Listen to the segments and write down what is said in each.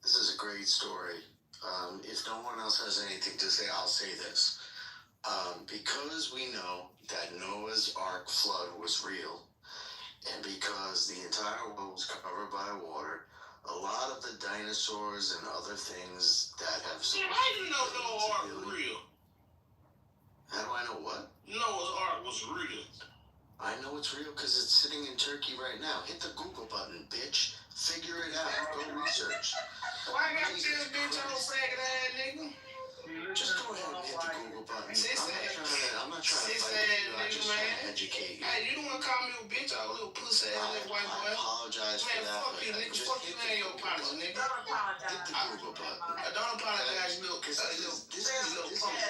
This is a great story. If no one else has anything to say, I'll say this. Because we know that Noah's Ark flood was real, and because the entire world was covered by water, a lot of the dinosaurs and other things that have... How do you know Noah's Ark was real? How do I know what? Noah's Ark was real. I know it's real because it's sitting in Turkey right now. Hit the Google button, bitch. Figure it out. Go research. Why I got this bitch on faggot ass nigga? Just go ahead and hit the Google button. I'm not trying to fight you. I'm just trying to educate you. Hey, you don't want to call me a bitch or a little pussy ass white boy? I apologize for that. Man, fuck you, nigga. Fuck you and your apology, nigga. Hit the Google button. Don't apologize, you little punk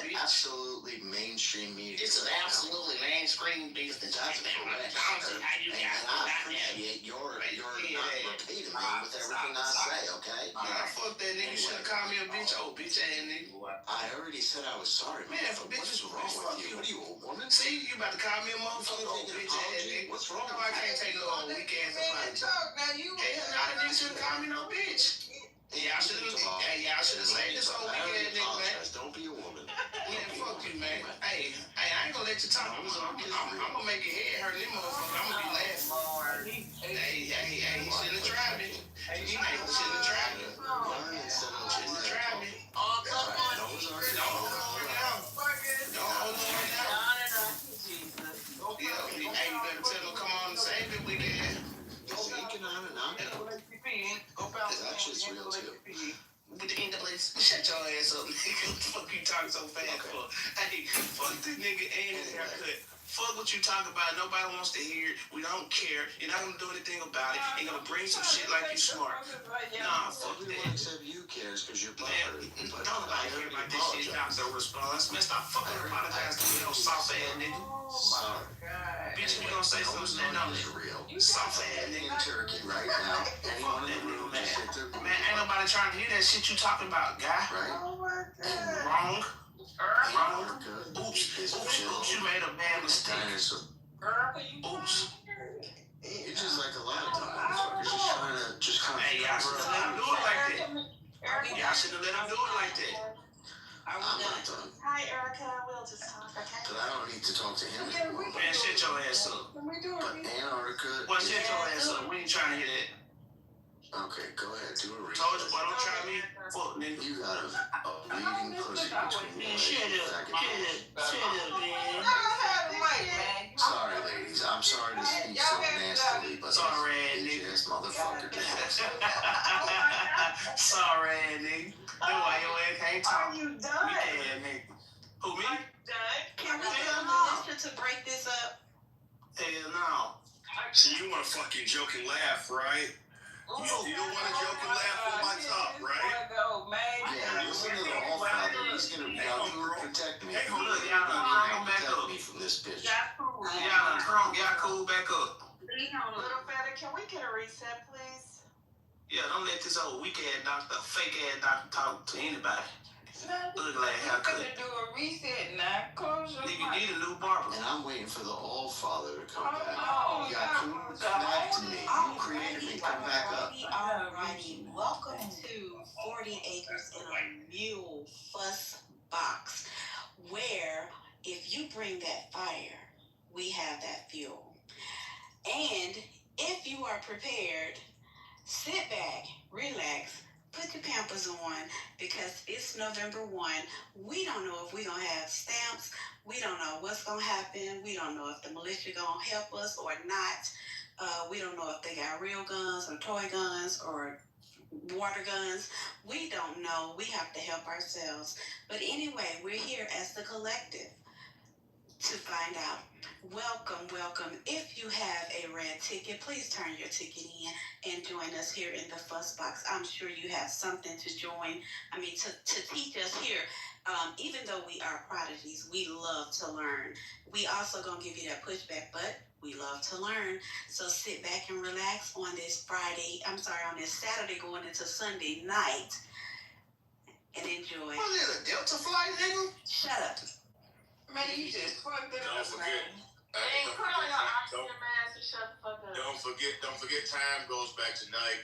bitch. Absolutely mainstream media. It's an absolutely mainstream business. That's correct. And I appreciate your not repeating me with everything I say, okay? Nah, fuck that nigga. You shouldn't call me a bitch, old bitch ass nigga. I already said I was sorry, man. For bitches, what's wrong with you? What are you, a woman? See, you about to call me a motherfucker, old bitch ass nigga. What's wrong? No, I can't take no old weak ass apology. Hell, nah, that nigga shouldn't call me no bitch. Yeah, I should have said this old weak ass nigga, man. Don't be a woman. Man, fuck you, man. Hey, I ain't gonna let you talk. I'm gonna make your head hurt, this motherfucker. I'm gonna be laughing. Hey, he shouldn't have tried me. He shouldn't have tried me. Shouldn't have tried me. Hey, you better tell him come on and save it weekend. That shit's real too. With the NAACP, shut your ass up, nigga. What the fuck you talking so fast for? Hey, fuck this nigga and his haircut. Fuck what you talking about. Nobody wants to hear it. We don't care. You're not gonna do anything about it. You're gonna bring some shit like you smart. Nah, fuck that. Everyone except you cares because you're black. Don't nobody care about this shit. Doctor response. Man, stop fucking apologizing to me, no soft ass nigga. Sorry. Bitch, we gonna say something stand on it. Real. Soft ass nigga. In Turkey right now. Anyone in the room just hit their man, ain't nobody trying to hear that shit you talking about, guy. Right? Wrong. Oops, you made a bad mistake. Oops. You're just like a lot of motherfuckers just kind of hey, y'all should have let him do it like that. Y'all should have let him do it like that. I'm not done. Hi, Erica. We'll just talk, okay? But I don't need to talk to him anymore. Man, shut your ass up. But Antarctica... Well, shut your ass up. We ain't trying to hear that. Okay, go ahead. Do a research. Told you, boy, don't try me. Fuck, nigga. You got a bleeding pussy between your legs. Shut up, man. Sorry, ladies. I'm sorry to speak so nastily, but sorry, bitch-ass motherfucker did that. Sorry, nigga. That's why your ass can't talk. Are you done? Yeah, nigga. Who, me? Can we get a minister to break this up? Hell no. So you want to fucking joke and laugh, right? You don't want to joke and laugh on my top, right? Yeah, listen to the All-Father. He's going to be out to protect me. Hey, look, y'all back up. Me from this bitch. Y'all cool back up. Little fella, can we get a reset, please? Yeah, don't let this old weak ass doctor, fake ass doctor talk to anybody. Look like haircut. Do a reset now. Close your Nigga need a new barber. And I'm waiting for the All-Father to come back. Oh, Yaku, come back to me. You created me. Come back up. Alrighty, welcome to 40 Acres in a Mule Fuss Box, where if you bring that fire, we have that fuel. And if you are prepared, sit back, relax, put your Pampers on, because it's November 1. We don't know if we're going to have stamps. We don't know what's going to happen. We don't know if the militia going to help us or not. We don't know if they got real guns or toy guns or water guns. We don't know. We have to help ourselves. But anyway, we're here as the collective to find out. Welcome, welcome. If you have a red ticket, please turn your ticket in and join us here in the Fuss Box. I'm sure you have something to to teach us here. Even though we are prodigies, we love to learn. We also gonna give you that pushback, but we love to learn. So sit back and relax on this on this Saturday going into Sunday night and enjoy. Was it a Delta flight, nigga? Shut up. Man, you just fucked it up, man. Hey, Put on your don't, oxygen mask and shut the fuck up. don't forget time goes back to night.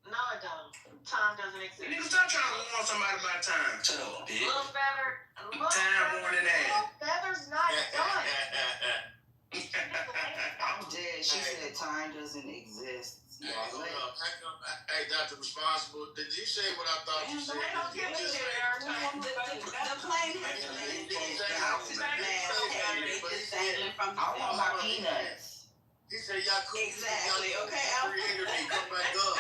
No, it don't. Time doesn't exist. Nigga, stop trying to warn somebody about time. Shut up, bitch. Little feather. Time warning ass. Little feather's not done. I'm dead. She said time doesn't exist. Hey, hold up. Hey, Dr. Responsible, did you say what I thought you said? The plane has landed. The oxygen mask carried is dangling from the I want my ceiling. peanuts. He said, y'all cool. Exactly. Okay, Creator may come back up.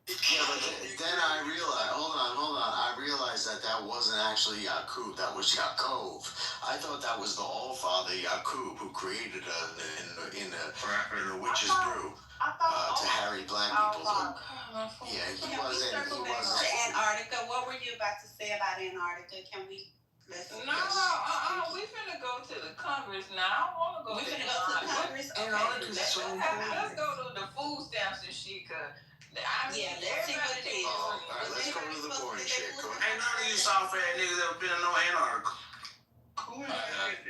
Yeah, but then I realized, hold on, I realized that wasn't actually Yakub, that was Yaakov. I thought that was the All-Father Yakub who created in the witch's brew to harry black people. Yeah, he wasn't. To Antarctica. What were you about to say about Antarctica? Can we listen? We finna go to the Congress now. I don't wanna go We to finna go to the Congress. Antarctica's Okay. so Let's go to the food stamps and shit, cause Yeah, let's see what it is. All right, let's go to the boring shit. Go ahead. Ain't none of you soft ass niggas ever been in no Antarctica. Who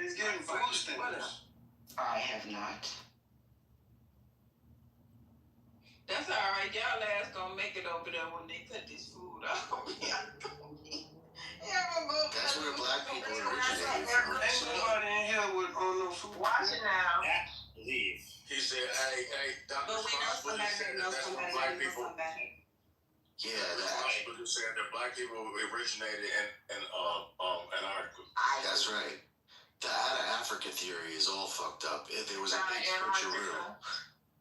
is getting food stamps? I have not. that's all right. Y'all ass gonna make it over there when they cut this food off. That's where black people originated Ain't from. nobody in here with on no food. Watch it now. Leave. He said, hey, Dr. But we know Responsible, he somebody said that knows that's where somebody black that knows people. somebody. Yeah, Dr. that, Responsible said that black people originated in Antarctica. that's right. The out of Africa theory is all fucked up. There was a big switcheroo.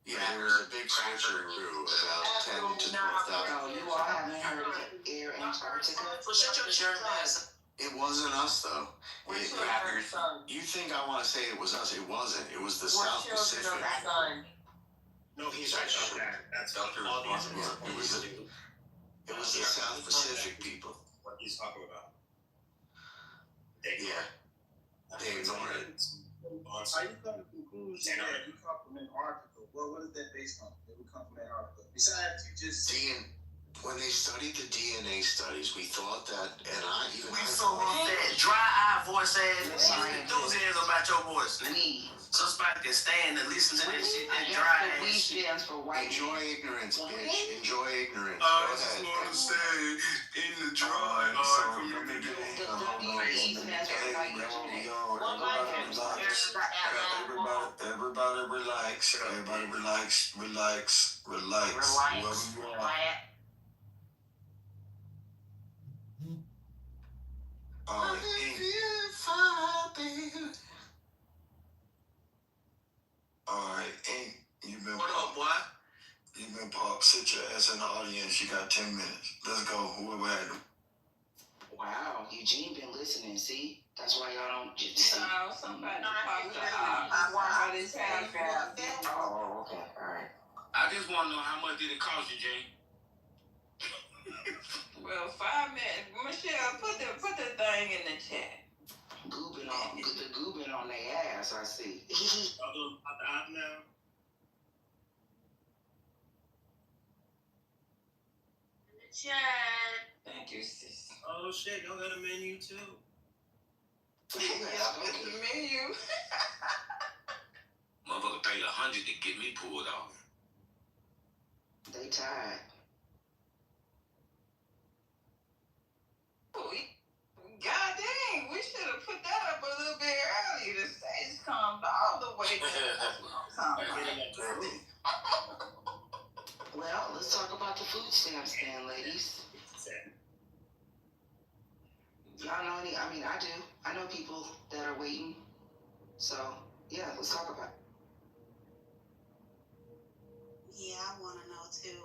Yeah, there was a big switcheroo about 10 to 12,000 No, you years all ago. haven't heard of Air Antarctica? Well, shut your germ ass. It wasn't us though. You think I want to say it was us? It wasn't. It was the South Pacific. No, he's right. That's Dr. Responsible. It was the South Pacific people. what he's talking about. Yeah, they ignored it. Are you coming to the conclusion that you come from Antarctica? Well, what is that based on? That we come from Antarctica. Besides, you just When they studied the DNA studies, we thought that, and We so that dry eye voice ass. Enthusiasm about your voice. We. So somebody can stand and listen to that shit. That I dry guess the we ass shit. stands for white. Enjoy ignorance, bitch. Enjoy ignorance. I Go just ahead. want to stay in the dry So, eye let me community. get The we stands for white. Everybody relax. Everybody relax. Relax. Relax. Whoever you are. Alright, Ink, you've been What up, boy? popped. Sit your ass in the audience. You got 10 minutes. Let's go. Whoever had them. Wow, Eugene been listening. See, that's why y'all don't just see. No, somebody popped up. But it's half. Oh, okay, all right. I just want to know how much did it cost you, Jane? Well, 5 minutes. Michelle, put the thing in the chat. The goobing on their ass. I see. now. Chat. Thank you, sis. Oh shit, y'all got a menu too. Yeah, it's the menu. Motherfucker paid $100 to get me pulled off. They tired. God dang, we should have put that up a little bit earlier. The stage calmed all the way down. Well, let's talk about the food stamps then, ladies. Y'all know any? I mean, I do. I know people that are waiting. So, yeah, let's talk about it. Yeah, I want to know too.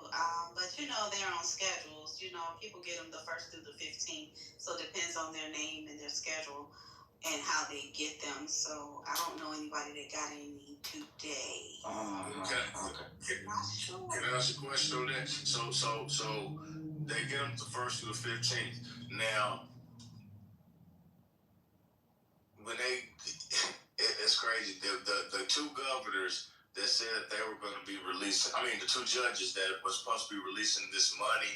But they're on schedules. People get them the 1st through the 15th. So it depends on their name and their schedule and how they get them. So I don't know anybody that got any today. Okay. Not sure. Can I ask a question on that? So they get them the 1st to the 15th. Now, when it's crazy. The two governors that said that they were going to be releasing, the two judges that were supposed to be releasing this money,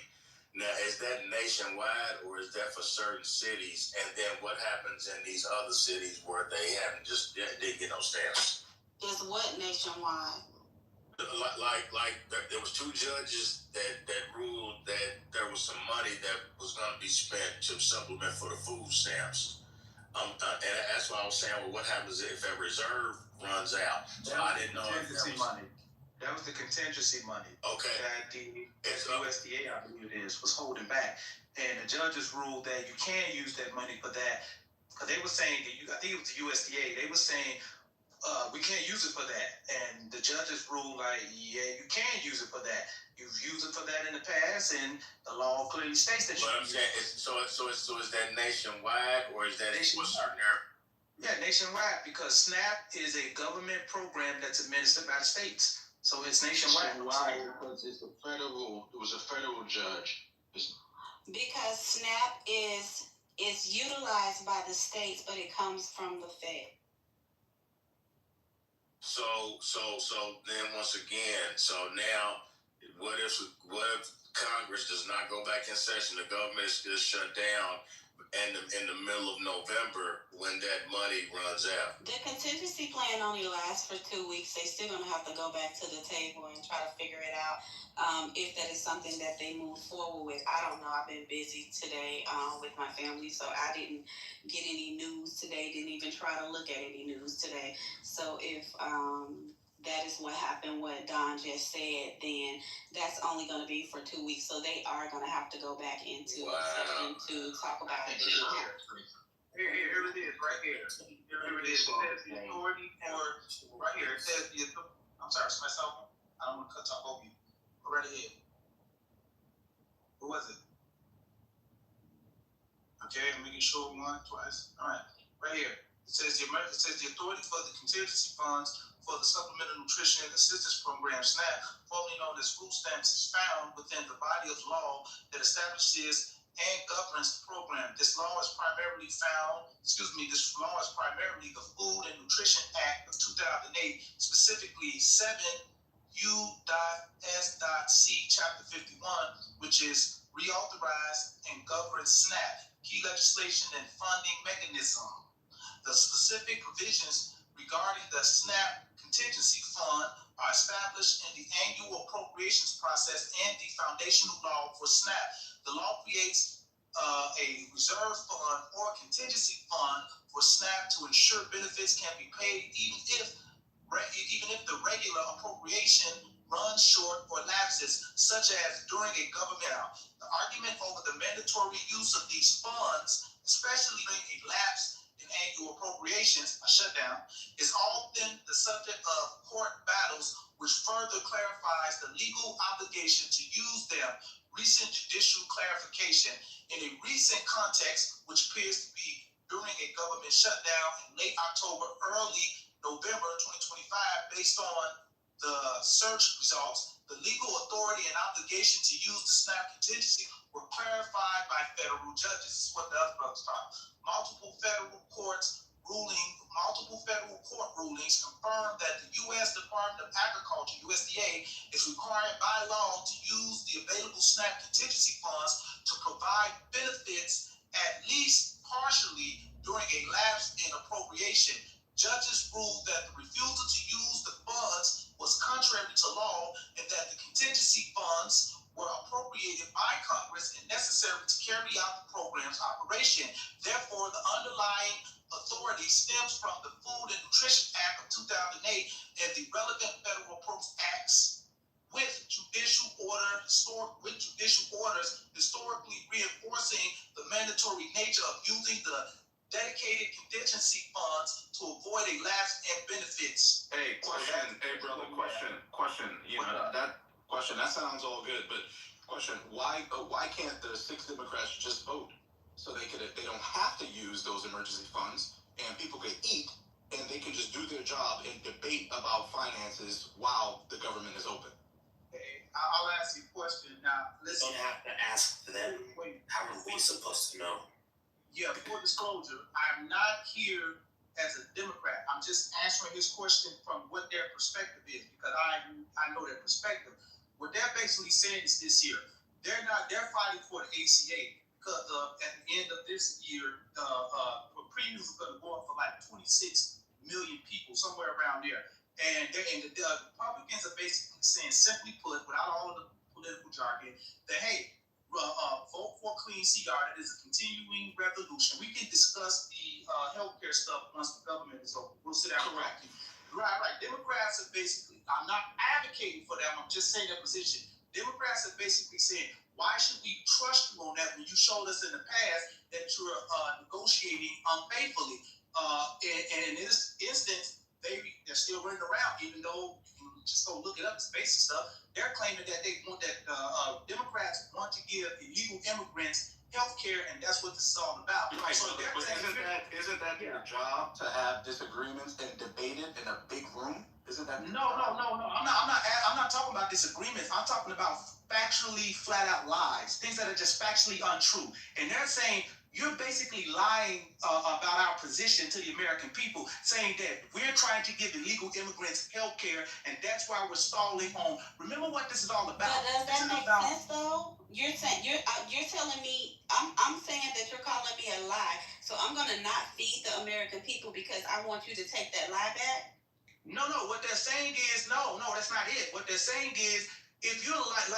Now, is that nationwide or is that for certain cities? And then what happens in these other cities where they haven't didn't get no stamps? Is what nationwide? Like there was two judges that ruled that there was some money that was going to be spent to supplement for the food stamps. And that's why I was saying, well, what happens if that reserve runs out? So I didn't know if that was money. That was the contingency money. Okay. That the USDA, I believe it is, was holding back, and the judges ruled that you can't use that money for that, because they were saying that I think it was the USDA. They were saying we can't use it for that, and the judges ruled like, yeah, you can use it for that. You've used it for that in the past, and the law clearly states that you But I'm can saying, use it. so is that nationwide or is that in a certain area? Yeah, nationwide, because SNAP is a government program that's administered by the states. So it's nationwide. Because it was a federal judge. Because SNAP is utilized by the states, but it comes from the Fed. So then once again, so now what if Congress does not go back in session? The government is still shut down in the middle of November when that money runs out. The contingency plan only lasts for 2 weeks. They're still going to have to go back to the table and try to figure it out if that is something that they move forward with. I don't know. I've been busy today with my family, so I didn't get any news today, didn't even try to look at any news today. So if that is what happened, what Don just said, then that's only going to be for 2 weeks. So they are going to have to go back into a session to talk about it. Here it is, right here. Here it is. It says the authority for, right here, it says the authority. I'm sorry, it's myself. I don't want to cut off over you. Go right ahead. Who was it? Okay, I'm making sure once, twice. All right, right here. It says the authority for the contingency funds for the Supplemental Nutrition Assistance Program, SNAP, formerly known as food stamps, is found within the body of law that establishes and governs the program. This law is primarily the Food and Nutrition Act of 2008, specifically 7 U.S.C. Chapter 51, which is reauthorized and governs SNAP, key legislation and funding mechanism. The specific provisions regarding the SNAP contingency fund are established in the annual appropriations process and the foundational law for SNAP. The law creates a reserve fund or contingency fund for SNAP to ensure benefits can be paid even if the regular appropriation runs short or lapses, such as during a government out. The argument over the mandatory use of these funds, especially during a lapse in annual appropriations, a shutdown, is often the subject of court battles, which further clarifies the legal obligation to use them. Recent judicial clarification in a recent context, which appears to be during a government shutdown in late October, early November 2025, based on the search results, the legal authority and obligation to use the SNAP contingency were clarified by federal judges. This is what the other brothers talk. Multiple federal court rulings confirm that the U.S. Department of Agriculture, USDA, is required by law to use the available SNAP contingency funds to provide benefits at least partially during a lapse in appropriation. Judges ruled that the refusal to use the funds was contrary to law and that the contingency funds were appropriated by Congress and necessary to carry out the program's operation. Therefore, the underlying authority stems from the Food and Nutrition Act of 2008 and the relevant federal approach acts with judicial orders historically reinforcing the mandatory nature of using the dedicated contingency funds to avoid a lapse in benefits. Hey, question. Hey, brother, question. You know, that question, that sounds all good, but question, why can't the 6 Democrats just vote so they don't have to use those emergency funds and people could eat and they can just do their job and debate about finances while the government is open? Hey, I'll ask you a question now. Listen. Don't have to ask them. How are we supposed to know? Yeah, full disclosure, I'm not here as a Democrat. I'm just answering his question from what their perspective is, because I know their perspective. What they're basically saying is this here. They're fighting for the ACA because at the end of this year, premiums are going to go up for like 26 million people, somewhere around there. And the Republicans are basically saying, simply put, without all of the political jargon, that hey, vote for clean CR. That is a continuing revolution. We can discuss the healthcare stuff once the government is over. We'll sit down. Correct. Right. Democrats are basically, I'm not advocating for them, I'm just saying their position. Democrats are basically saying, why should we trust you on that when you showed us in the past that you're negotiating unfaithfully? And in this instance, they're still running around, even though you can just go look it up, it's basic stuff. They're claiming that Democrats want to give illegal immigrants health care, and that's what this is all about. Right, so but isn't that your job to have disagreements and debate it in a big room? Isn't that No. I'm not talking about disagreements. I'm talking about factually flat out lies, things that are just factually untrue. And they're saying you're basically lying about our position to the American people, saying that we're trying to give illegal immigrants health care, and that's why we're stalling on. Remember what this is all about. But does that make sense though? You're saying you're telling me I'm saying that you're calling me a lie. So I'm gonna not feed the American people because I want you to take that lie back. No. What they're saying is no. That's not it. What they're saying is, if you're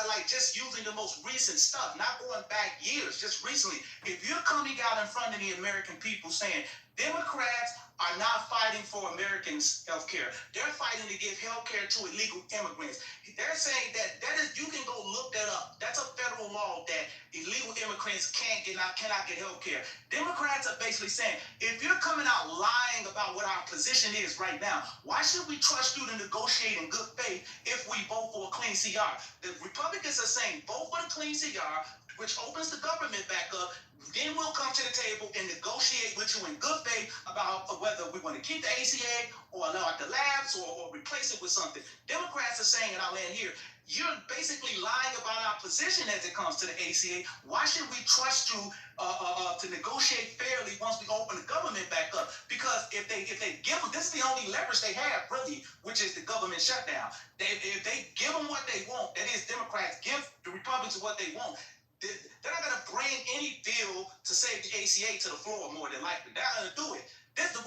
like just using the most recent stuff, not going back years, just recently, if you're coming out in front of the American people saying Democrats are not fighting for Americans' health care, they're fighting to give health care to illegal immigrants. They're saying that is, you can go look that up. That's a federal law that illegal immigrants cannot get health care. Democrats are basically saying, if you're coming out lying about what our position is right now, why should we trust you to negotiate in good faith if we vote for a clean CR? The Republicans are saying, vote for the clean CR, which opens the government back up. Then we'll come to the table and negotiate with you in good faith about whether we want to keep the ACA or allow it to lapse or replace it with something. Democrats are saying, and I'll end here, you're basically lying about our position as it comes to the ACA. Why should we trust you to negotiate fairly once we open the government back up? Because if they give them, this is the only leverage they have, really, which is the government shutdown. If they give them what they want, that is, Democrats give the Republicans what they want, they're not going to bring any bill to save the ACA to the floor more than likely. They're not going to do it.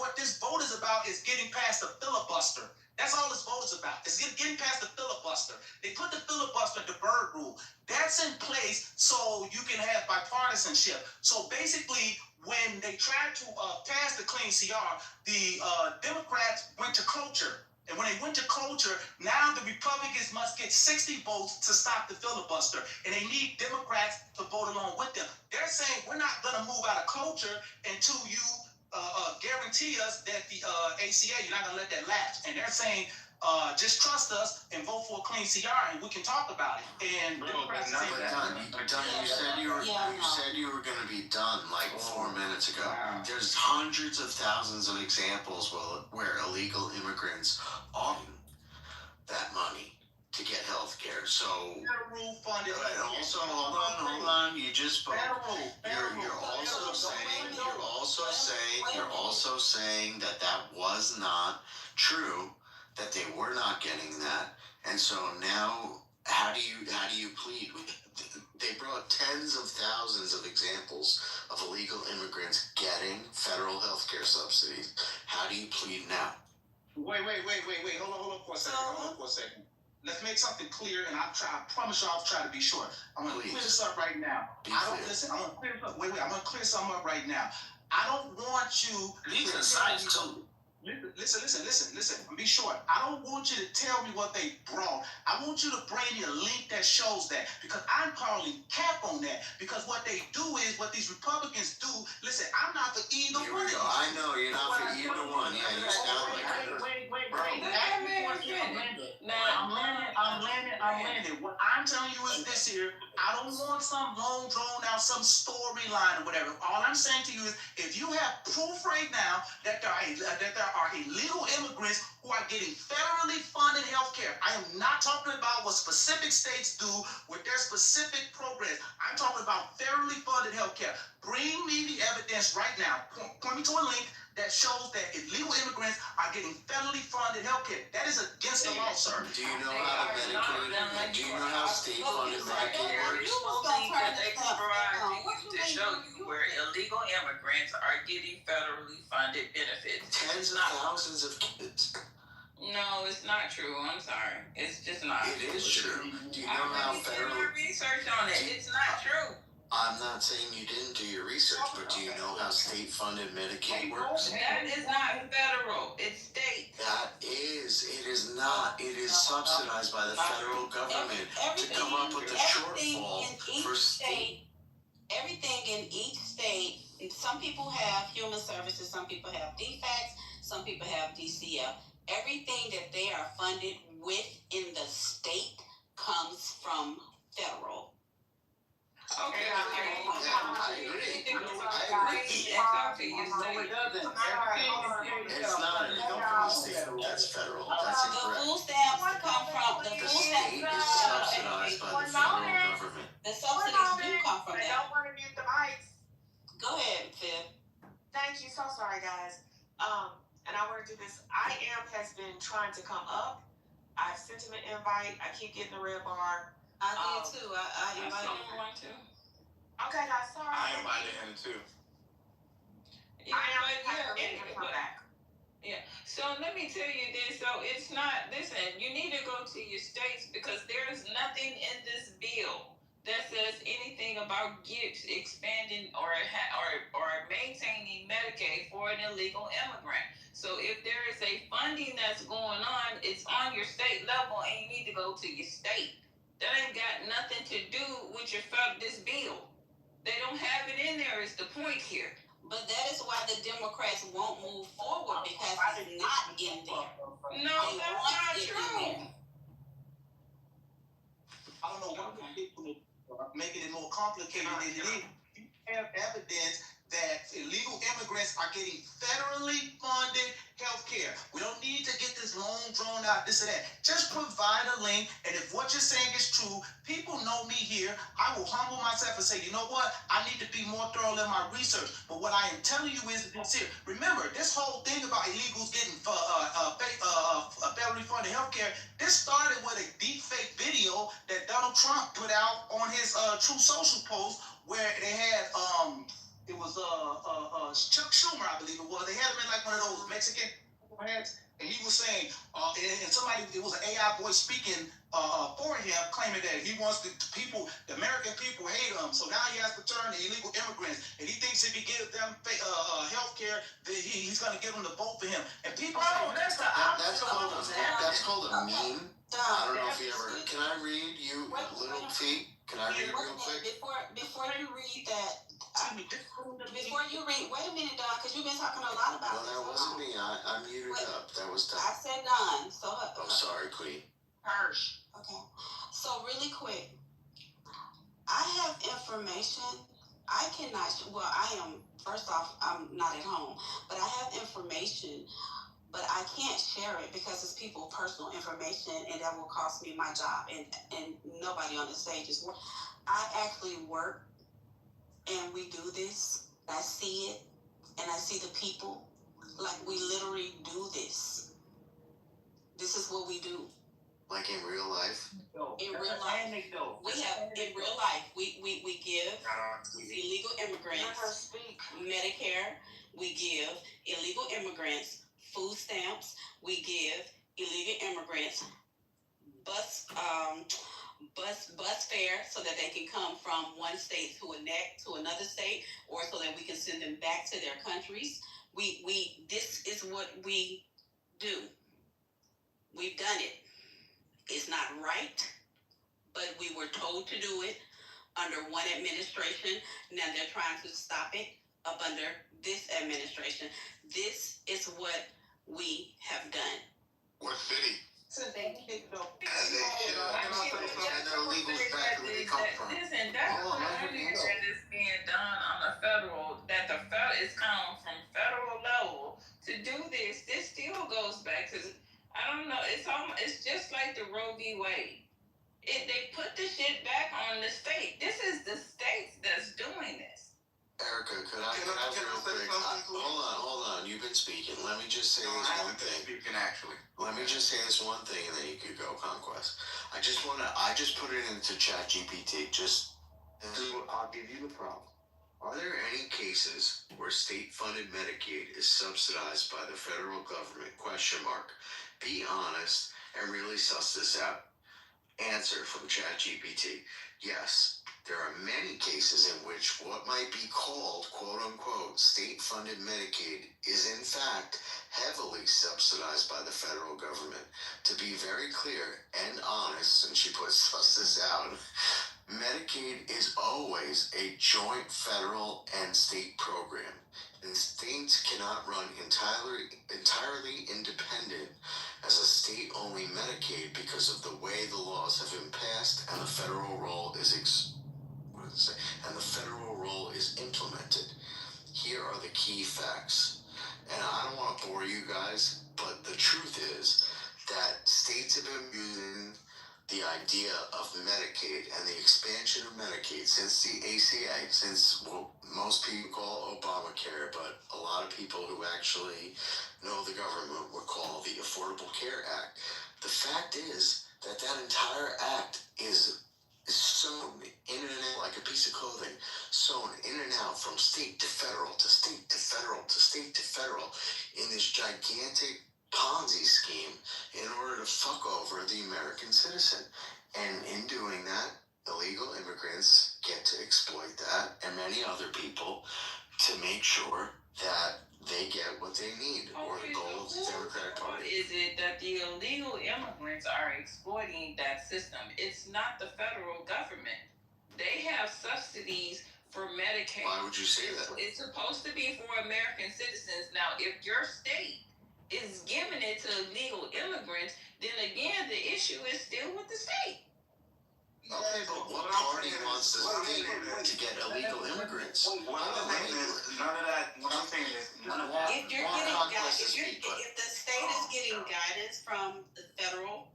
What this vote is about is getting past the filibuster. That's all this vote is about. It's getting past the filibuster. They put the filibuster, the Byrd rule. That's in place so you can have bipartisanship. So basically, when they tried to pass the clean CR, the Democrats went to cloture. And when they went to cloture, now the Republicans must get 60 votes to stop the filibuster. And they need Democrats to vote along with them. They're saying we're not going to move out of cloture until you guarantee us that the ACA, you're not going to let that lapse. And they're saying, just trust us and vote for a clean CR and we can talk about it. And Democrats are saying that. You said you were going to be done like 4 minutes ago. There's hundreds of thousands of examples where illegal immigrants are that money to get health care. So, Federal funded. And also, hold on. You just spoke. You're also saying that was not true. That they were not getting that, and so now how do you plead? They brought tens of thousands of examples of illegal immigrants getting federal health care subsidies. How do you plead now? Wait. Hold on for a second. Let's make something clear, and I promise you I'll try to be short. I'm going to clear this up right now. I'm going to clear something up right now. I don't want you... These are sides too. Listen. Be short. I don't want you to tell me what they brought. I want you to bring me a link that shows that, because I'm calling cap on that. Because what they do is, what these Republicans do, listen, I'm not for either one of these. I know, you're not for either one. Yeah, you sound like it. Wait. I'm landing. What I'm telling you is this here. I don't want some long drawn out, some storyline or whatever. All I'm saying to you is, if you have proof right now that there are illegal immigrants who are getting federally funded health care. I am not talking about what specific states do with their specific programs. I'm talking about federally funded health care. Bring me the evidence right now. Point me to a link that shows that illegal immigrants are getting federally funded health care. That is against the law, sir. Do you know how the Medicaid? Do you know how state-funded Medicaid works? You was gonna turn this stuff down. What you To mean show you you where illegal immigrants are getting federally funded benefits. Tens of thousands of kids. No, it's not true. I'm sorry. It's just not. It is true. Do you know how I did federal? my research on it. It's not true. I'm not saying you didn't do your research, but do you know how state-funded Medicaid works? That is not federal. It's state. It is not. It is subsidized by the federal government to come up with the shortfall for state. Everything in each state, some people have human services, some people have DFACS, some people have DCF. Everything that they are funded with in the state comes from federal. Okay. I agree. No, it doesn't. It's not. It comes from the state. That's federal. That's The incorrect. food stamps come from the The food state stamps. is subsidized by the federal government. The subsidies do come from I that. don't want to mute the mics. Go ahead, Fib. Thank you. So sorry, guys. And I want to do this. has been trying to come up. I've sent him an invite. I keep getting the red bar. I did too. I invited him. one too. Okay, guys. Sorry. I invited him too. Yeah, I am but having yeah, him come back. so let me tell you this. So it's not. Listen, you need to go to your states because there's nothing in this bill that says anything about expanding or maintaining Medicaid for an illegal immigrant. So if there is a funding that's going on, it's on your state level, and you need to go to your state. That ain't got nothing to do with this bill. They don't have it in there. Is the point here? But that is why the Democrats won't move forward because it's not in there. No, that's not true. I don't know what people are making it more complicated than it is. You have evidence that illegal immigrants are getting federally funded health care. We don't need to get this long drawn out, this or that. Just provide a link, and if what you're saying is true, people know me here. I will humble myself and say, you know what? I need to be more thorough in my research. But what I am telling you is this here. Remember, this whole thing about illegals getting federally funded health care, this started with a deep fake video that Donald Trump put out on his True Social post where they had it was Chuck Schumer, I believe it was. They had him in like one of those Mexican heads, and he was saying, and somebody, it was an AI voice speaking for him, claiming that he wants the American people hate him. So now he has to turn to illegal immigrants, and he thinks if he gives them health care, that he's going to give them the vote for him. And people that's called a meme. I don't know if you ever. Can I read you little T? Can I read real quick? Before you read that. Before you read, wait a minute, Don, because you've been talking a lot about this. No, that wasn't me. I muted up. That was Don. I said Don. So. Oh, sorry, Queen. Hirsch. Okay. So really quick, I have information. I cannot. Well, first off, I'm not at home, but I have information. But I can't share it because it's people's personal information, and that will cost me my job. And nobody on the stage is work. I actually work. And we do this. I see it, and I see the people. Like we literally do this. This is what we do. Like in real life. In real life, we have in real life. We give illegal immigrants Medicare. We give illegal immigrants food stamps. We give illegal immigrants bus fare so that they can come from one state to another state, or so that we can send them back to their countries. This is what we do. We've done it. It's not right, but we were told to do it under one administration. Now they're trying to stop it up under this administration. This is what we have done. What city? So they kicked off. And they're illegals back where they come from. Listen, that's what I mean that is being done on the federal, that the federal is coming from federal level to do this. This still goes back to, I don't know, it's just like the Roe v. Wade. They put the shit back on the state. This is the states that's doing this. Erica, could I Can I real say quick? something, please? Hold on. You've been speaking. Let me just say this one thing. Speaking actually. Let me just say this one thing, and then you could go, Conquest. I just put it into ChatGPT. I'll give you the problem. Are there any cases where state-funded Medicaid is subsidized by the federal government? ? Be honest and really suss this out. Answer from ChatGPT. Yes. There are many cases in which what might be called, quote-unquote, state-funded Medicaid is in fact heavily subsidized by the federal government. To be very clear and honest, and she puts suss this out, Medicaid is always a joint federal and state program, and states cannot run entirely independent as a state-only Medicaid because of the way the laws have been passed and the federal role is implemented. Here are the key facts. And I don't want to bore you guys, but the truth is that states have been using the idea of Medicaid and the expansion of Medicaid since the ACA, since what most people call Obamacare, but a lot of people who actually know the government would call the Affordable Care Act. The fact is that entire act is sewn in and out like a piece of clothing, sewn in and out from state to federal to state to federal to state to federal in this gigantic Ponzi scheme in order to fuck over the American citizen. And in doing that, illegal immigrants get to exploit that and many other people to make sure that they get what they need, or the goal of the Democratic Party. Is it that the illegal immigrants are exploiting that system? It's not the federal government. They have subsidies for Medicaid. Why would you say that? It's supposed to be for American citizens. Now, if your state is giving it to illegal immigrants, then again, the issue is still with the state. Okay, but what party wants the state to get illegal immigrants? What I'm saying is, none of that. If you're getting if the state is getting guidance from the federal,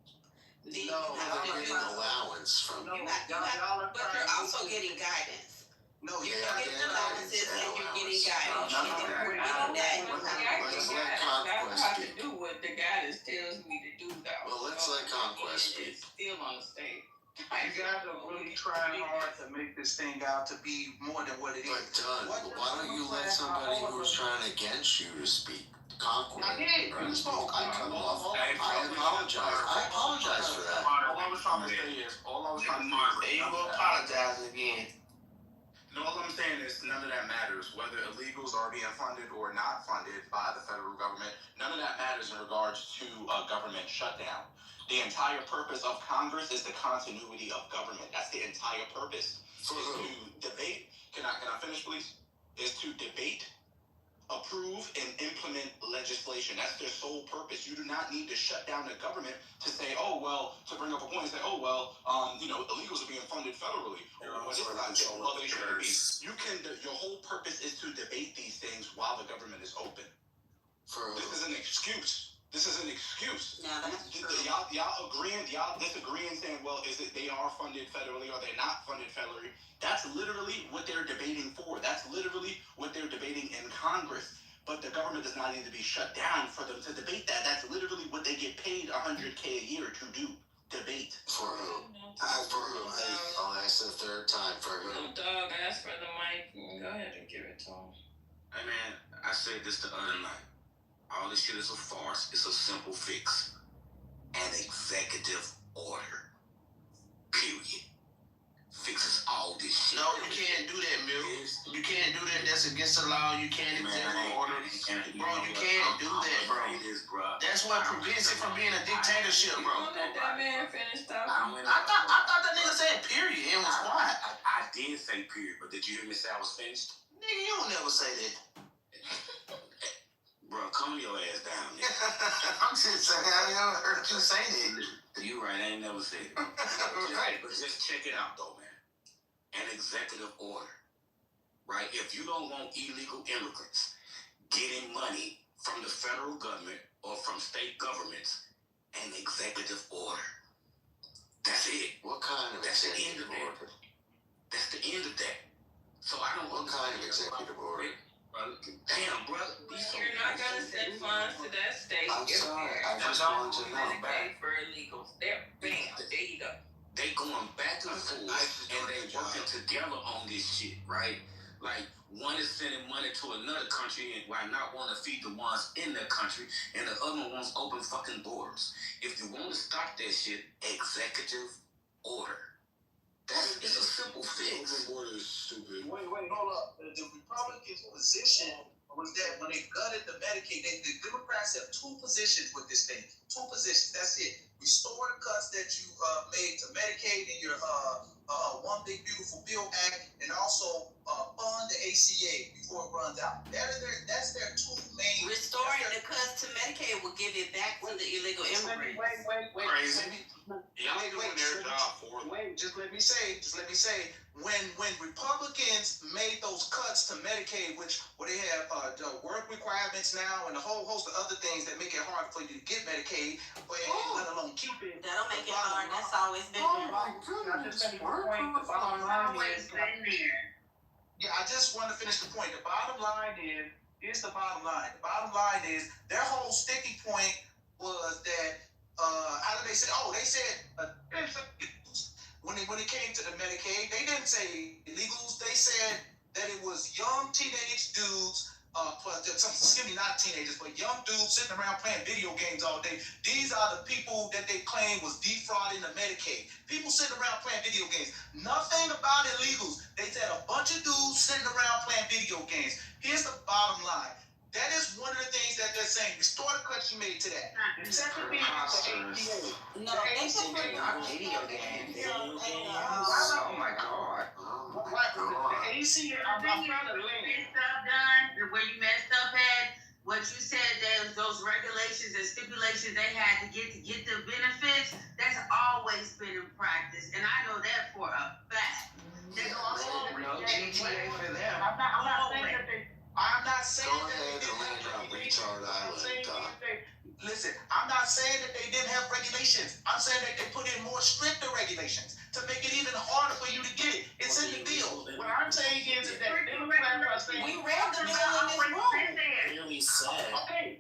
then you have to They're do. getting allowance from. But you're also getting guidance. No, You're Yeah, getting they're allowances and you're getting guidance. No, And if we're I don't getting know that, what Let's the let guidance Conquest have to speak. do what the guidance tells me to do, though. Well, let's let Conquest speak. It's still on the state. you guys are really trying hard to make this thing out to be more than what it But is. why don't you let somebody who's trying against you to speak? Conquest. I did. You spoke. I cut him off. Hey, I apologize for that. All I was trying to say is, There you go apologizing again. no, all I'm saying is none of that matters. Whether illegals are being funded or not funded by the federal government, none of that matters in regards to a government shutdown. The entire purpose of Congress is the continuity of government. That's the entire purpose. For Is who? to debate. Can I finish, please? Is to debate, approve, and implement legislation. That's their sole purpose. You do not need to shut down the government to say, oh, well, to bring up a point and say, oh, well, illegals are being funded federally. Well, they shouldn't be. Your whole purpose is to debate these things while the government is open. For This who? is an excuse. now that's true. Y'all disagreeing, saying, well, is it they are funded federally or they're not funded federally? That's literally what they're debating for. That's literally what they're debating in Congress. But the government does not need to be shut down for them to debate that. That's literally what they get paid $100K a year to do. Debate. For who? For who? Hey, I'll ask the third time. For who? No dog asked for the mic. Go ahead and give it to him. Hey man, I said this the other night. All this shit is a farce. It's a simple fix. An executive order. Period. Fixes all this shit. No, you can't do that, Mill. You can't do that. That's against the law. You can't executive order. Bro, you can't do that, bro. That's what prevents it from being a dictatorship, You bro. gonna let that man finish talking? I thought that nigga said period and was quiet. I did say period, but did you hear me say I was finished? Nigga, you don't never say that. Bro, calm your ass down, nigga. I'm just saying, I never heard you say that. You right, I ain't never said it. Right. But just check it out though, man. An executive order, right? If you don't want illegal immigrants getting money from the federal government or from state governments, an executive order. That's it. What kind of That's the end executive of that. order? That's the end of that. So I don't. What kind of executive order? Damn, bro. You're not gonna send funds to that state. I'm if sorry, they're I just not want to know. Medicaid for illegals. There you go. They going back and forth and they working together on this shit, right? Like one is sending money to another country and while not want to feed the ones in their country, and the other one wants open fucking borders. If you want to stop that shit, executive order. It's a simple fix. Open border is stupid. Wait, hold up. The Republicans' position was that when they gutted the Medicaid, the Democrats have two positions with this thing. Two positions. That's it. Restore the cuts that you made to Medicaid in your One Big Beautiful Bill Act, and also fund the ACA before it runs out. That's their two main. Restoring the cuts to Medicaid will give it back to the illegal immigrants. Wait. Crazy. Y'all doing their job for them. Wait, just let me say, when Republicans made those cuts to Medicaid, where they have the work requirements now and a whole host of other things that make it hard for you to get Medicaid, let alone keep it. That'll make it hard. That's always been there. I just finish the point. The bottom line is, yeah, I just want to finish the point. The bottom line is the bottom line. The bottom line is their whole sticking point was that. How did they say? Oh, they said when it came to the Medicaid, they didn't say illegals. They said that it was young teenage dudes. Not teenagers, but young dudes sitting around playing video games all day. These are the people that they claim was defrauding the Medicaid. People sitting around playing video games. Nothing about illegals. They said a bunch of dudes sitting around playing video games. Here's the bottom line. That is one of the things that they're saying. Restore the cuts you made to that. Secondly, the ACA. No, they can bring Not video games. Oh my God. The ACA, I'm trying to link. Stuff done where you messed up at. What you said, those regulations and stipulations they had to get the benefits. That's always been in practice, and I know that for a fact. They also No GTA for them. I'm not saying Go that ahead they and land on retard island, Doc. Listen, I'm not saying that they didn't have regulations. I'm saying that they put in more stricter regulations to make it even harder for you to get it. It's in the bill. What I'm saying is that Democrats are saying we read the bill in this room. Really sad. okay.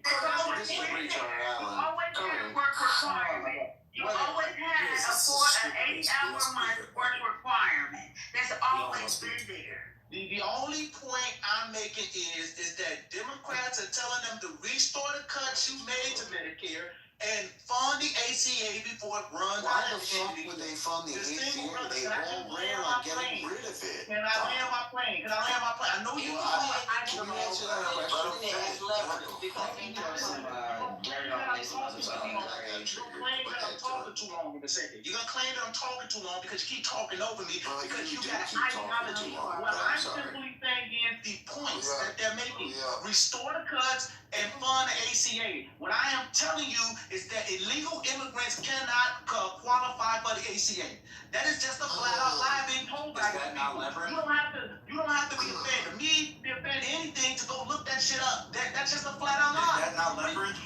This is retard island. always had a work requirement. You always had an 80-hour month work requirement. That's always been there. The only point I'm making is that Democrats are telling them to restore the cuts you made to Medicare and fund the ACA before it runs Why out. the fuck would they fund the ACA? They all ran on getting rid of it. Can I land my plane? I know you Well, can you answer that question? As leverage because they know I'm talking too long in a second. You're gonna claim that I'm talking too long because you keep talking over me Well, because you you do got keep talking too long, What but I'm I'm sorry. simply saying is the points that they're making. Yeah. Restore the cuts and fund the ACA. What I am telling you is that illegal immigrants cannot qualify for the ACA. That is just a flat out lie being told by Is that not leverage? You don't have to be a fan of me, be a fan of anything to go look that shit up. That's just a flat out Is lie. that not leverage?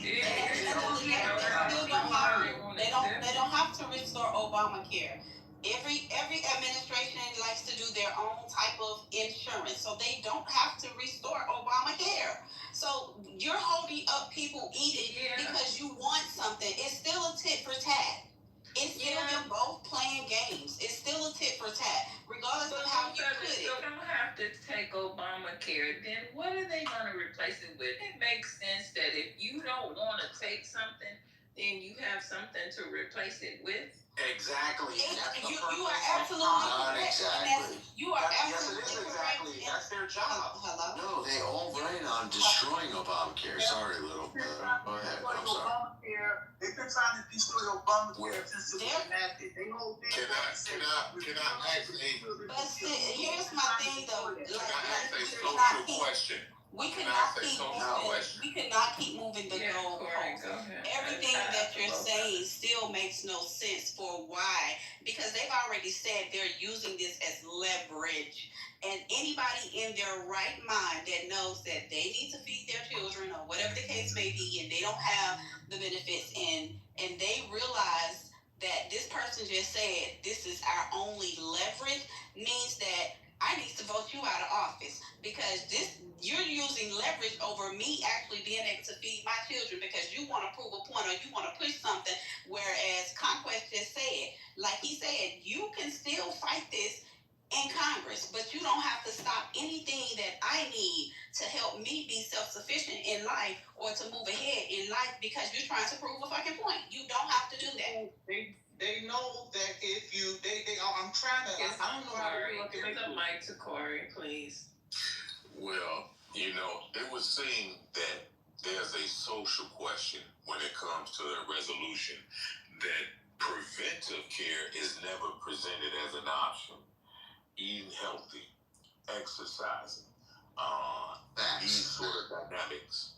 They don't have to restore Obamacare. Every administration likes to do their own type of insurance, so they don't have to restore Obamacare. So you're holding up people eating because you want something. It's still a tit for tat. It's still them both playing games. It's still a tit for tat, regardless of how you put it. They don't have to take Obamacare. Then what are they going to replace it with? It makes sense that if you don't want to take something, then you have something to replace it with. Exactly. You are absolutely correct. Exactly. You are Yes, it absolutely is correct. exactly. That's their job. Hello? No, they all ran on destroying Obamacare. Sorry, little brother. Go ahead. I'm sorry. They've been trying to destroy Obamacare since it was enacted. They hold Can I ask a But here's my thing though. social question? We Can could I not ask a keep social moving. question? We could not keep moving the Corey, goalposts. go ahead. Everything that you're saying still makes no sense for why, because they've already said they're using this as leverage. And anybody in their right mind that knows that they need to feed their children or whatever the case may be, and they don't have the benefits and they realize that this person just said this is our only leverage, means that I I need to vote you out of office because you're using leverage over me actually being able to feed my children because you want to prove a point or you want to push something. Whereas Conquest just said, like he said, you can still fight this in Congress, but you don't have to stop anything that I need to help me be self-sufficient in life or to move ahead in life because you're trying to prove a fucking point. You don't have to do that. They know that if you, I'm trying to, I don't know how to give the mic to Corey, please. Well, it would seem that there's a social question when it comes to a resolution that preventive care is never presented as an option. Eating healthy, exercising, these sort of dynamics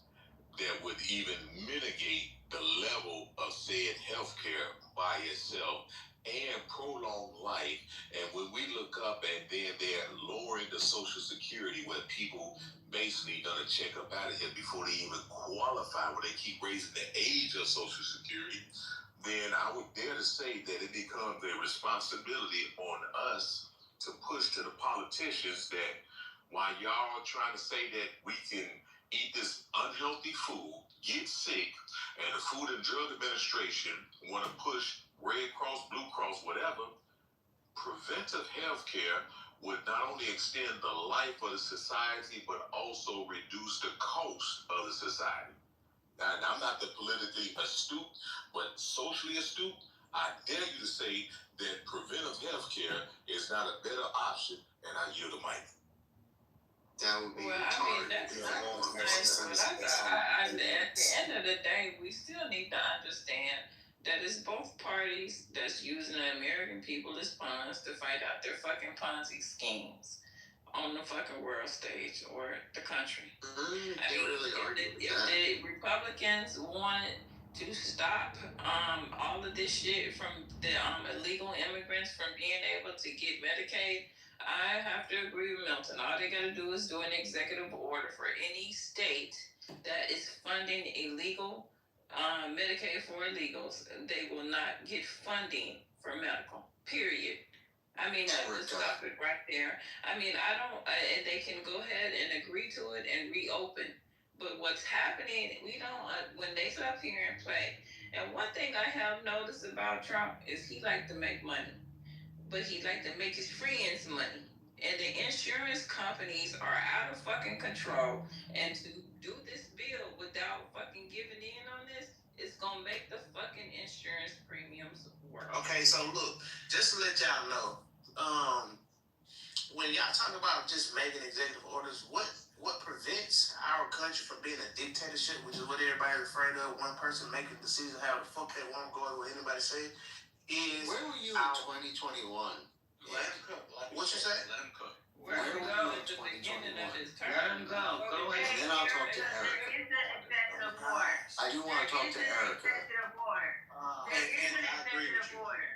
that would even mitigate the level of said healthcare by itself and prolong life. And when we look up and then they're lowering the Social Security where people basically gonna check up out of here before they even qualify, when they keep raising the age of Social Security, then I would dare to say that it becomes a responsibility on us to push to the politicians that while y'all are trying to say that we can eat this unhealthy food, get sick, and the Food and Drug Administration want to push Red Cross, Blue Cross, whatever, preventive health care would not only extend the life of the society, but also reduce the cost of the society. And I'm not the politically astute, but socially astute. I dare you to say that preventive health care is not a better option, and I yield the mic. That would be that's at the end of the day, we still need to understand that it's both parties that's using the American people as pawns to fight out their fucking Ponzi schemes on the fucking world stage or the country. If the Republicans wanted to stop all of this shit from the illegal immigrants from being able to get Medicaid, I have to agree with Milton. All they gotta do is do an executive order for any state that is funding illegal Medicaid for illegals. They will not get funding for medical, period. I mean, that would stop it right there. I mean, and they can go ahead and agree to it and reopen. But what's happening, we don't, when they sit up here and play. And one thing I have noticed about Trump is he like to make money, but he like to make his friends money. And the insurance companies are out of fucking control. And to do this bill without fucking giving in on this, it's gonna make the fucking insurance premiums work. Okay, so look, just to let y'all know, when y'all talk about just making executive orders, what prevents our country from being a dictatorship, which is what everybody's afraid of, one person making decisions how the fuck they want to go with what anybody say, is... Where were you in 2021? What you say? Let him cook. Where we go at the beginning of his term. Let him go. Go ahead. And then I'll talk to Eric. There is an executive order. I do want to talk to Eric. There is an executive order. There is an executive order.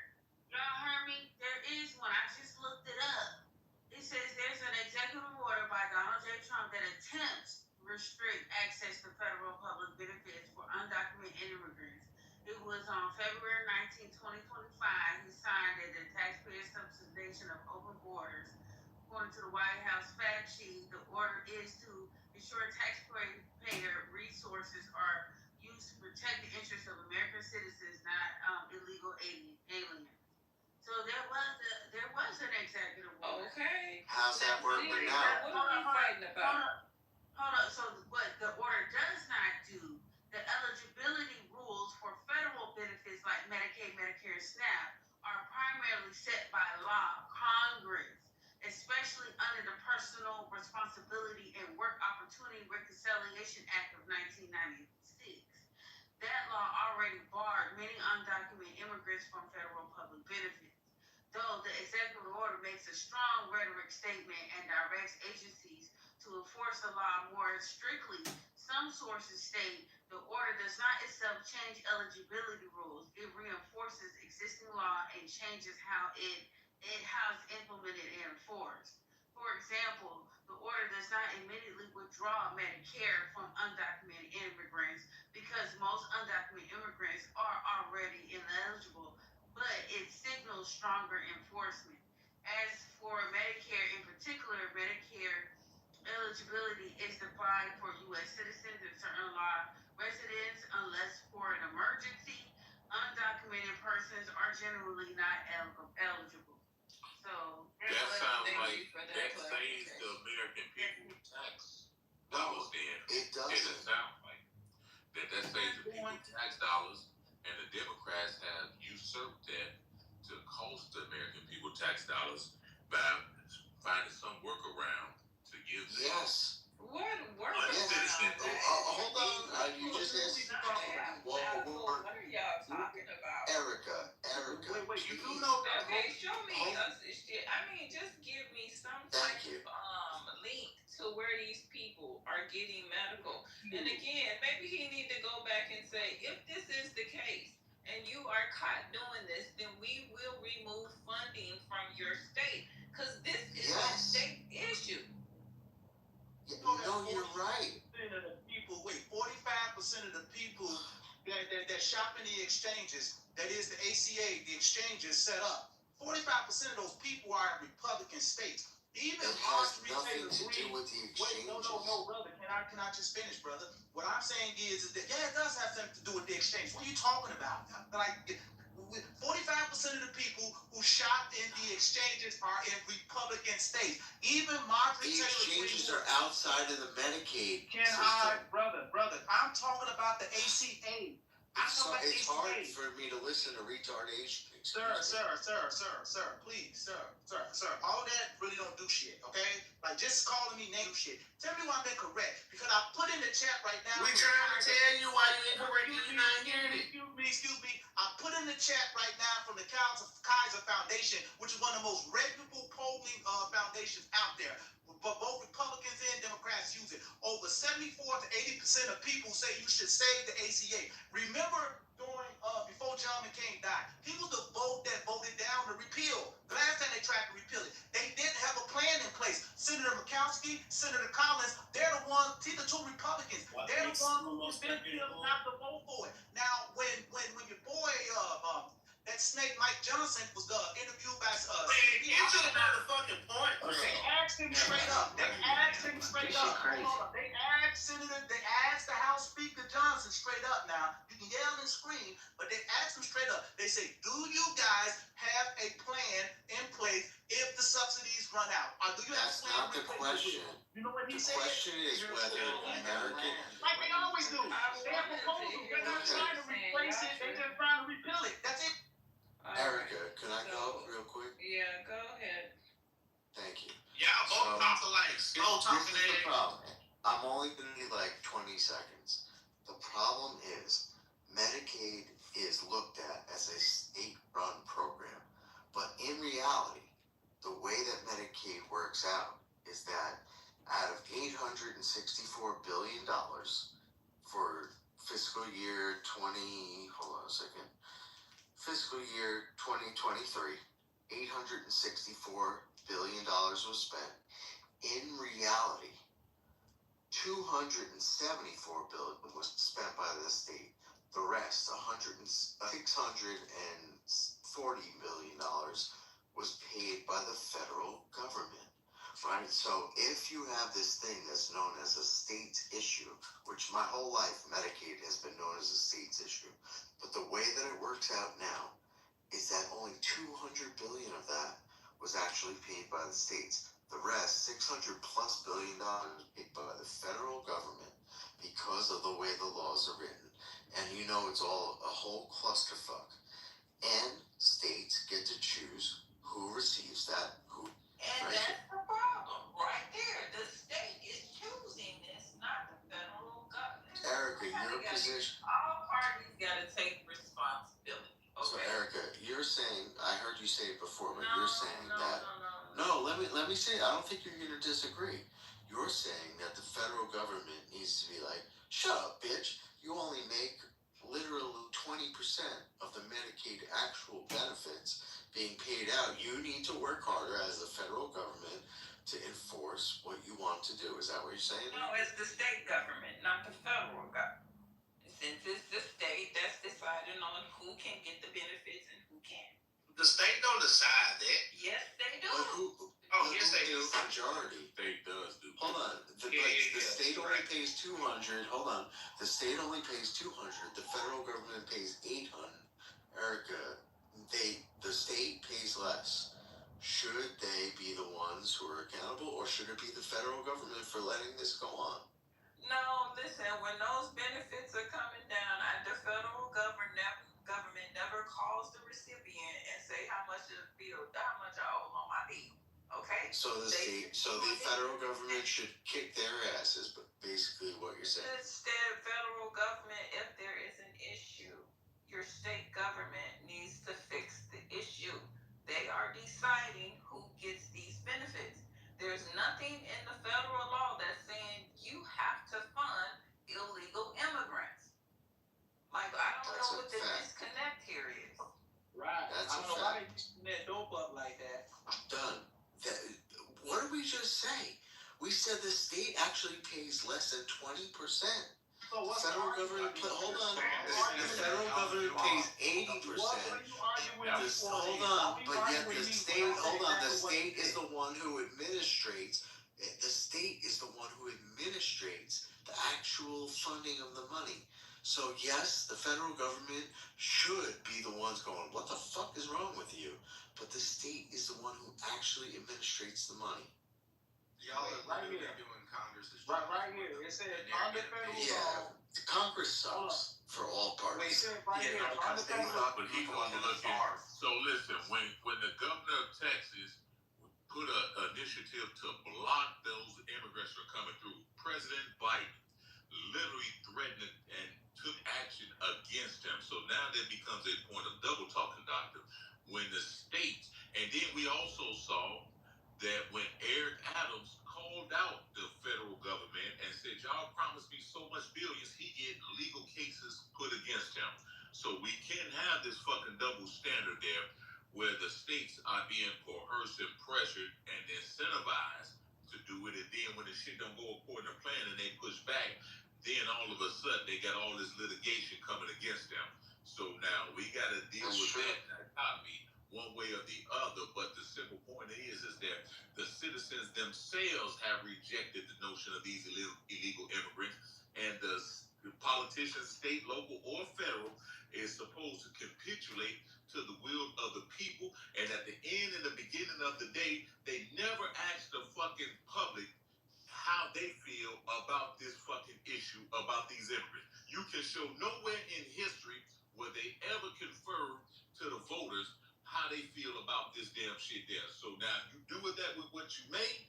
Y'all heard me? There is one. I just looked it up. It says there's an executive order by Donald J. Trump that attempts to restrict access to federal public benefits for undocumented immigrants. It was on February 19, 2025. He signed that the taxpayer subsidization of open borders. According to the White House fact sheet, the order is to ensure taxpayer resources are used to protect the interests of American citizens, not illegal aliens. So there was an executive order. Okay. How's that working now? What are we fighting about? Hold up. So what the order does not do, the eligibility rules for federal benefits like Medicaid, Medicare, and SNAP are primarily set by law, Congress, especially under the Personal Responsibility and Work Opportunity Reconciliation Act of 1996. That law already barred many undocumented immigrants from federal public benefits. Though the executive order makes a strong rhetoric statement and directs agencies to enforce the law more strictly, some sources state the order does not itself change eligibility rules. It reinforces existing law and changes how it's implemented and enforced. For example, the order does not immediately withdraw Medicare from undocumented immigrants because most undocumented immigrants are already ineligible, but it signals stronger enforcement. As for Medicare in particular, eligibility is defined for U.S. citizens and certain law residents unless for an emergency. Undocumented persons are generally not eligible. So That sounds Thank like you for that that saves clarification. the American people tax dollars then. It It doesn't doesn't. sound like that saves the people tax dollars, and the Democrats have usurped that to cost the American people tax dollars by finding some workaround to give them. Yes. What Uncitizen. Hold on. You just asked. What are y'all talking about? Erica. Wait, you please. do know that. Okay, show me shit. I mean, just give me some type Thank you. of link to where these people are getting medical. And again, maybe he need to go back and say, if this is the case and you are caught doing this, then we will remove funding from your state because this is a state issue. No, you're right. 45% of the people that shop in the exchanges, that is the ACA, the exchanges set up, 45% of those people are in Republican states. Even It has nothing to do with the exchanges. No, brother. Can I just finish, brother? What I'm saying is that, yeah, it does have something to do with the exchange. What are you talking about? Like, 45% of the people who shop in the exchanges are in Republican states. Even Margaret The Taylor exchanges Greene. are outside of the Medicaid Can system. brother, I'm talking about the ACA. It's hard for me to listen to retardation. Sir, please, sir. All that really don't do shit, okay? Like, just calling me name shit. Tell me why I'm incorrect. Because I put in the chat right now. We trying to tell you why you incorrect and you're not hearing it. Excuse me. I put in the chat right now from the Kaiser Foundation, which is one of the most reputable polling foundations out there. But both Republicans and Democrats use it. Over 74 to 80% of people say you should save the ACA. Remember during before John McCain died, he was the vote that voted down the repeal. The last time they tried to repeal it, they didn't have a plan in place. Senator Murkowski, Senator Collins, they're the ones. See the two Republicans. They're the ones who convinced them not to vote for it. Now, when your boy that snake Mike Johnson was interviewed by Get to the motherfucking point, bro. They asked him straight up. They asked the House Speaker Johnson straight up. Now you can yell and scream, but they asked him straight up. They say, "Do you guys have a plan in place if the subsidies run out? Or do you have That's a plan?" not the question. You know what he The said? question is whether American. Like they always do. They have proposals. They're not trying to replace it. They're just trying to repeal it. That's it. Erica, can I go real quick? Yeah, go ahead. Thank you. Y'all both talking like slow talking This is the ass. problem. I'm only going to need like 20 seconds. The problem is Medicaid is looked at as a state-run program. But in reality, the way that Medicaid works out is that out of $864 billion for fiscal year 2023, $864 billion was spent. In reality, $274 billion was spent by the state. The rest, $640 billion was paid by the federal government. Right? So if you have this thing that's known as a state issue, which my whole life Medicaid has been known as a state's issue, but the way that it works out now is that only $200 billion of that was actually paid by the states. The rest, $600+ billion, paid by the federal government because of the way the laws are written. And you know it's all a whole clusterfuck. And states get to choose who receives that, And that's the problem right there. The state is choosing this, not the federal government. Erica, your position. All parties got to take responsibility. So Okay. Erica, you're saying, I heard you say it before, but No, you're saying that. No. No, let me say it. I don't think you're gonna disagree. You're saying that the federal government needs to be like, shut up, bitch. You only make literally 20% of the Medicaid actual benefits being paid out. You need to work harder as the federal government to enforce what you want to do. Is that what you're saying? No, it's the state government, not the federal government. Since it's the state that's deciding on who can get the benefits and who can't. The state don't decide that. Yes, they do. But who? Oh, yes, they do. Majority. State does do Hold on. The state only pays 200. Hold on. The state only pays 200. The federal government pays 800. Erica, the state pays less. Should they be the ones who are accountable, or should it be the federal government for letting this go on? No, listen, when those benefits are coming down, the federal government never calls the recipient and say how much I owe on my bill. Okay? So the federal government should kick their asses, but basically what you're saying. Instead, federal government, if there is an issue, your state government needs to fix the issue. They are deciding who gets these benefits. There's nothing in the federal law that's saying you have to fund illegal immigrants. Like, I don't know what the disconnect here is. Right. That's I don't know why they using that dope up like that. Done. What did we just say? We said the state actually pays less than 20%. So The federal government, hold on. The federal government pays 80%. Hold on, but yet the state is the one who administrates. The state is the one who administrates the actual funding of the money. So yes, the federal government should be the ones going, what the fuck is wrong with you? But the state is the one who actually administrates the money. Y'all are Right literally here. doing Congress's Right, job. right here. It says under federal law. The Congress sucks for all Wait, it parties. says right here. Under federal law. But he going to look at. So listen, when the governor of Texas put an initiative to block those immigrants from coming through, President Biden literally threatened and took action against him. So now that becomes a point of double talking, doctor. When the states, and then we also saw that when Eric Adams called out the federal government and said, y'all promised me so much billions, he get legal cases put against him. So we can't have this fucking double standard there where the states are being coerced and pressured and incentivized to do it, and then when the shit don't go according to plan and they push back, then all of a sudden they got all this litigation coming against them. So now we got to deal with that dichotomy one way or the other. But the simple point is that the citizens themselves have rejected the notion of these illegal immigrants, and the politicians, state, local, or federal, is supposed to capitulate to the will of the people. And at the end and the beginning of the day, they never ask the fucking public how they feel about this fucking issue about these immigrants. You can show nowhere in history where they ever conferred to the voters how they feel about this damn shit there. So now you do with that with what you made,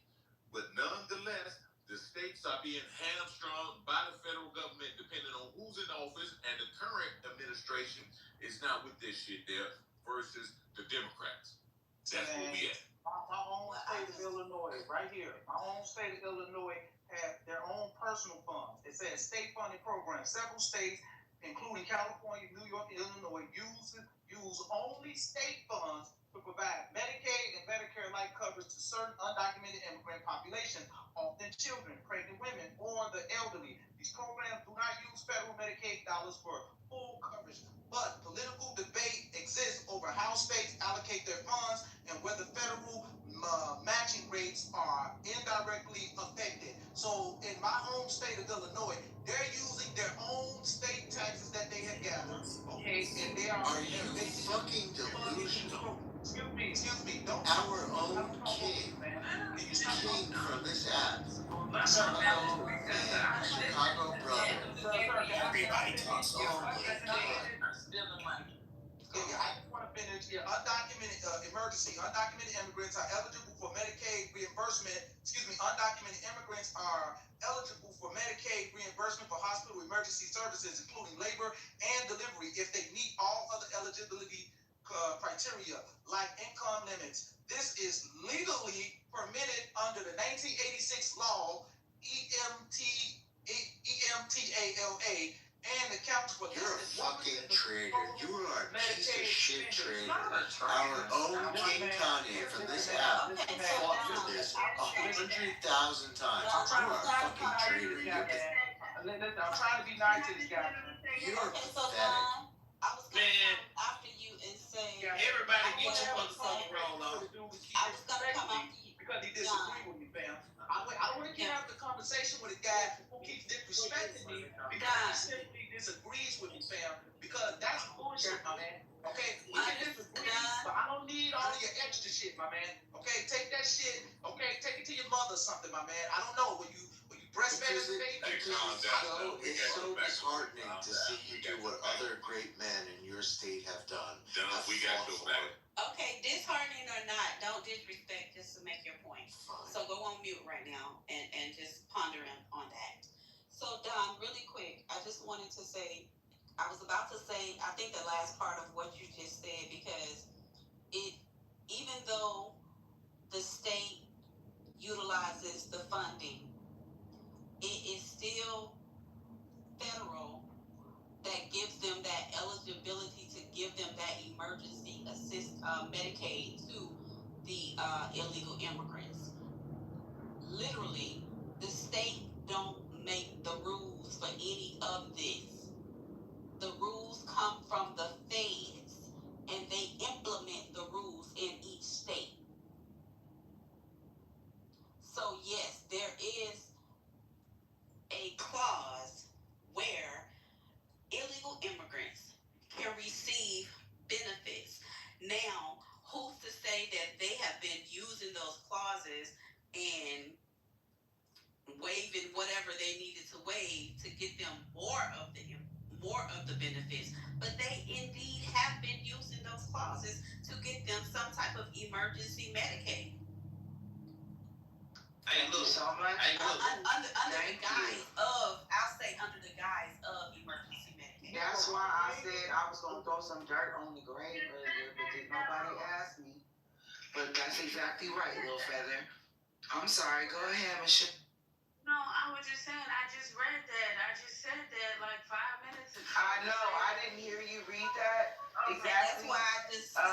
but nonetheless, the states are being hamstrung by the federal government depending on who's in office, and the current administration is not with this shit there versus the Democrats. That's where we at. My own state of Illinois, right here. My own state of Illinois have their own personal funds. It says state funded programs. Several states, including California, New York, and Illinois, use only state funds to provide Medicaid and Medicare-like coverage to certain undocumented immigrant populations, often children, pregnant women, or the elderly. These programs do not use federal Medicaid dollars for full coverage, but political debate exists over how states allocate their funds and whether federal matching rates are indirectly affected. So in my home state of Illinois, they're using their own state taxes that they have gathered, okay, and they are you fucking delusional? Excuse me, don't. Our own king from this app, Chicago brother. Everybody talks Oh my God. I just want to finish here. Undocumented immigrants are eligible for Medicaid reimbursement. Undocumented immigrants are eligible for Medicaid reimbursement for hospital emergency services, including labor and delivery, if they meet all other eligibility criteria, like income limits. This is legally permitted under the 1986 law, EMTALA, and accounts for You're a fucking traitor. You are a piece of shit traitor. Our own King Kanye from this app fought for this 100,000 times. You are a fucking traitor. Listen, I'm trying to be nice to this guy. You're Okay, so pathetic. Don, I was gonna Man. come after you and say, Everybody get your motherfucking roll on. I was gonna come after you. Because he disagreed with me, fam. I don't want to him. have the conversation with a guy who keeps disrespecting me because he simply disagrees with me, fam. Because that's bullshit, my man. Okay, we can disagree, but I don't need all of your extra shit, my man. Okay, take that shit. Okay, take it to your mother or something, my man. I don't know when you breastfed as a baby. It's so disheartening to see you do what other great men in your state have done. We got your back. Okay, disheartening or not, don't disrespect just to make your point. Fine. So go on mute right now and just ponder on that. So Don, really quick, I just wanted to say, I was about to say, I think the last part of what you just said, because even though the state utilizes the funding, it is still federal that gives them that eligibility to give them that emergency Medicaid to the illegal immigrants. Literally, the state don't make the rules for any of this. The rules come from the feds, and they implement the rules in each state. So yes, there is a clause where illegal immigrants can receive benefits. Now, who's to say that they have been using those clauses and waiving whatever they needed to waive to get them more of the benefits? But they indeed have been using those clauses to get them some type of emergency Medicaid. Thank you so much. Under the guise of, I'll say under the guise of emergency Medicaid. That's why I said I was gonna throw some dirt on the grave earlier, but did nobody ask me. But that's exactly right, Little Feather. I'm sorry. Go ahead, Michelle. No, I was just saying, I just read that. I just said that like 5 minutes ago. I know. I didn't hear you read that. Okay, Exactly. that's why I just shut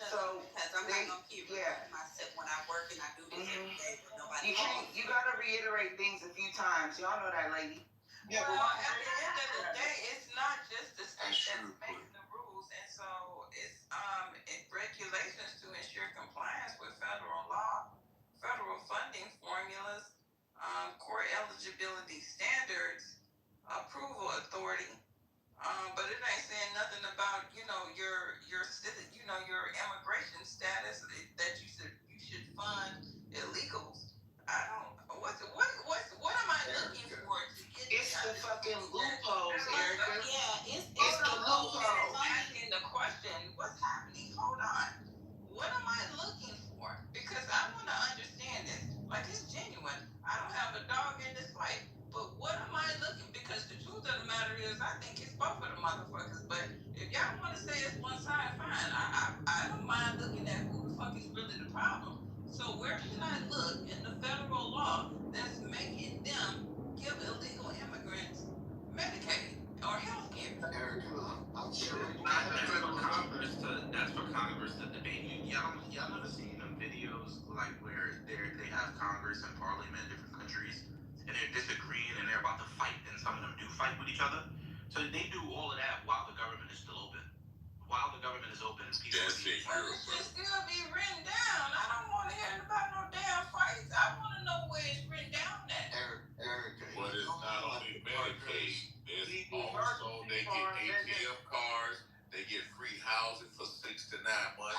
so up, because I'm not gonna keep repeating myself when I work and I do this every day, but nobody You gotta reiterate things a few times. Y'all know that, lady. Yeah, well, at the end of the day, it's not just the state that's making the rules, and so it's regulations to ensure compliance with federal law, federal funding formulas, core eligibility standards, approval authority. But it ain't saying nothing about your immigration status that you should fund illegals. I don't. What am I looking for to get? It's the fucking loopholes, Erica. Yeah, it's the loopholes. Asking the question, what's happening? Hold on. What am I looking for? Because I want to understand this. Like, it's genuine. I don't have a dog in this fight. But what am I looking? Because the truth of the matter is, I think it's both of the motherfuckers. But if y'all want to say it's one side, fine. I don't mind looking at who the fuck is really the problem. So where should I look in the federal law that's making them give illegal immigrants Medicaid or health care? Erica, I'm sure. That's for Congress to debate. Y'all never seen them videos like where they have Congress and Parliament in different countries and they're disagreeing and they're about to fight and some of them do fight with each other. So they do all of that while the government is still open. While the government is open, people It should still be written down. I don't want to hear about no damn fights. I want to know where it's written down at. Erica. But it's not only Medicaid. It's also they get ATM cards. They get free housing for 6 to 9 months.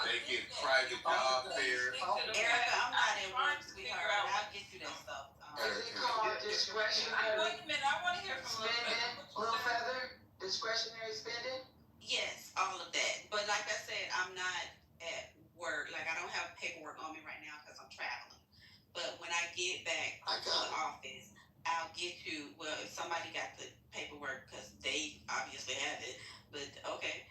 They get private job fairs. Erica, I'm not at work, sweetheart, but I'll get you that stuff. Is it called discretionary Wait a minute, I want to hear from spending? Little Feather? Discretionary spending? Yes, all of that. But like I said, I'm not at work. Like, I don't have paperwork on me right now because I'm traveling. But when I get back to the office, I'll get you, well, if somebody got the paperwork, because they obviously have it, but okay,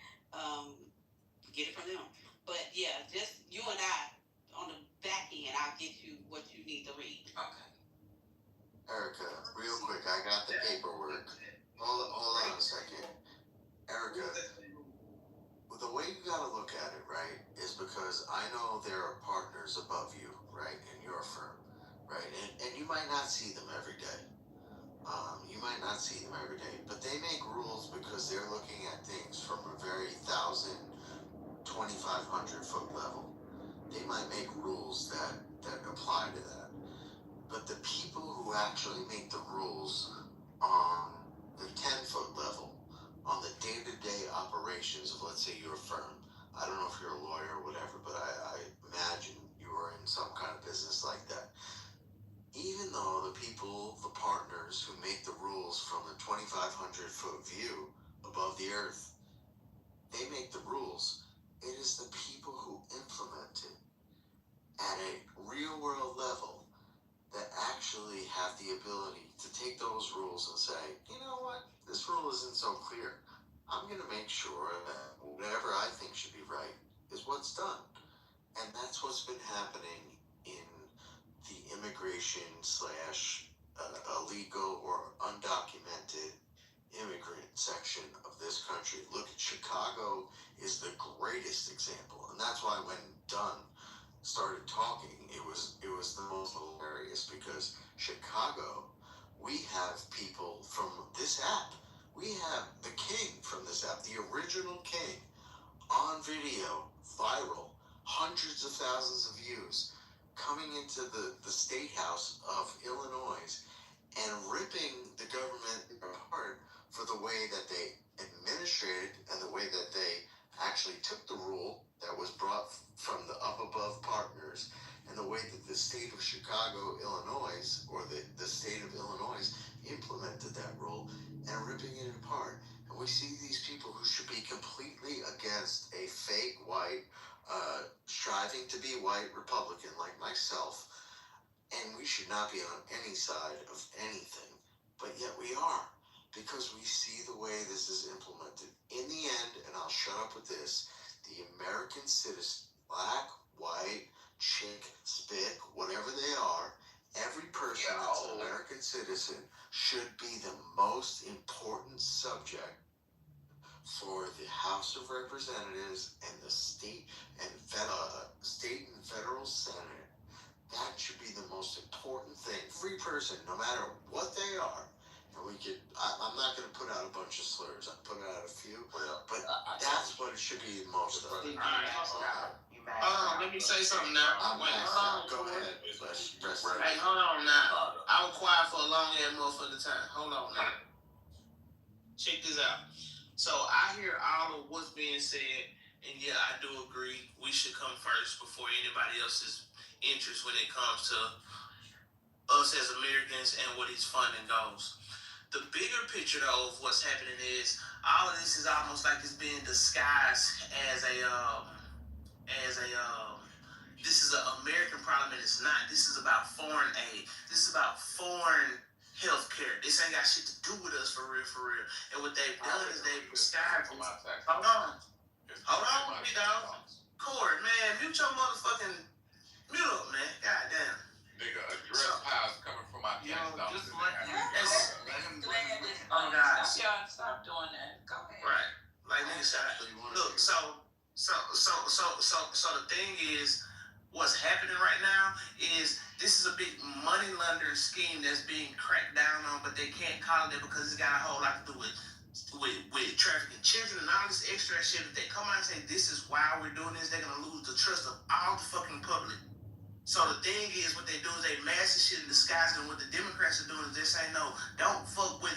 get it from them. But yeah, just you and I on the back end, I'll get you what you need to read. Okay. Erica, real quick, I got the paperwork. Hold on a second. Erica, the way you gotta look at it, right, is because I know there are partners above you, right, in your firm, right, and you might not see them every day. But they make rules because they're looking at things from a very 1,000, 2,500 foot level. They might make rules that that apply to that. But the people who actually make the rules on the 10-foot level, on the day-to-day operations of, let's say, your firm. I don't know if you're a lawyer or whatever, but I imagine you are in some kind of business like that. Even though the people, the partners who make the rules from the 2,500-foot view above the earth, they make the rules. It is the people who implement it at a real-world level that actually have the ability to take those rules and say, you know what, this rule isn't so clear. I'm going to make sure that whatever I think should be right is what's done. And that's what's been happening in the immigration / illegal or undocumented immigrant section of this country. Look at Chicago is the greatest example. And that's why when Dunn started talking, it was the most hilarious, because Chicago, we have people from this app. We have the king from this app, the original king, on video, viral, hundreds of thousands of views, coming into the state house of Illinois and ripping the government apart for the way that they administrated and the way that they actually took the rule that was brought from the up above partners, and the way that the state of Chicago, Illinois, or the state of Illinois implemented that rule and ripping it apart. And we see these people who should be completely against a fake white, striving to be white Republican like myself, and we should not be on any side of anything, but yet we are, because we see the way this is implemented. In the end, and I'll shut up with this, the American citizen, black, white, chick, spick, whatever they are, every person that's an American citizen should be the most important subject for the House of Representatives and the state and federal Senate. That should be the most important thing. Every person, no matter what they are, and I'm not going to put out a bunch of slurs. I'm putting out a few, but that's what it should be most of. Hold on, let me say something now. Go ahead. Hey, hold on now. I was quiet for a long ass motherfucking time. Hold on now. Check this out. So I hear all of what's being said, and yeah, I do agree. We should come first before anybody else's interest when it comes to us as Americans and what his funding goes. The bigger picture though of what's happening is all of this is almost like it's being disguised as this is an American problem, and it's not. This is about foreign aid. This is about foreign healthcare. This ain't got shit to do with us for real. And what they've done is they've prescribed. Hold on, me dog. Corey, man, mute your motherfucking mute up, man. Goddamn. Nigga, a dress pile's coming from my tax dollars. Oh God. Stop doing that. Go ahead. Right. Like nigga shot. Look, so the thing is, what's happening right now is this is a big money laundering scheme that's being cracked down on, but they can't call it that because it's got a whole lot to do with trafficking children and all this extra shit. If they come out and say this is why we're doing this, they're gonna lose the trust of all the fucking public. So the thing is, what they do is they mask this shit in disguise, and what the Democrats are doing is they're saying no, don't fuck with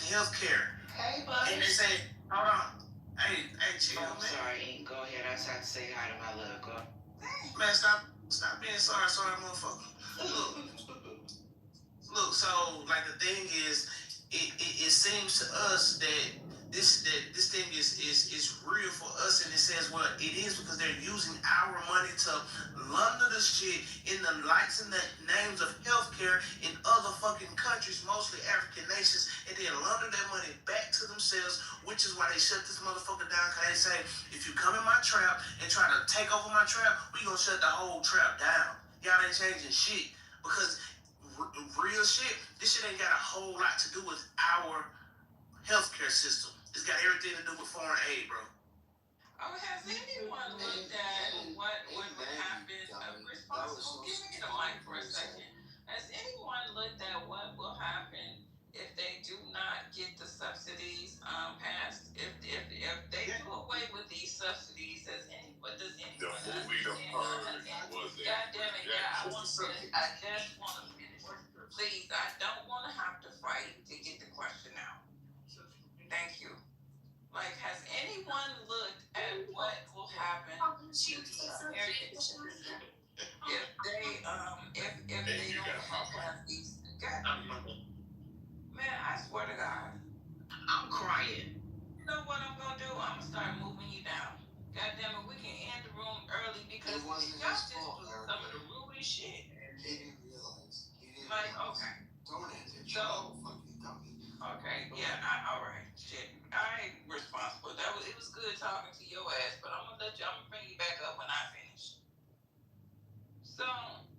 healthcare. Hey, buddy. And they say, hold on, hey, chill, man. Sorry, go ahead. I just have to say hi to my little girl. Man, stop being sorry, motherfucker. Look. So like the thing is, it seems to us that this thing is real for us, and it says, well, it is because they're using our money to launder the shit in the likes and the names of healthcare in other fucking countries, mostly African nations, and then launder that money back to themselves, which is why they shut this motherfucker down, because they say, if you come in my trap and try to take over my trap, we gonna shut the whole trap down. Y'all ain't changing shit, because real shit, this shit ain't got a whole lot to do with our healthcare system. It's got everything to do with foreign aid, bro. Has anyone looked at what would happen? Responsible, give me the mic for a second. Has anyone looked at what will happen if they do not get the subsidies passed? If they do away with these subsidies, does anyone The movie The Purge was a God damn it, yeah, I happen to the American citizen if they don't have these. Man, I swear to God. I'm crying. You know what I'm gonna do? I'm gonna start moving you down. God damn it, we can end the room early because It wasn't y'all his just fault, do Erica. some of the rudest shit. He didn't realize. He didn't Like, realize. okay. Don't end it. So- Fucking dummy. Okay, yeah, alright, shit. I ain't responsible. It was good talking to your ass, but I'm gonna bring you back up when I finish. So,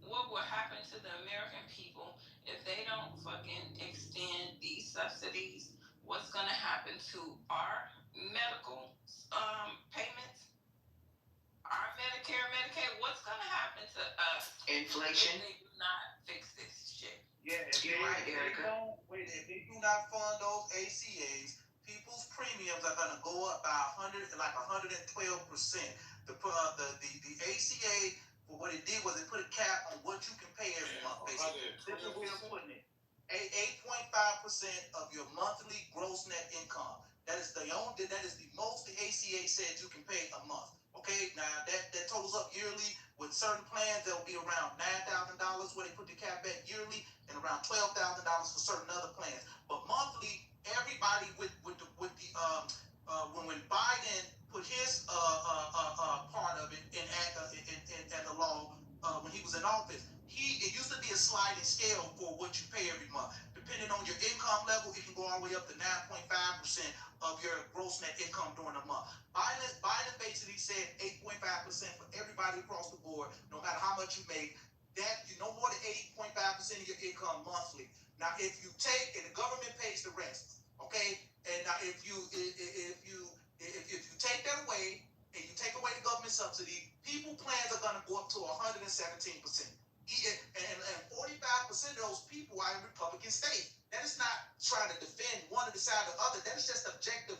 what will happen to the American people if they don't fucking extend these subsidies? What's gonna happen to our medical payments? Our Medicare, Medicaid, what's gonna happen to us Inflation. if they do not fix this shit? Yeah, You're right, Erica. If they do not fund those ACAs, people's premiums are gonna go up by 112%. The ACA, for what it did was it put a cap on what you can pay every month, basically. This is where they're putting it. 8.5% of your monthly gross net income. That is the most the ACA said you can pay a month. Okay, now that totals up yearly with certain plans that will be around $9,000 where they put the cap at yearly, and around $12,000 for certain other plans. But monthly, everybody with the when Biden put his part of it in the law when he was in office, it used to be a sliding scale for what you pay every month. Depending on your income level, it can go all the way up to 9.5% of your gross net income during a month. Biden basically said 8.5% for everybody across the board, no matter how much you make. That you no more than 8.5% of your income monthly. Now, if you take and the government pays the rest, okay. And now, if you take that away and you take away the government subsidy, people plans are going to go up to 117%. And 45% of those people are in Republican states. That is not trying to defend one or the side or the other. That is just objective.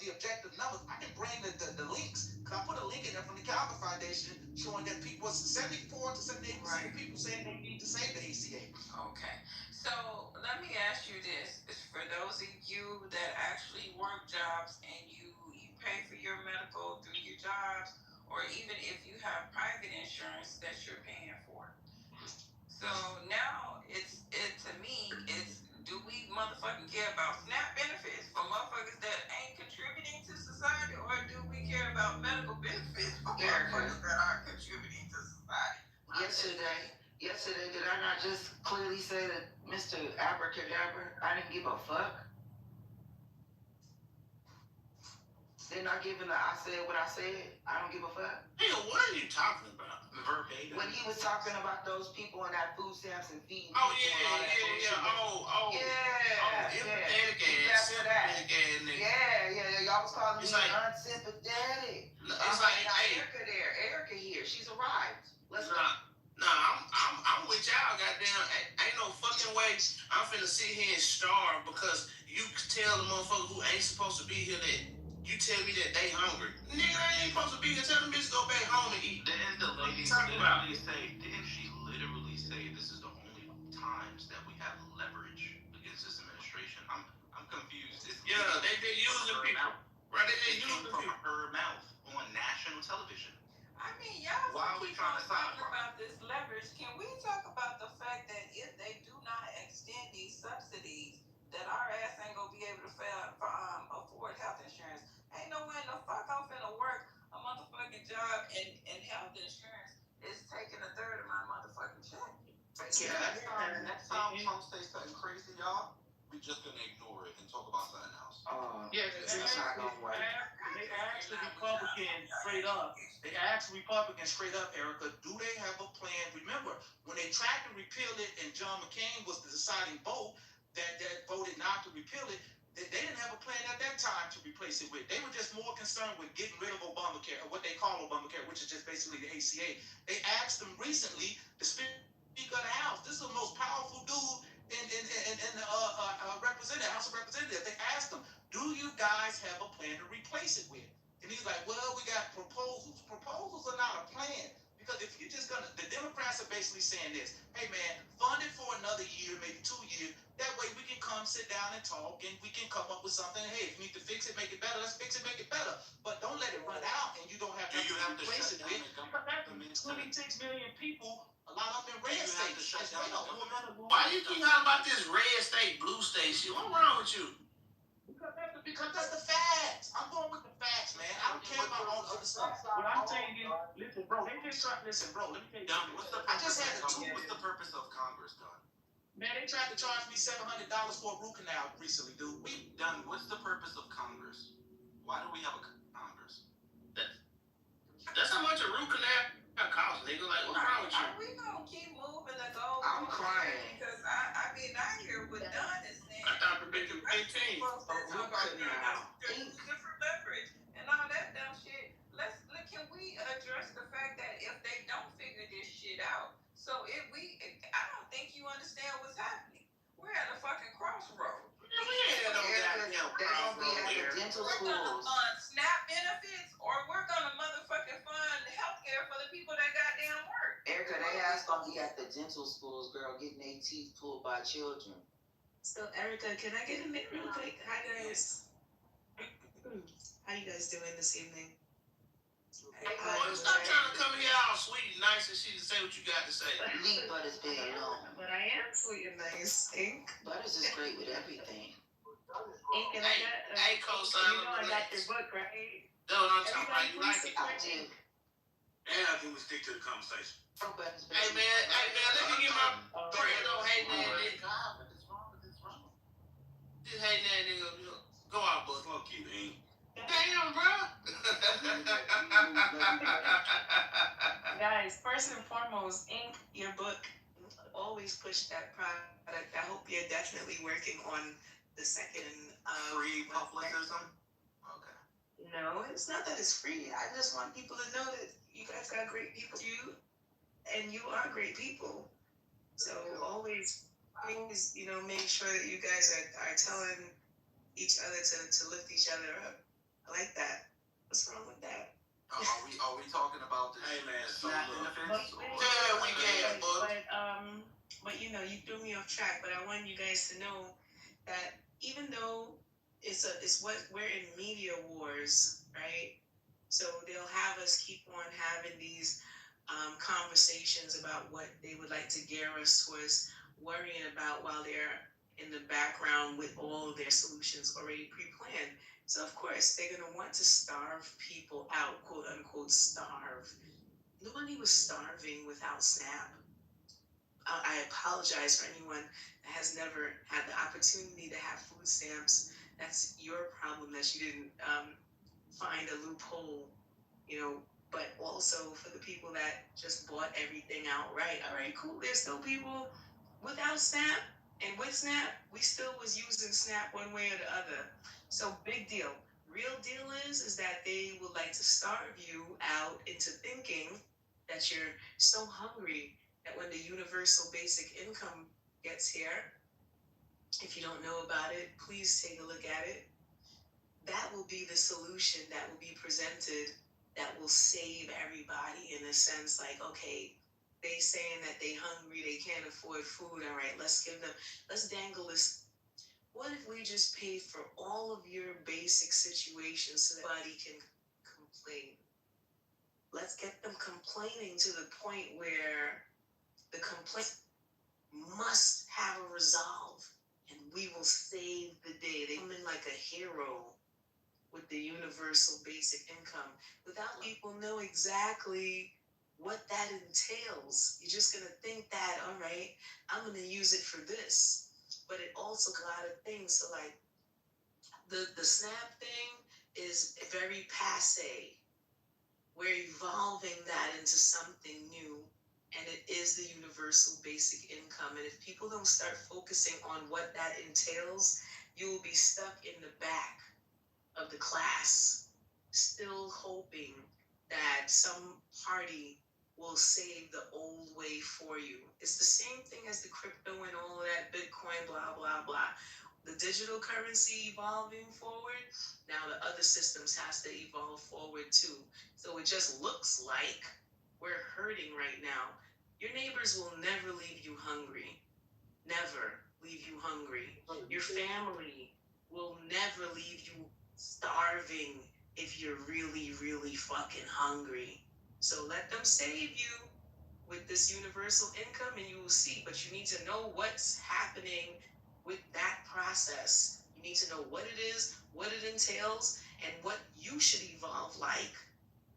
The objective numbers. I can bring the links. Cause I put a link in there from the Calvin Foundation showing that people, 74 to 78% of people saying they need to save the ACA. Okay, so let me ask you this: for those of you that actually work jobs and you pay for your medical through your jobs, or even if you have private insurance that you're paying for. So now to me, do we motherfucking care about SNAP benefits for motherfuckers that ain't contributing to society, or do we care about medical benefits for motherfuckers that are contributing to society? Yesterday, did I not just clearly say that Mr. Abracadabra, I didn't give a fuck? Didn't I I said what I said? I don't give a fuck. Nigga, what are you talking about? Verbatim. When he was talking about those people and that food stamps and feeding Oh people and all that bullshit. Empathetic ass, sympathetic ass nigga. Yeah. Y'all was calling It's me like- unsympathetic. It's like, hey, Erica here. She's arrived. Let's go. I'm with y'all, goddamn. Ain't no fucking way I'm finna sit here and starve because you tell the motherfucker who ain't supposed to be here that you tell me that they hungry. Nigga, they ain't supposed to be here. Tell them bitches go back home and eat. Didn't the lady literally say this is the only times that we have leverage against this administration? I'm confused. They using people. Right, they using from people. her mouth on national television. I mean, y'all Why are we keep trying on to talking sidebar? about this leverage. Can we talk about the fact that if they do not extend these subsidies, that our ass ain't gonna be able to afford health insurance? Ain't no way in the fuck I'm finna work a motherfucking job and health insurance is taking a third of my motherfucking check. Next time Trump say something crazy, y'all, we just gonna ignore it and talk about something else. It's not gonna work. They asked the Republicans straight up, Erica, do they have a plan? Remember, when they tried to repeal it and John McCain was the deciding vote that voted not to repeal it, they didn't have a plan at that time to replace it with. They were just more concerned with getting rid of Obamacare, or what they call Obamacare, which is just basically the ACA. They asked them recently, the Speaker of the House, this is the most powerful dude in the House of Representatives. They asked him, do you guys have a plan to replace it with? And he's like, well, we got proposals. Proposals are not a plan. Because if you're just the Democrats are basically saying this, hey man, fund it for another year, maybe 2 years. That way we can come sit down and talk and we can come up with something. Hey, if you need to fix it, make it better, let's fix it, make it better. But don't let it run out and you don't have. Do you have to replace shut it down with. the But that's government. 26 million people, a lot of them in red You have to states shut as down the well. government. Why you keep talking about this red state, blue state shit? What's wrong with you? Because that's the facts. I'm going with the facts, man. I don't care about all the other stuff. What I'm saying is, listen, bro, they just try. Listen, bro, let me tell you. Don, what's the I purpose? just had a What's the purpose of Congress, Don? Man, they tried to charge me $700 for a root canal recently, dude. Don, what's the purpose of Congress? Why do we have a Congress? That's how much a root canal costs, nigga. Like, what's wrong with you? Are we gonna keep moving the goal? I'm crying. Because I mean, I hear what Don is saying. I thought the big 15. Different leverage and all that dumb shit. Can we address the fact that if they don't figure this shit out, I don't think you understand what's happening. We're at a fucking crossroad. They're gonna be at the dental We're gonna schools. fund SNAP benefits, or we're gonna motherfucking fund healthcare for the people that goddamn work. Erica, they asked gonna be at the dental schools, girl, getting their teeth pulled by children. So Erica, can I get a minute real quick? Hi guys. How you guys doing this evening? Boy, stop trying to come here all sweet and nice and shit and say what you got to say. Leave Butters been alone. But I am sweet and nice, Ink. Butters is great with everything. Ink, and I got. Hey, co-sign, you know I got your book, right? That's what I'm talking about. You like it. I do. And I think we stick to the conversation. Hey, man, let me get my friend on hating that nigga. Just hating that nigga. Go out, bud. Fuck you, Ink. Damn, bro. Guys, first and foremost, Ink, your book, always push that product. I hope you're definitely working on the second. Free publicism? Okay. No, it's not that it's free. I just want people to know that you guys got great people. And you are great people. So always, make sure that you guys are telling each other to lift each other up. I like that. What's wrong with that? Are we talking about the Hey, man, SNAP so look. benefits? Yeah, we can, bud. But you threw me off track. But I want you guys to know that even though it's what we're in media wars, right? So they'll have us keep on having these conversations about what they would like to gear us towards worrying about while they're in the background with all of their solutions already pre-planned. So of course they're gonna want to starve people out, quote unquote starve. Nobody was starving without SNAP. I apologize for anyone that has never had the opportunity to have food stamps. That's your problem that you didn't find a loophole, but also for the people that just bought everything outright. All right, cool. There's still people without SNAP, and with SNAP, we still was using SNAP one way or the other. So big deal. Real deal is that they would like to starve you out into thinking that you're so hungry that when the universal basic income gets here, if you don't know about it, please take a look at it. That will be the solution that will be presented that will save everybody in a sense. Like, okay, they saying that they hungry, they can't afford food. All right, let's dangle this. What if we just paid for all of your basic situations so that everybody can complain? Let's get them complaining to the point where the complaint must have a resolve, and we will save the day. They come in like a hero with the universal basic income without people know exactly what that entails. You're just gonna think that, all right, I'm gonna use it for this. But it also got a lot of things. So like the SNAP thing is very passe. We're evolving that into something new, and it is the universal basic income. And if people don't start focusing on what that entails, you will be stuck in the back of the class, still hoping that some party will save the old way for you. It's the same thing as the crypto and all of that, Bitcoin, blah, blah, blah. The digital currency evolving forward, now the other systems has to evolve forward too. So it just looks like we're hurting right now. Your neighbors will never leave you hungry. Never leave you hungry. Your family will never leave you starving if you're really, really fucking hungry. So let them save you with this universal income and you will see, but you need to know what's happening with that process. You need to know what it is, what it entails, and what you should evolve like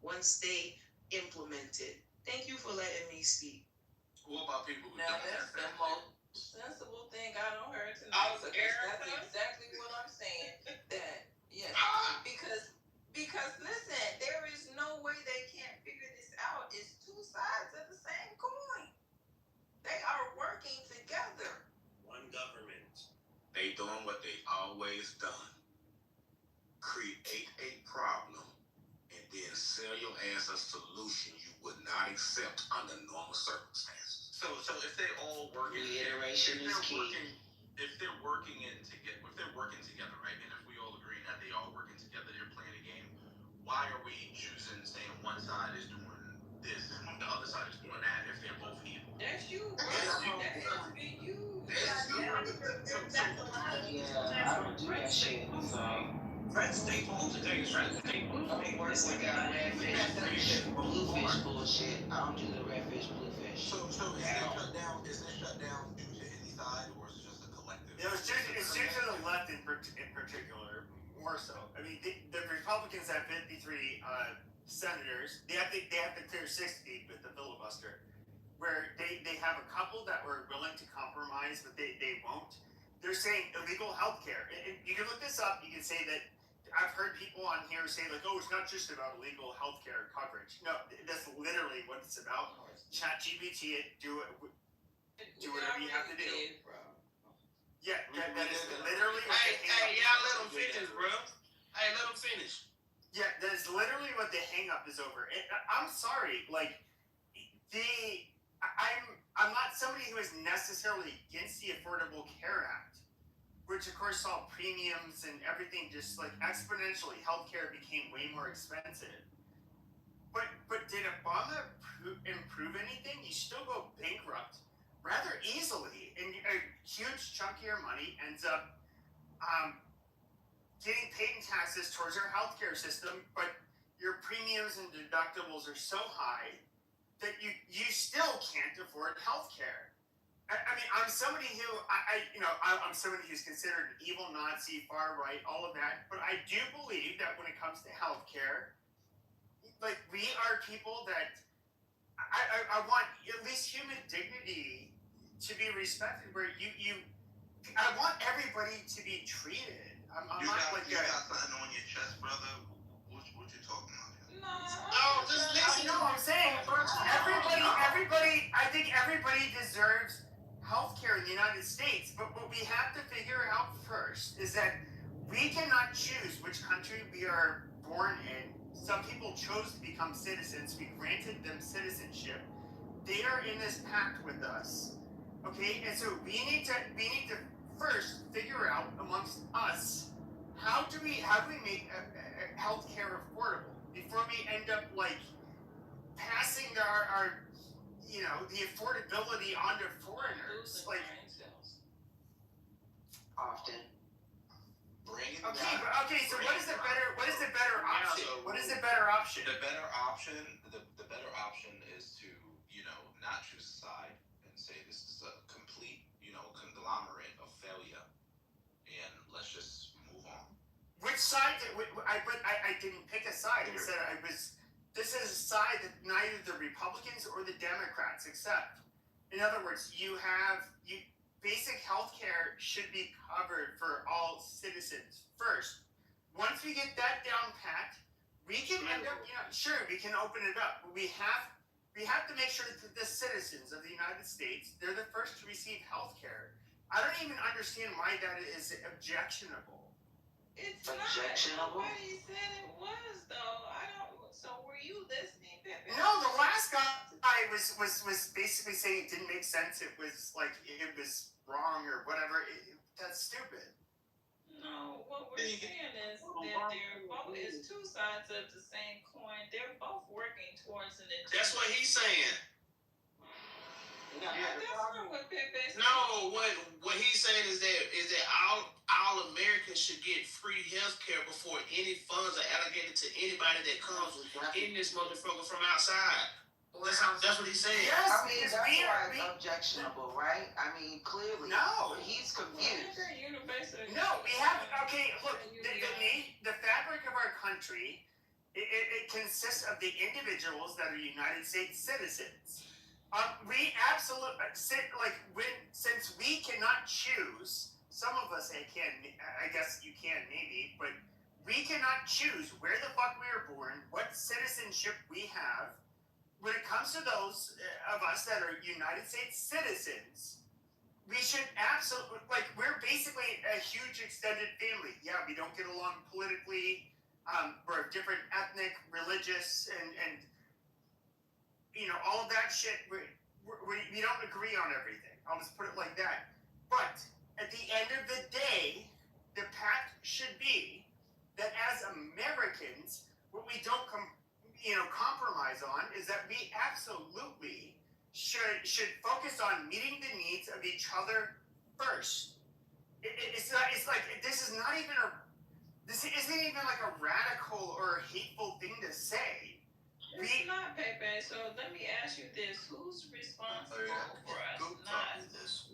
once they implement it. Thank you for letting me speak. What about people who Now don't that's have the that? most sensible thing I don't heard tonight. Because that's exactly what I'm saying. That because listen, there is no way they can't figure this out. It's two sides of the same coin. They are working together. One government. They doing what they always done. Create a problem and then sell your ass a solution you would not accept under normal circumstances. So if they all working, Reiteration is key. If they're working together, right? And if we all agree that they all working together, they're playing a game. Why are we choosing saying one side is doing this and the other side is doing that if they're both evil? That's you, bro. That has been you. Yeah, I don't do that shit. So Red State Bluefish. I'm working with that redfish, bluefish bullshit. I don't do the redfish, bluefish. So is this shutdown due to any side or is it just a collective? It's due to the left in particular, more so. I mean, the Republicans have 53 senators. They have to clear 60 with the filibuster, where they have a couple that were willing to compromise, but they won't. They're saying illegal health care. And you can look this up. You can say that I've heard people on here say like, oh, it's not just about illegal healthcare coverage. No, that's literally what it's about. ChatGPT it, do whatever you have to do. Yeah, that is literally what Hey, y'all let them finish, bro. Hey, let them finish. Yeah, that is literally what the hang up is over. I'm sorry, like I'm not somebody who is necessarily against the Affordable Care Act, which of course saw premiums and everything just like exponentially. Healthcare became way more expensive. But did Obama improve anything? You still go bankrupt rather easily, and a huge chunk of your money ends up getting paid in taxes towards our healthcare system. But your premiums and deductibles are so high that you still can't afford healthcare. I mean, I'm somebody who I'm somebody who's considered an evil Nazi, far right, all of that. But I do believe that when it comes to healthcare, like we are people that I want at least human dignity to be respected. Where I want everybody to be treated. I'm not like you got something on your chest, brother. What you talking about? Oh, just listen. No, I'm saying everybody. I think everybody deserves healthcare in the United States, but what we have to figure out first is that we cannot choose which country we are born in. Some people chose to become citizens. We granted them citizenship. They are in this pact with us, okay? And so we need to first figure out amongst us how do we make healthcare affordable before we end up like passing our the affordability onto foreigners, like often. Okay. So what is the better option? What is the better option? The better option is to not choose a side and say this is a complete conglomerate of failure, and let's just move on. Which side? I didn't pick a side. I said this is a side that neither the Republicans or the Democrats accept. In other words, basic health care should be covered for all citizens first. Once we get that down pat, we can end up, sure, we can open it up, but we have to make sure that the citizens of the United States, they're the first to receive health care. I don't even understand why that is objectionable. It's objectionable. Nobody said it was though. So were you listening, Pepe? No, the last guy was basically saying it didn't make sense. It was like it was wrong or whatever. That's stupid. No, what we're saying is that they're both is two sides of the same coin. They're both working towards an agenda. That's what he's saying. No, that's not what Pepe said. No, what he's saying is that all Americans should get free health care before any funds are allocated to anybody that comes in this motherfucker from outside. That's what he said. Yes, I mean, because that's we why are. it's objectionable, right? I mean, clearly. No. He's confused. No, we have. Okay, look, the fabric of our country, it consists of the individuals that are United States citizens. We absolutely since we cannot choose. Some of us can. I guess you can maybe, but we cannot choose where the fuck we were born, what citizenship we have. When it comes to those of us that are United States citizens, we should absolutely, we're basically a huge extended family. Yeah, we don't get along politically. We're different ethnic, religious, and all of that shit. We don't agree on everything. I'll just put it like that. But at the end of the day, the pact should be that as Americans, what we don't compromise on is that we absolutely should focus on meeting the needs of each other first. This isn't even like a radical or a hateful thing to say. It's not, Pepe. So let me ask you this: who's responsible for us not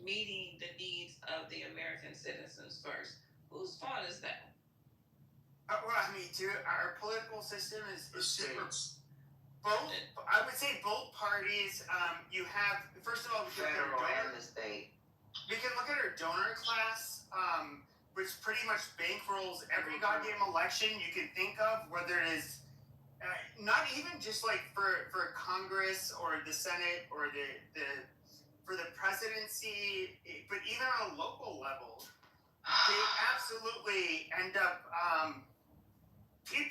meeting the needs of the American citizens first? Whose fault is that? Our political system is super. Both, I would say both parties. You have, first of all, we can Federal and the state. We can look at our donor class, which pretty much bankrolls every goddamn election you can think of, whether it is not even just like for Congress or the Senate or for the presidency, but even on a local level, they absolutely end up.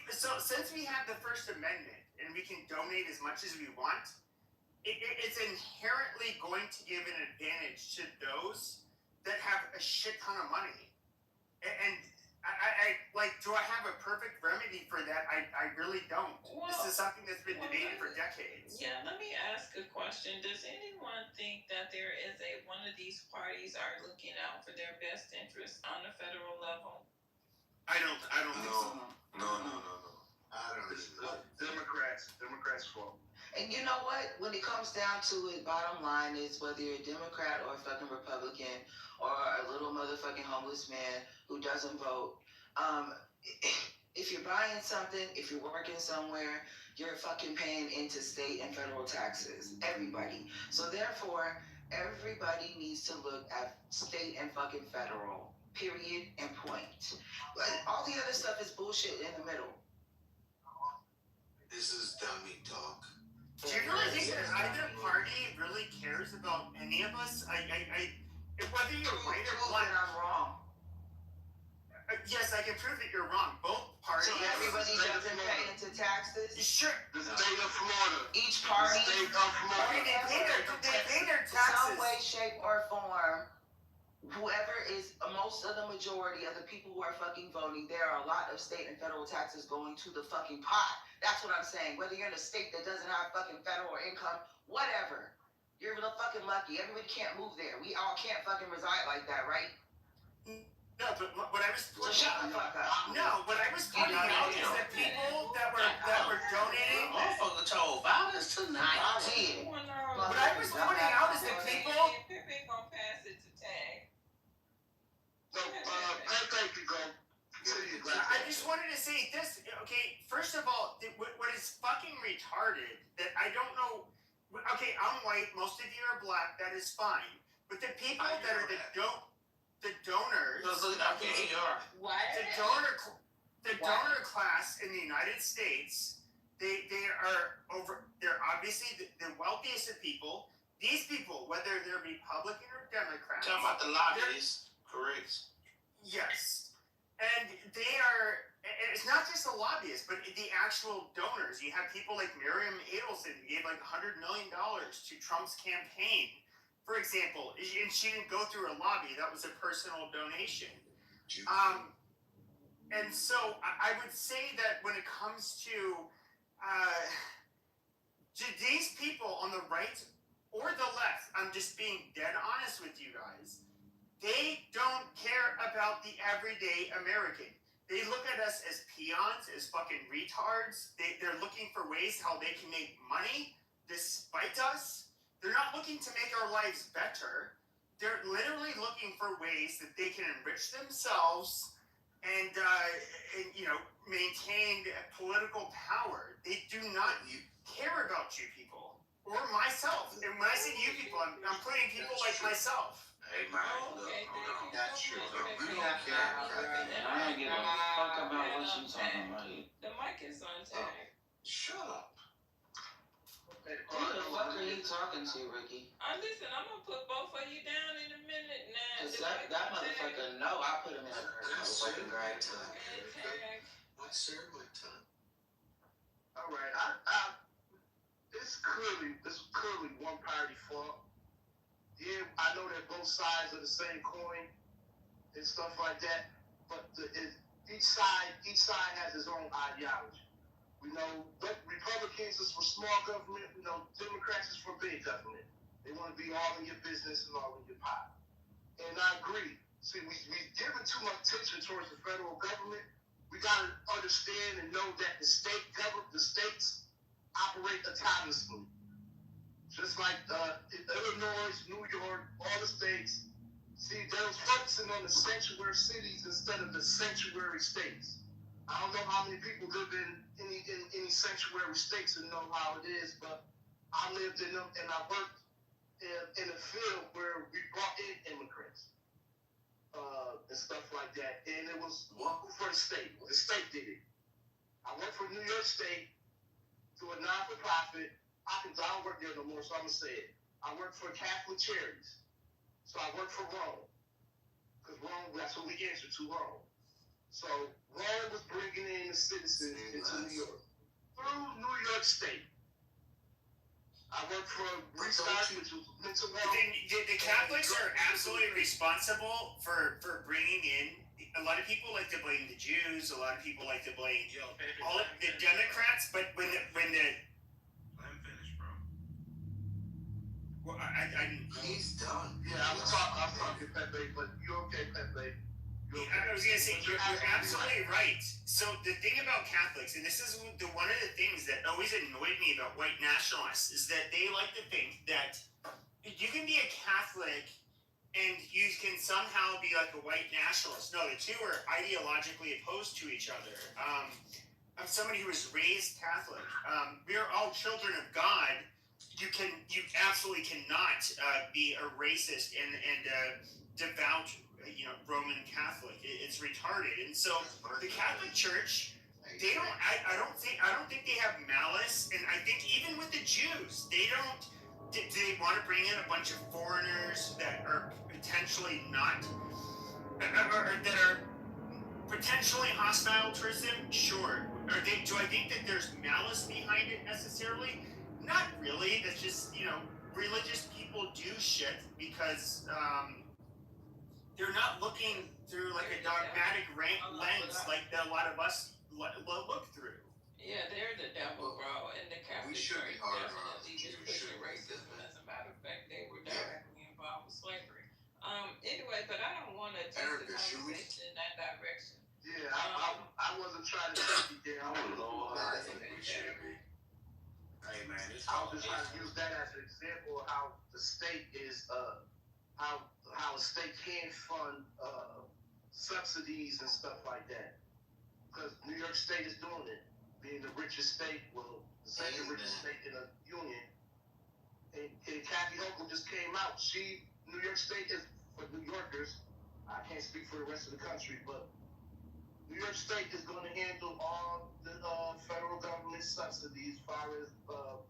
So since we have the First Amendment and we can donate as much as we want, it's inherently going to give an advantage to those that have a shit ton of money. And do I have a perfect remedy for that? I really don't. This is something that's been debated for decades. Yeah, let me ask a question. Does anyone think that there is one of these parties are looking out for their best interests on the federal level? I don't think so. No. I don't know. Democrats fault. And you know what? When it comes down to it, bottom line is whether you're a Democrat or a fucking Republican or a little motherfucking homeless man who doesn't vote, if you're buying something, if you're working somewhere, you're fucking paying into state and federal taxes. Everybody. So therefore, everybody needs to look at state and fucking federal. Period and point. But all the other stuff is bullshit in the middle. This is dummy talk. Do you really think that either party really cares about any of us? Whether you're right or black, I'm wrong. Yes, I can prove that you're wrong. Both parties. So everybody doesn't pay into taxes? Sure. The state of Florida. Each party. The state of Florida. They pay their taxes. In some way, shape, or form. Whoever is most of the majority of the people who are fucking voting, there are a lot of state and federal taxes going to the fucking pot. That's what I'm saying. Whether you're in a state that doesn't have fucking federal income, whatever. You're real fucking lucky. Everybody can't move there. We all can't fucking reside like that, right? No, but what I was pointing out. So shut the fuck up. No, what I was pointing out is that people that were donating. Motherfucker told violence tonight. I did. What I was pointing out is that people. Pepe gonna pass it to Tag. I just wanted to say this. Okay, first of all, what is fucking retarded that I don't know. Okay, I'm white. Most of you are black. That is fine. But the people that are the donors. The donor class in the United States. They're obviously the wealthiest of people. These people, whether they're Republican or Democrat. Talking about the lobbyists, correct? Yes. And it's not just the lobbyists, but the actual donors. You have people like Miriam Adelson who gave like $100 million to Trump's campaign, for example. And she didn't go through a lobby. That was a personal donation. And so I would say that when it comes to these people on the right or the left, I'm just being dead honest with you guys. They don't care about the everyday American. They look at us as peons, as fucking retards. They're looking for ways how they can make money despite us. They're not looking to make our lives better. They're literally looking for ways that they can enrich themselves and maintain political power. They do not care about you people or myself. And when I say you people, I'm putting people like myself. Hey, man, Okay, look, that's true. we don't care. I don't give a fuck about what you talking about. The mic is on tag. Shut up. Who the fuck are you talking to, Ricky? Listen, I'm gonna put both of you down in a minute now. Cause that motherfucker, no, I put him in a motherfucking grave too. I served my time. All right, it's clearly one party fault. Yeah, I know that both sides are the same coin and stuff like that, but each side has its own ideology. We know Republicans is for small government. We know Democrats is for big government. They want to be all in your business and all in your pot. And I agree. See, we've given too much attention towards the federal government. We got to understand and know that the states operate autonomously. Just like Illinois, New York, all the states. See, they was focusing on the sanctuary cities instead of the sanctuary states. I don't know how many people live in any sanctuary states and know how it is, but I lived in them and I worked in a field where we brought in immigrants and stuff like that. And it was for the state. The state did it. I worked for New York State through a non-for-profit. I don't work there no more, so I'm going to say it. I work for Catholic Charities. So I work for Rome. Because Rome, that's what we answer to, Rome. So Rome was bringing in the citizens into New York. Through New York State. I work for Restart, which was mental health. The Catholics are absolutely responsible for bringing in. A lot of people like to blame the Jews. A lot of people like to blame all of the Democrats. But when the Well, He's done. Yeah, I'm talking Pepe, but you okay, Pepe? I was gonna say you're absolutely right. So the thing about Catholics, and this is one of the things that always annoyed me about white nationalists, is that they like to think that you can be a Catholic and you can somehow be like a white nationalist. No, the two are ideologically opposed to each other. I'm somebody who was raised Catholic. We are all children of God. You absolutely cannot be a racist and devout, Roman Catholic. It's retarded. And so the Catholic Church, they don't. I don't think they have malice. And I think even with the Jews, they don't. Do they want to bring in a bunch of foreigners that are potentially not, or that are potentially hostile towards them? Sure. Do I think that there's malice behind it necessarily? Not really. That's just, religious people do shit because they're not looking through like a dogmatic lens like that a lot of us look through. Yeah, they're the devil, bro, and the Catholic Church definitely just pushing racism. As a matter of fact, they were directly involved with slavery. Anyway, but I don't want to take the conversation in that direction. Yeah, I wasn't trying to take you down. Hey, man, I was just trying to use that as an example of how the state is, how a state can fund subsidies and stuff like that. Because New York State is doing it, being the richest state, well, the second richest state in the union. And Kathy Hochul just came out. New York State is for New Yorkers. I can't speak for the rest of the country, but New York State is going to handle all the federal government subsidies as far as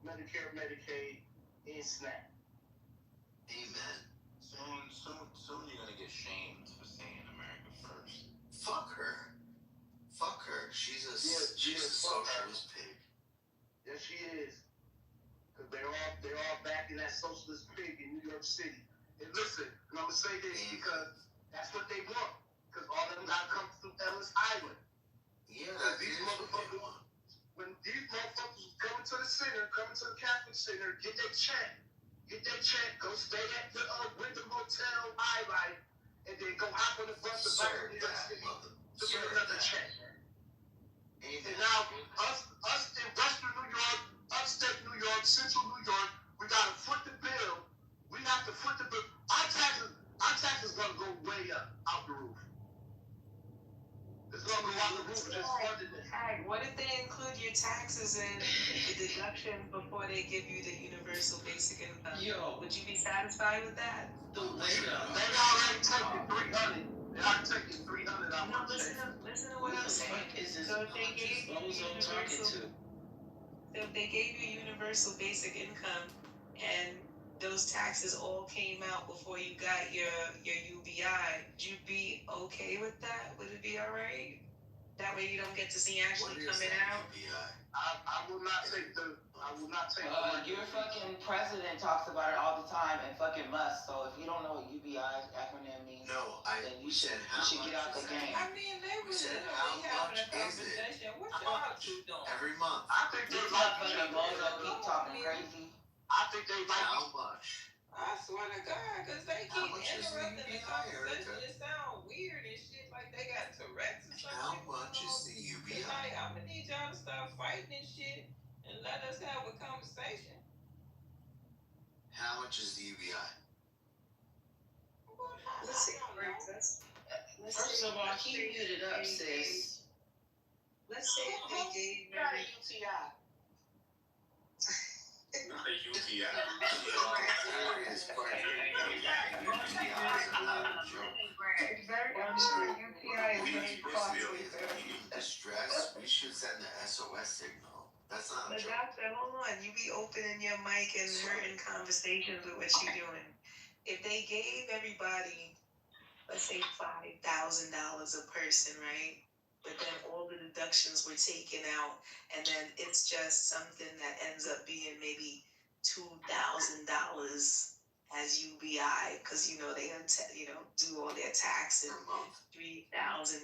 Medicare, Medicaid, and SNAP. Amen. Soon you're gonna get shamed for saying America first. Fuck her. She's a socialist pig. Yes, she is. Because they're all backing that socialist pig in New York City. And listen, and I'm gonna say this because that's what they want. Because all of them gotta come through Ellis Island. Yeah, these motherfuckers, when these motherfuckers coming to the center, coming to the Catholic Center, get their check, go stay at the Wyndham Hotel High Life, and then go hop on the bus to back to New York City to get another check. And now us in Western New York, upstate New York, Central New York, we gotta foot the bill. We have to foot the bill. Our taxes gonna go way up, out the roof. It's gonna go out the roof just funded it. What if they include your taxes and the deduction before they give you the universal basic income? Yo, Would you be satisfied with that? the way They already taking 300. They already taking 300 out No, my check. listen to what I'm saying. is this So if they gave you bozo talking universal, to? so if they gave you universal basic income and those taxes all came out before you got your UBI, would you be okay with that? Would it be all right? That way you don't get to see actually coming out. I will not take the money. Your fucking president talks about it all the time and fucking must. So if you don't know what UBI acronym means, No, then you should get out the game. I mean, they We were said, literally how having a much is it? conversation. What How y'all much? two doing? Every month. I think they This like motherfucking bozo keep talking crazy. I think they like How much? I swear to God, because they How keep much is the interrupting the UBI, conversation. Erica? It sounds weird and shit, like they got Tourette's or something. How much is the UBI? Tonight, I'm gonna need y'all to stop fighting and shit and let us have a conversation. How much is the UBI? Let's see. First of all, keep muted up, sis. Let's say if they gave Got a every UTI. Not a UTI. I'm sure UPI is very costly. Distress, we should send the SOS signal. That's not a But joke. doctor, hold on. You be opening your mic and we're in conversations with what you're doing. If they gave everybody, let's say $5,000 a person, right? But then all the deductions were taken out, and then it's just something that ends up being maybe $2,000 as UBI, because they do all their taxes. Per month. $3,000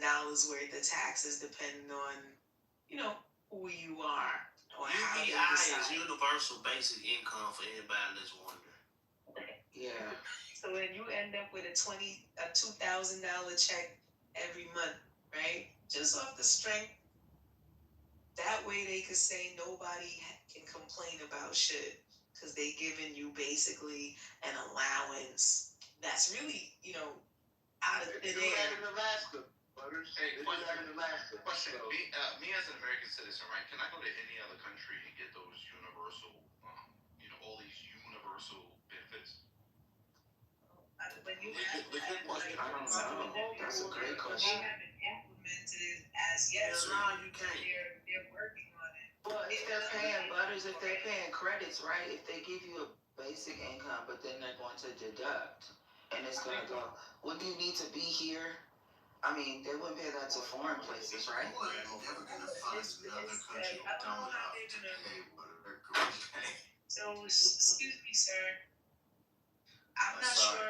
worth of taxes, depending on who you are or how you UBI is decide. universal basic income for anybody that's wondering. Yeah. So then you end up with a $2,000 check every month, right? Just off the strength. That way they could say nobody can complain about shit because they giving you basically an allowance that's really, out of They thin do that air. in Alaska, Butters. Hey, They do that in Alaska. Question: me as an American citizen, right? Can I go to any other country and get those universal, all these universal benefits? When you Legit question. I don't know. That's a great question. They haven't implemented as yet. Yeah, no, you can't. They're working on it. Well, if they're paying Butters, if they're paying credits, right? If they give you a basic income, but then they're going to deduct, and it's going to go, wouldn't you need to be here? I mean, they wouldn't pay that to foreign places, right? Well, you're never gonna find another country dumb enough to pay what they're going to pay. So, excuse me, sir. I'm not sure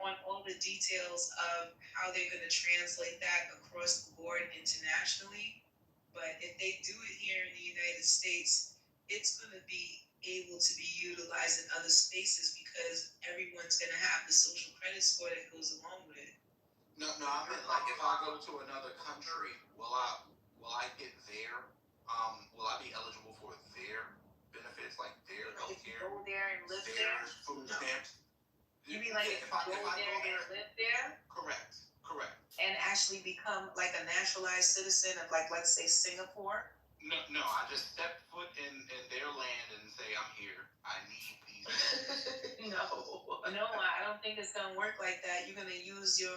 on all the details of how they're going to translate that across the board internationally. But if they do it here in the United States, it's going to be able to be utilized in other spaces because everyone's going to have the social credit score that goes along with it. No, I meant like if I go to another country, will I get their will I be eligible for their benefits, like their If you healthcare, go there and live their there, food stamps? you mean like if you go there and live there? Correct. And actually become like a naturalized citizen of, like, let's say Singapore? No, I just step foot in their land and say I'm here. I need these benefits. No, I don't think it's gonna work like that. You're gonna use your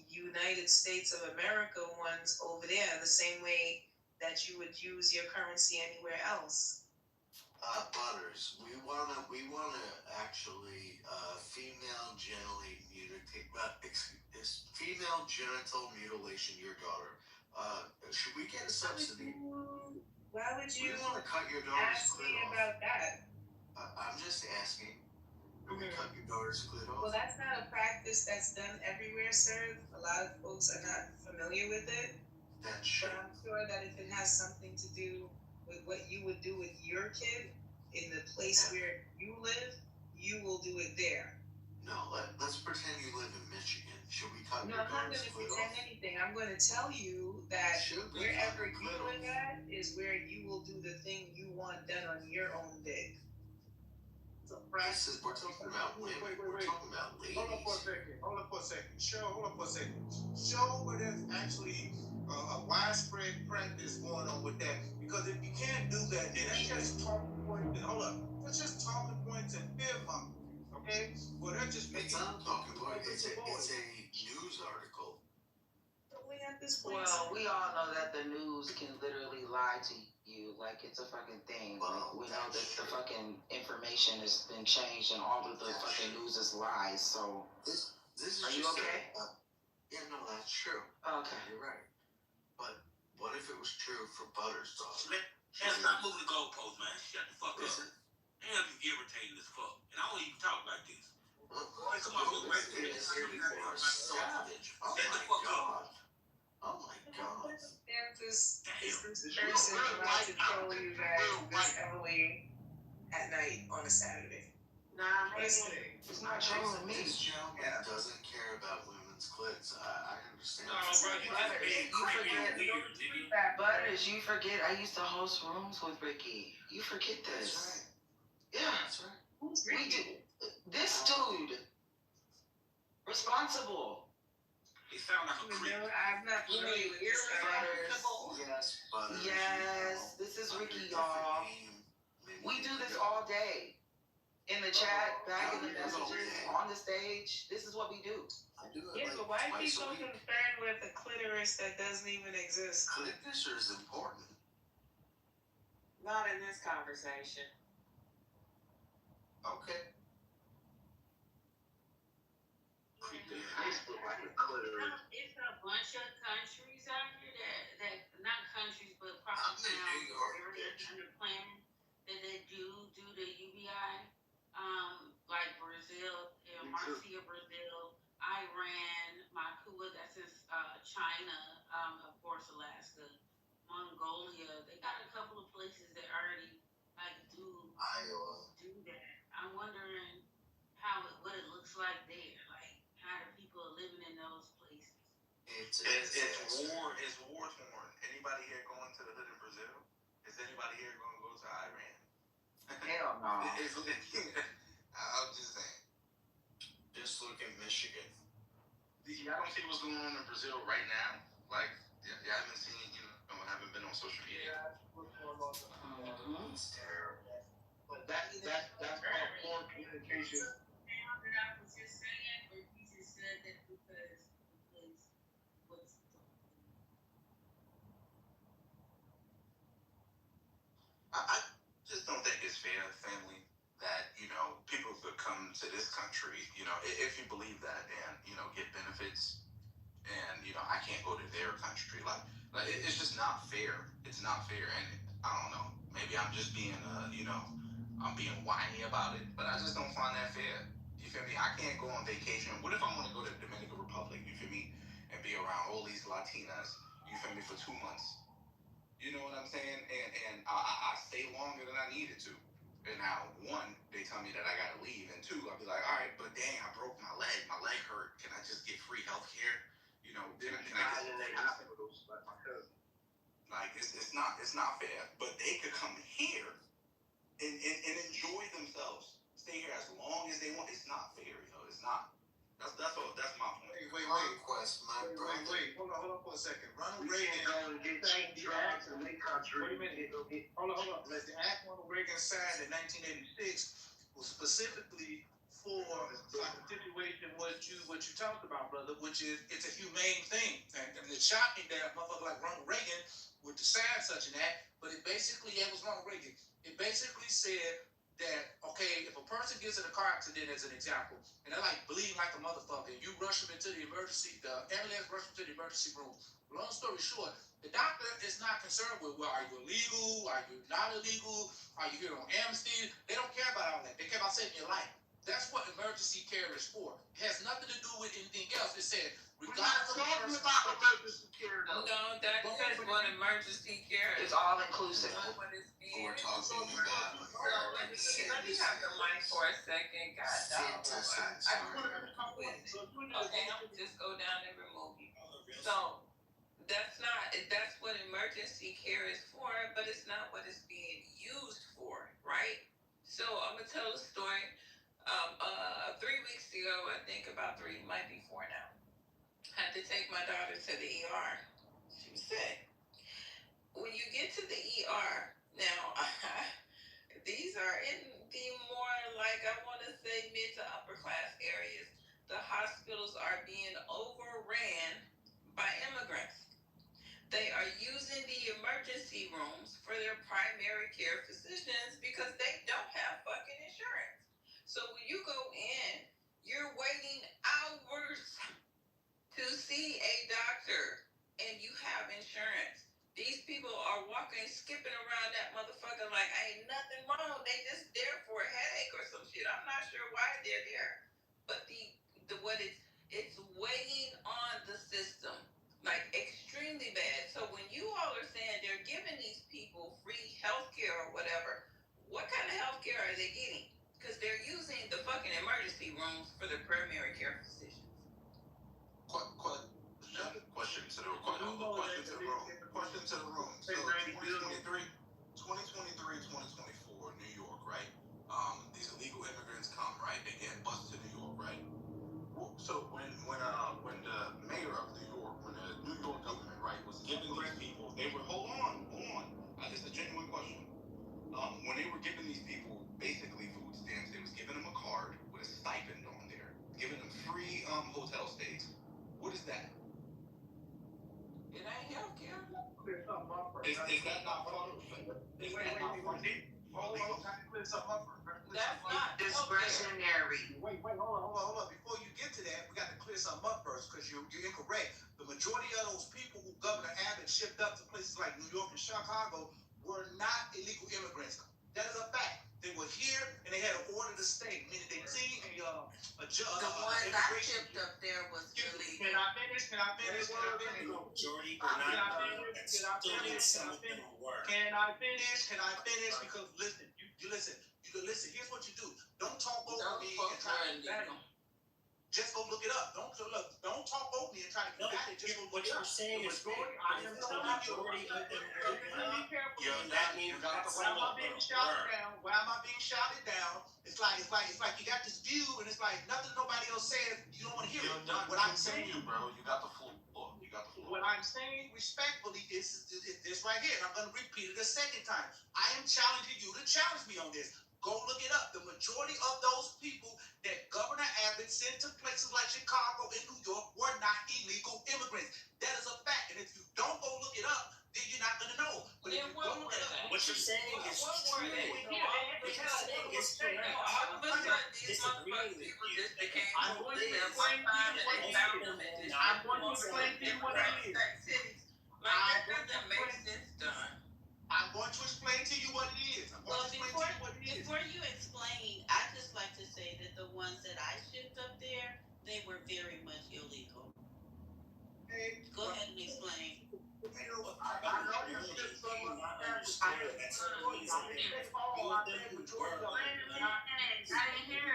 United States of America ones over there the same way that you would use your currency anywhere else. Butters, we wanna actually female genital mutilation your daughter. Should we get a subsidy? Why would you We want to cut your daughter's ask clit me off. about that? I'm just asking. Do we cut your daughter's clit off? Well, that's not a practice that's done everywhere, sir. A lot of folks are not familiar with it. That's true. But I'm sure that if it has something to do with what you would do with your kid in the place where you live, you will do it there. No, let's pretend you live in Michigan. Should we cut No, your I'm not daughter's going to clit pretend off? anything. I'm going to tell you that Should we wherever cut her you clit live off? at is where you will do the thing you want done on your own dick. We're talking about women. We're talking about ladies. Hold up for a second. Hold up for a second. Show where there's actually a widespread practice going on with that. Because if you can't do that, then that's just talking points. And hold up, that's just talking points and fear mongering. Okay? Well, that's just It's not a talking point. It's a news article. But we at this point. Well, we all know that the news can literally lie to you like it's a fucking thing. Well, we know that the fucking information has been changed and all of the fucking news is lies. So this is. Are you just okay? Yeah, no, that's true. Okay. You're right. But what if it was true for Butter's daughter? Man, stop moving the goalposts, man. Shut the fuck up. Damn, you irritating as fuck. And I don't even talk like this. Come on, man. Savage. Oh my god. Oh my god. This person about to troll you guys this early at night on a Saturday. Nah, Listen, It's not trolling me. This gentleman doesn't care about women's clits. I understand. No, bro, you just being creepy and weird, nigga. Butters, you forget I used to host rooms with Ricky. You forget this. That's right. Yeah. That's right. who's We Ricky? do. This dude. Responsible. He sound like a creep. I'm not familiar with this guy. Yes, Butters. Yes, this is Ricky, y'all. We do this all day. In the chat, back in the messages, on the stage. This is what we do. I do it Yeah, like but why are you twice so a week. concerned with a clitoris that doesn't even exist? Clit picture is important. Not in this conversation. Okay. Facebook like a clitoris. It's a bunch of countries out here that not countries, but I'm probably in New York, areas bitch. under planning that they do the UBI, like Brazil, Marcia, Brazil, Iran, Makua, that's in China, of course Alaska, Mongolia. They got a couple of places that already like do Iowa. that. I'm wondering what it looks like there. Like how do people living in those places? It's war torn. Anybody here going to the hood in Brazil? Is anybody here going to go to Iran? Hell no. I'm just saying. Just look at Michigan. Y'all don't see what's going on in Brazil right now? Like, y'all haven't seen, haven't been on social media. It's terrible. But that's called poor communication. That I was just saying, or you just said that because what's I just don't think it's fair, family, that, people could come to this country, if you believe that and, get benefits and, I can't go to their country. Like it's just not fair. It's not fair. And I don't know, maybe I'm just being, I'm being whiny about it, but I just don't find that fair. You feel me? I can't go on vacation. What if I want to go to the Dominican Republic, you feel me, and be around all these Latinas, you feel me, for 2 months? You know what I'm saying? And I stay longer than I needed to. And now, one, they tell me that I gotta leave, and two, I'll be like, all right, but dang, I broke my leg hurt. Can I just get free health care? Can I get like it's not fair. But they could come here and enjoy themselves. Stay here as long as they want. It's not fair, It's not. That's my point. Wait. Conquest, my brother. Wait. Hold on for a second. Ronald Reagan going to get cheap drugs in their country. Wait a minute. Hold on. The act Ronald Reagan signed in 1986 was specifically for like a situation what you talked about, brother, which is it's a humane thing. And it shocked me that a motherfucker like Ronald Reagan would sign such an act, but it was Ronald Reagan. It basically said that, okay, if a person gets in a car accident, as an example, and they're like bleeding like a motherfucker, and you rush them into the ambulance rush them to the emergency room. Long story short, the doctor is not concerned with, well, are you illegal? Are you not illegal? Are you here on amnesty? They don't care about all that. They care about saving your life. That's what emergency care is for. It has nothing to do with anything else. It said, regardless of the person. about emergency care, though. No, that is what emergency care is. It's all inclusive. What it's We're talking about. Let me have the mic for a second. God dog. Okay, I'm just go down and remove you. So that's what emergency care is for, but it's not what it's being used for, right? So I'm gonna tell a story. 3 weeks ago, I think about 3, might be 4 now. Had to take my daughter to the ER. She was sick. When you get to the ER, now these are in the more like I want to say mid to upper class areas. The hospitals are being overran by immigrants. They are using the emergency rooms for their primary care physicians because they don't have fucking insurance. So when you go in, you're waiting hours to see a doctor and you have insurance. These people are walking, skipping around that motherfucker like ain't nothing wrong. They just there for a headache or some shit. I'm not sure why they're there. But it's weighing on the system. Like extremely bad. So when you all are saying they're giving these people free health care or whatever, what kind of health care are they getting? Because they're using the fucking emergency rooms for their primary care physicians. Question to the room. So 2023, 2024, New York, right? These illegal immigrants come, right? They get bused to New York, right? So when the mayor of New York, when the New York government, right, was giving these people, they were hold on. It's a genuine question. When they were giving these people basically food stamps, they was giving them a card with a stipend on there, giving them free hotel stays. What is that? It ain't health care. Is that not part of it? Is that not part of it? That's not discretionary. Wait, hold on. Before you get to that, we got to clear something up first because you're incorrect. The majority of those people who Governor Abbott shipped up to places like New York and Chicago were not illegal immigrants. That is a fact. They were here and they had an order to stay. Meaning they seen a judge. The ones I shipped up there was illegal. Can I finish? Majority were not and still in some of them were. Can I finish? Because listen, you listen. Here's what you do. Don't talk over me and try to combat it. Just go look it up. Don't talk over me and try to combat it. Just go look it up. What you're saying is majority. I am the telling majority of them are Really careful. that means Why am I being shouted down? Why am I being shouted down? It's like you got this view and it's like nothing nobody else says. You don't want to hear it. What I'm saying, bro, you got the floor. What I'm saying respectfully is this right here, and I'm going to repeat it a second time. I am challenging you to challenge me on this. Go look it up. The majority of those people that Governor Abbott sent to places like Chicago and New York were not illegal immigrants. That is a fact. And if you don't go look it up, then you're not going to know. But if you go look it up, what you're saying is true. What you're saying is correct. All of a sudden, these motherfuckers, people just became I'm going to explain to you what it is. Like, that doesn't make sense, Don. I'm going to explain to you what it is. Before you explain, I'd just like to say that the ones that I shipped up there, they were very much illegal. Go ahead and explain. I know you shipped some of I didn't hear.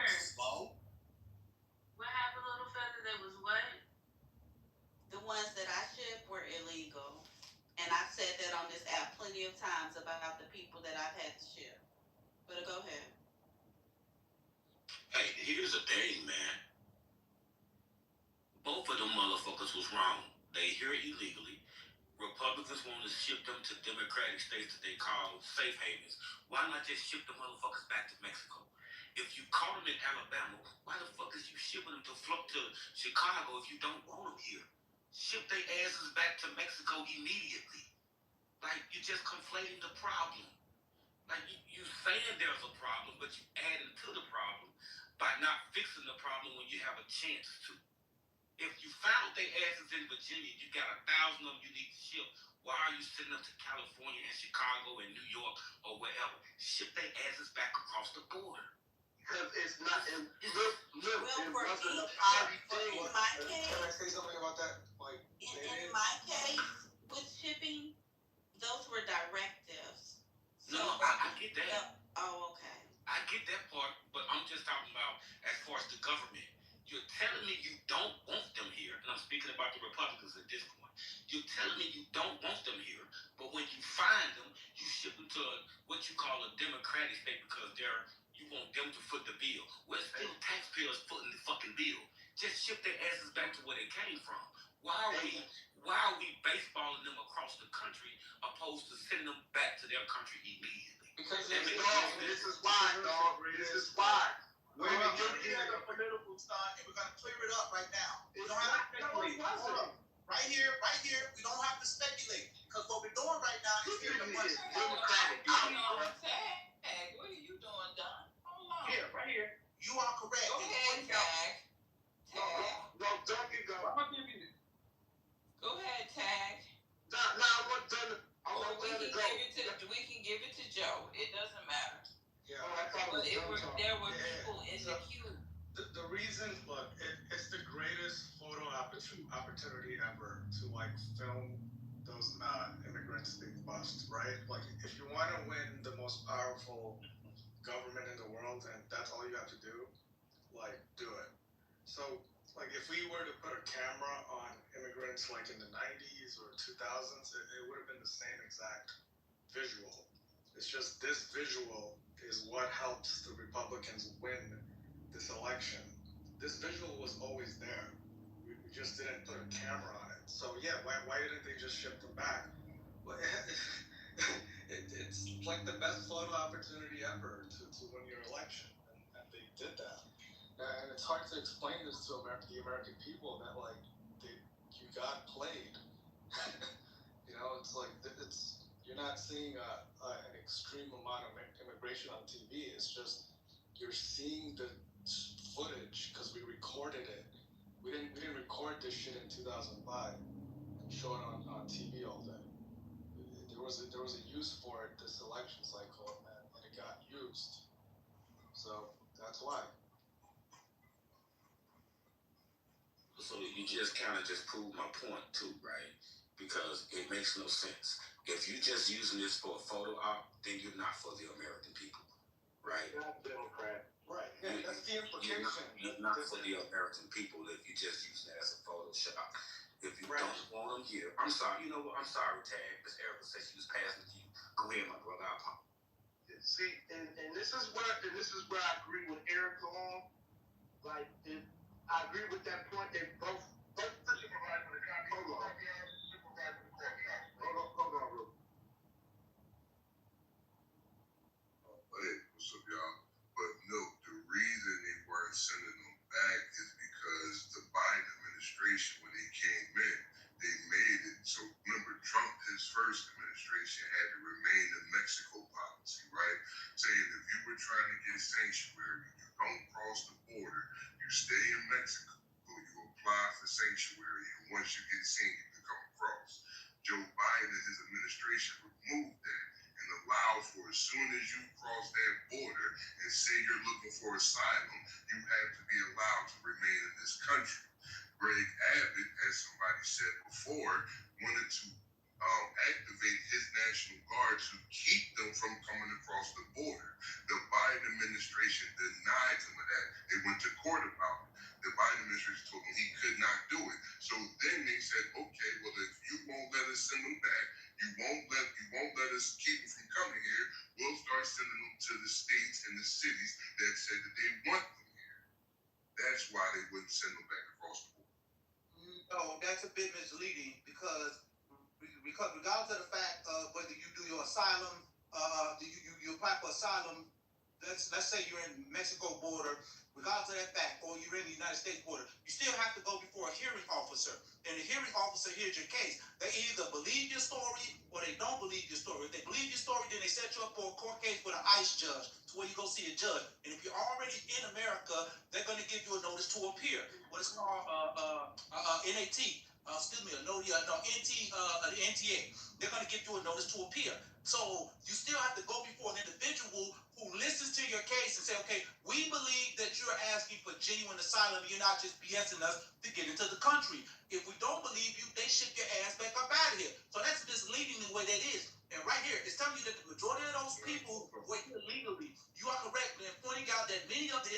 What happened, little fella? That was what? The ones that I shipped were illegal. And I've said that on this app plenty of times about the people that I've had to ship. But go ahead. Hey, here's the thing, man. Both of them motherfuckers was wrong. They here illegally. Republicans want to ship them to Democratic states that they call safe havens. Why not just ship the motherfuckers back to Mexico? If you caught them in Alabama, why the fuck is you shipping them to Chicago if you don't want them here? Ship their asses back to Mexico immediately. Like, you're just conflating the problem. Like, you saying there's a problem, but you adding to the problem by not fixing the problem when you have a chance to. If you found their asses in Virginia, you got 1,000 of them you need to ship. Why are you sending them to California and Chicago and New York or wherever? Ship their asses back across the border. Because it's not, it wasn't a party thing. In my case, Can I say something about that? Like, in my case, with shipping, those were directives. No, I get that. Oh, okay. I I get that part, but I'm just talking about as far as the government. You're telling me you don't want them here, and I'm speaking about the Republicans at this point. You're telling me you don't want them here, but when you find them, you ship them to what you call a Democratic state because you want them to foot the bill. Well, it's still taxpayers footing the fucking bill. Just ship their asses back to where they came from. Why are we baseballing them across the country opposed to sending them back to their country immediately? Because this is why, dog. This is why. We have a political stunt, and we're gonna clear it up right now. We don't have to speculate. Hold up. Right here, we don't have to speculate. Because what we're doing right now is giving a bunch of Democratic What are you doing, Don? Hold on. Here, right here. You are correct. Go ahead, Tag. No, don't you go. Go ahead, Tag. Now, We can give it to Joe. It doesn't matter. Yeah. But there were people in the queue. The reason, look, it's the greatest photo opportunity ever to like film those immigrants being bussed, right? Like, if you want to win the most powerful government in the world, and that's all you have to do, like, do it. So, like, if we were to put a camera on immigrants, like in the 90s or 2000s, it would have been the same exact visual. It's just this visual is what helps the Republicans win this election. This visual was always there. We just didn't put a camera on it. So yeah, why didn't they just ship them back? Well, it's like the best photo opportunity ever to win your election, and they did that. And it's hard to explain this to the American people that like you got played. It's like you're not seeing an extreme amount of immigration on TV. It's just you're seeing the footage because we recorded it. We didn't record this shit in 2005 and show it on TV all day. There was a use for it this election cycle, and it got used. So that's why. So you just kind of proved my point too, right? Because it makes no sense. If you're just using this for a photo op, then you're not for the American people, right? not Democrat. Right. Yeah, that's the implication. You're not for the American people if you just use that as a Photoshop. If you don't want them here, I'm sorry. You know what? I'm sorry, Tag. Miss Erica said she was passing to you. Go ahead, my brother. I apologize. See, and this is where I agree with Erica on. Like, I agree with that point. They both the supervisor of the county. Hold on, real. Hey, what's up, y'all? But no, the reason they weren't sending them back is because the Biden administration, when they came in, they made it. So remember, Trump, his first administration had to remain the Mexico policy, right? Saying if you were trying to get sanctuary, you don't cross the border, you stay in Mexico, you apply for sanctuary, and once you get seen, you can come across. Joe Biden and his administration removed that and allowed for as soon as you cross that border and say you're looking for asylum, you have to be allowed to remain in this country. Greg Abbott, as somebody said before, wanted to activate his National Guard to keep them from coming across the border. The Biden administration denied him of that. They went to court about it. The Biden administration told him he could not do it. So then they said, okay, well, if you won't let us send them back, you won't let us keep them from coming here, we'll start sending them to the states and the cities that said that they want them here. That's why they wouldn't send them back across the border. No, that's a bit misleading because regardless of the fact of whether you do your asylum, you apply for asylum, let's say you're in Mexico border, regardless of that fact, or you're in the United States border, you still have to go before a hearing officer. And the hearing officer hears your case. They either believe your story or they don't believe your story. If they believe your story, then they set you up for a court case with an ICE judge to where you go see a judge. And if you're already in America, they're going to give you a notice to appear. What is called NAT. NTA. They're going to give you a notice to appear. So you still have to go before an individual who listens to your case and say, okay, we believe that you're asking for genuine asylum. You're not just BSing us to get into the country. If we don't believe you, they ship your ass back up out of here. So that's misleading the way that is. And right here, it's telling you that the majority of those people were here legally. You are correct, man.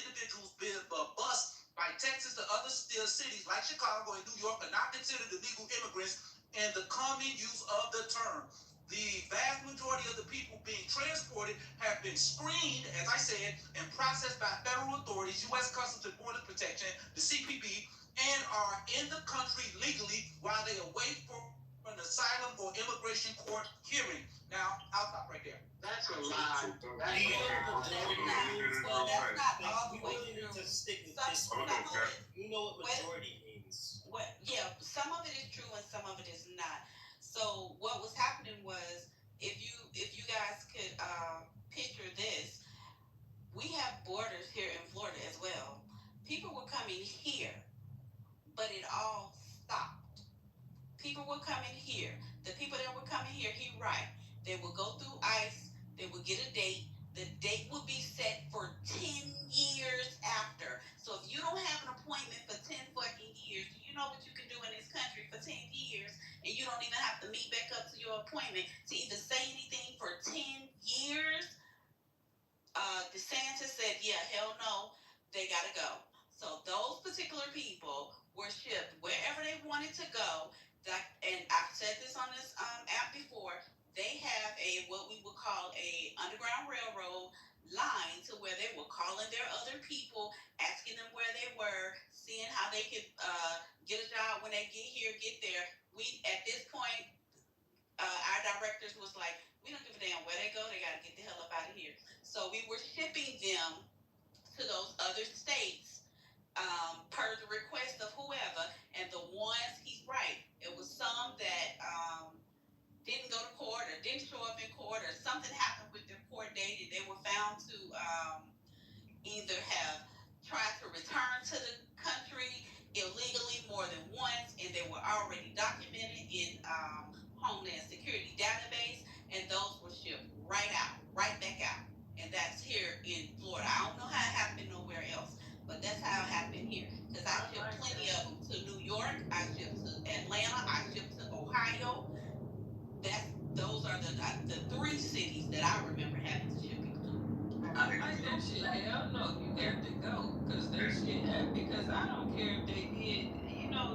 individuals being bused by Texas to other cities like Chicago and New York are not considered illegal immigrants in the common use of the term. The vast majority of the people being transported have been screened, as I said, and processed by federal authorities, U.S. Customs and Border Protection, the CBP, and are in the country legally while they await for an asylum or immigration court hearing. Now, I'll stop right there. That's a lie. That's You know a what majority means? Well, that's not all the We way really need through. to stick with Some, this some one. of it, You know what majority means. yeah, some of it is true and some of it is not. So what was happening was, if you guys could picture this, we have borders here in Florida as well. People were coming here, but it all stopped. People were coming here. The people that were coming here, right, they would go through ICE, they would get a date. The date would be set for 10 years after. So if you don't have an appointment for 10 fucking years, do you know what you can do in this country for 10 years? And you don't even have to meet back up to your appointment to even say anything for 10 years? DeSantis said, yeah, hell no, they gotta go. So those particular people were shipped wherever they wanted to go. And I've said this on this app before, they have what we would call a underground railroad line to where they were calling their other people, asking them where they were, seeing how they could get a job when they get there. We, at this point, our directors was like, we don't give a damn where they go, they gotta get the hell up out of here. So we were shipping them to those other states per the request of whoever. And the ones, he's right, it was some that didn't go to court or didn't show up in court or something happened with their court date and they were found to either have tried to return to the country illegally more than once, and they were already documented in Homeland Security database, and those were shipped right back out. And that's here in Florida. I don't know how it happened nowhere else, but that's how it happened here. Because I shipped plenty of them to New York, I shipped to Atlanta, I shipped to Ohio. Those are the three cities that I remember having to ship people to. I like that shit. Hell no, you got to go. Because that shit, because I don't care if they did,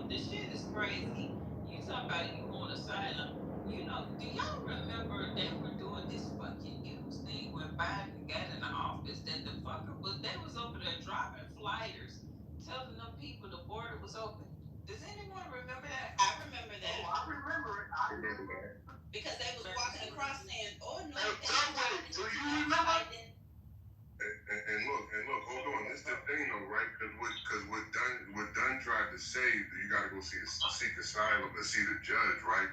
the shit is crazy. You talking about you want asylum. Do y'all remember they were doing this fucking news thing when Biden got in the office that the fucker they was over there dropping flyers telling them people the border was open. Does anyone remember that? I remember that. Oh, I remember it. Because they was walking across saying, oh no, do you remember? And look, hold on. This the thing though, right? Because what Dunn tried to say, you got to go seek asylum and see the judge, right?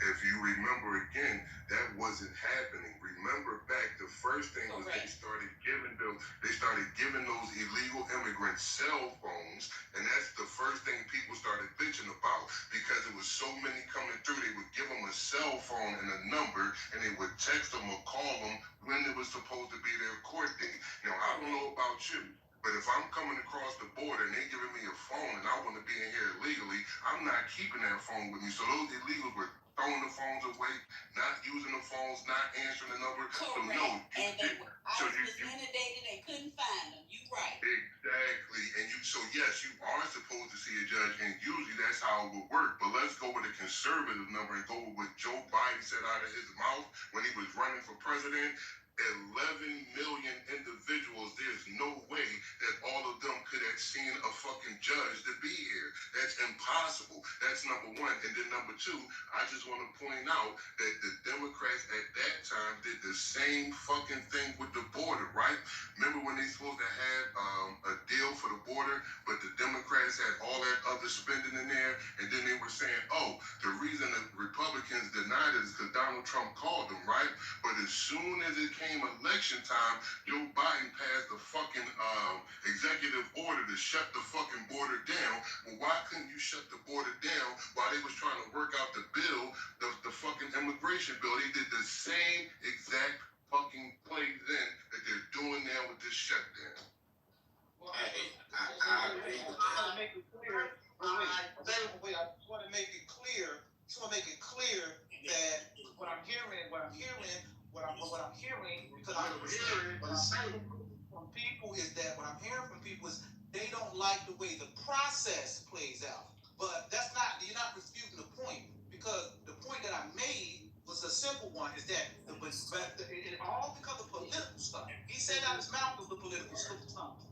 If you remember again, that wasn't happening. Remember back, the first thing was they started giving those illegal immigrants cell phones, and that's the first thing people started bitching about because it was so many coming through. They would give them a cell phone and a number, and they would text them or call them when it was supposed to be their court date. Now, I don't know about you, but if I'm coming across the border and they giving me a phone and I want to be in here illegally, I'm not keeping that phone with me. So those illegals were throwing the phones away, not using the phones, not answering the number. Correct. So no, and I was inundated, they couldn't find them. You right. Exactly. And so yes, you are supposed to see a judge, and usually that's how it would work. But let's go with a conservative number and go with what Joe Biden said out of his mouth when he was running for president. 11 million individuals, there's no way that all of them could have seen a fucking judge to be here. That's impossible. That's number one. And then number two, I just want to point out that the Democrats at that time did the same fucking thing with the border, right? Remember when they supposed to have a deal for the border, but the Democrats had all that other spending in there, and then they were saying, oh, the reason the Republicans denied it is because Donald Trump called them, right? But as soon as it came election time, Joe Biden passed the fucking executive order to shut the fucking border down. Well, why couldn't you shut the border down while they was trying to work out the bill, the fucking immigration bill? They did the same exact fucking plays then that they're doing now with this shutdown. Well, I agree with that. I want to make it clear. I just want to make it clear. That what I'm hearing, because I'm hearing from people is that what I'm hearing from people is they don't like the way the process plays out. But that's not, you're not refuting the point, because the point that I made was a simple one, is that it all because of political stuff. He said out his mouth of the political stuff.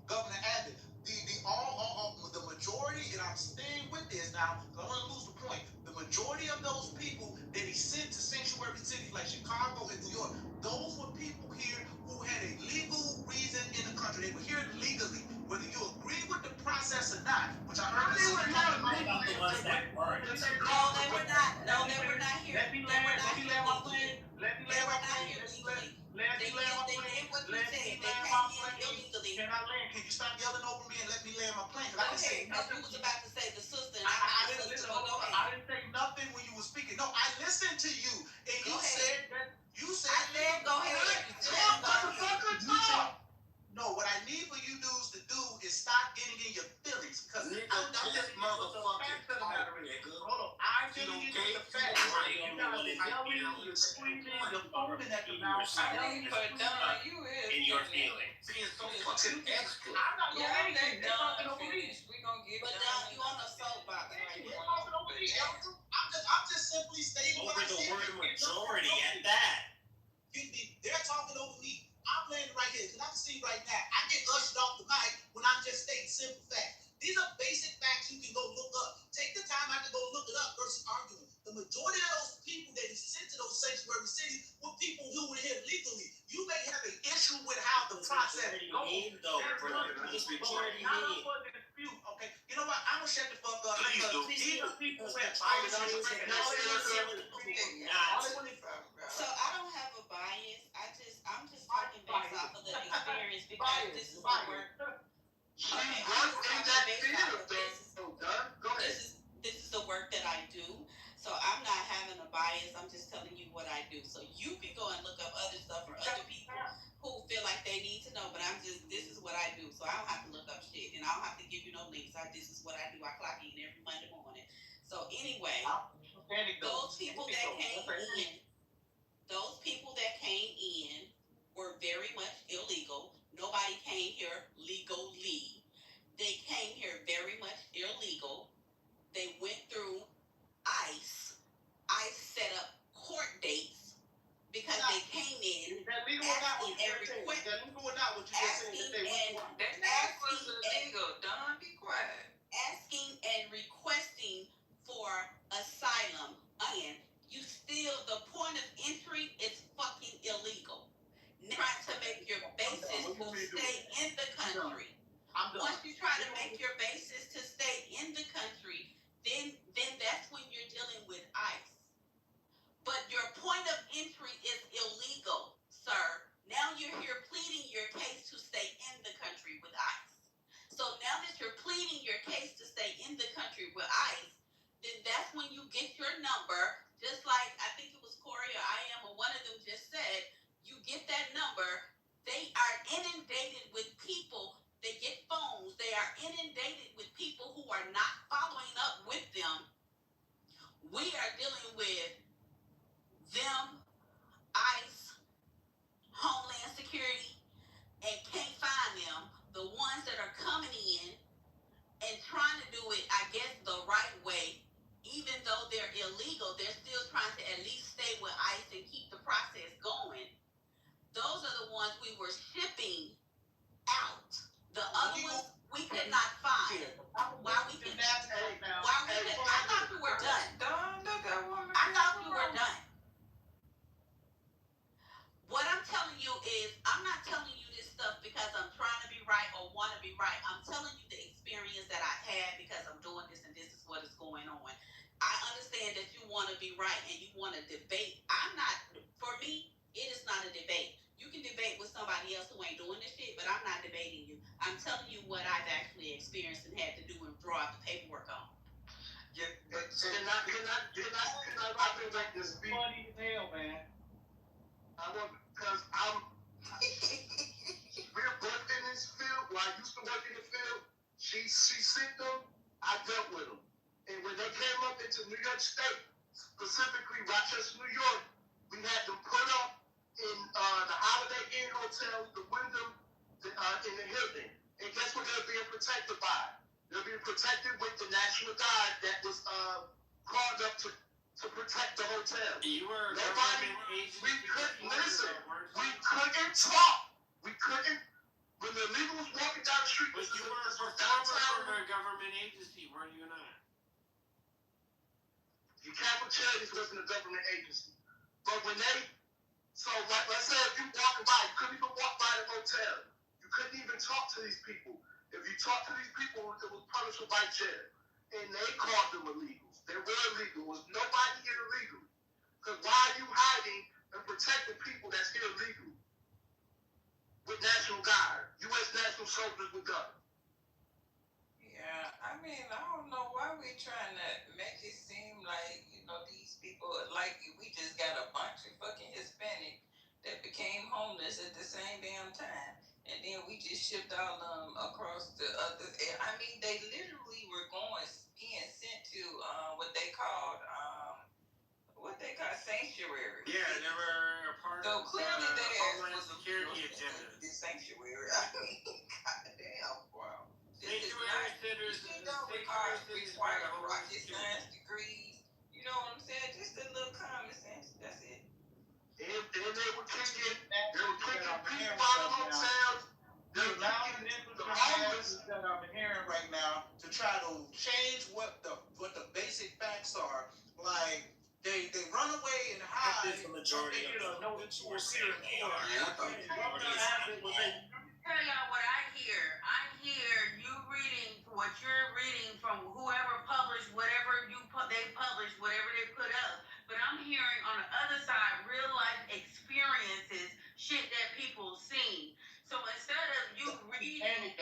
Governor Abbott, the majority, and I'm staying with this now, because I want to lose the point. The majority of those people that he sent to sanctuary cities like Chicago and New York, those were people here who had a legal reason in the country. They were here legally. Whether you agree with the process or not, which I heard they were not legally. the ones that weren't. No, they were not. No, they were not here. Let me land my plane. Let me land my plane. Let me land my plane. Let me land my plane. Can I land? Can you stop yelling over me and let me land my plane? Go ahead, because you was about to say the sister, and I I didn't listen. go ahead. I didn't say nothing when you were speaking. No, I listened to you, and you said that. You said. I said go ahead. No, what I need for you dudes to do is stop getting in your feelings, because I'm not just motherfucking hold on. I'm giving you the facts. You guys are yelling, you're screaming, you're foaming at the mouth. I think for Don, you is in your feelings. Being so fucking extra. I'm not Yeah, doing let anything. They're Don talking over me. finish. We gonna get But Don, you on the soapbox right They're now. talking over me. I'm just simply stating what I Over the said. word majority at that. They're talking over me. I'm playing right here, because I can see right now. I get ushered off the mic when I'm just stating simple facts. These are basic facts you can go look up. Take the time out to go look it up versus arguing. The majority of those people that he sent to those sanctuary cities were people who were here legally. You may have an issue with how the process goes. Okay, you know what? I'm gonna shut the fuck up. Please do. These are people who have So I don't have a bias. I'm just talking based off of the experience, because this is the work. Okay, I'm just talking based off of this is the work that I do. So I'm not having a bias. I'm just telling you what I do. So you can go and look up other stuff for other people who feel like they need to know. But this is what I do. So I don't have to look up shit, and I don't have to give you no links. This is what I do. I clock in every Monday morning. So anyway, those people that came in were very much illegal. Nobody came here legally. They came here very much illegal. They went through ICE. ICE set up court dates because they came in asking every question. Don, be quiet. Asking and requesting for asylum, and you still, the point of entry is fucking illegal. Trying to make your basis to stay in the country. Once you try to make your basis to stay in the country, then that's when you're dealing with ICE. But your point of entry is illegal, sir. Now you're here pleading your case to stay in the country with ICE. So now that you're pleading your case to stay in the country with ICE, then that's when you get your number, just like I think it was Corey or I am, or one of them just said, you get that number, they are inundated with people, they get phones, they are inundated with people who are not following up with them. We are dealing with them, ICE, Homeland Security, and can't find them. The ones that are coming in and trying to do it, I guess, the right way, even though they're illegal, they're still trying to at least stay with ICE and keep the process going. Those are the ones we were shipping out. The other ones we could not find. Why we could not? I thought we were done. I thought we were done. What I'm telling you is, I'm not telling you this stuff because I'm trying to be right or want to be right. I'm telling you the experience that I had because I'm doing this and this is what is going on. I understand that you want to be right and you want to debate. For me, it is not a debate. You can debate with somebody else who ain't doing this shit, but I'm not debating you. I'm telling you what I've actually experienced and had to do and draw out the paperwork on. Can I make this speak? Funny as hell, man. Because we're both in this field. Well, I used to work in the field. She sent them. I dealt with them. And when they came up into New York State, specifically Rochester, New York, we had them put up in the Holiday Inn Hotel, the Wyndham, the in the Hilton. And guess what they're being protected by? They're being protected with the National Guard that was called up to protect the hotel. You were Nobody, we couldn't listen. We couldn't talk. We couldn't. When the illegals walking down the street, but you were a performer for a government agency, weren't you not? The Catholic Charities wasn't a government agency. But when they, so like, let's say if you walking by, you couldn't even walk by the hotel. You couldn't even talk to these people. If you talk to these people, it was punishable by jail. And they called them illegals. They were illegal. There was nobody here illegal. Because why are you hiding and protecting people that's here illegally? With National Guard, U.S. National Soldiers with guns. Yeah, I mean, I don't know why we trying to make it seem like, these people, like we just got a bunch of fucking Hispanic that became homeless at the same damn time. And then we just shipped all them across the other. I mean, they literally were being sent to what they called sanctuary. Yeah, they were a part so of clearly the Homeland was Security agenda. The sanctuary. I mean, goddamn, wow. Sanctuary centers don't require rocket science degrees. You know what I'm saying? Just a little common sense. That's it. And they were kicking people out of hotels. They're allowing the homeless that I'm hearing right now to try to change what the basic facts are. Like they run away and hide. That's the majority of them. Know that you were serious. Let me tell y'all what I hear. I hear you reading what you're reading from whoever published whatever they published, whatever they put up. But I'm hearing on the other side real life experiences, shit that people seen. So instead of you reading and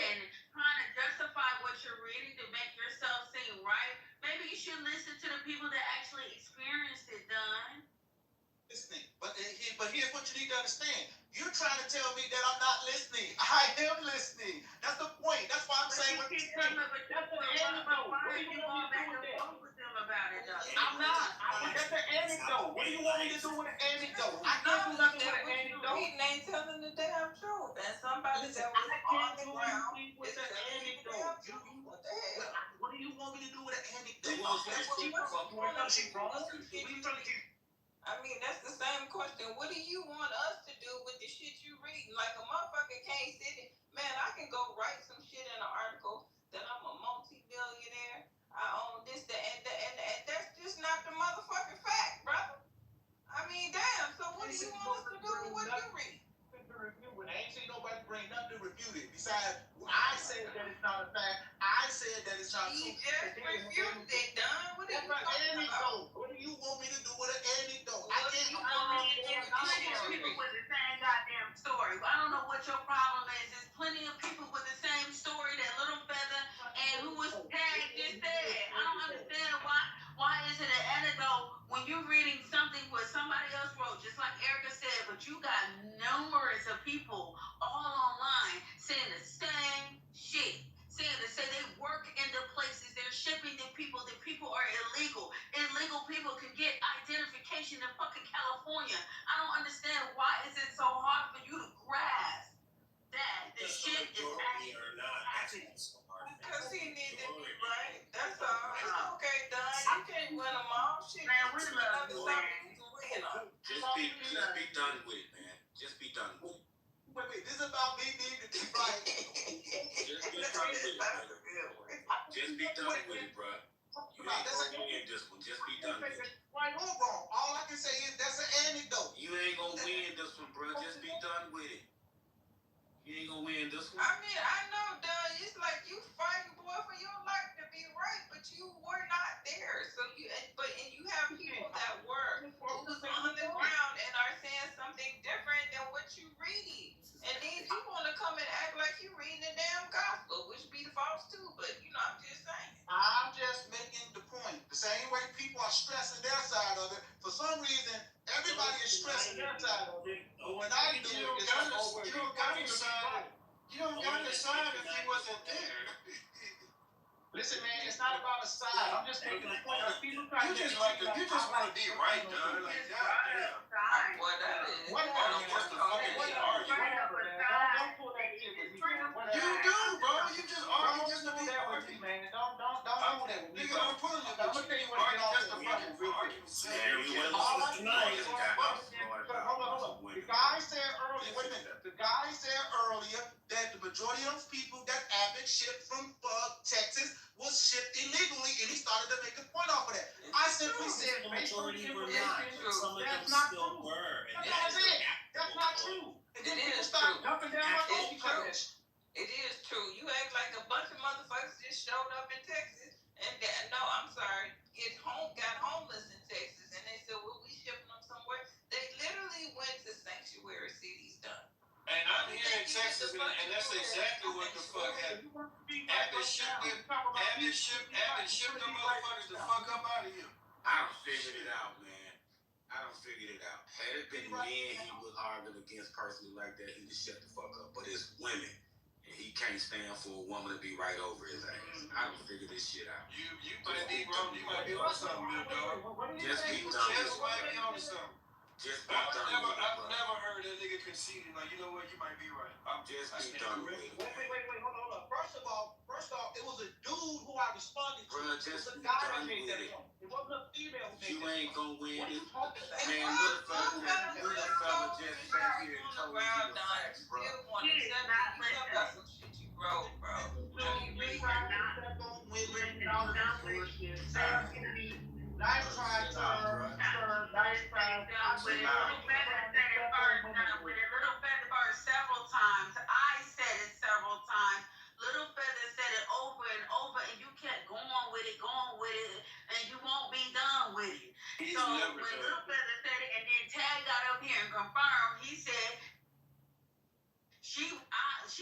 trying to justify what you're reading to make yourself seem right, maybe you should listen to the people that actually experienced it, Don. Listening. But here's what you need to understand. You're trying to tell me that I'm not listening. I am listening. That's the point. That's why I'm saying what you're saying. That's the anecdote. What do you want me to do with that? I'm not. That's an anecdote. What do you want me to do with an anecdote? I can't do nothing with an anecdote. He ain't telling the damn truth. And somebody that was on the ground with an anecdote. What do you want me to do with an anecdote? I mean, that's the same question. What do you want us to do with the shit you reading? Like a motherfucker can't sit in. Man, I can go write some shit in an article that I'm a multi-billionaire. I own this, that, and that's just not the motherfucking fact, brother. I mean, damn. So what do you want us to do with what you read? I ain't seen nobody bring nothing to refute it. Besides, I said that it's not a fact. I said that it's not true. He just refuted it, Don. What are you talking about? What do you want me to do with an anecdote? I people with the same goddamn story. I don't know what your problem is. There's plenty of people with the same story that Little Feather and who was tagged just said. I don't understand why is it an anecdote when you're reading something what somebody else wrote, just like Erica said, but you got numerous of people all online saying the same shit. Say they work in the places, they're shipping the people are illegal. Illegal people can get identification in fucking California. I don't understand why is it so hard for you to grasp that the shit is actually happening. Because he needs to be right. That's all. It's okay, Don. You can't win them all. Shit, man, we love you, man. Just be done with it, man. Just be done with it. Wait, this is about me being the deep right. Just be done with it, man. Just be done with it, bro. You ain't gonna win this one. Just be done with it. Right or wrong. All I can say is that's an anecdote. You ain't gonna win this one, bro. Just be done with it. You ain't gonna win this one. I mean, I know, Don. It's like you fighting, boy, for your life to be right, but you were not there. So you have people that were who's on the ground and are saying something different than what you read. And then you want to come and act like you reading the damn gospel, which be false too. But I'm just saying. I'm just making the point. The same way people are stressing their side of it. For some reason, everybody is stressing their side of it. But when I do it, it's like, oh, you don't got to decide if he wasn't there. Listen, man, it's not about a side. I'm just making a point. You just want to be right, done. Like, goddamn. What that is. What's the fucking argument? Don't pull that shit with me. majority of those people that Abbott shipped from Texas was shipped illegally, and he started to make a point off of that. I simply said, The majority were information, not. Some of them that's not still true. were. And That's what I said. That's not true. And then people start dumping down my throat because of that shit. It is true. You act like a bunch of motherfuckers just showed up in Texas and no, I'm sorry, got homeless in Texas, and they said, well, we shipping them somewhere. They literally went to sanctuary cities, done. And I'm here in Texas, and that's exactly what the fuck happened. Abbott shipped them motherfuckers the fuck up out of here. I don't figure it out, man. I don't figure it out. Had it been men he was arguing against personally like that, he'd shut the fuck up. But it's women. And he can't stand for a woman to be right over his ass. I don't figure this shit out. You might be wrong. You might be on something, little dog. Just be done. Just might be on something. Just be done. I've never heard that nigga conceding. Like, you know what? You might be right. I'm just be done with it. Wait, hold on. First off, it was a dude who I responded to. Bruh, just it was a be guy done that made with that it. point. It wasn't a female who made You that ain't point. gonna win What are it. you talking about? Man, little fella just sat here and told you the facts, bro. Still want to about some shit you wrote, bro. Nice try, sir. Nice try. Little Feather first several times. I said it several times. Little Feather said it over and over, and you kept going with it, and you won't be done with it. So when Little Feather said it, and then Tag got up here and confirmed, he said she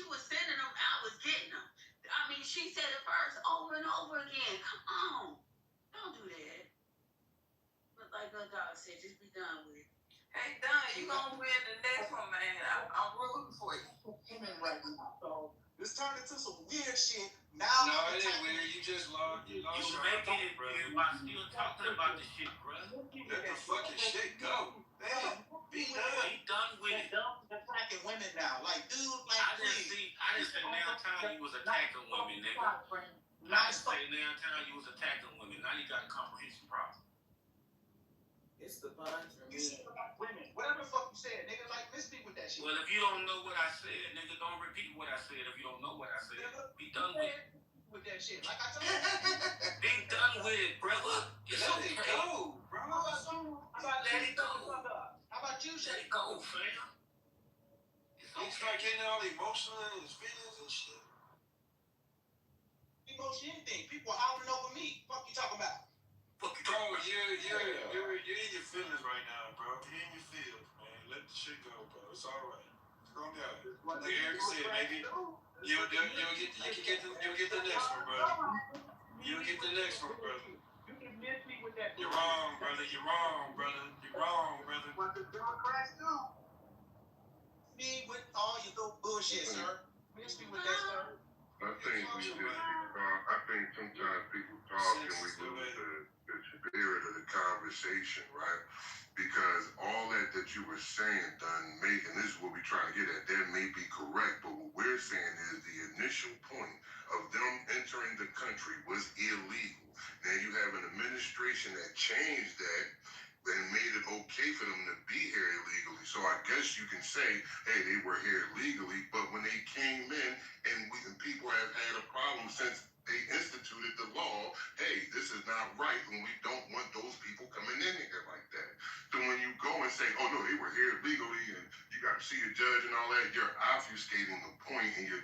was sending them, I was getting them. I mean, she said it first, over and over again. Come on, don't do that. But like the dog said, just be done with it. Hey, Don, you gonna win the next one, man. I'm rooting for you. So this turned into some weird shit. No, it ain't weird. You just lost. You You making it weird by still talking about the shit, bro. Let the fucking shit go. Man, be done. Be done with it. Attacking women now, like dude, like I didn't say now time you was attacking women, nigga. I didn't say now time you was attacking women. Now you got a comprehension problem. It's the bunch for You me. said about women. Whatever the fuck you said, nigga, like miss me with that shit. Well, if you don't know what I said, nigga, don't repeat what I said. If you don't know what I said, be done with it. With that shit. Like I told you. Be done with it, brother. It's Let okay. it go, bro. How about you, Let Shay? it go, fam. It's He okay. start getting all emotional in his feelings and shit. Emotion anything. People hollering over me. Fuck you talking about? Fuck you Bro, talking about? you're in your feelings right now, bro. You're in your feelings, man. Let the shit go, bro. It's all right. Calm down. Like Eric said, maybe you'll get the next one, brother. You'll get the next one, brother. You can miss me with that. You're wrong, brother. You're wrong, brother. You're wrong, brother. What the Democrats do? Me with all your little bullshit, sir. Miss me with that, sir. I think we just I think sometimes people talk and we lose the spirit of the conversation, right? Because all that you were saying, and this is what we're trying to get at, that may be correct, but what we're saying is the initial point of them entering the country was illegal. Now you have an administration that changed that and made it okay for them to be here illegally. So I guess you can say, hey, they were here legally, but when they came in, and people have had a problem since they instituted the law, hey, this is not right, and we don't want those people coming in here like that. So when you go and say, oh no, they were here legally, and you got to see a judge and all that, you're obfuscating the point, and you're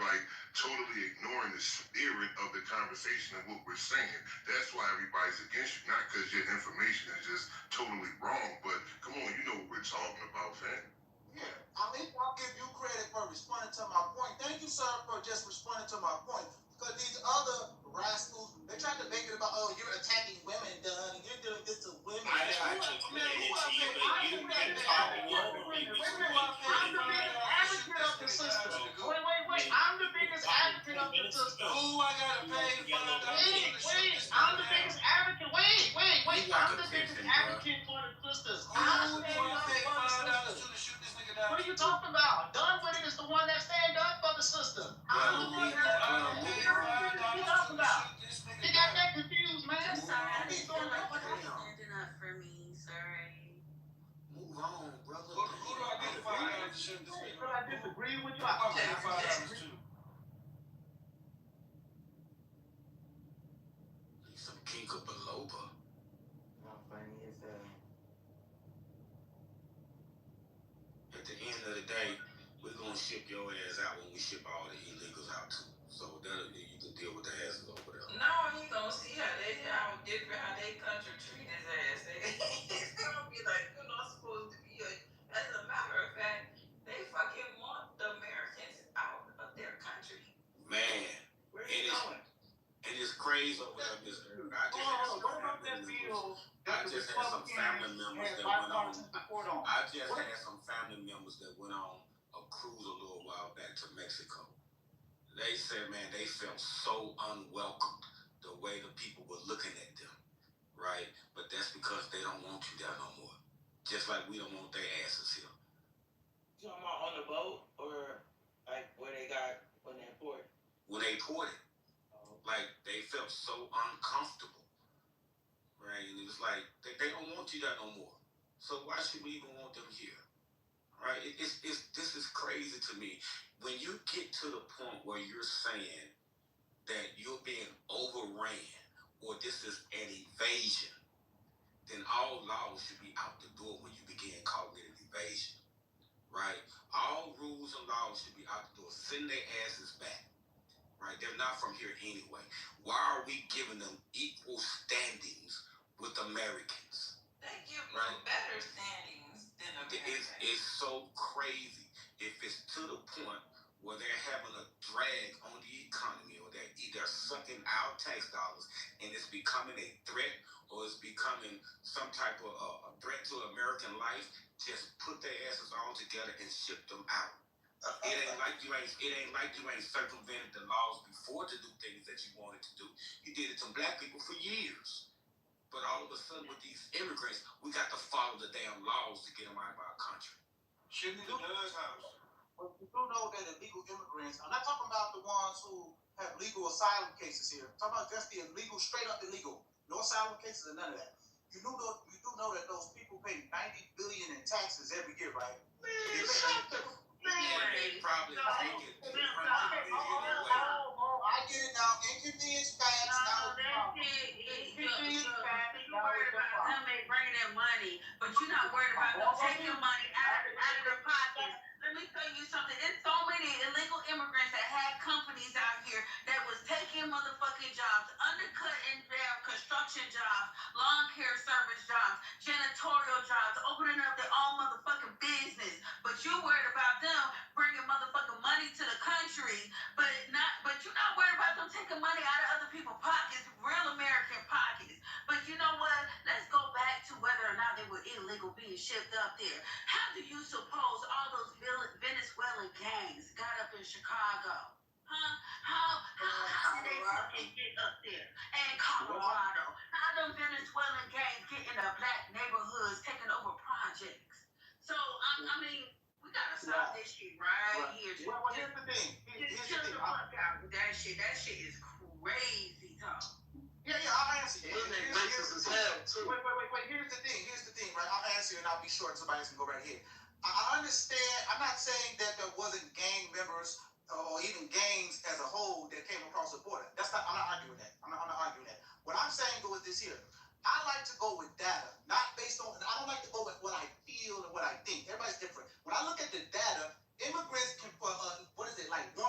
like totally ignoring the spirit of the conversation and what we're saying. That's why everybody's against you, not because your information is just totally wrong, but come on, you know what we're talking about, fam. Yeah, I mean, I'll give you credit for responding to my point. Thank you, sir, for just responding to my point. Because these other rascals, they tried to make it about, oh, you're attacking women, Dunn, and you're doing this to women. I tried to explain it to you, but you kept talking over me. I'm the biggest advocate of the system. Wait. I'm the biggest advocate of the system. Who I gotta pay $5? Wait. I'm the biggest advocate. Wait. I'm the biggest advocate for the sisters. Who do I pay $5 to shoot this nigga down? What are you talking about? Dunn with it is the one that stand up for the system. I'm the one that what are you talking about? You got that confused, man. I'm sorry, I didn't feel like you were standing up for me. Sorry. Move on, brother. Who do I pay $5 to shoot this nigga? I disagree with you. I pay $5 to ship your ass out when we ship all the illegals out too. So that you can deal with the asses over there. No, he gonna see how different how they country treat his ass. It's gonna be like you're not supposed to be a. As a matter of fact, they fucking want the Americans out of their country. Man, Where are you going? and it's crazy over there, Miss Eric. I just had some family members that went on. I just had some family members that went on a cruise a little while back to Mexico. They said, man, they felt so unwelcomed the way the people were looking at them, right? But that's because they don't want you there no more. Just like we don't want their asses here. You talking about on the boat or like where they got when they ported? When they ported, like they felt so uncomfortable, right? And it was like they don't want you there no more. So why should we even want them here, right? This is crazy to me. When you get to the point where you're saying that you're being overran or this is an invasion, then all laws should be out the door when you begin calling it an invasion, right? All rules and laws should be out the door. Send their asses back, right? They're not from here anyway. Why are we giving them equal standings with Americans? They give them better standings than Americans. It's so crazy. If it's to the point where they're having a drag on the economy or they're sucking our tax dollars and it's becoming a threat or it's becoming some type of a threat to American life, just put their asses all together and ship them out. It ain't like you ain't circumvented the laws before to do things that you wanted to do. You did it to black people for years. But all of a sudden with these immigrants, we got to follow the damn laws to get them out of our country. Shouldn't the Doug's house? Well, you do know that illegal immigrants, I'm not talking about the ones who have legal asylum cases here. I'm talking about just the illegal, straight up illegal. No asylum cases or none of that. You do know that those people pay $90 billion in taxes every year, right? Man, shut the They probably take it $200 billion away. I get it now. Inconvenience facts. No, that's it. You worried about them ain't bringing that money, but you're not worried about them taking money out of their pockets. Let me tell you something. There's so many illegal immigrants that had companies out here that was taking motherfucking jobs, undercutting their construction jobs, lawn care service jobs, janitorial jobs, opening up their own motherfucking business. But you worried about them bringing motherfucking money to the country, but you're not worried about them taking money out of other people's pockets, real American pockets. But you know what? Let's go back to whether or not they were illegal being shipped up there. How do you suppose all those Venezuelan gangs got up in Chicago? Huh? How did they fucking get up there? And Colorado. How them Venezuelan gangs get in the black neighborhoods taking over projects? So, I mean, we gotta stop this shit right here. Well, here's the thing. Just chill the fuck out with that shit. That shit is crazy, Tom. Yeah, I'll answer you. It makes us as hell, too. Wait. Here's the thing, right? I'll answer you and I'll be short. Somebody else can go right here. I understand. I'm not saying that there wasn't gang members or even gangs as a whole that came across the border. I'm not arguing that. I'm not arguing that. What I'm saying though is this here. I like to go with data, not based on. I don't like to go with what I feel and what I think. Everybody's different. When I look at the data, immigrants can put like 1%. 1%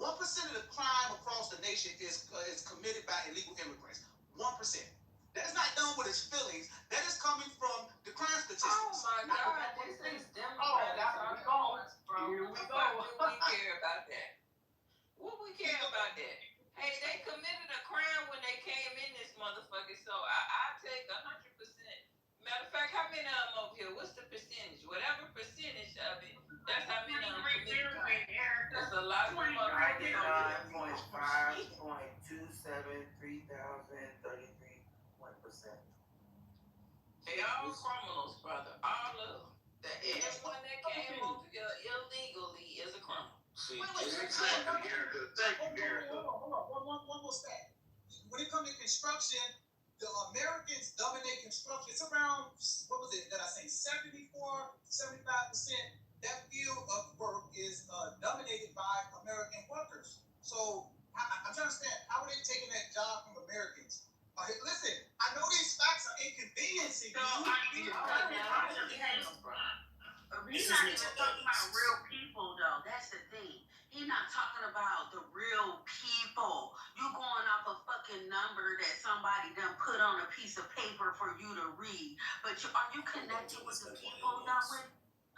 of the crime across the nation is committed by illegal immigrants. 1%. That is not done with his feelings. That is coming from the crime statistics. Oh my God, this is Democrats bro. Here we go. What do we care about that? What we care about that? Hey, they committed a crime when they came in this motherfucker, so I take 100%. Matter of fact, how many of them over here? What's the percentage? Whatever percentage of it, that's how many of them committed crime. That's a lot of motherfuckers. 99.5.273,033.1%. They all criminals, brother. All of them. Anyone that came over here illegally is a criminal. See, Exactly, Erica. Thank you, Erica. Hold on. One more stat. When it comes to construction, the Americans dominate construction. It's around, what was it that I say, 75%. That field of work is dominated by American workers. So I'm trying to understand, how are they taking that job from Americans? Listen, I know these facts are inconveniencing you. We're not even talking about real people, though. That's the somebody done put on a piece of paper for you to read. But are you connected with the people done with?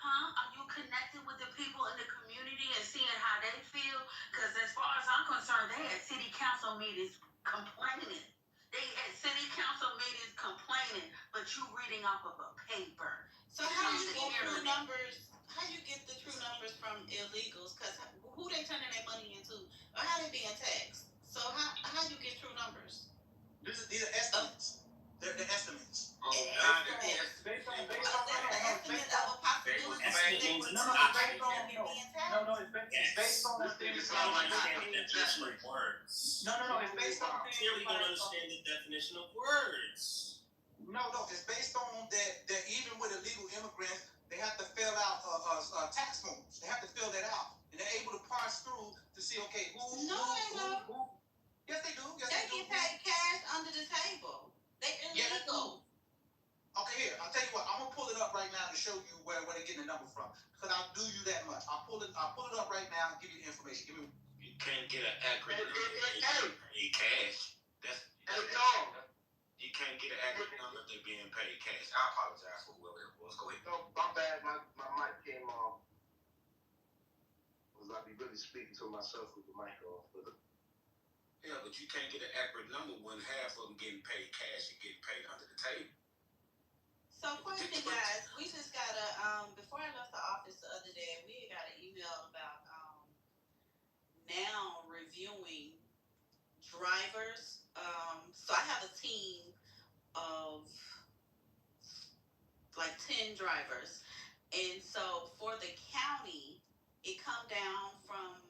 Huh? Are you connected with the people in the community and seeing how they feel? Because as far as I'm concerned, they had city council meetings complaining. They had city council meetings complaining, but you reading off of a paper. So how do you get true numbers? How you get the true numbers from illegals? Because who they turning their money into, or how they being taxed? So how you get true numbers? These are estimates. They're estimates. Oh, God, it's based on That's the estimate of a possibility Estimate that means we're nothing. being taxed. No, it's based on This nigga sound like the definition of words. No, it's based on things Clearly don't like, understand the definition of words. No, it's based on that even with illegal immigrants, they have to fill out tax forms. They have to fill that out, and they're able to parse through to see, okay, who. Yes, they do. Yes, They get paid cash under the table. They illegal. Okay, here, I'll tell you what. I'm gonna pull it up right now to show you where they're getting the number from. Because I'll do you that much. I'll pull it up right now and give you the information. You can't get an accurate number. Pay cash. You can't get an accurate number if they're being paid cash. I apologize for whoever it was. Go ahead. No, my bad. My mic came off. Because I be really speaking to myself with the mic off. Yeah, but you can't get an accurate number when half of them getting paid cash and getting paid under the table. So question, guys, we just got before I left the office the other day, we got an email about now reviewing drivers. So I have a team of like 10 drivers, and so for the county, it come down from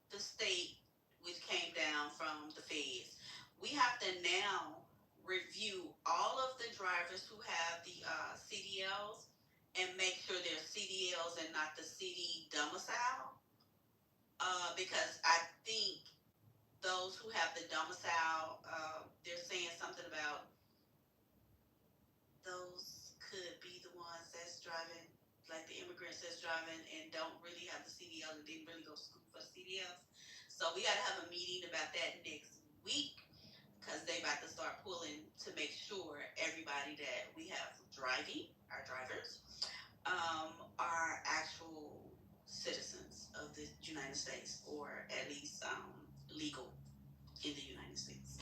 the state, which came down from the feds. We have to now review all of the drivers who have the CDLs and make sure they're CDLs and not the CD domicile. Because I think those who have the domicile, they're saying something about those could be the ones that's driving, like the immigrants that's driving and don't really have the CDL and didn't really go to school for CDLs. So we got to have a meeting about that next week, because they about to start pulling to make sure everybody that we have driving, our drivers, are actual citizens of the United States, or at least legal in the United States.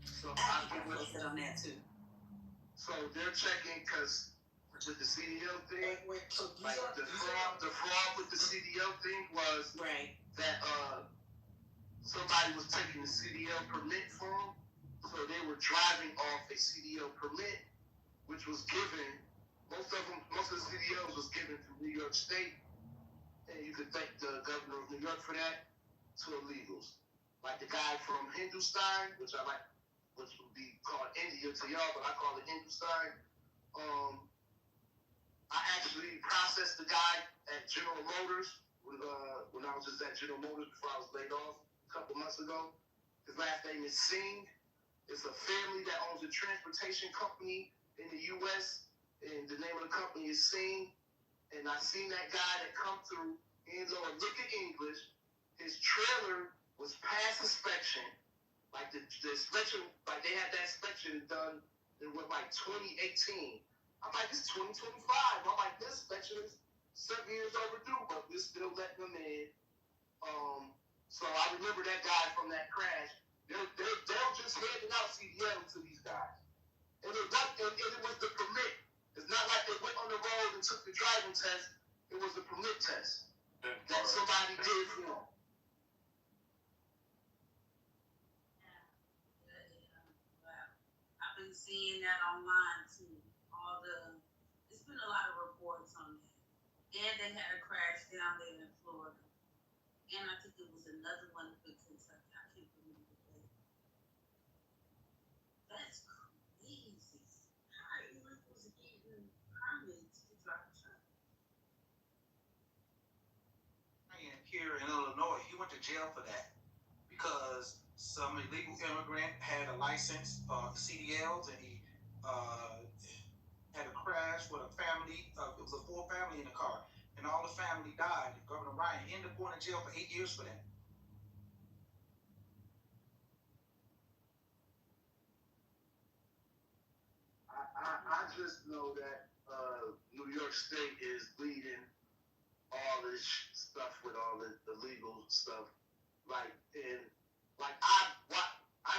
So I think we'll sit on that too. So they're checking because with the CDL thing, like the fraud with the CDL thing was that somebody was taking the CDL permit from, so they were driving off a CDL permit, which was given. Most of the CDLs was given to New York State, and you could thank the governor of New York for that, to illegals. Like the guy from Hindustan, which would be called India to y'all, but I call it Hindustan. I actually processed the guy at General Motors when I was just at General Motors before I was laid off a couple months ago. His last name is Singh. It's a family that owns a transportation company in the U.S., and the name of the company is Singh. And I seen that guy that come through, he didn't know a lick of English. His trailer was past inspection. Like the inspection, like they had that inspection done in what, like 2018. I'm like, it's 2025. I'm like, this inspection is 7 years overdue, but we're still letting them in. So I remember that guy from that crash. They're just handing out CDL to these guys. And it was the permit. It's not like they went on the road and took the driving test. It was a permit test that somebody did for them. I've been seeing that online too. It's been a lot of reports on that. And they had a crash down there in Florida. And I think it was another one in Kentucky. I can't remember the date. That's crazy. How are illegals getting permits to drive a truck? Here in Illinois, he went to jail for that because some illegal immigrant had a license, CDLs, and he had a crash with a family. It was a full family in the car, and all the family died. Governor Ryan ended up going to jail for 8 years for that. just know that New York State is leading all this stuff with all the legal stuff. I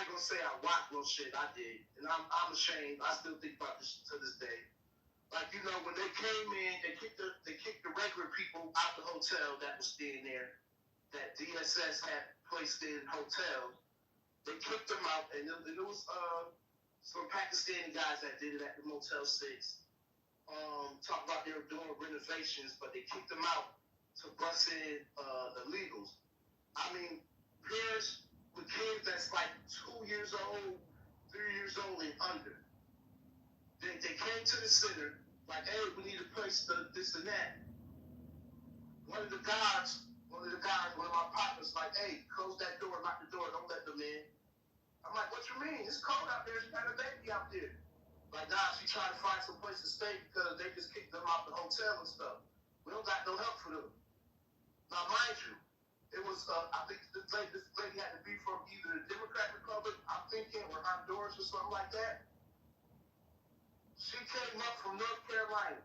ain't gonna say I watched no shit. I did, and I'm ashamed. I still think about this to this day. Like, you know, when they came in, they kicked the regular people out the hotel that was staying there, that DSS had placed in hotels. They kicked them out, and it was some Pakistani guys that did it at the Motel 6. Talk about they were doing renovations, but they kicked them out to bust in the illegals. I mean, parents with kids that's like 2 years old, 3 years old and under. They came to the center, like, hey, we need to place this and that. One of my partners, like, hey, close that door, lock the door, don't let them in. I'm like, what you mean? It's cold out there. She got a baby out there. Like, nah, she trying to find some place to stay because they just kicked them out the hotel and stuff. We don't got no help for them. Now, mind you, it was, I think this lady had to be from either the Democrat Republic, I'm thinking, or Honduras or something like that. She came up from North Carolina.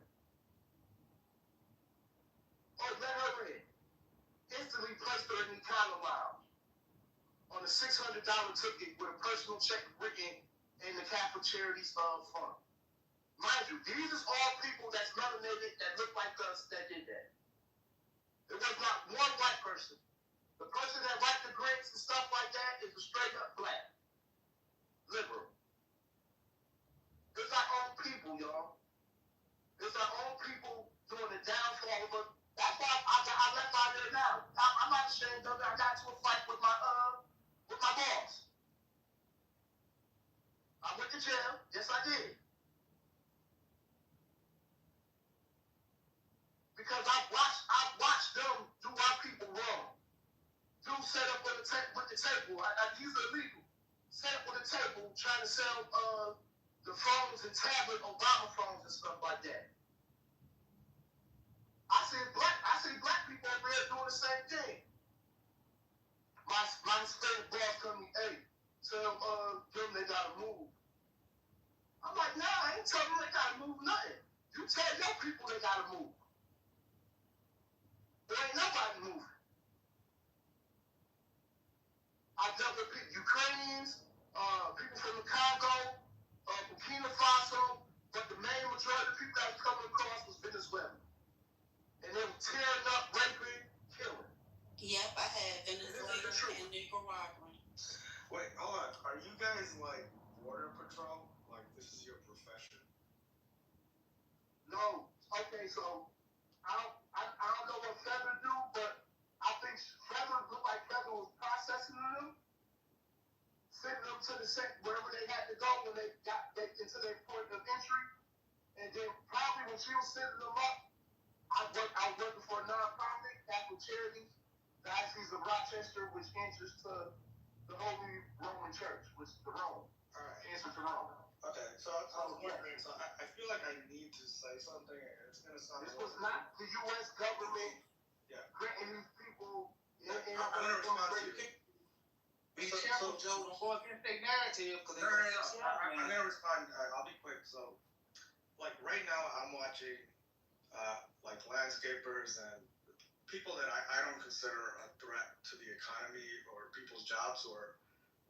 Oh, let her in. Instantly placed her in the Econo Lounge on a $600 ticket with a personal check written in the Catholic Charities fund. Mind you, these is all people that's melanated that look like us that did that. There was not one white person. The person that write the grants and stuff like that is a straight up black. Liberal. It's our own people, y'all. It's our own people doing the downfall of us. That's why I left out there now. I'm not ashamed of it. I got to a fight with my boss. I went to jail. Yes, I did. Because I watched them do our people wrong. Dude set up with the table. These are illegal. Set up with a table trying to sell the phones and tablet Obama phones and stuff like that. I see black people over there doing the same thing. My Hispanic boss told me, hey, tell them they gotta move. I'm like, nah, I ain't telling them they gotta move nothing. You tell your people they gotta move. There ain't nobody moving. I dealt with Ukrainians, people from the Congo, Burkina Faso, but the main majority of people that was coming across was Venezuela. And they were tearing up, raping, killing. Yep, I had Venezuela and Nicaraguan. Wait, hold on. Are you guys like border patrol? Like this is your profession? No. Okay, so I don't know what Feather do, but I think Feather looked like Feather was processing them, sending them to the wherever they had to go when they got into their point of entry, and then probably when she was sending them up, I was working for a nonprofit, Catholic Charities, Diocese of Rochester, which answers to the Holy Roman Church, which is the Rome. All right. Answer to Rome. Okay, so I was wondering, so I feel like I need to say something, and it's going to sound... This was not the U.S. government granting these people... I'm going to respond to you. Be careful, Joe. Don't go against their narrative. I'm going to respond. I'll be quick. So, like, right now, I'm watching, like, landscapers and people that I don't consider a threat to the economy or people's jobs or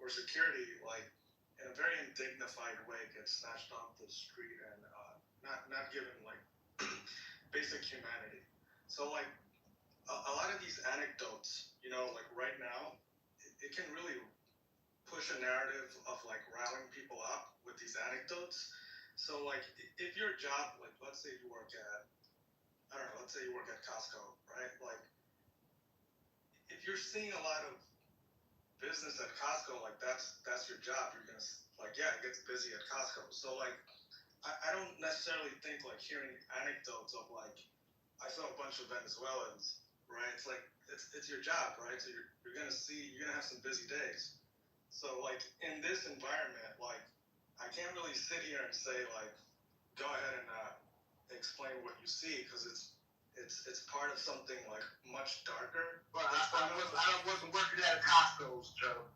security, like, in a very indignified way, get snatched off the street and not given, like, basic humanity. So, like, a lot of these anecdotes, you know, like, right now, it can really push a narrative of, like, riling people up with these anecdotes. So, like, if your job, like, let's say you work at, I don't know, let's say you work at Costco, right? Like, if you're seeing a lot of business at Costco, like, that's your job. You're gonna, like, yeah, it gets busy at Costco. So, like, I don't necessarily think, like, hearing anecdotes of, like, I saw a bunch of Venezuelans, right? It's like, it's your job, right? So you're gonna have some busy days. So, like, in this environment, like, I can't really sit here and say, like, go ahead and explain what you see, because it's part of something, like, much darker. But I wasn't working at Costco's, Joe.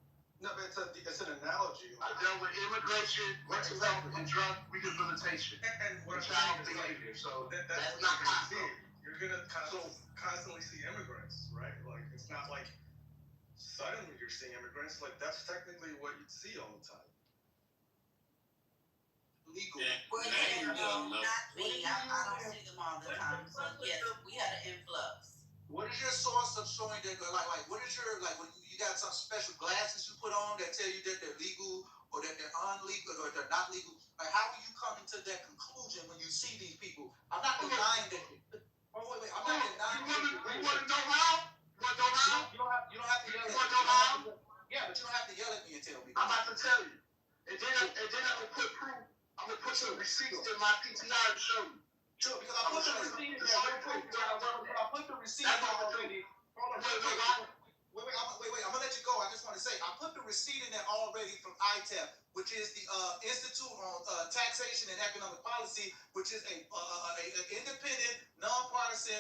No, but it's an analogy. I dealt with immigration, mental health, and drug rehabilitation. And what I'm Child saying is behavior. So that's that's what not you're gonna see. You're gonna constantly see immigrants, right? Like it's not like suddenly you're seeing immigrants. Like that's technically what you'd see all the time. Legal. Well, yeah, no, not me. I don't see them all the time. So yes, we had an influx. What is your source of showing that? Like, what is your like? When you got some special glasses you put on that tell you that they're legal or that they're unlegal or they're not legal? Like, how are you coming to that conclusion when you see these people? I'm not denying that. Oh wait, I'm not denying. You want to know how? You want to know how? You don't have to yell at me. You want to know how? Yeah, but you don't have to yell at me and tell me. I'm about to tell you. And then I'm gonna put proof. I'm gonna put some receipts in my PTR to show you. Sure, because I put the receipt in there. I put the receipt in there already. Hold on, wait. I'm gonna let you go. I just want to say I put the receipt in there already from ITEP, which is the Institute on Taxation and Economic Policy, which is a independent, nonpartisan,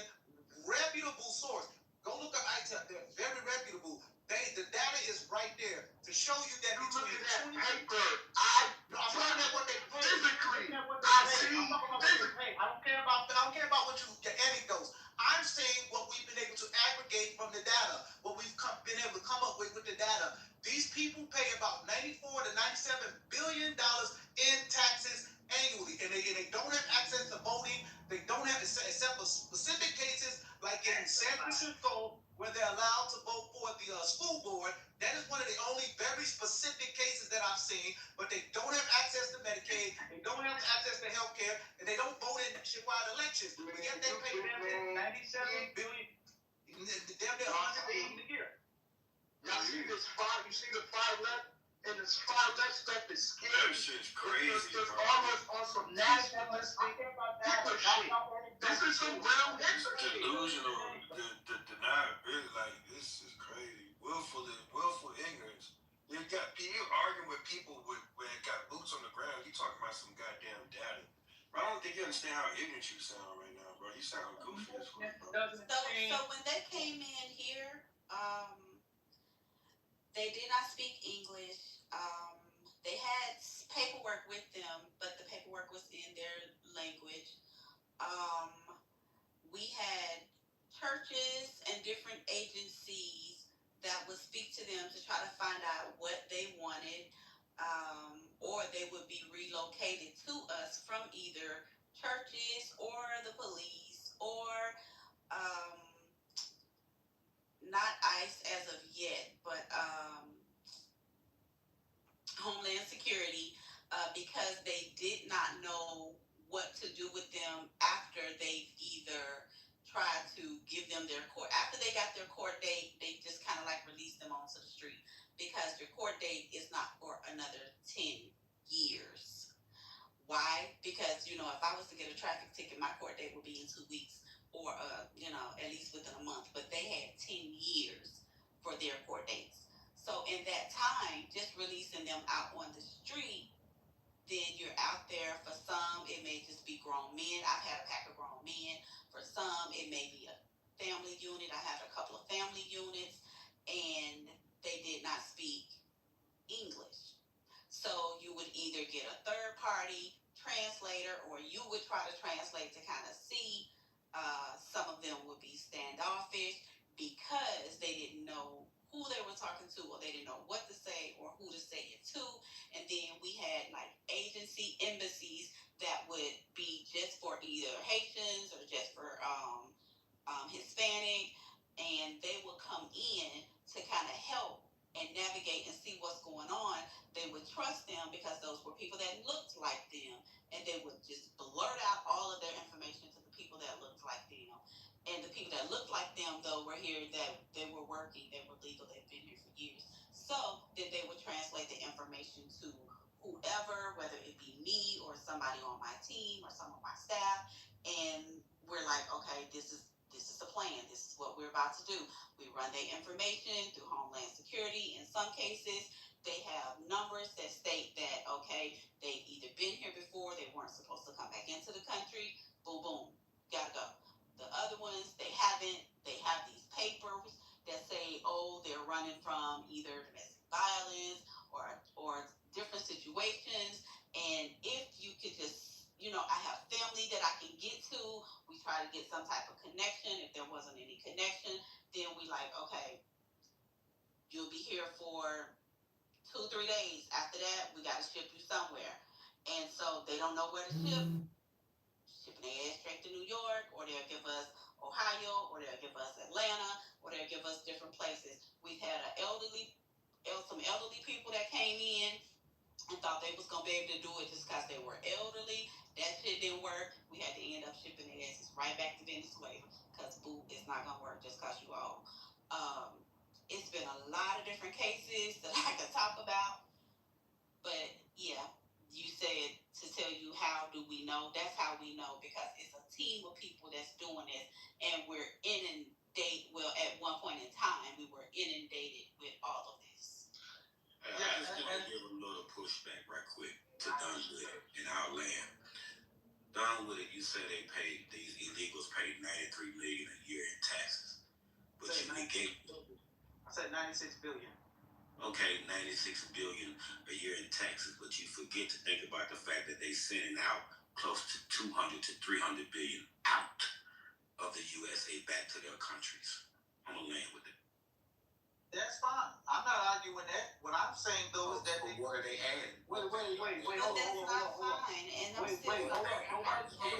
reputable source. Go look up ITEP. They're very reputable. The data is right there to show you that between that 20 paper. I'm looking at what they physically. I don't care about what your anecdotes. I'm saying what we've been able to aggregate from the data, what we've been able to come up with the data. These people pay about $94 to $97 billion in taxes annually, and they don't have access to voting. They don't have, except for specific cases like in San Francisco, where they're allowed to vote for the school board. That is one of the only very specific cases that I've seen, but they don't have access to Medicaid, they don't have access to health care, and they don't vote in nationwide elections. But yet they pay them $97 billion, damn near $100 billion a year. Y'all see this far? You see the far left? And this far left stuff is scary. That shit's crazy. It's almost on some nationalistic people shit. This is some real history. Delusional, the deniability, like this is crazy. Willful ignorance. You arguing with people that got boots on the ground. You talking about some goddamn data. Bro, I don't think you understand how ignorant you sound right now, bro. You sound goofy as fuck, bro. So when they came in here, they did not speak English. They had paperwork with them, but the paperwork was in their language. We had churches and different agencies that would speak to them to try to find out what they wanted, or they would be relocated to us from either churches or the police or not ICE as of yet, but Homeland Security, because they did not know what to do with them after they've either tried to give them their court. After they got their court date, they just kind of like released them onto the street because your court date is not for another 10 years. Why? Because, if I was to get a traffic ticket, my court date would be in 2 weeks or, at least within a month. But they had 10 years for their court dates. So in that time, just releasing them out on the street, then you're out there. For some, it may just be grown men. I've had a pack of grown men. For some, it may be a family unit. I had a couple of family units, and they did not speak English. So you would either get a third-party translator, or you would try to translate to kind of see. Some of them would be standoffish because they didn't know who they were talking to, or they didn't know what to say or who to say it to. And then we had like embassies that would be just for either Haitians or just for Hispanic, and they would come in to kind of help and navigate and see what's going on. They would trust them because those were people that looked like them, and they would just blurt out all of their information to the people that looked like them. And the people that looked like them, though, were here, that they were working, they were legal, they've been here for years. So then they would translate the information to whoever, whether it be me or somebody on my team or some of my staff. And we're like, okay, this is the plan. This is what we're about to do. We run their information through Homeland Security. In some cases, they have numbers that state that, okay, they've either been here before, they weren't supposed to come back into the country, boom, boom, gotta go. The other ones, they haven't. They have these papers that say, oh, they're running from either domestic violence or different situations. And if you could just, I have family that I can get to. We try to get some type of connection. If there wasn't any connection, then we like, okay, you'll be here for 2-3 days. After that, we got to ship you somewhere. And so they don't know where to ship. Shipping their ass straight to New York, or they'll give us Ohio, or they'll give us Atlanta, or they'll give us different places. We've had some elderly people that came in and thought they was gonna be able to do it just because they were elderly. That shit didn't work. We had to end up shipping their asses right back to Venezuela because boo, it's not gonna work just because you old. It's been a lot of different cases that I could talk about, but yeah, you said to tell you how do we know? That's how we know, because it's a team of people that's doing this, and we're inundated. Well, at one point in time, we were inundated with all of this. I just want to give a little pushback right quick to Dunwoody in our land. Dunwoody, you said these illegals paid $93 million a year in taxes, but you negate. I said 96 billion. Okay, $96 billion a year in taxes, but you forget to think about the fact that they sending out close to 200 to 300 billion out of the USA back to their countries. I'm gonna land with it. That's fine. I'm not arguing that. What I'm saying though is that what are they adding? Wait. But that's not fine, and I'm still.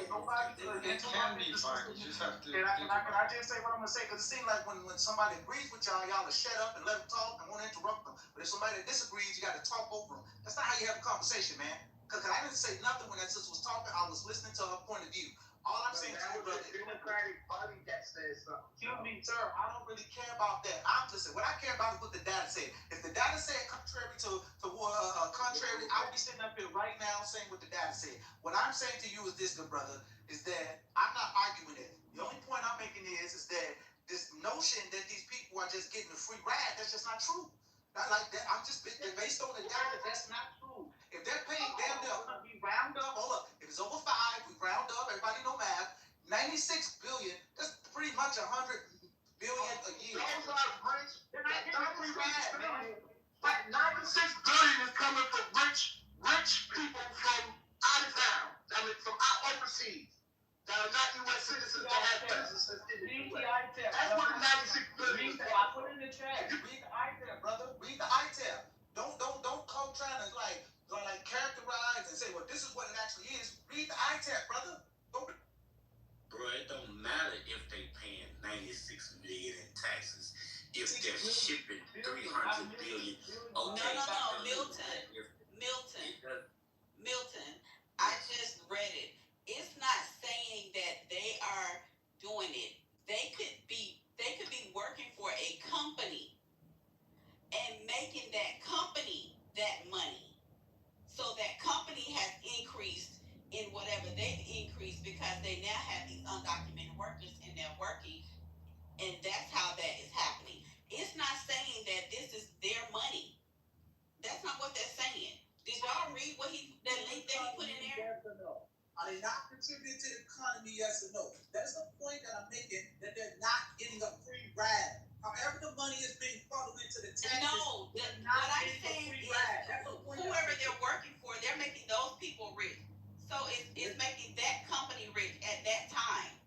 Nobody. It can be fine. You just have to. Can I just say what I'm gonna say? Because it seems like when somebody agrees with y'all will shut up and let them talk and won't interrupt them. But if somebody disagrees, you got to talk over them. That's not how you have a conversation, man. Because I didn't say nothing when that sister was talking. I was listening to her point of view. All I'm saying to you, brother, Democratic Party that says something. Excuse me, sir. I don't really care about that. Listen. What I care about is what the data said. If the data said contrary to contrary, I would be sitting up here right now saying what the data said. What I'm saying to you is this, good brother, is that I'm not arguing it. The only point I'm making is that this notion that these people are just getting a free ride, that's just not true. Not like that. I'm just based on the data. That's not true. If they're paying damn near, we round up. Hold up. If it's over 5, we round up. Everybody know math. 96 billion. That's pretty much 100 billion a year. Those are rich. They're not free ride, man. But 96 billion is coming from rich people from out of town. I mean, from out overseas. That are not U.S. citizens that have businesses in the U.S. That's what 96 billion is. I put in the chat. Read the ITER, brother. Read the ITER. Don't come trying to like characterize and say, well, this is what it actually is. Read the ITER, brother. Bro, it don't matter if they paying $96 million in taxes. If they're shipping 300 billion. Okay. No, Milton. I just read it. It's not saying that they are doing it. They could be working for a company and making that company that money. So that company has increased in whatever they've increased because they now have these undocumented workers and they're working, and that's how that is happening. It's not saying that this is their money. That's not what they're saying. Did y'all read that link that he put in there? Yes or no? Are they not contributing to the economy? Yes or no? That's the point that I'm making, that they're not getting a free ride. However the money is being funneled into the taxes. No, what I'm saying is whoever they're working for, they're making those people rich. So it's making that company rich at that time.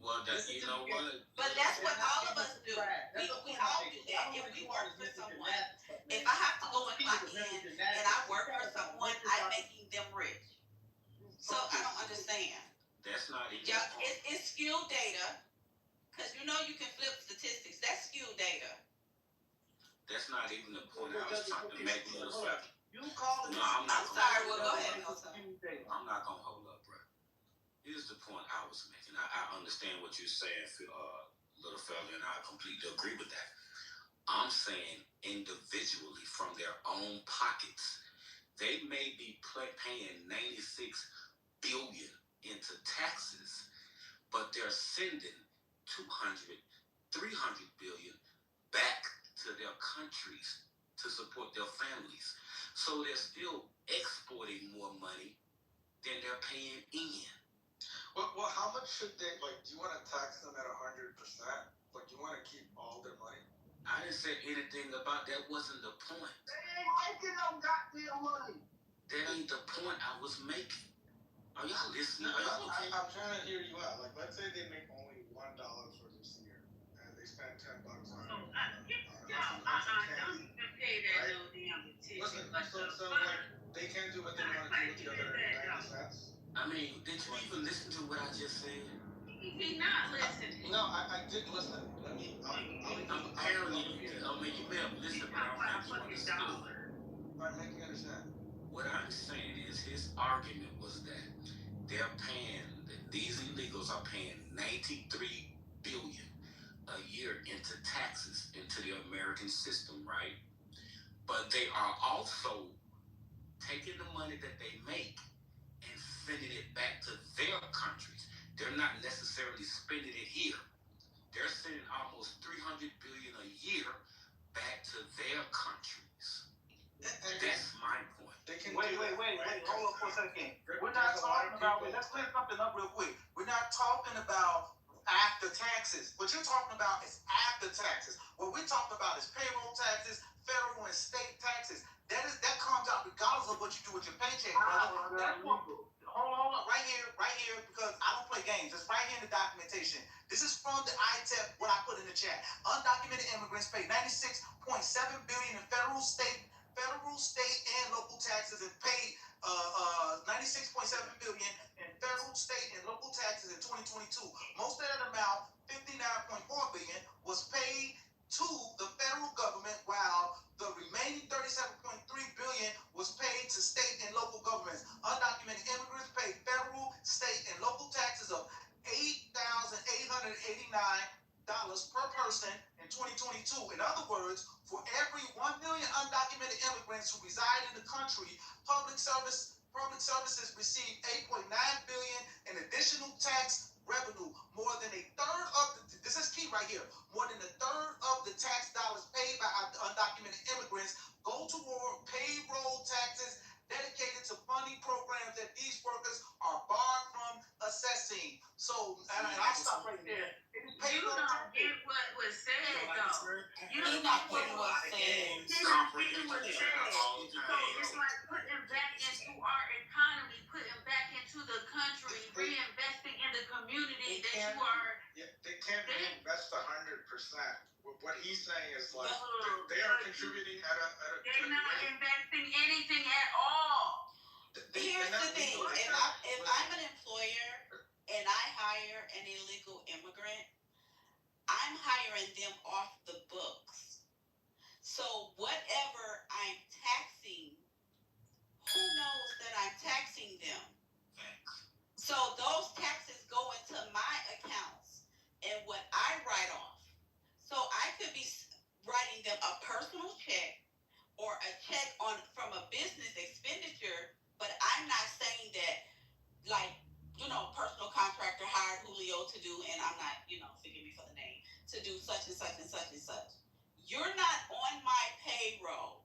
Well, you know what? But that's what all of us do. We all do that. If we work for someone, if I have to go and clock in and I work for someone, I'm making them rich. So I don't understand. That's not even. Yeah, it's skill data, because you can flip statistics. That's skill data. That's not even the point I was trying to make. You call it. No, I'm not. I'm sorry. Well, go ahead. I'm not gonna hold up, bro. Here's the point I was making. I understand what you're saying, little fella, and I completely agree with that. I'm saying individually from their own pockets, they may be paying 96 billion into taxes, but they're sending 200, 300 billion back to their countries to support their families. So they're still exporting more money than they're paying in. Well, how much should they, do you want to tax them at 100%? You want to keep all their money? I didn't say anything about that. Wasn't the point. They ain't making no goddamn money. That ain't the point I was making. Are y'all listening? Are y'all okay? I'm trying to hear you out. Like, let's say they make only $1 for this year, and they spend $10 on Don't candy. even pay that no damn attention. Listen, so like they can't do what they want to do with the other 90 cents. I mean, did you even listen to what I just said? He not listening. No, I did listen. Let me. Apparently, you may have listened, but I don't think you understood. Alright, make me understand. What I'm saying is his argument was that they're paying, these illegals are paying $93 billion a year into taxes into the American system, right? But they are also taking the money that they make and sending it back to their countries. They're not necessarily spending it here. They're sending almost $300 billion a year back to their countries. That's my point. Wait. Hold on for a second. We're not talking about. Let's clear something up real quick. We're not talking about after taxes. What you're talking about is after taxes. What we're talking about is payroll taxes, federal and state taxes. That comes out regardless of what you do with your paycheck, brother. Hold on, right here, because I don't play games. It's right here in the documentation. This is from the ITEP, what I put in the chat. Undocumented immigrants pay $96.7 billion in federal, state, and local taxes, and paid $96.7 billion in federal, state, and local taxes in 2022. Most of that amount, $59.4 billion, was paid to the federal government, while the remaining $37.3 billion was paid to state and local governments. Undocumented immigrants pay federal, state, and local taxes of $8,889 per person in 2022. In other words, for every 1 million undocumented immigrants who reside in the country, public services receive $8.9 billion in additional tax revenue. More than a third of this is key right here. More than a third of the tax dollars paid by undocumented immigrants go toward payroll taxes dedicated to funding programs that these workers are barred from assessing. So, and I'll stop right there. You don't get what was said, though. You don't He's not get getting what's said. He's not getting what's said. So it's like putting back into our economy, putting back into the country, reinvesting in the community that you are. They can't reinvest 100%. What he's saying is like they are contributing at a They're not investing anything at all. Here's the thing: if I'm an employer and I hire an illegal immigrant, I'm hiring them off the books. So whatever I'm taxing, who knows that I'm taxing them? So those taxes go into my accounts and what I write off. So I could be writing them a personal check or a check from a business expenditure, but I'm not saying that, like, personal contractor hired Julio to do, and I'm not, forgive me for the name, to do such and such and such and such. You're not on my payroll.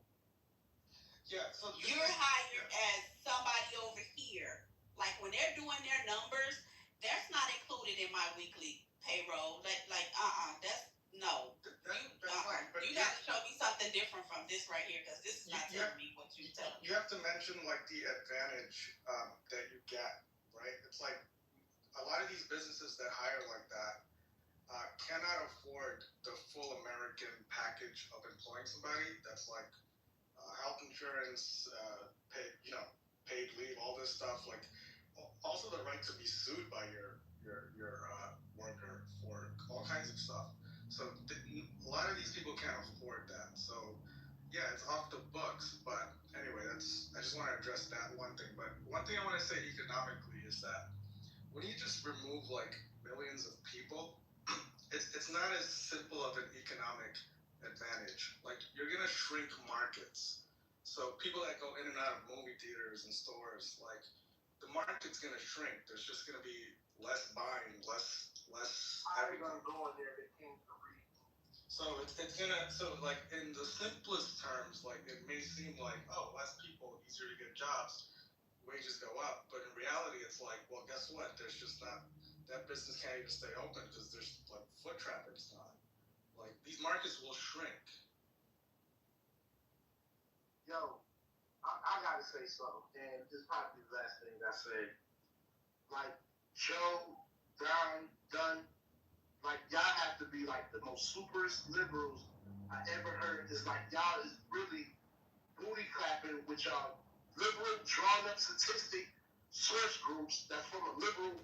Yeah, so you're hired as somebody over here. Like when they're doing their numbers, that's not included in my weekly payroll. That's no. You got to show me something different from this right here, because this is not telling me what you're telling me. You have to mention like the advantage that you get, right? It's like a lot of these businesses that hire like that cannot afford the full American package of employing somebody. That's like health insurance, paid leave, all this stuff. Like also the right to be sued by your worker for all kinds of stuff. So a lot of these people can't afford that. So yeah, it's off the books. But anyway, I just want to address that one thing. But one thing I want to say economically is that when you just remove like millions of people, it's not as simple of an economic advantage. Like you're gonna shrink markets. So people that go in and out of movie theaters and stores, like the market's gonna shrink. There's just gonna be less buying, less everything. I'm gonna go in there. They can't read. So it's gonna like in the simplest terms, like it may seem like less people, easier to get jobs, wages go up, but in reality it's like, well, guess what? There's just not that business can't even stay open because there's like foot traffic's gone. Like, these markets will shrink. Yo, I gotta say something, and this probably the last thing I say. Like, Joe, Dunn, like, y'all have to be like the most superest liberals I ever heard. It's like y'all is really booty clapping with y'all liberal, drawn up statistic source groups that's from a liberal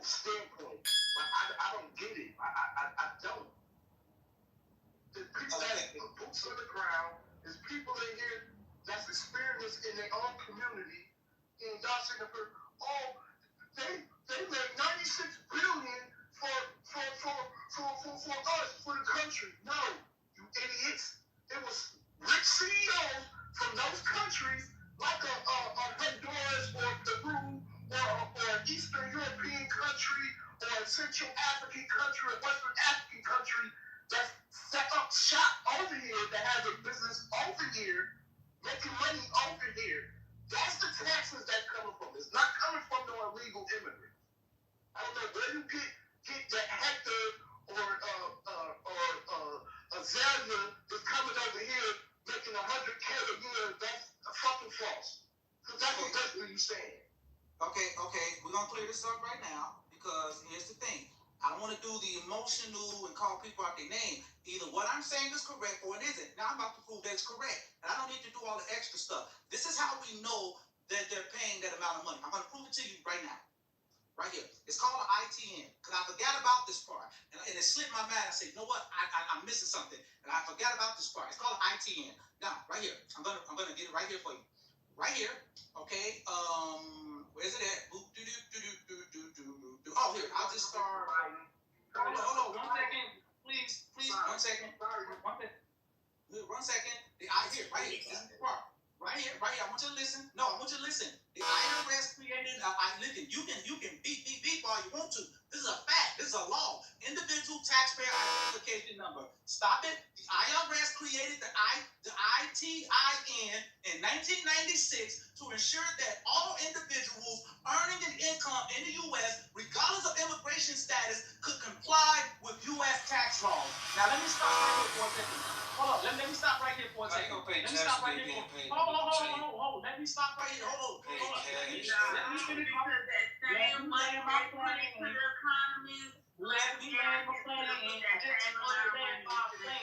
standpoint. Like, I don't get it. I don't. There's people that put boots on the ground. There's people in here that's experienced in their own community, and y'all sitting up here, oh, they made $96 billion for us, for the country. No, you idiots. It was rich CEOs from those countries, like a Honduras or Peru or an Eastern European country or a Central African country or Western African country that set up shop over here, that has a business over here, making money over here. That's the taxes that's coming from. It's not coming from no illegal immigrants. I don't know where you get that Hector or Azalea is coming over here making $100K a year. That's fucking false. Because that's what basically you saying. Okay, we're gonna clear this up right now, because here's the thing. I don't want to do the emotional and call people out their name. Either what I'm saying is correct or it isn't. Now I'm about to prove that it's correct. And I don't need to do all the extra stuff. This is how we know that they're paying that amount of money. I'm going to prove it to you right now. Right here. It's called an ITN. Because I forgot about this part. And it slipped my mind. I said, you know what? I'm missing something. And I forgot about this part. It's called an ITN. Now, right here. I'm gonna get it right here for you. Right here. Okay. Where's it at? Oh, here. I'll just start. Hold on. 1 second. Please. 1 second. 1 second. Here. Right here. This is the part. Right here. I want you to listen. No, I want you to listen. The IRS created. Listen. You can beep all you want to. This is a fact. This is a law. Individual taxpayer identification number. Stop it. The IRS created the ITIN in 1996 to ensure that all individuals earning an income in the U.S., regardless of immigration status, could comply with U.S. tax laws. Now, let me stop right here for a second. Hold on. Let me stop right here for a second. Hold. Let me stop right here. Hold. Let me stop right here. Hold on. Let me finish my plane. Let me land my plane. Just want to land my plane.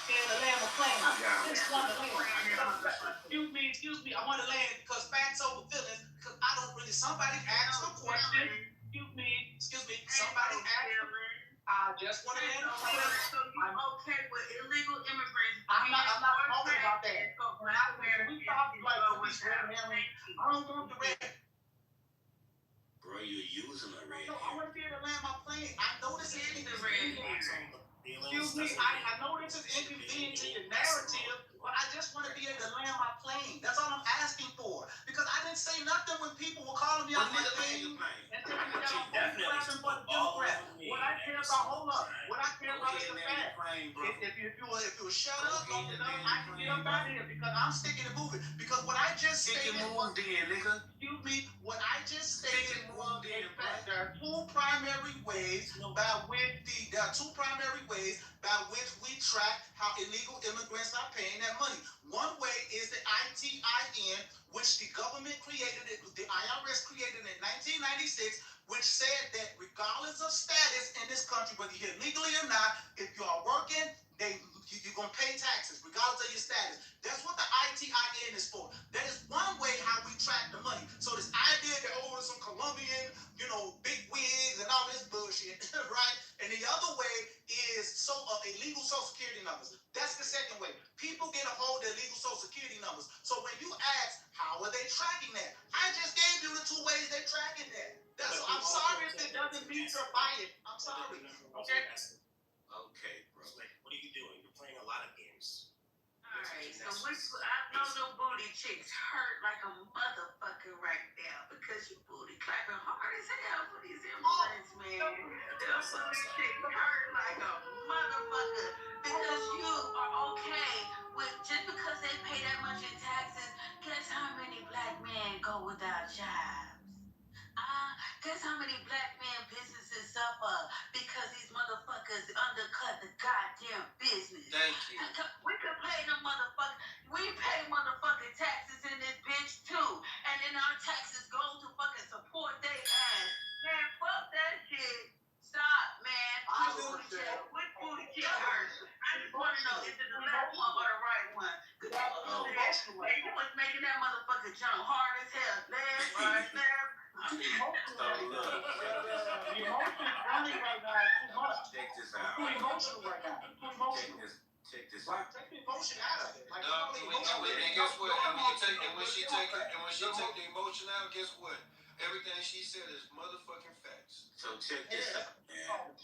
Can't land my plane. Just want to land. Excuse me. I want to land because facts over feelings. Because I don't really. Somebody asked a question. Excuse me. Somebody asked. I just want to land my plane. So you okay with illegal immigrants? I'm not talking about that. We talk like police red herring. I don't want the red. Bro, you're using a red No, I want to be able to land my plane. I know this is the red herring. Excuse me, I know this is inconvenient to your narrative, but I just want to be able to land my plane. That's all I'm asking for. Because I didn't say nothing when people were calling me out my name and telling me that I'm clapping for the Democrats. What I care about, hold up. What I care about is the fact. If you shut up long enough, I can get up out of here because I'm sticking and moving. Because what I just stated was, excuse me, what I just stated was, in fact, there are two primary ways by which we track how illegal immigrants are paying that money. One way is the ITIN, which the government created, the IRS created in 1996, which said that regardless of status in this country, whether you're here legally or not, if you are working, you're going to pay taxes regardless of your status. That's what the ITIN is for. That is one way how we track the money. So this idea that, some Colombian, big wigs and all this bullshit, right? And the other way is illegal Social Security numbers. That's the second way. People get a hold of illegal Social Security numbers. So when you ask, how are they tracking that? I just gave you the two ways they're tracking that. I'm sorry if it doesn't meet your bias. I'm sorry. Okay? Okay, bro. What are you doing? You're playing a lot of games. Alright, so I know them booty chicks hurt like a motherfucker right now because you booty clapping hard as hell for these immigrants, man. Them booty chicks hurt like a motherfucker because you are okay with just because they pay that much in taxes. Guess how many black men go without jobs? Guess how many black men businesses suffer because these motherfuckers undercut jump hard as hell. Left, right, left. The emotion's running right now too much. Check this out. Too emotional right now. Too emotional. Check this Like, out. take the emotion out of it. Like, No, and guess what? And when she take the emotion out, guess what? Everything she said is motherfucking facts. So check this out, man.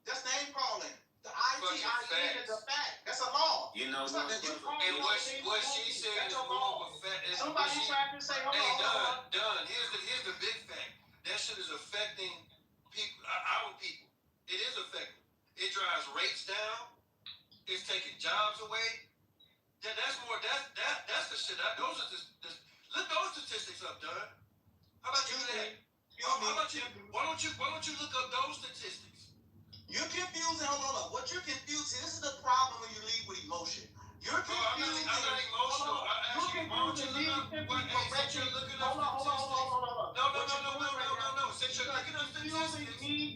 That's name calling. The ITIN is a fact. That's a law. You know It's what? not that you And what she said is more of a fact. Somebody trying to say, hold on. Done. Here's the big fact. That shit is affecting people, our people. It is affecting. It drives rates down. It's taking jobs away. That's the shit. Those are look those statistics up, Don. How about you do that? Why don't you look up those statistics? You're confusing. Hold on. What you're confusing? This is the problem when you lead with emotion. You're confusing. I'm not emotional. I asked you, why don't you look up? Since you're looking up statistics. No.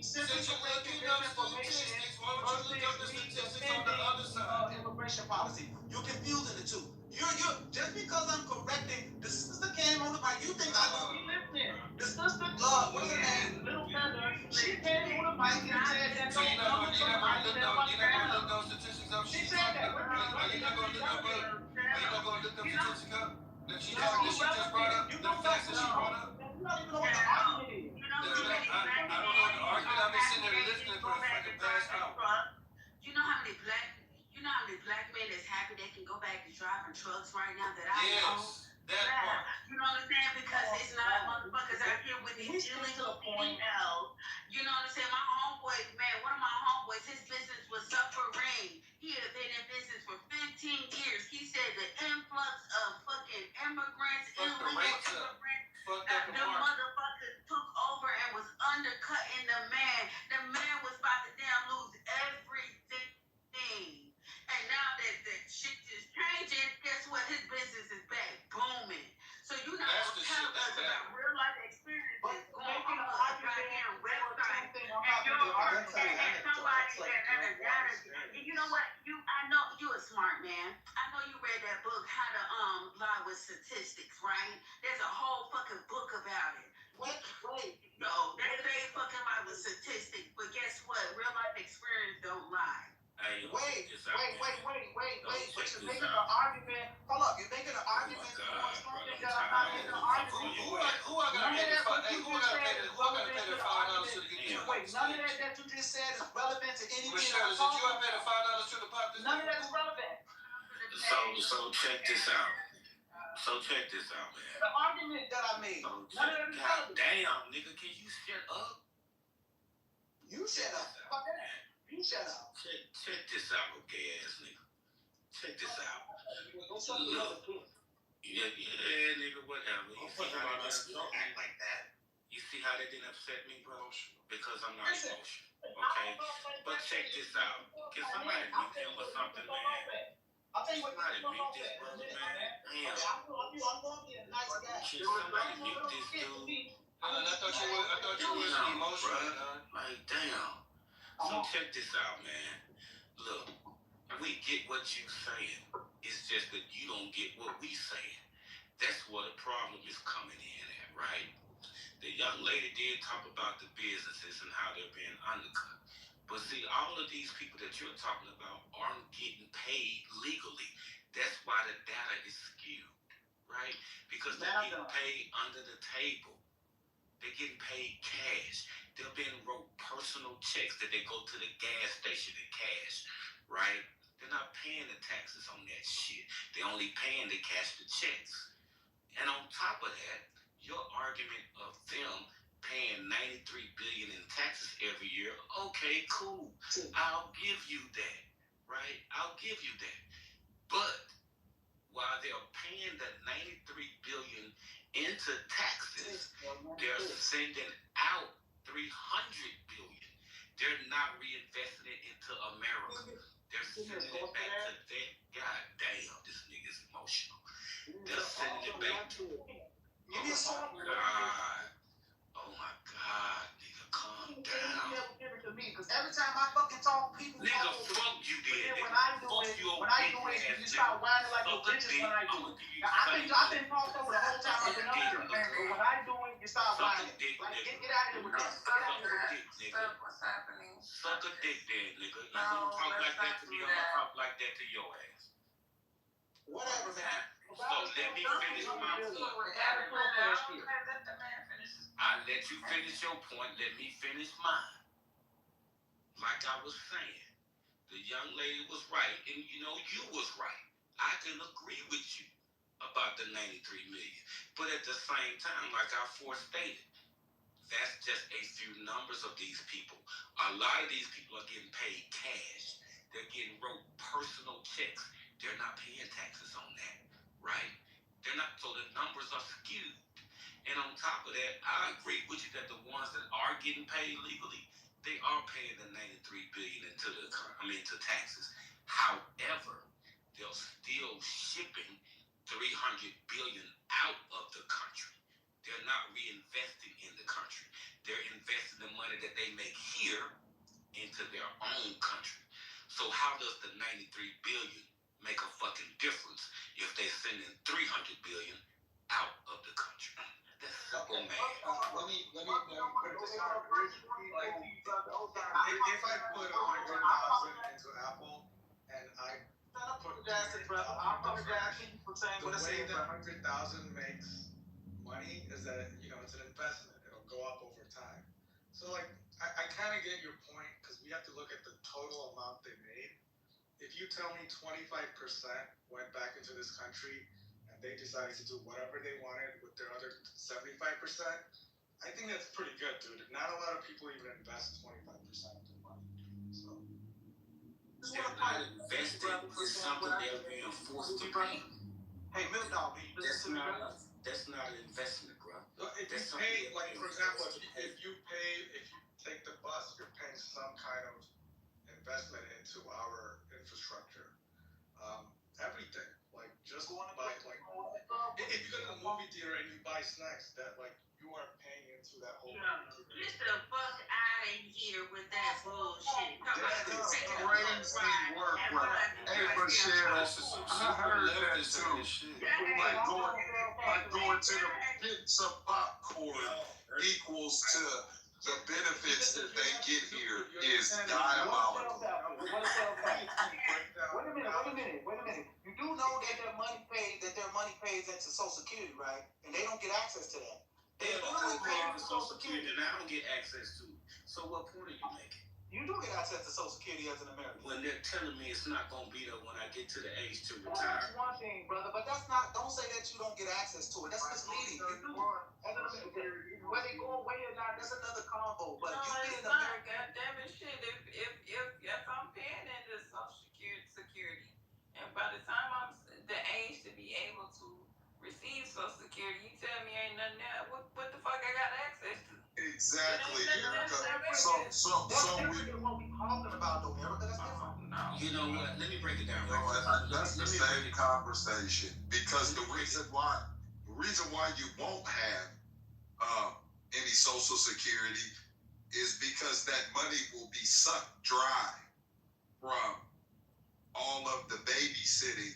Since you're looking up statistics, why don't you look up the statistics on the other side? Immigration policy. You're confusing the two. You're just because I'm correcting. The sister came on the mic. You think I don't be listening? The sister, what's her name? Little Feather. She came on the mic and said that. So you're not gonna look those statistics up? She said that. Are you not gonna look them statistics up? That she just brought up? The facts that she brought up? You don't even know what the argument is. I don't know what the argument. I've been sitting there listening for the fucking past hour. You know how many black men that's happy they can go back to driving trucks right now that I know? Yes, that part. You know what I'm saying? Because it's not motherfuckers out here with these illegal PDLs. You know what I'm saying? My homeboy, man, one of my homeboys, his business was suffering. He had been in business for 15 years. He said the influx of fucking immigrants, illegal immigrants, the motherfuckers took over and was undercutting the man. The man was about to damn lose everything. And now that shit is changing, guess what? His business is back booming. So you not gonna tell us about real life experiences going on a goddamn website and somebody and you know what? I know you a smart man. I know you read that book, How to Lie with Statistics, right? There's a whole fucking book about it. Wait. No, they fucking lie with statistics, but guess what? Real life experience don't lie. Wait. But you're making an argument. Hold up, you're making an argument for something that I'm not making an argument for. Who I gotta pay the $5 to get you? Wait, none of that you just said is relevant to anything. Michelle, did you have paid the $5 to the pop this? None of that is relevant. So check this out. Man. The argument that I made. None of that is relevant. Damn, nigga, can you shut up? You shut up. Fuck that. You shut up. Check this out, gay ass nigga. Check this out. Look. Yeah, nigga, whatever. You see how they don't act like that. You see how they didn't upset me, bro? Because I'm not emotional. Okay? But check this out. Can somebody mute him or something, man? I'll tell you what. Somebody mute this brother, man. Damn. I'm going to be a nice guy. Can somebody mute this dude? I thought you was emotional. Like, damn. So check this out, man. Look, we get what you saying. It's just that you don't get what we saying. That's where the problem is coming in at, right? The young lady did talk about the businesses and how they're being undercut. But see, all of these people that you're talking about aren't getting paid legally. That's why the data is skewed, right? Because they're getting paid under the table. They're getting paid cash. They're being wrote personal checks that they go to the gas station and cash, right? They're not paying the taxes on that shit. They're only paying to cash the checks. And on top of that, your argument of them paying $93 billion in taxes every year, okay, cool. I'll give you that, right? I'll give you that. But while they're paying the $93 billion into taxes, they're sending out $300 billion. They're not reinvesting it into America. They're sending it back to them. God damn, this nigga's emotional. They're sending it back to Oh my God, nigga, calm down. Because every time I fucking talk, people nigga, fuck you did. When I do it, you start whining like your bitches when I do it. Now, I've been talked over the whole time I've been up here. But when I do it, you start whining. Like, get out of here with that. Get out of here with that. Stop what's happening. Suck a dick then, nigga. You No, talk let's like that not to do me, I'm that. gonna talk like that to your ass. Whatever, man. So let me finish my point. Let the man finish his point. I let you finish your point. Let me finish mine. Like I was saying, the young lady was right, and you was right. I can agree with you about the 93 million. But at the same time, like I forestated, that's just a few numbers of these people. A lot of these people are getting paid cash. They're getting wrote personal checks. They're not paying taxes on that, right? They're not, so the numbers are skewed. And on top of that, I agree with you that the ones that are getting paid legally, they are paying the 93 billion to taxes. However, they're still shipping 300 billion out of the country. They're not reinvesting in the country. They're investing the money that they make here into their own country. So how does the 93 billion make a fucking difference if they're sending 300 billion out of the country? That's simple, man. Let me put this out. If I put 100,000 into Apple and I put the way that 100,000 makes money is that it's an investment. It'll go up over time. So like I kind of get your point because we have to look at the total amount they made. If you tell me 25% went back into this country and they decided to do whatever they wanted with their other 75%, I think that's pretty good, dude. Not a lot of people even invest 25% of their money. So they're not investing in something they're being forced to do. Hey, Milk Dog, That's not an investment, bro. If you pay, like for example, if you take the bus, you're paying some kind of investment into our infrastructure. Everything, like just buy, like if you go to the movie theater and you buy snacks, that like you are paying into that whole. Get the fuck out of here with that bullshit. That is crazy work, bro. Hey, Michelle, I heard that too. Like going to the pizza popcorn equals to the benefits that they get here is diabolical. Wait a minute. You do know that their money pays into Social Security, right? And they don't get access to that. They don't pay for Social Security, and I don't get access to it. So what point are you making? You do get access to Social Security as an American. When they're telling me it's not going to be there when I get to the age to Well, retire. that's one thing, brother, but that's not, don't say that you don't get access to it. That's misleading. You do. Whether they go away or not, that's another combo. But No, you it's being not. American. Goddammit, shit. If I'm paying into Social Security, and by the time I'm the age to be able to receive Social Security, you tell me ain't nothing there. What the fuck I got access to? Exactly. So we. What we talking about though, Erica? That's different. No. You know what? Let me break it down. That's the same conversation because the reason why you won't have any Social Security is because that money will be sucked dry from all of the babysitting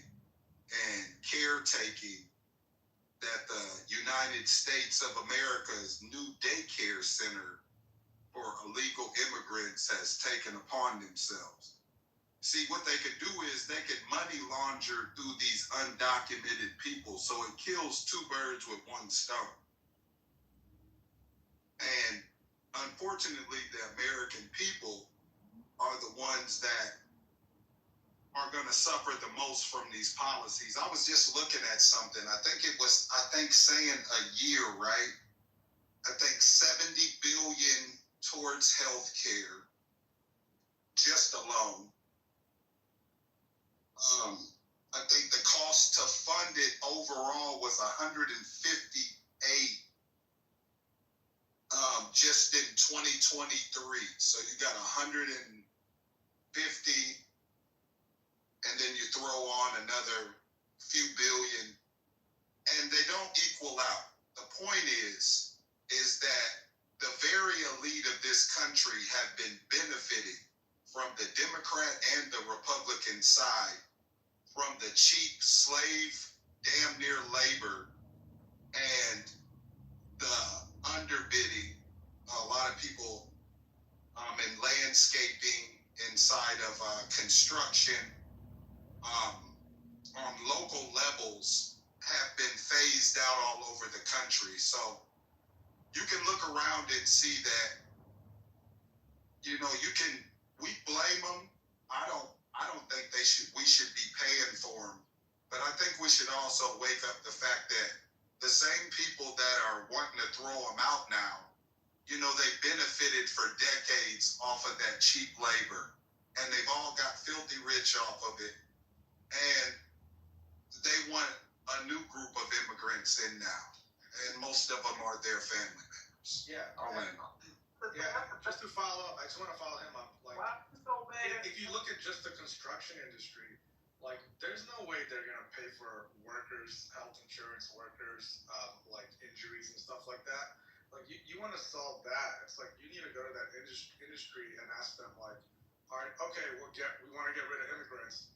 and caretaking that the United States of America's new daycare center for illegal immigrants has taken upon themselves. See, what they could do is they could money launder through these undocumented people, so it kills two birds with one stone. And unfortunately, the American people are the ones that are going to suffer the most from these policies. I was just looking at something. I think saying a year, right? I think 70 billion towards health care, just alone. I think the cost to fund it overall was 158 just in 2023. So you got 150, and then you throw on another few billion, and they don't equal out. The point is that the very elite of this country have been benefiting from the Democrat and the Republican side from the cheap slave, damn near labor, and the underbidding. A lot of people in landscaping, inside of construction, on local levels, have been phased out all over the country. So you can look around and see that, we blame them. I don't think we should be paying for them. But I think we should also wake up the fact that the same people that are wanting to throw them out now, they benefited for decades off of that cheap labor, and they've all got filthy rich off of it. And they want a new group of immigrants in now, and most of them are their family members. Yeah. I'll land on. Yeah, just to follow up, I just want to follow him up. Like, if you look at just the construction industry, like, there's no way they're gonna pay for workers' health insurance, workers' like injuries and stuff like that. Like, you want to solve that. It's like you need to go to that industry and ask them, like, all right, okay, we want to get rid of immigrants.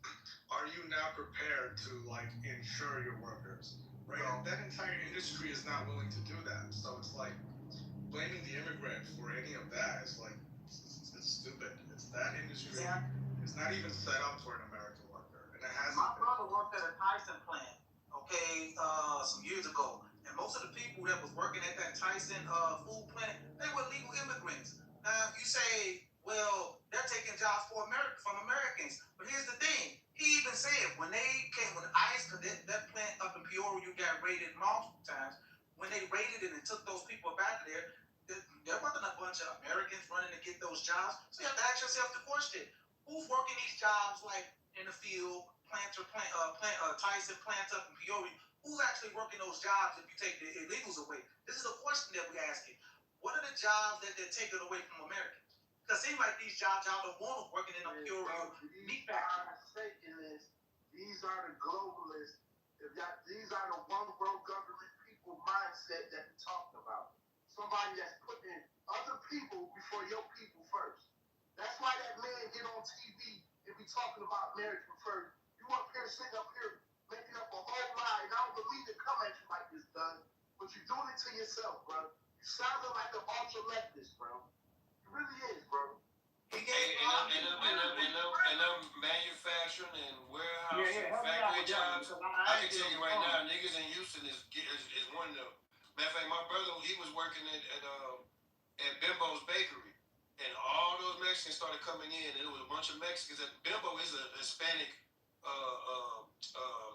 Are you now prepared to like insure your workers? Right? And that entire industry is not willing to do that. So it's like blaming the immigrant for any of that is like it's stupid. It's that industry. Yeah. It's not even set up for an American worker, and it hasn't. My brother worked at a Tyson plant, some years ago, and most of the people that was working at that Tyson food plant, they were legal immigrants. Now you say, well, they're taking jobs from Americans, but here's the thing. He even said when ICE, that plant up in Peoria, you got raided multiple times. When they raided it and took those people back there, there wasn't a bunch of Americans running to get those jobs. So you have to ask yourself the question: who's working these jobs, like in the field, Tyson plants up in Peoria? Who's actually working those jobs if you take the illegals away? This is a question that we're asking. What are the jobs that they're taking away from Americans? Because it seems like these jobs y'all don't want them working in a Peoria meat factory. These are the globalists. These are the one world government people mindset that we're talking about. Somebody that's putting other people before your people first. That's why that man get on TV and be talking about America first. You up here sitting up here making up a whole lie, and I don't believe it come at you like this, done. But you're doing it to yourself, bro. You sounding like an ultra leftist, bro. You really is, bro. And them manufacturing and warehouse factory jobs. I can tell you right now, niggas in Houston is one of them. Matter of fact, my brother, he was working at Bimbo's Bakery, and all those Mexicans started coming in, and it was a bunch of Mexicans. Bimbo is a Hispanic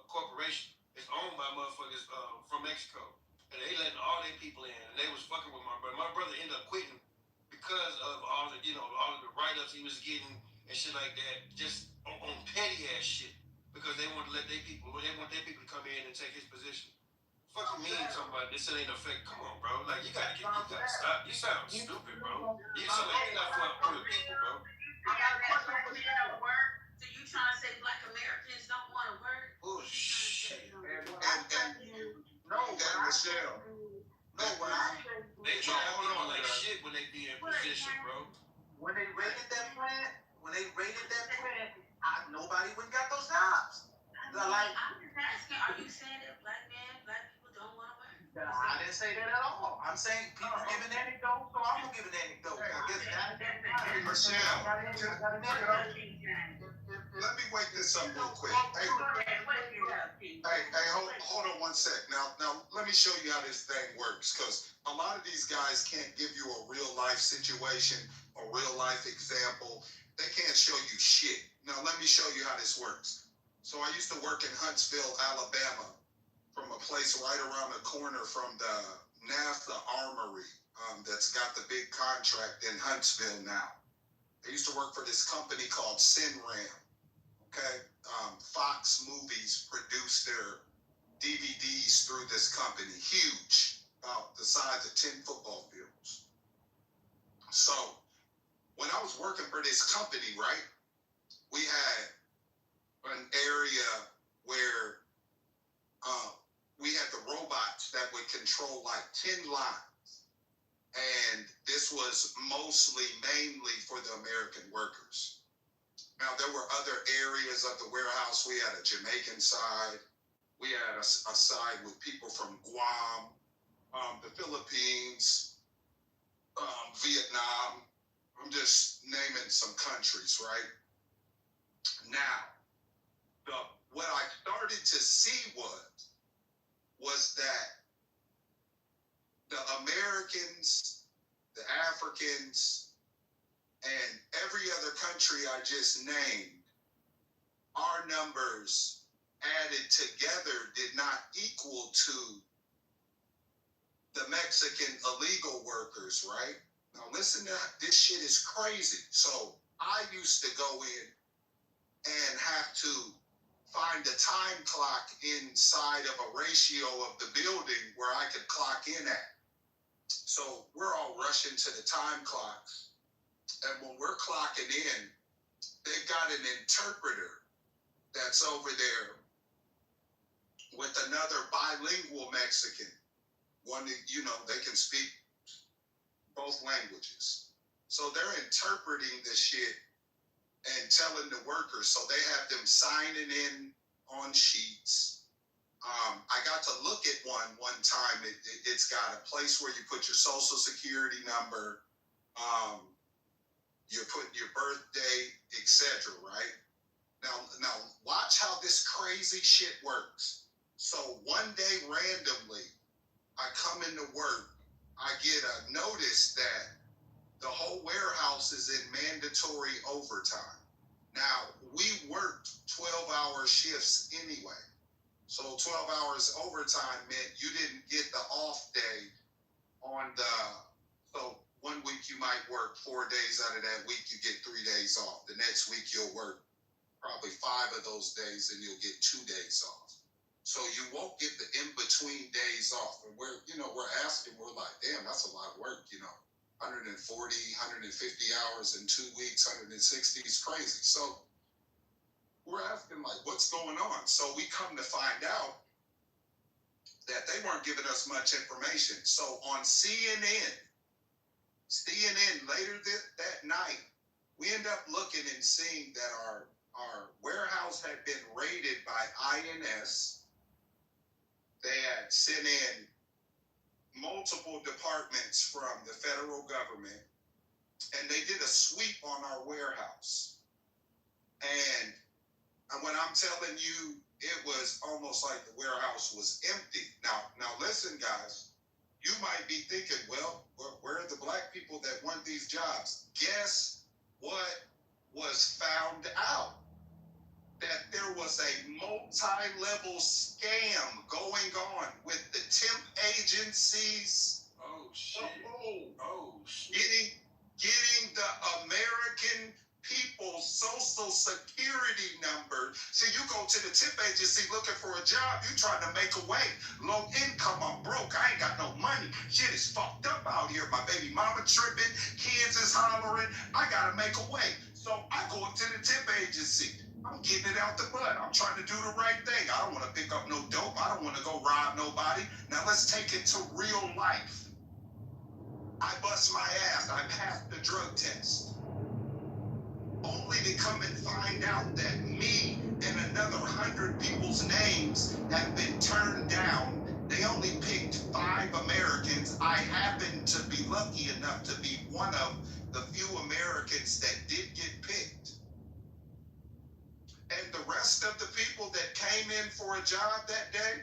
corporation. It's owned by motherfuckers from Mexico, and they letting all their people in, and they was fucking with my brother. My brother ended up quitting because of all of the write-ups he was getting and shit like that, just on petty ass shit, because they want their people to come in and take his position. Fucking mean talking about this ain't affect. Come on, bro. Like, you gotta stop. You sound stupid, bro. You sound like you're not for the people, bro. So you trying to say Black Americans don't want to work? Bullshit. And Michelle. They try to be like shit when they be in position, bro. When they raided that plant, nobody went got those jobs. I'm just asking, are you saying that black people don't want to work? I didn't say that at all. I'm saying people giving anecdotes, so I'm gonna give an anecdote. Michelle, let me wake this up real quick. Hey, hold on one sec. Now, let me show you how this thing works, because a lot of these guys can't give you a real life situation, a real life example. They can't show you shit. Now, let me show you how this works. So I used to work in Huntsville, Alabama, from a place right around the corner from the NASA Armory that's got the big contract in Huntsville now. I used to work for this company called Sinram. Okay, Fox Movies produced their DVDs through this company, huge, about the size of 10 football fields. So when I was working for this company, right, we had an area where we had the robots that would control like 10 lines. And this was mainly for the American workers. Now, there were other areas of the warehouse. We had a Jamaican side. We had a side with people from Guam, the Philippines, Vietnam. I'm just naming some countries, right? Now, what I started to see was that the Americans, the Africans, and every other country I just named, our numbers added together did not equal to the Mexican illegal workers, right? Now listen to this shit is crazy. So I used to go in and have to find a time clock inside of a ratio of the building where I could clock in at. So we're all rushing to the time clocks. And when we're clocking in, they've got an interpreter that's over there with another bilingual Mexican. One that, they can speak both languages. So they're interpreting the shit and telling the workers. So they have them signing in on sheets. I got to look at one time. It's got a place where you put your social security number, you put your birthday, etc. Right? Now watch how this crazy shit works. So one day randomly, I come into work, I get a notice that the whole warehouse is in mandatory overtime. Now, we worked 12-hour shifts anyway. So 12 hours overtime meant you didn't get the off day so 1 week you might work 4 days out of that week, you get 3 days off. The next week you'll work probably 5 of those days and you'll get 2 days off. So you won't get the in-between days off. And we're asking, we're like, damn, that's a lot of work, 140, 150 hours in 2 weeks, 160 is crazy. So we're asking, like, what's going on? So we come to find out that they weren't giving us much information. So on CNN later that night, we end up looking and seeing that our warehouse had been raided by INS. They had sent in multiple departments from the federal government, and they did a sweep on our warehouse. And when I'm telling you, it was almost like the warehouse was empty. Now listen, guys, you might be thinking, well, where are the black people that want these jobs? Guess what was found out? That there was a multi-level scam going on with the temp agencies. Oh shit. Oh shit. Getting the American people's social security number. See, you go to the temp agency looking for a job, you trying to make a way. Low income, I'm broke, I ain't got no money. Shit is fucked up out here. My baby mama tripping, kids is hollering. I gotta make a way. So I go up to the temp agency. I'm getting it out the butt. I'm trying to do the right thing. I don't want to pick up no dope. I don't want to go rob nobody. Now let's take it to real life. I bust my ass. I passed the drug test. Only to come and find out that me and another 100 people's names have been turned down. They only picked 5 Americans. I happen to be lucky enough to be one of the few Americans that did get picked. And the rest of the people that came in for a job that day,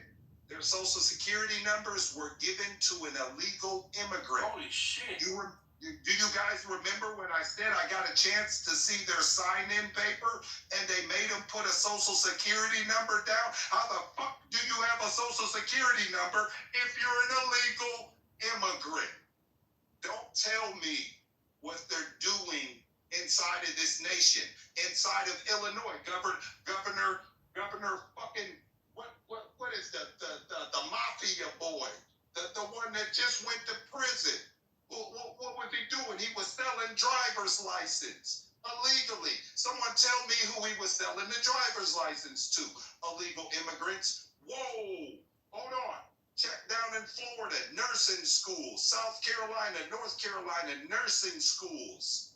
their social security numbers were given to an illegal immigrant. Holy shit. Do you guys remember when I said I got a chance to see their sign-in paper and they made them put a social security number down? How the fuck do you have a social security number if you're an illegal immigrant? Don't tell me what they're doing inside of this nation, inside of Illinois. Governor fucking what is the mafia boy, the one that just went to prison. What was he doing? He was selling driver's license illegally. Someone tell me who he was selling the driver's license to. Illegal immigrants. Whoa, hold on. Check down in Florida, nursing schools. South Carolina, North Carolina, nursing schools.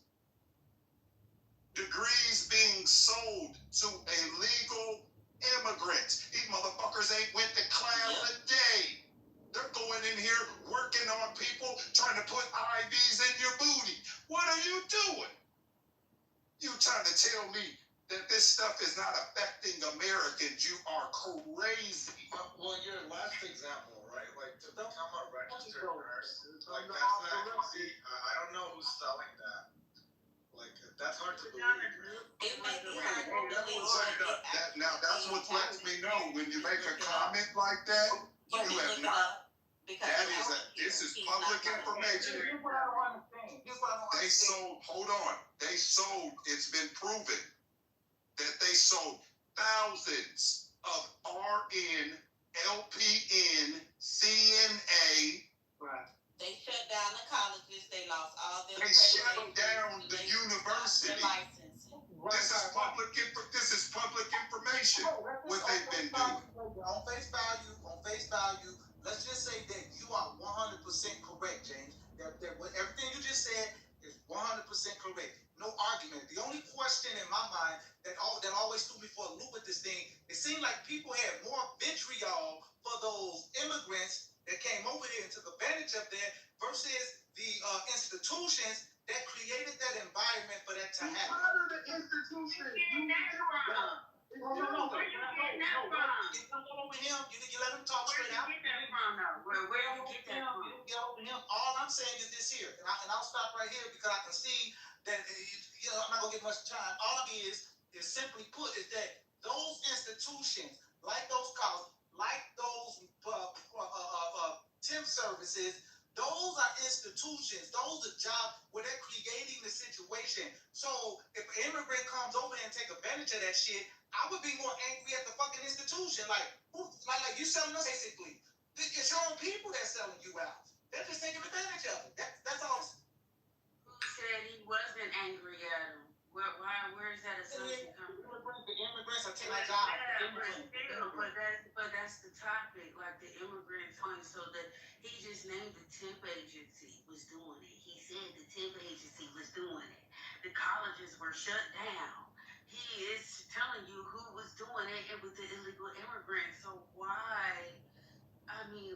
degrees being sold to illegal immigrants. These motherfuckers ain't went to class a day. They're going in here working on people, trying to put IVs in your booty. What are you doing? You trying to tell me that this stuff is not affecting Americans? You are crazy. Well, your last example, right? Like to become a registered nurse, like that's not. See, I don't know who's selling that. Like that's hard to believe. It may be hard to believe. Now that's what lets me know when you make a comment like that, you have not. This is public information. Here's what I don't understand. They sold, hold on. They sold, it's been proven that they sold thousands of RN, LPN, CNA. Right. They shut down the colleges. They lost all their. They shut down the university. This is public information. What they've been doing. On face value, let's just say that you are 100% correct, James. That everything you just said is 100% correct. No argument. The only question in my mind that always threw me for a loop with this thing, it seemed like people had more vitriol for those immigrants that came over here and took advantage of that versus the institutions that created that environment for that to happen. How do the institutions do that? Where you getting that from? You let him talk straight out. Where you get that from, though? Where you get that from? You get over him. All I'm saying is this here, and I'll stop right here because I can see that I'm not gonna get much time. All it is simply put is that those institutions, like those colleges, like those temp services, those are institutions. Those are jobs where they're creating the situation. So if an immigrant comes over and take advantage of that shit, I would be more angry at the fucking institution. Like you selling us basically. It's your own people that's selling you out. They're just taking advantage of it. That's all. Who said he wasn't angry at him? Where is that assumption coming from? The immigrants are taking our jobs. But that's the topic, like the immigrants point, so that he just named the temp agency was doing it. He said the temp agency was doing it. The colleges were shut down. He is telling you who was doing it. It was the illegal immigrants. So why are you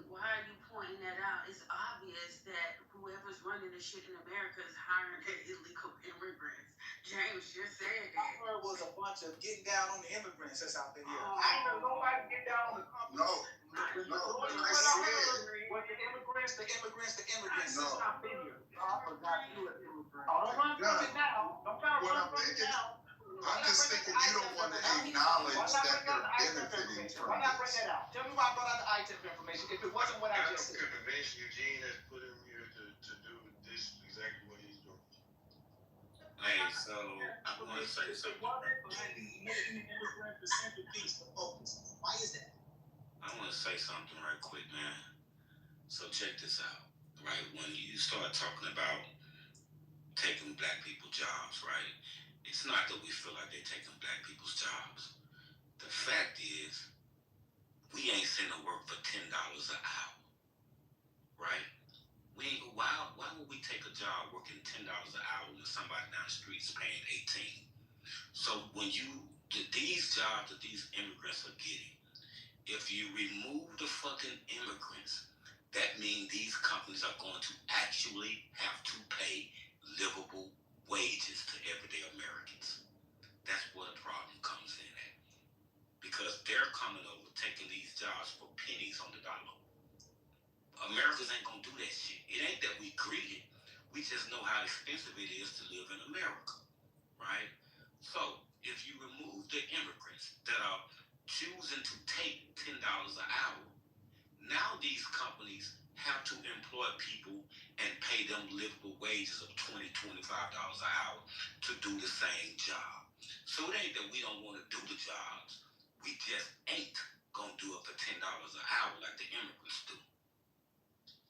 pointing that out? It's obvious that whoever's running the shit in America is hiring the illegal immigrants. James just said that. All I heard was a bunch of getting down on the immigrants that's out there. I ain't heard nobody get down on the company. No. What I heard was the immigrants. No. Not video. I forgot you were immigrants. Don't run from it now. Don't try to run from it now. I'm just thinking you don't want to acknowledge that they're benefiting from Why not bring this. that out? Tell me why I brought out the ITIP information if it wasn't what I just said. Convince Eugene has put him here to do this exactly what he's doing. Hey, so I want to say something. Why is that? I want to say something right quick, man. So check this out, right? When you start talking about taking black people jobs, right? It's not that we feel like they're taking black people's jobs. The fact is, we ain't sending work for $10 an hour, right? Why would we take a job working $10 an hour when somebody down the street is paying $18? So when these jobs that these immigrants are getting, if you remove the fucking immigrants, that means these companies are going to actually have to pay livable wages to everyday Americans. That's where the problem comes in at. Because they're coming over taking these jobs for pennies on the dollar. Americans ain't gonna do that shit. It ain't that we greedy. We just know how expensive it is to live in America, right? So if you remove the immigrants that are choosing to take $10 an hour, now these companies have to employ people and pay them livable wages of $20, $25 an hour to do the same job. So it ain't that we don't want to do the jobs. We just ain't gonna do it for $10 an hour like the immigrants do.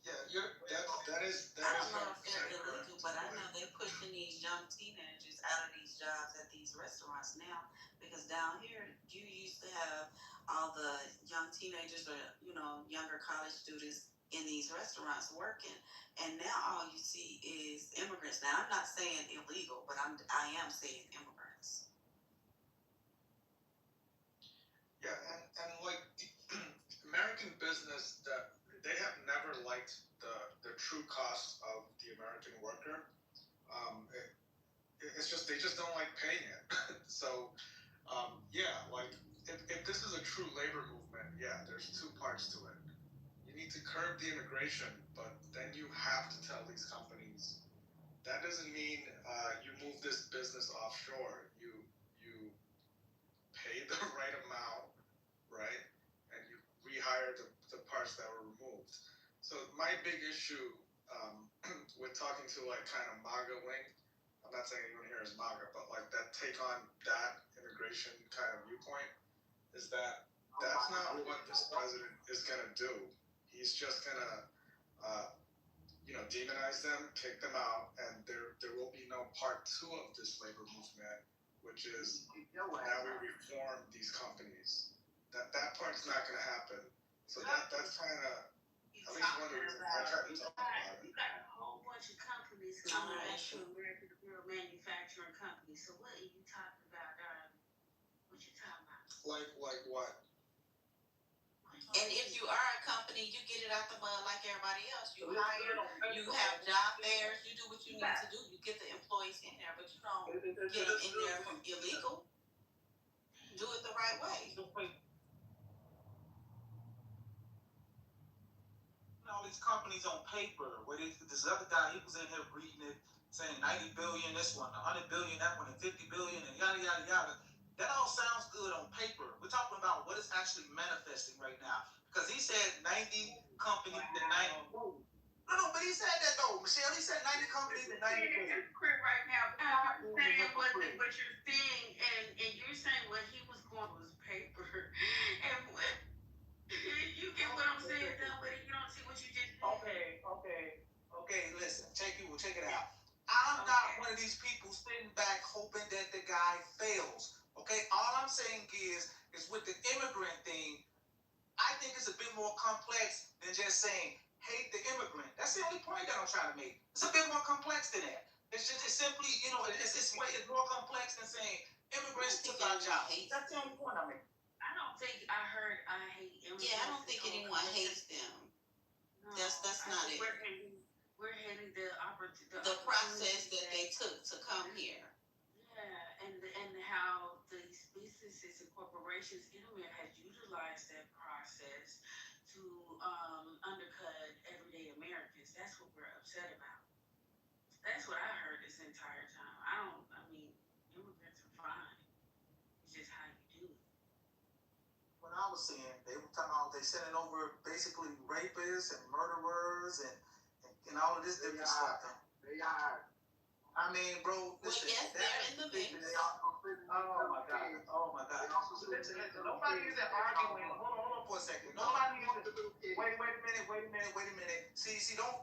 Yeah, that is. I don't know if they're illegal, but I know they're pushing these young teenagers out of these jobs at these restaurants now. Because down here, you used to have all the young teenagers or younger college students in these restaurants working, and now all you see is immigrants. Now I'm not saying illegal, but I am saying immigrants. true cost of the American worker. It's just they just don't like paying it. So yeah, like if this is a true labor movement, yeah, there's two parts to it. You need to curb the immigration, but then you have to tell these companies that doesn't mean you move this business offshore. You pay the right amount, right, and you rehire the parts that were removed. So my big issue with talking to like kind of MAGA wing, I'm not saying anyone here is MAGA, but like that take on that immigration kind of viewpoint is that that's not what this president is gonna do. He's just gonna demonize them, kick them out, and there will be no part two of this labor movement, which is now we reform these companies. That part's not gonna happen. So that's kind of at least one of the reasons I try to talk about it. You got a whole bunch of companies coming back to American Girl manufacturing companies. So what are you talking about, darling? What you talking about? Like what? And if you are a company, you get it out the mud like everybody else. You hire, you have job fairs, you do what you need to do. You get the employees in there, but you don't get them in there from illegal. Do it the right way. All these companies on paper, where this other guy, he was in here reading it, saying 90 billion this one, 100 billion that one, and 50 billion, and yada, yada, yada. That all sounds good on paper. We're talking about what is actually manifesting right now. Because he said 90 companies and 90... No, but he said that though, Michelle. He said 90 companies and 90 billion. Hypocrite right now. I'm saying what you're saying, and you're saying what he was going was paper. And what you get what I'm saying, though, but you don't see what you just said. Okay, listen, check it out. I'm not one of these people sitting back hoping that the guy fails. Okay, all I'm saying is with the immigrant thing, I think it's a bit more complex than just saying hate the immigrant. That's the only point that I'm trying to make. It's a bit more complex than that. It's just simply, it's more complex than saying immigrants took our jobs. That's the only point I'm making. I don't think I heard I hate immigrants. Yeah, I don't think anyone hates them. No, that's not it. We're hating the process that they took to come here. Yeah, and how these businesses and corporations in America has utilized that process to undercut everyday Americans. That's what we're upset about. That's what I heard this entire time. Immigrants are fine. It's just how you do it. What I was saying, they were talking about they sending over basically rapists and murderers and all of this different stuff. I mean, bro, listen. Well, yes, they're in the mix. Oh my God. Listen. Nobody is arguing. Hold on for a second. Nobody is. Wait a minute. See, don't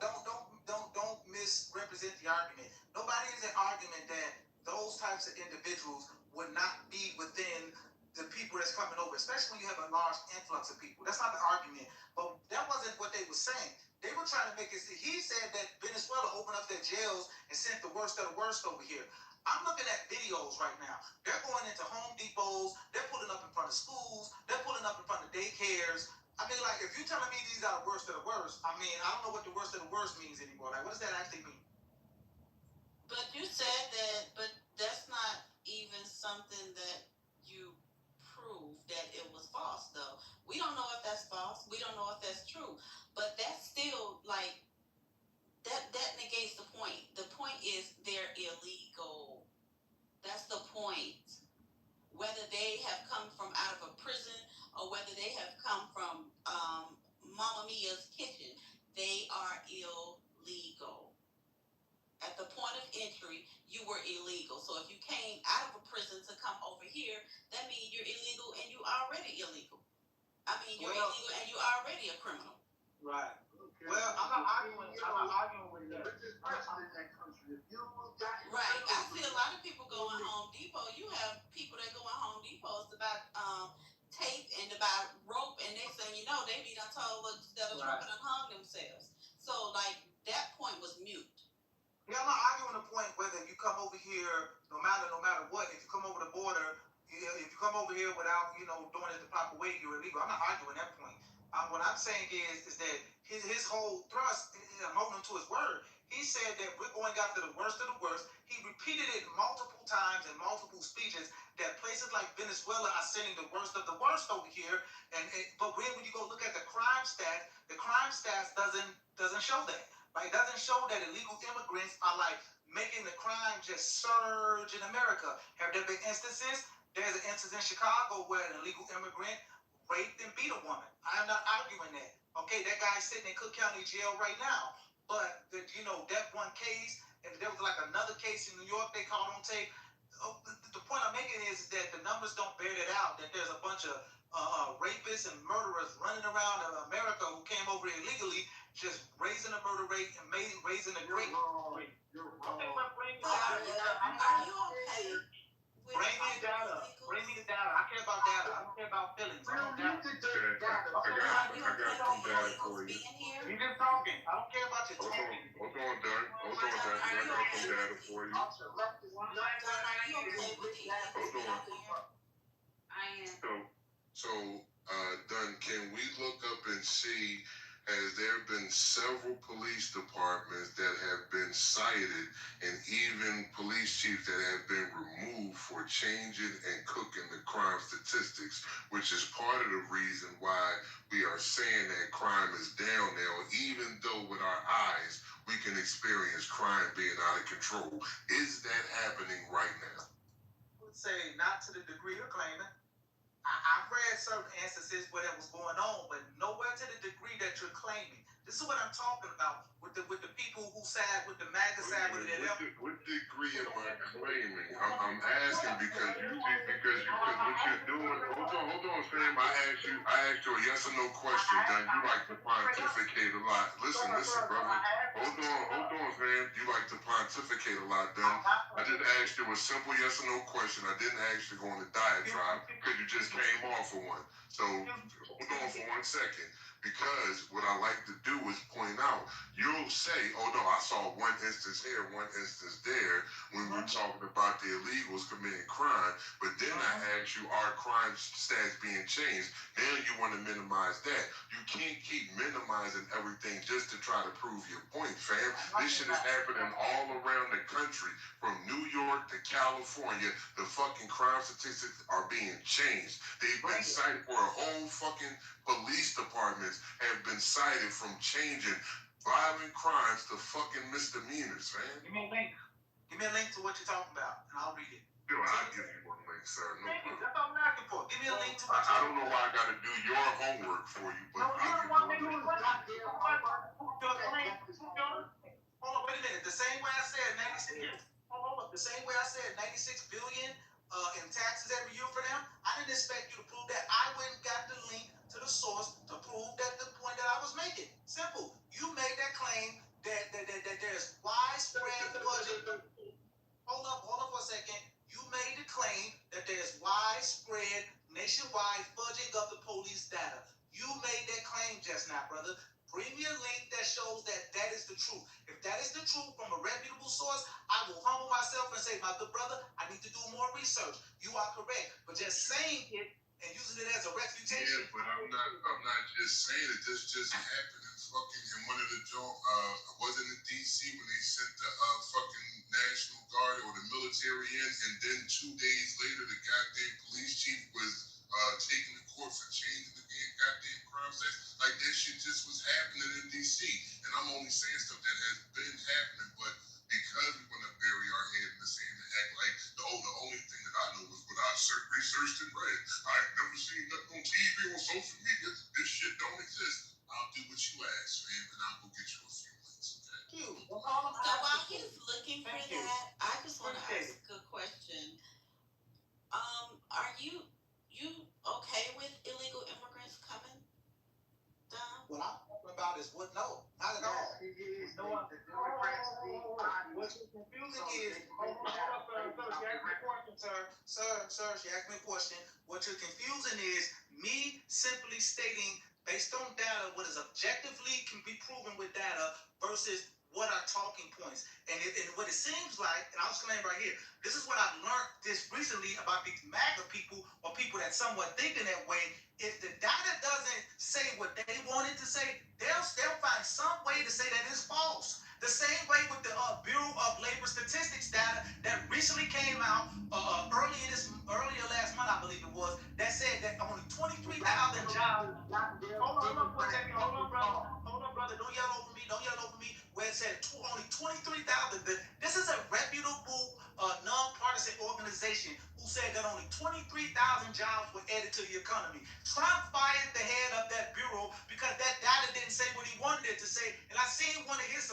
misrepresent the argument. Nobody is an argument that those types of individuals would not be within the people that's coming over, especially when you have a large influx of people. That's not the argument. But that wasn't what they were saying. They were trying to make it. He said that Venezuela opened up their jails and sent the worst of the worst over here. I'm looking at videos right now. They're going into Home Depots. They're pulling up in front of schools. They're pulling up in front of daycares. I mean, like, if you're telling me these are the worst of the worst, I don't know what the worst of the worst means anymore. Like, what does that actually mean? But you said that, but that's not even something that you prove that it was false, though. We don't know if that's false. We don't know if that's true. But that's still, like, that negates the point. The point is they're illegal. That's the point. Whether they have come from out of a prison or whether they have come from Mama Mia's kitchen, they are illegal. At the point of entry, you were illegal. So if you came out of a prison to come over here, that means you're illegal and you're already illegal. You're illegal and you're already a criminal. Right. Well, I'm not arguing with that. Right. I see a lot of people go in Home Depot. You have people that go in Home Depots to buy tape and to buy rope, and next thing you know, they be done told that the rope and hung themselves. So, like, that point was mute. Yeah, I'm not arguing the point whether you come over here, no matter what. If you come over the border, if you come over here without, doing it the proper way, you're illegal. I'm not arguing that point. What I'm saying is that his whole thrust, I'm holding him to his word. He said that we're going after the worst of the worst. He repeated it multiple times in multiple speeches that places like Venezuela are sending the worst of the worst over here. But when you go look at the crime stats doesn't show that. Right? It doesn't show that illegal immigrants are like making the crime just surge in America. Have there been instances? There's an instance in Chicago where an illegal immigrant raped and beat a woman. I am not arguing that. Okay, that guy's sitting in Cook County jail right now. But that one case, and there was like another case in New York they caught on tape. The point I'm making is that the numbers don't bear that out. That there's a bunch of rapists and murderers running around America who came over illegally, just raising the murder rate and raising the rate. Are you okay? Bring me the data. Bring me the data. I care about data. I don't care about feelings. I don't data. I got some data for you. You just talking. I don't care about your talking. Hold on, Don. I got some data for you. So, Dunn, can we look up and see, has there been several police departments that have been cited and even police chiefs that have been removed for changing and cooking the crime statistics, which is part of the reason why we are saying that crime is down now, even though with our eyes we can experience crime being out of control. Is that happening right now? I would say not to the degree you're claiming. I've read certain instances where that was going on, but nowhere to the degree that you're claiming. This is what I'm talking about with the people who side with the MAGA side with it. What degree am I claiming? I'm asking because what you're doing. Hold on, Sam. I asked you a yes or no question. Then you like to pontificate a lot. Listen, brother. Hold on, Sam. You like to pontificate a lot. Then I just asked you a simple yes or no question. I didn't ask you to go on a diatribe because you just came off for one. So hold on for 1 second. Because what I like to do is point out, you'll say, oh no, I saw one instance here, one instance there, when we're talking about the illegals committing crime, but then I ask you, are crime stats being changed? Now you want to minimize that. You can't keep minimizing everything just to try to prove your point, fam. This shit is happening all around the country, from New York to California. The fucking crime statistics are being changed. They've been cited for a whole fucking police departments have been cited from changing violent crimes to fucking misdemeanors, man. Give me a link. Give me a link to what you're talking about, and I'll read it. Yo, I'll give you one link, sir. No problem. That's all I'm asking for. Give me a link to what I don't know why I gotta do your homework for you, but I'll give you one link. Hold on, wait a minute. The same way I said 96. Hold on, the same way I said 96 billion in taxes every year for them. I didn't expect you to prove that. I went and got the link to the source to prove that the point that I was making. Simple. You made that claim that there's widespread budget. Hold up for a second. You made the claim that there's widespread nationwide fudging of the police data. You made that claim just now, brother. Bring me a link that shows that that is the truth. If that is the truth from a reputable source, I will humble myself and say, my good brother, I need to do more research. You are correct. But just saying it and using it as a refutation. Yeah, but I'm not just saying it. This just happened in one of the wasn't in DC when they sent the fucking National Guard or the military in, and then 2 days later the goddamn police chief was taken to court for changing the goddamn crime stats. Like that shit just was happening in DC, and I'm only saying stuff that has been happening, but because we want to bury our head in the sand and act like the only thing that I know is what I researched and read. I've never seen nothing on TV or social media. This shit don't exist. I'll do what you ask, fam, and I'll go get you a few links, okay? So while he's looking for that, I just want to ask a question. Are you okay with illegal immigrants coming down? What I'm talking about is what? No, not at all. What's confusing is, sir, she asked me a question. What you're confusing is me simply stating based on data what is objectively can be proven with data versus what are talking points. And what it seems like, and I'll explain right here, this is what I've learned this recently about these MAGA people or people that somewhat thinking that way. If the data doesn't say what they wanted to say, they'll find some way to say that it's false. The same way with the Bureau of Labor Statistics data that recently came out earlier last month, I believe it was, that said that only 23,000 jobs. Hold on, brother. Don't yell over me. Where it said only 23,000. This is a reputable, nonpartisan organization who said that only 23,000 jobs were added to the economy. Trump fired the head of that bureau because that data didn't say what he wanted it to say. And I seen one of his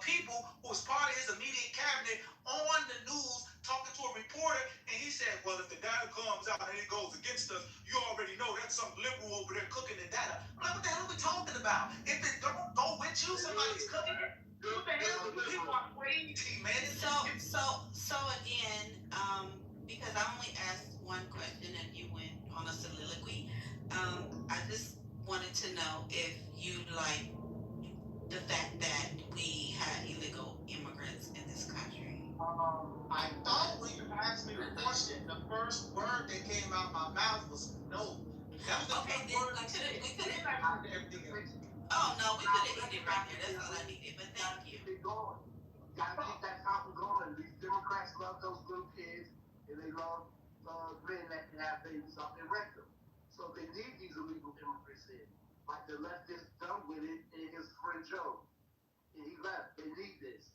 people who was part of his immediate cabinet on the news talking to a reporter, and he said, well, if the data comes out and it goes against us, you already know that's some liberal over there cooking the data. I'm like, what the hell are we talking about? If it don't go with you, somebody's cooking it. What the hell? People are crazy, man. So again, because I only asked one question and you went on a soliloquy, I just wanted to know if you like the fact that we had illegal immigrants in this country. I thought when you asked me the question, the first word that came out my mouth was no. That was the Okay, first then word we I said. could have. Then I moved to everything else. Oh no, we could have ended right there. That's all I needed. But thank you. Gotta keep that topic going. These Democrats love those little kids, and they love men that can have babies off their rectum. So they need these illegal immigrants in. Like the leftist done with it in his friend Joe. And he left. They need this.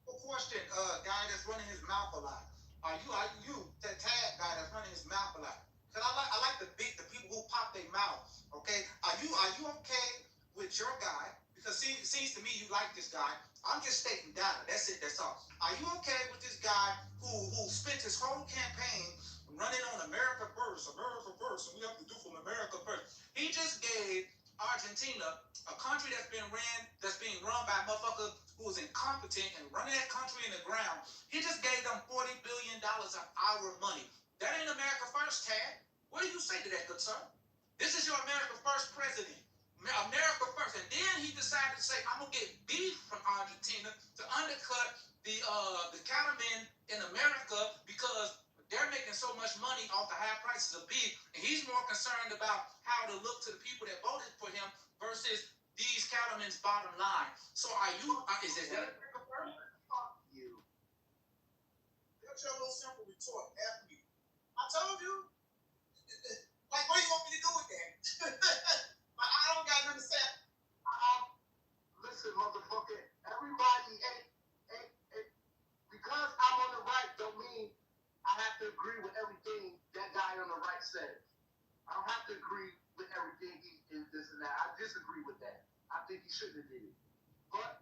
Well, question, guy that's running his mouth a lot. Are you that tag guy that's running his mouth a lot? Cause I like the people who pop their mouth. Okay, are you okay with your guy? Because it seems to me you like this guy. I'm just stating data. That's it. That's all. Are you okay with this guy who spent his whole campaign running on America first, and we have to do from America first? He just gave Argentina, a country that's being run by a motherfucker who is incompetent and running that country in the ground. He just gave them $40 billion of our money. That ain't America first, Tad. What do you say to that, good sir? This is your America first president. America first. And then he decided to say, I'm gonna get beef from Argentina to undercut the cattlemen in America because they're making so much money off the high prices of beef, and he's more concerned about how to look to the people that voted for him versus these cattlemen's bottom line. So is that America first? Fuck you. That's your little simple retort. F you. I told you. Like, what do you want me to do with that? Like, I don't got nothing to say. Listen, motherfucker. Everybody ain't because I'm on the right don't mean I have to agree with everything that guy on the right says. I don't have to agree with everything he is this and that. I disagree with that. I think he shouldn't have did it. But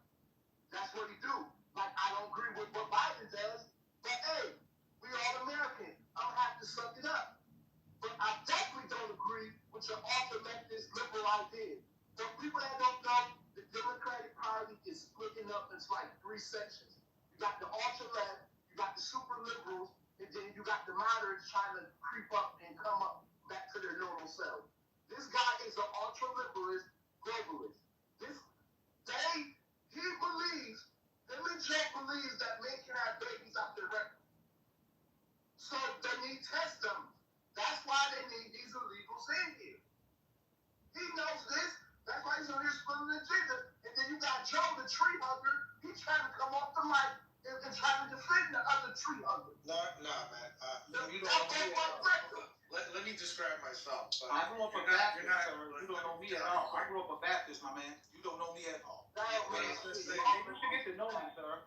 that's what he do. Like, I don't agree with what Biden does, but hey, we all American. I'm gonna have to suck it up. But I definitely don't agree with your ultra-leftist liberal ideas. For people that don't know, the Democratic Party is splitting up into like 3 sections. You got the ultra-left, you got the super liberals, and then you got the moderates trying to creep up and come up back to their normal self. This guy is an ultra-liberalist globalist. He believes, him and Jack believes that men can have babies out their record. So they need test them. That's why they need these illegals in here. He knows this. That's why he's on here splitting the agenda. And then you got Joe, the tree hugger. He's trying to come off the mic and trying to defend the other tree hugger. Nah, man. You don't know me. Let me describe myself. I grew up a Baptist, sir. You don't know me at all. I grew up a Baptist, my man. You don't know me at all. You should get to know me, sir.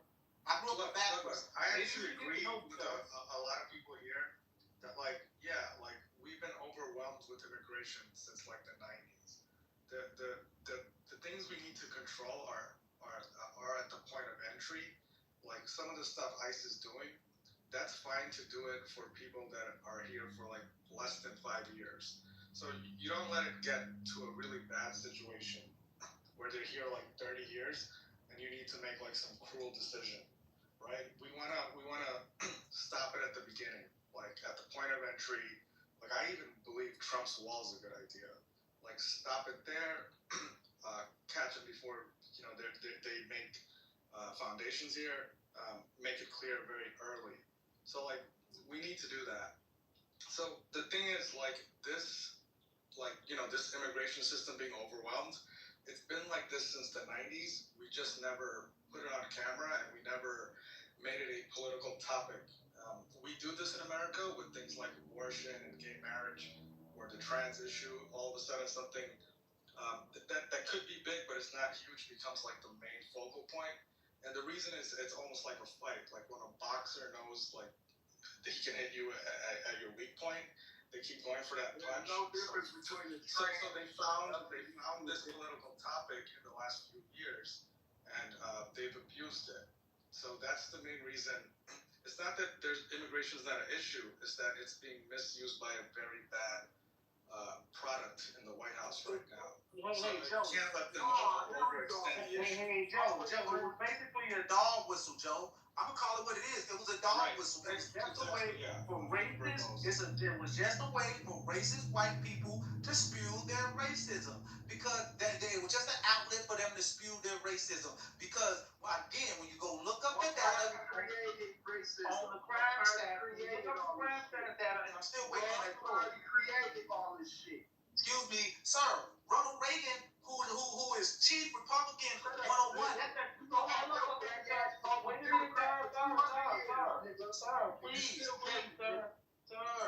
I grew up a Baptist. I actually agree with a lot of people here that, like, we've been overwhelmed with immigration since like the 90s. The things we need to control are at the point of entry. Like some of the stuff ICE is doing, that's fine to do it for people that are here for like less than 5 years. So you don't let it get to a really bad situation where they're here like 30 years and you need to make like some cruel decision, right? We wanna stop it at the beginning, like at the point of entry. Like I even believe Trump's wall is a good idea. Like stop it there, catch it before they make foundations here, make it clear very early. So like we need to do that. So the thing is this immigration system being overwhelmed. It's been like this since the 90s. We just never put it on camera, and we never made it a political topic. We do this in America with things like abortion and gay marriage, or the trans issue. All of a sudden, something that could be big, but it's not huge, becomes like the main focal point. And the reason is it's almost like a fight. Like when a boxer knows like he can hit you at your weak point, they keep going for that punch. No difference between the So they found this political topic in the last few years, and they've abused it. So that's the main reason. It's not that immigration is not an issue. It's that it's being misused by a very bad product in the White House right now. Hey, Joe. Can't let them overextend the issue. Hey, Joe, it was basically a dog whistle, Joe. I'm gonna call it what it is. It was a dog whistle. It's just a way for racists. It was just a way for racist white people to spew their racism, because it was just an outlet for them to spew their racism. Because again, when you go look up the data on the crime stat, data, and I'm still waiting on that report. Created all this shit. Excuse me, sir. Ronald Reagan, who is chief Republican 101.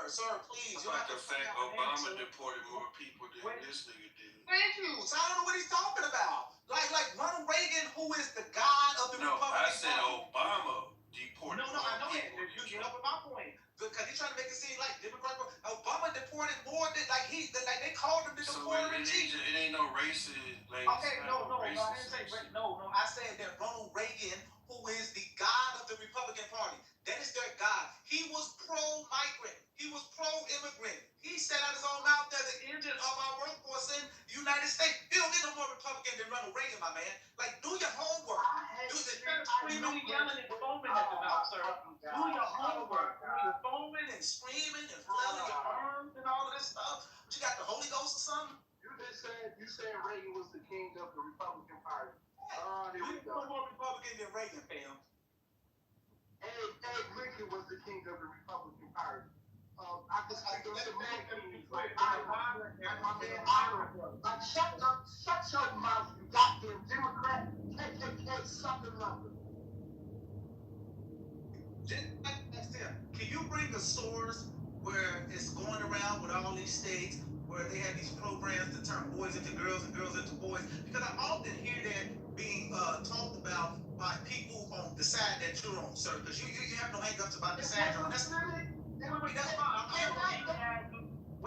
Sir, please. Like the fact Obama deported more people than this nigga did. Thank you. So I don't know what he's talking about. Like Ronald Reagan, who is the god of the Republican I said Party. Obama deported No, I know that. You get up with my point. Because he's trying to make it seem like Democrats. Obama deported more than they called him the deporter in chief. It ain't no racist. Okay, no, I didn't say no. I said that Ronald Reagan, who is the god of the Republican Party, that is their god. He was pro-migrant. He was pro-immigrant. He said out his own mouth that the engine of our workforce in the United States. You don't get no more Republican than Ronald Reagan, my man. Like, do your homework. Instead of screaming, yelling, and foaming at the mouth, sir. Do your homework. You're foaming and screaming and flailing your arms and all of this stuff. But you got the Holy Ghost or something? You said Reagan was the king of the Republican Party. Here we go. No more Republican than Reagan, fam. Ed Lincoln was the king of the Republican Party. I can speak on some man kings like shut your mouth, you goddamn Democrat. KKK something number. Can you bring a source where it's going around with all these states where they have these programs to turn boys into girls and girls into boys? Because I often hear that being talked about by people on the side that you're on, sir. Because you have no hang-ups about the side you're on. That's fine. Wait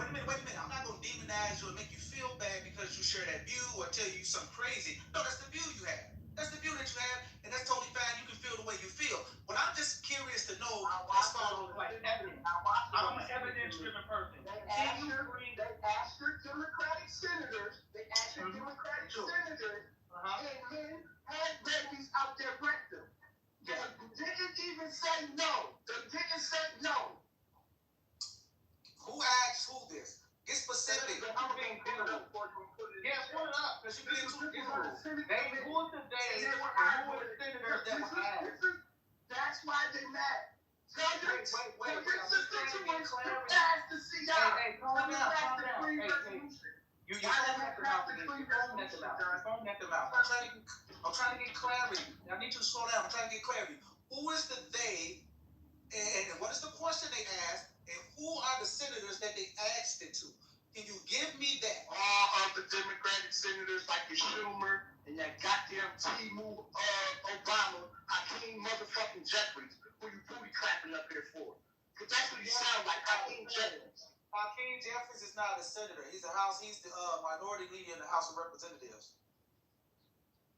a minute. I'm not going to demonize you and make you feel bad because you share that view or tell you something crazy. No, that's the view you have. That's the view that you have, and that's totally fine. You can feel the way you feel. But I'm just curious to know as far as like evidence. I'm an evidence-driven person. They asked your Democratic senators, and men had babies out there pregnant. They didn't even say no. Who asked who this? Get specific. I'm being general. Yeah, pull it up, because you're being too general. Who was the day and who were the senators that were asked? That's why they mad. Wait. Calm down. You're foaming at the mouth. I'm trying to get clarity. I need you to slow down. I'm trying to get clarity. Who is the they, and what is the question they asked, and who are the senators that they asked it to? Can you give me that? All of the Democratic senators like your Schumer and that goddamn T-Move Obama, Hakeem motherfucking Jeffries, who you booty clapping up here for. Because that's what you sound like, Hakeem Jeffries. Hakeem Jeffries is not a senator. He's the minority leader in the House of Representatives.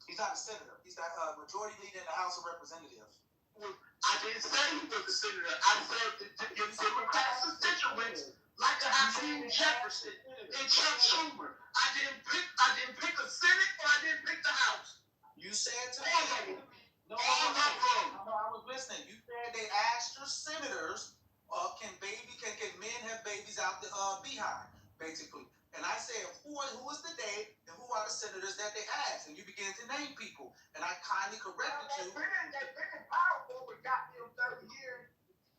He's not a senator. He's the majority leader in the House of Representatives. I didn't say he was a senator. I said your Democratic constituents like a Hakeem Jefferson and Chuck Schumer. I didn't pick a Senate or I didn't pick the House. You said to me. No, I was listening. You said they asked your senators, can men have babies out the beehive? basically. And I said, who is the they and who are the senators that they asked? And you began to name people. And I kindly corrected you. They've been in power for over goddamn 30 years,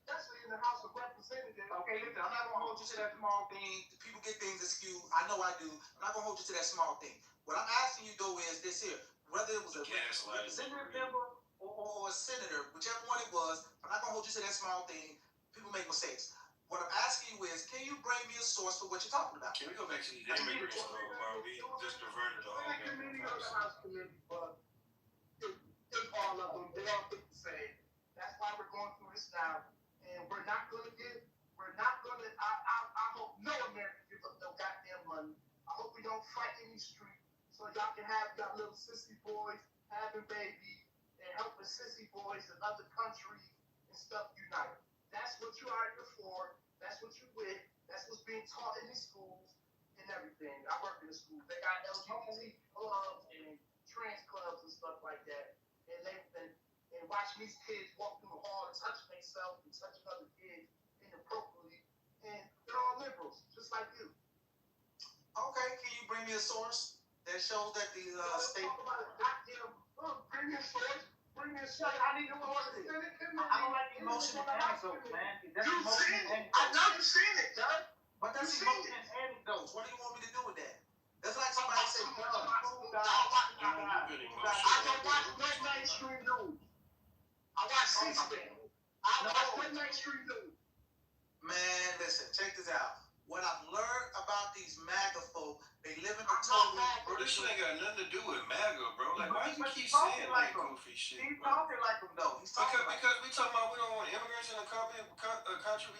especially in the House of Representatives. Okay, listen, I'm not going to hold you to that small thing. People get things excused. I know I do. I'm not going to hold you to that small thing. What I'm asking you, though, is this here. Whether it was a representative member or a senator, whichever one it was, I'm not going to hold you to that small thing. People make mistakes. What I'm asking you is, can you bring me a source for what you're talking about? Can we go back to the immigrants, though, while we just diverted the whole Committee or the House committee, but it's all of them. They all think the same. That's why we're going through this now, and we're not gonna, I hope no American gives up no goddamn money. I hope we don't fight in these streets, so y'all can have y'all little sissy boys having babies and helping sissy boys in other countries and stuff unite. That's what you are here for. That's what you're with. That's what's being taught in these schools and everything. I work in the schools. They got LGBT clubs and trans clubs and stuff like that. And watching these kids walk through the hall and touch themselves and touching other kids inappropriately. And they're all liberals, just like you. Okay, can you bring me a source that shows that the state... Bring me a source. Bring me a source. I need to know what it is. I don't like emotional anecdotes, man. You've seen it. I know you've seen it, Doug. But that's emotional anecdotes. What do you want me to do with that? That's like somebody said, I don't watch no mainstream news. I watch C-SPAN. I watch no mainstream news. Man, listen, check this out. What I've learned about these MAGA folk, they live in a total... Bro, this shit ain't got nothing to do with MAGA, bro. Like, why you keep saying that goofy shit? He's talking like him, though. Because we talking about we don't want immigrants in the country. We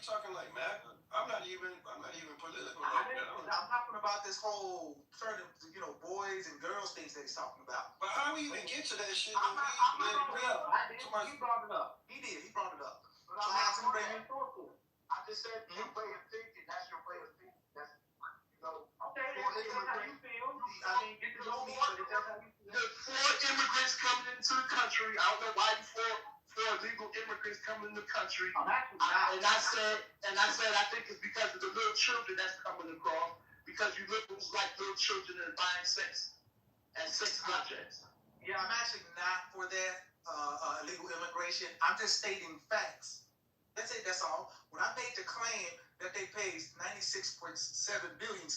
talking like MAGA. I'm not even political like that. I'm talking about this whole turning, boys and girls things that he's talking about. But how we even get to that shit? He brought it up. He did. He brought it up. But I'm not bring him to it. I just said your way of thinking. That's your way of thinking. That's, okay, that's how you feel. I mean, get to know me, but that's how you feel. There's 4 immigrants coming into the country. I don't know why you 4 illegal immigrants coming in the country. And I said, I think it's because of the little children that's coming across. Because you liberals like little children and buying sex and sex objects. Yeah, I'm actually not for that illegal immigration. I'm just stating facts. That's it. That's all. When I made the claim that they paid 96.7 billion,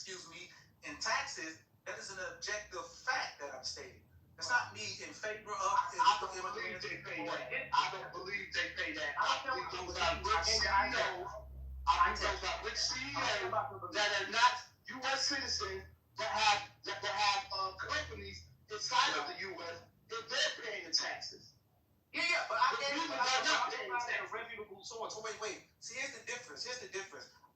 in taxes, that is an objective fact that I'm stating. It's not me in favor of illegal immigrants. I don't believe they pay that. I believe those are rich CEOs. I think those are rich CEOs that are not U.S. citizens that have companies inside of the U.S. and they're paying the taxes. Yeah, but I provided a reputable source. Oh, wait. See, here's the difference.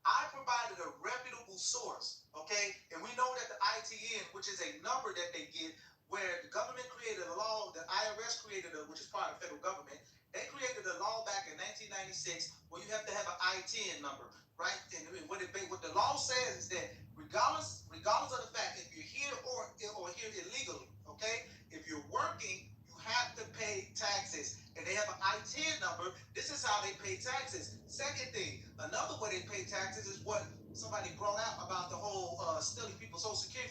I provided a reputable source, okay? And we know that the ITN, which is a number that they get, where the government created a law, the IRS created which is part of the federal government, they created a law back in 1996 where you have to have an ITN number, right? And what the law says is that regardless of the fact if you're here or here illegally, okay? If you're working, you have to pay taxes. And they have an ITN number. This is how they pay taxes. Second thing, another way they pay taxes is what somebody brought out about the whole stealing people's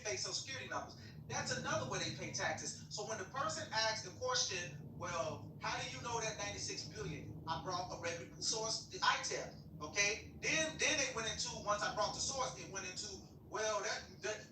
fake social security numbers. That's another way they pay taxes. So when the person asks the question, well, how do you know that 96 billion? I brought a reputable source, the ITEL, okay? Then they went into, once I brought the source, it went into, well, that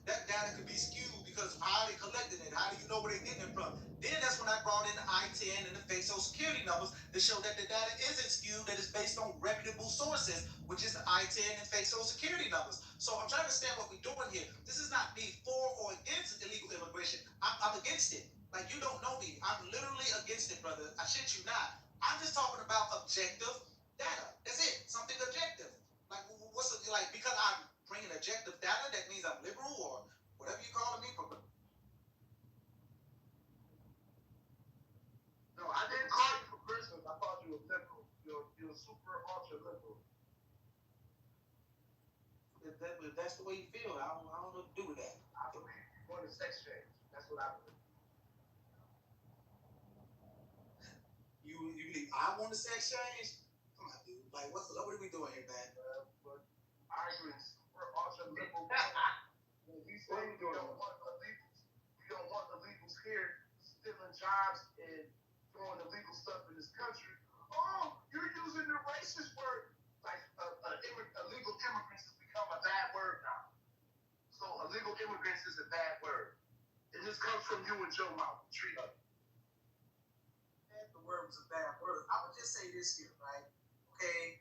data could be skewed because of how they collected it. How do you know where they're getting it from? Then that's when I brought in the ITN and the fake social security numbers to show that the data isn't skewed, that it's based on reputable sources, which is the ITN and fake social security numbers. So I'm trying to understand what we're doing here. This is not me for or against illegal immigration. I'm against it. Like, you don't know me. I'm literally against it, brother. I shit you not. I'm just talking about objective data. That's it. Something objective. Like, because I'm bringing objective data, that means I'm liberal or whatever you calling me for. No, I didn't call you for Christmas. I called you a liberal. You're super ultra liberal. If that's the way you feel, I don't know what to do with that. I believe you want a sex change. That's what I believe. You believe I want a sex change? Come on, dude. Like, what are we doing here, man? But arguing super ultra liberal. here stealing jobs and doing illegal stuff in this country. Oh, you're using the racist word. Like illegal immigrants has become a bad word now. So illegal immigrants is a bad word. And this comes from you and Joe Mouth. Treat up. The word was a bad word. I would just say this here, right? Okay,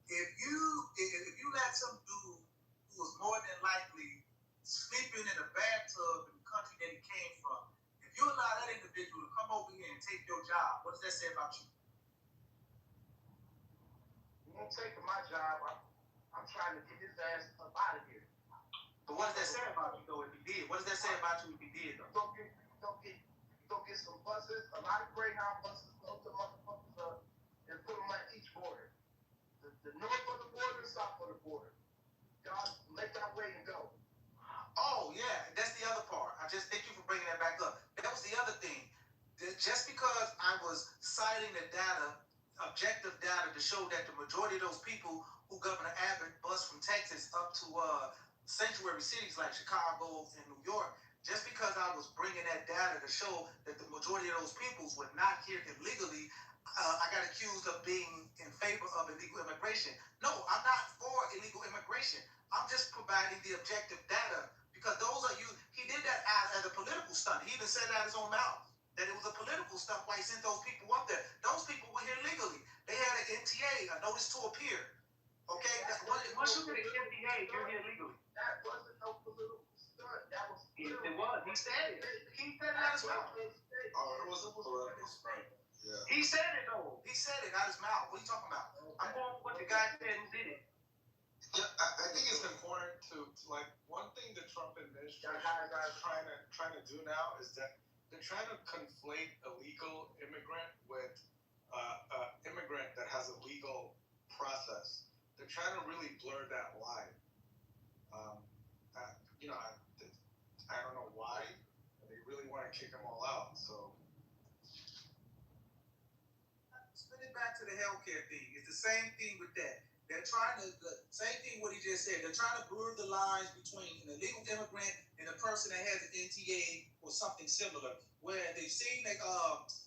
if you let some dude who was more than likely sleeping in a bathtub in the country that he came from, if you allow that individual to come over here and take your job, what does that say about you? You won't take my job. I'm trying to get his ass up out of here. But what does that say about you, though, if he did? What does that say about you if he did, though? Don't get some buses, a lot of Greyhound buses, load the motherfuckers up, and put them at each border. The north of the border, south of the border. Y'all make that way and go. Oh, yeah, that's the other part. I just thank you for bringing that back up. That was the other thing. Just because I was citing the data, objective data, to show that the majority of those people who Governor Abbott bused from Texas up to sanctuary cities like Chicago and New York, just because I was bringing that data to show that the majority of those peoples were not here illegally, I got accused of being in favor of illegal immigration. No, I'm not for illegal immigration. I'm just providing the objective data because those are you. He did that as a political stunt. He even said out his own mouth that it was a political stunt why he sent those people up there. Those people were here legally. They had an NTA, a notice to appear. Okay, once you get an NTA, you're here legally. That wasn't no political stunt. That was. It was. He said it. He said it out his mouth. Oh, it was a political stunt. Yeah. He said it though. He said it out his mouth. What are you talking about? I'm going with what the guy said who did it. Yeah, I think it's important to like one thing the Trump administration is trying to do now is that they're trying to conflate illegal immigrant with immigrant that has a legal process. They're trying to really blur that line. I don't know why. They really want to kick them all out. So spin it back to the healthcare thing. It's the same thing with that. They're trying to, the same thing what he just said. They're trying to blur the lines between an illegal immigrant and a person that has an NTA or something similar, where they've seen that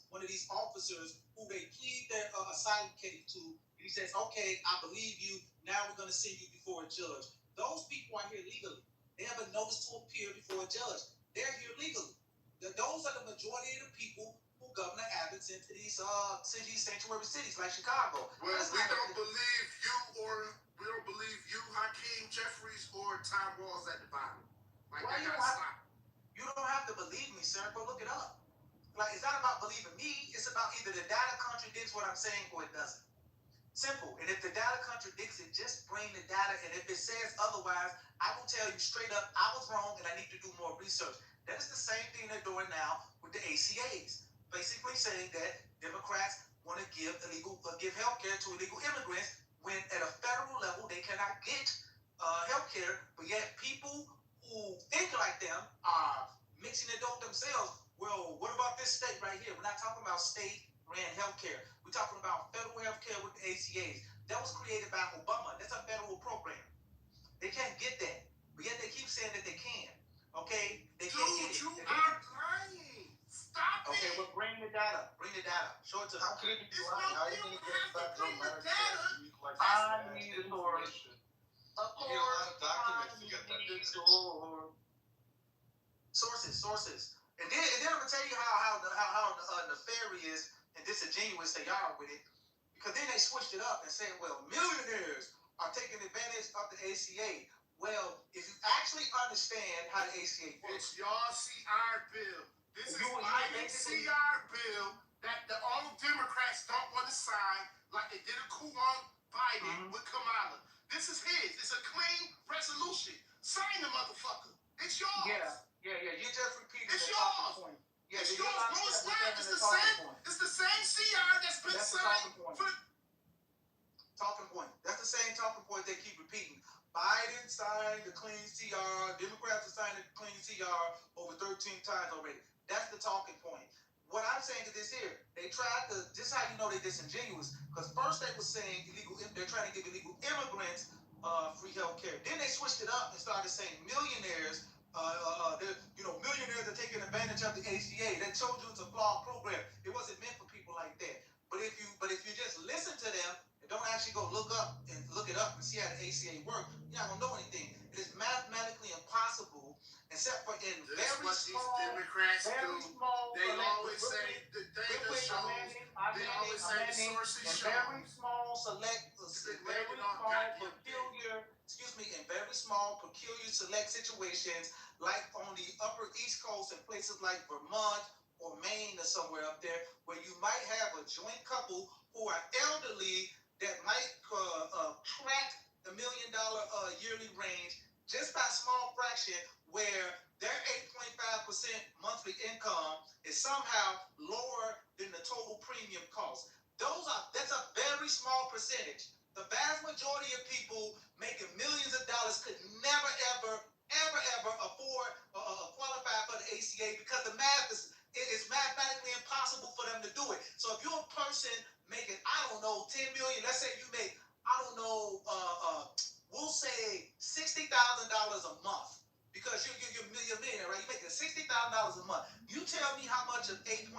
one of these officers who they plead their asylum case to, and he says, okay, I believe you, now we're going to send you before a judge. Those people are here legally. They have a notice to appear before a judge. They're here legally. Those are the majority of the people who Governor Abbott sent to these sanctuary cities like Chicago. Well, we don't believe you, Hakeem Jeffries, or Tom Walls at the bottom. Like, well, you don't have to believe me, sir, but look it up. Like, it's not about believing me. It's about either the data contradicts what I'm saying or it doesn't. Simple. And if the data contradicts it, just bring the data. And if it says otherwise, I will tell you straight up, I was wrong and I need to do more research. That is the same thing they're doing now with the ACAs. Basically saying that Democrats want to give health care to illegal immigrants when at a federal level they cannot get health care, but yet people who think like them are mixing the dope themselves. Well, what about this state right here? We're not talking about state-ran health care. We're talking about federal health care with the ACAs. That was created by Obama. That's a federal program. They can't get that, but yet they keep saying that they can. Okay? They can't get it. You are lying. Stop it. Okay, well, bring the data. Bring the data. Show it to me. how could it be lying? How are you going to get back Joe Maddox? I need a source. Of course, you need a lot of documents to get that. Sources. And then I'm gonna tell you how nefarious and disingenuous they are with it, because then they switched it up and said, well, millionaires are taking advantage of the ACA. Well, if you actually understand how the ACA works, it's y'all CR bill. This is Biden's CR bill that all Democrats don't want to sign, like they did a coup on Biden with Kamala. This is his. It's a clean resolution. Sign the motherfucker. It's yours. Yeah. You just repeated it's the yours. talking point. Yeah, it's yours. No, it's not. It's the same. It's the same CR that's been signed for the talking point. That's the same talking point they keep repeating. Biden signed the clean CR. Democrats have signed the clean CR over 13 times already. That's the talking point. What I'm saying to this here, they tried to, this is how you know they're disingenuous, because first they were saying they're trying to give illegal immigrants free health care. Then they switched it up and started saying millionaires, millionaires are taking advantage of the ACA. That told you it's a flawed program. It wasn't meant for people like that. But if you just listen to them and don't actually go look it up and see how the ACA works, you're not gonna know anything. It is mathematically impossible, except for in very small Democrats very do. small They select- always say the data shows. They always say the sources in show. very small select, in very small peculiar select situations, like on the Upper East Coast and places like Vermont or Maine or somewhere up there, where you might have a joint couple who are elderly that might crack the $1 million yearly range just by a small fraction, where their 8.5% monthly income is somehow lower than the total premium cost. That's a very small percentage. The vast majority of people making millions of dollars could never, ever afford qualify for the ACA, because the math is mathematically impossible for them to do it. So if you're a person making, I don't know, 10 million, let's say you make, I don't know, we'll say $60,000 a month, because you're a millionaire, right? You're making $60,000 a month. You tell me how much of 8.5%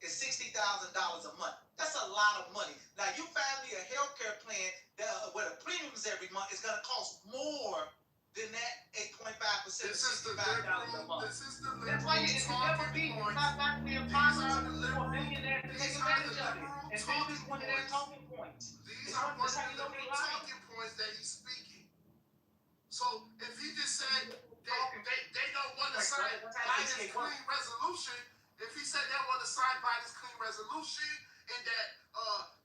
is $60,000 a month. That's a lot of money. Now you find me a healthcare plan that where the premiums every month is going to cost more than that 8.5%. This is the liberal. This is the That's why liberal it's never talking be points. not be These are impossible the for a liberal. millionaire to take These are the advantage of it. liberal And this talking is one of their points. talking points. These are one of That's how the you know they liberal lying. talking points that he's speaking. So if he just said they don't want to sign Biden's clean resolution, if he said they want to sign Biden's clean resolution and that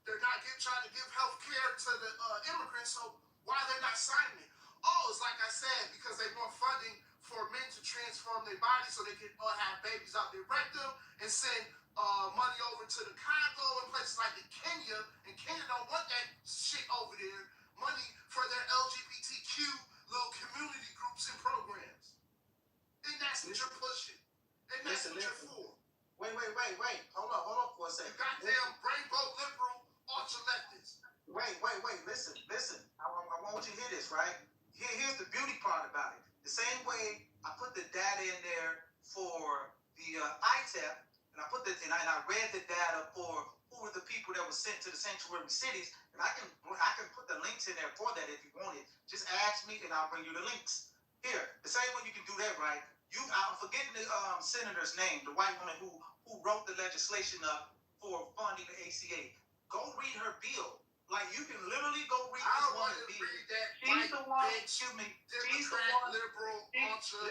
they're not trying to give health care to the immigrants, so why they're not signing it? Oh, it's like I said, because they want funding for men to transform their bodies so they can have babies out their rectum and send money over to the Congo and places like in Kenya. And Kenya don't want that shit over there. Money for their LGBTQ little community groups and programs. And that's what you're pushing. And that's what you're for. Wait. Hold on for a second. You goddamn rainbow liberal ultra-leftists. Wait. Listen. I want you to hear this, right? Here's the beauty part about it. The same way I put the data in there for the ITEP, and I read the data for who were the people that were sent to the sanctuary cities, and I can put the links in there for that if you want it. Just ask me, and I'll bring you the links. Here, the same way you can do that, right? I'm forgetting the senator's name, the white woman who wrote the legislation up for funding the ACA. Go read her bill. Like, you can literally go read I this don't want woman's to bill. read that She's the one. bitch, Excuse me. She's the Democrat, one. liberal, ultra.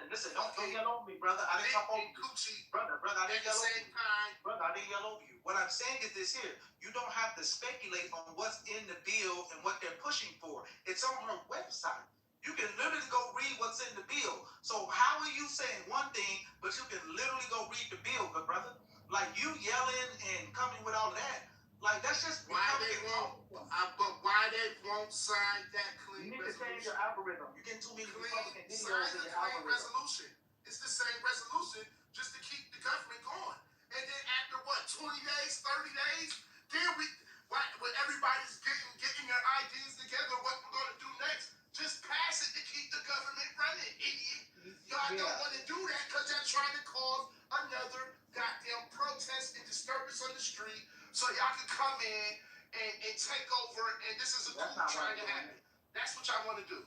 Listen. Don't yell over me, brother. I didn't talk over you. Coochie Brother, I didn't at the yell over same you. time. Brother, I didn't yell over you. What I'm saying is this here. You don't have to speculate on what's in the bill and what they're pushing for. It's on her website. You can literally go read what's in the bill. So how are you saying one thing, but you can literally go read the bill, good brother? Like, you yelling and coming with all of that. Like, that's just Why they won't sign that clean You need to change resolution? your algorithm. You're getting too many Republican Sign videos the in your clean algorithm. resolution. It's the same resolution just to keep the government going. And then after 20 days, 30 days, then when everybody's getting their ideas together, what we're going to do next, just pass it to keep the government running, idiot. Y'all don't want to do that because they're trying to cause another goddamn protest and disturbance on the street so y'all can come in and take over, and this is a coup trying to happen. That's what y'all want to do.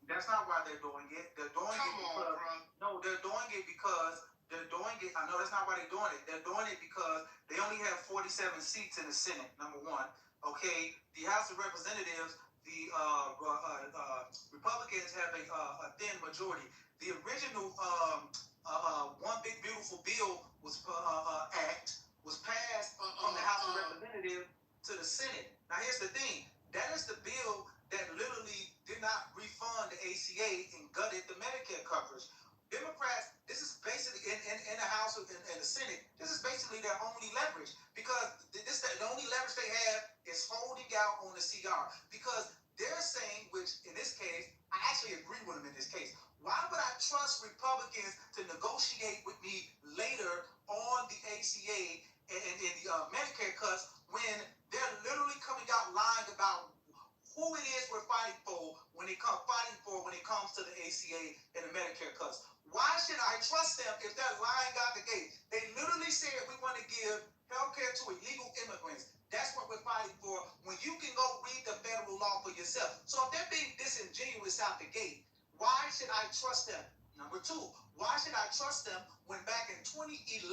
That's not why they're doing it. They're doing Come it on, because bro. no, they're doing it because they're doing it. I know that's not why they're doing it. They're doing it because they only have 47 seats in the Senate. Number one, okay. The House of Representatives, the Republicans have a thin majority. The original One Big Beautiful Bill was passed from the House of Representatives to the Senate. Now here's the thing. That is the bill that literally did not refund the ACA and gutted the Medicare coverage. Democrats, this is basically in the House and the Senate, this is basically their only leverage, because the only leverage they have is holding out on the CR, because they're saying, which in this case, I actually agree with them in this case. Why would I trust Republicans to negotiate with me later on the ACA and the Medicare cuts when they're literally coming out lying about who it is we're fighting for when it comes to the ACA and the Medicare cuts. Why should I trust them if they're lying out the gate? They literally said we want to give health care to illegal immigrants. That's what we're fighting for when you can go read the federal law for yourself. So if they're being disingenuous out the gate, why should I trust them? Number two, why should I trust them when back in 2011,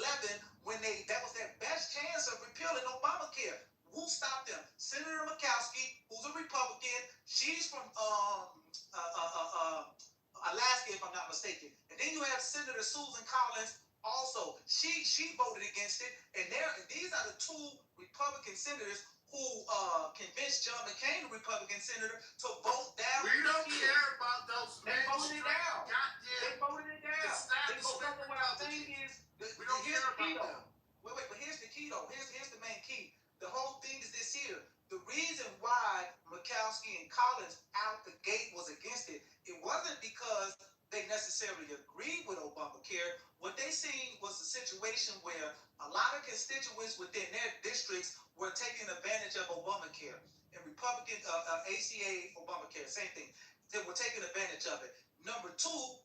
when that was their best chance of repealing Obamacare? Who stopped them? Senator Murkowski, who's a Republican. She's from Alaska, if I'm not mistaken. And then you have Senator Susan Collins. Also, she voted against it. And these are the two Republican senators who convinced John McCain, the Republican senator, to vote down. We don't care about those. They voted it down. Goddamn. They voted it down. What I'm saying is, we don't care about them. Wait, but here's the key though. Here's the main key. The whole thing is this here. The reason why Murkowski and Collins out the gate was against it, it wasn't because they necessarily agreed with Obamacare. What they seen was a situation where a lot of constituents within their districts were taking advantage of Obamacare. And Republican ACA, Obamacare, same thing. They were taking advantage of it. Number two,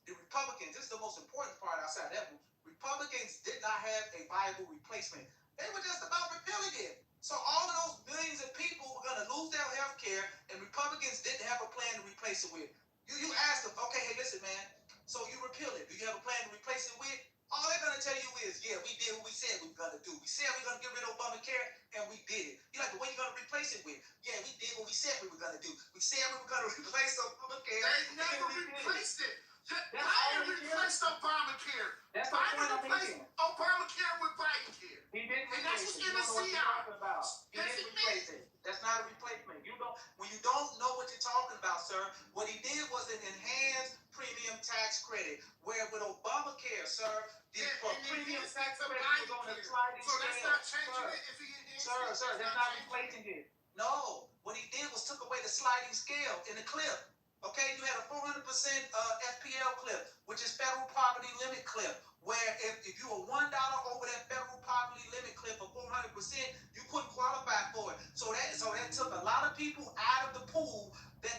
the Republicans, this is the most important part outside that one, Republicans did not have a viable replacement. They were just about repealing it. So all of those millions of people were going to lose their health care, and Republicans didn't have a plan to replace it with. You ask them, okay, hey, listen, man, so you repeal it. Do you have a plan to replace it with? All they're going to tell you is, yeah, we did what we said we were going to do. We said we were going to get rid of Obamacare, and we did it. You're like, but what are you going to replace it with? Yeah, we did what we said we were going to do. We said we were going to replace Obamacare. They never replaced it. Biden replaced Obamacare. Biden replaced Obamacare with Biden-care. He didn't replace it. You don't know what you're talking about. He didn't replace it. That's not a replacement. When you don't know what you're talking about, sir, what he did was an enhanced premium tax credit, where with Obamacare, sir, the premium tax credit was on a sliding scale. So that's not changing it if he enhanced it? Sir, that's not replacing it. No, what he did was took away the sliding scale in the clip. Okay, you had a 400% FPL clip, which is federal poverty limit clip, where if you were $1 over that federal poverty limit clip of 400%, you couldn't qualify for it. So that took a lot of people out of the pool that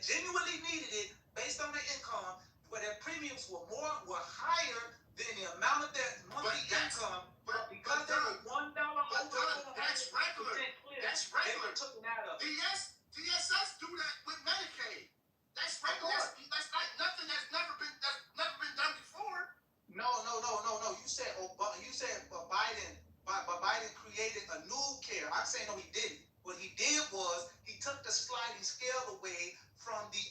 genuinely needed it based on their income, where their premiums were higher than the amount of their monthly income. But because they were $1 over that's regular. That's regular. They took it out of it. DSS do that with Medicaid. That's regular. That's like nothing that's never been done before. No. You said Biden created a new care. I'm saying no, he didn't. What he did was he took the sliding scale away from the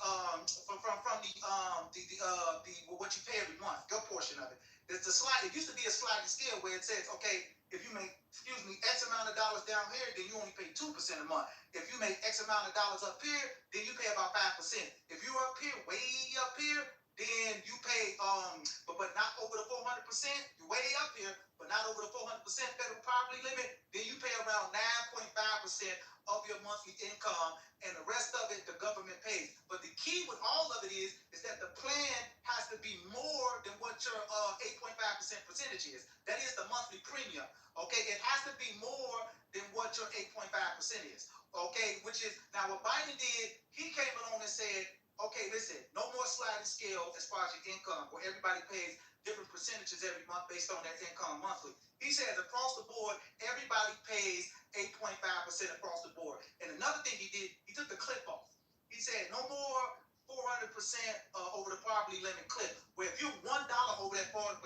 what you pay every month, your portion of it. There's the slide. It used to be a sliding scale where it says, okay, if you make X amount of dollars down here, then you only pay 2% a month. If you make X amount of dollars up here, then you pay about 5%. If you're up here, way up here, then you pay but not over the 400%. You're way up here, but not over the 400% federal poverty limit. Then you pay around 9.5% of your monthly income, and the rest of it the government pays. But the key with all of it is that the plan has to be more than what your 8.5% percentage is. That is the monthly premium. Okay, it has to be more than what your 8.5% is. Okay, which is now what Biden did. He came along and said, okay, listen, no more sliding scale as far as your income, where everybody pays different percentages every month based on their income monthly. He says across the board, everybody pays 8.5% across the board. And another thing he did, he took the clip off. He said no more 400% over the poverty limit clip, where if you're $1 over that 400%,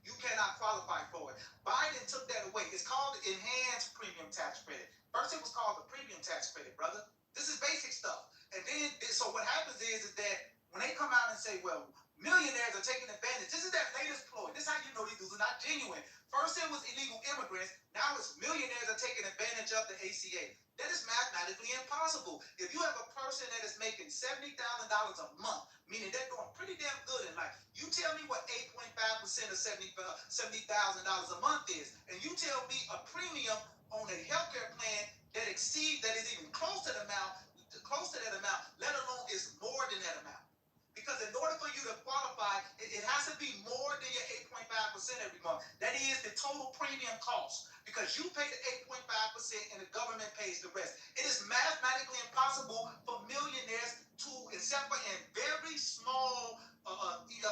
you cannot qualify for it. Biden took that away. It's called the enhanced premium tax credit. First, it was called the premium tax credit, brother. This is basic stuff. And then, so what happens is that when they come out and say, well, millionaires are taking advantage, this is their latest ploy. This is how you know these dudes are not genuine. First, it was illegal immigrants. Now it's millionaires are taking advantage of the ACA. That is mathematically impossible. If you have a person that is making $70,000 a month, meaning they're doing pretty damn good in life, you tell me what 8.5% of $70,000 a month is, and you tell me a premium on a healthcare plan that is even close to that amount, let alone is more than that amount. Because in order for you to qualify, it has to be more than your 8.5%. every month. That is the total premium cost because you pay the 8.5% and the government pays the rest. It is mathematically impossible for millionaires to, except for in very small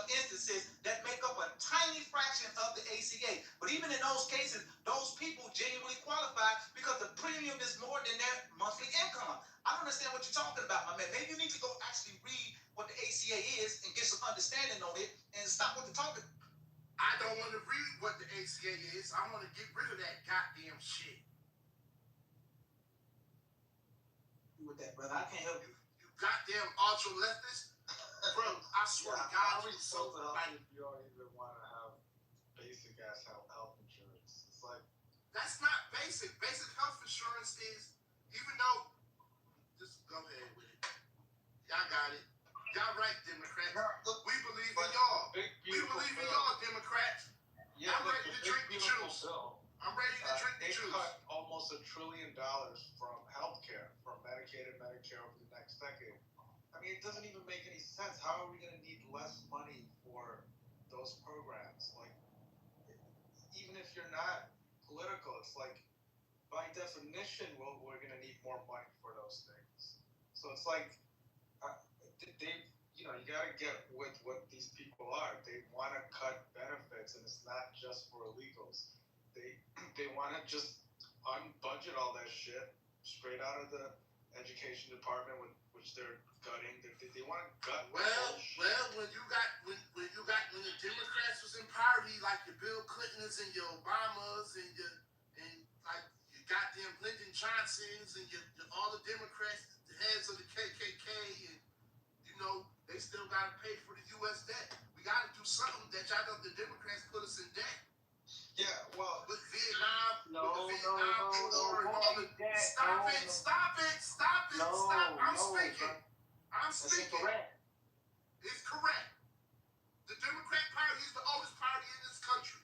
instances that make up a tiny fraction of the ACA. But even in those cases, those people genuinely qualify because the premium is more than their monthly income. I don't understand what you're talking about, my man. Maybe you need to go actually read what the ACA is and get some understanding on it and stop with the talking. I don't want to read what the ACA is. I want to get rid of that goddamn shit. With that, brother, I can't help you. You goddamn ultra leftist. Bro, I swear to God, you're so like. If you don't even want to have basic ass health insurance, it's like that's not basic. Basic health insurance is, even though, just go ahead with it. Y'all got it. Y'all right, Democrats. We believe in y'all. We believe in y'all, Democrats. Yeah, I'm ready to drink the juice. I'm ready to drink the they juice. cut almost $1 trillion from healthcare, from Medicaid and Medicare over the next decade. I mean, it doesn't even make any sense. How are we going to need less money for those programs? Like, even if you're not political, it's like, by definition, we're going to need more money for those things. So it's like, you got to get with what these people are. They want to cut benefits, and it's not just for illegals. They want to just unbudget all that shit straight out of the education department, which they're gutting. They want to gut. When the Democrats was in power, like your Bill Clintons and your Obamas and like your goddamn Lyndon Johnsons and all the Democrats, the heads of the KKK, and they still got to pay for the U.S. debt. We got to do something that y'all know the Democrats put us in debt. Yeah, well, with Vietnam, with the Vietnam War and all the. Stop it! I'm speaking. It's correct. The Democrat Party is the oldest party in this country.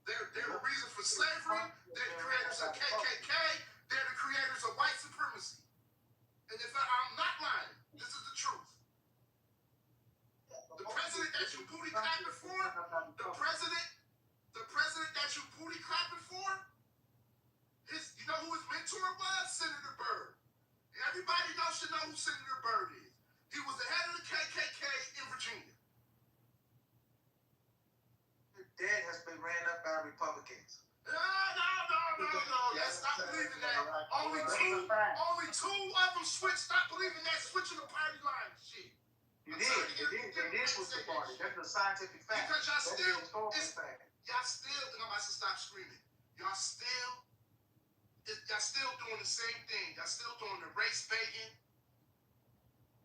They're the reason for slavery. They're the creators of KKK. They're the creators of white supremacy. And if I'm not lying, this is the truth. The president that you booty clapping for, the president that you booty clapping for, you know who his mentor was? Senator Byrd. Everybody should know who Senator Byrd is. He was the head of the KKK in Virginia. Your dad has been ran up by Republicans. No. Stop believing that. Only two of them switched. Stop believing that. Switching the party line shit. They did switch the party. That's a scientific fact. Because y'all still, and I'm about to stop screaming. Y'all still doing the same thing. Y'all still doing the race baiting.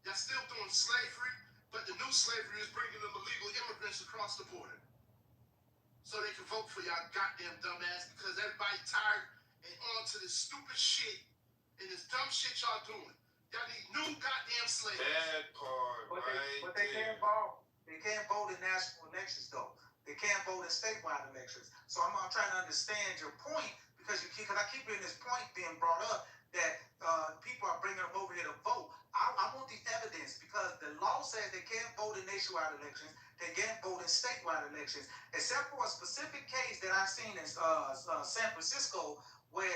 Y'all still doing slavery. But the new slavery is bringing them illegal immigrants across the border. So they can vote for y'all goddamn dumbass because everybody tired and on to this stupid shit and this dumb shit y'all doing. Y'all need new goddamn slaves. That part, but they can't vote. They can't vote in national elections though. They can't vote in statewide elections. So I'm trying to understand your point because I keep hearing this point being brought up that people are bringing them over here to vote. I want the evidence because the law says they can't vote in nationwide elections. They can't vote in statewide elections, except for a specific case that I've seen in San Francisco, where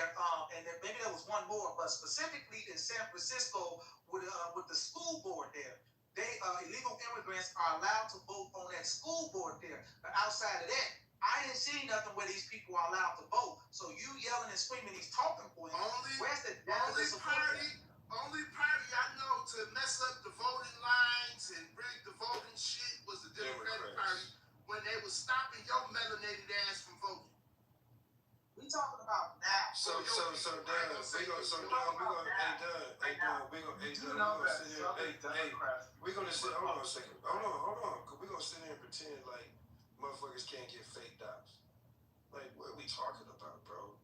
and then maybe there was one more, but specifically in San Francisco with the school board there, illegal immigrants are allowed to vote on that school board there. But outside of that, I didn't see nothing where these people are allowed to vote. So you yelling and screaming these talking points. Where's the only party I know to mess up the voting lines and rig the voting shit was the Democratic Party when they was stopping your melanated ass from voting. We talking about now. So we're gonna sit here. Hold on a second. Hold on. Cause we're gonna sit here and pretend like motherfuckers can't get fake docs. Like, what are we talking about, bro?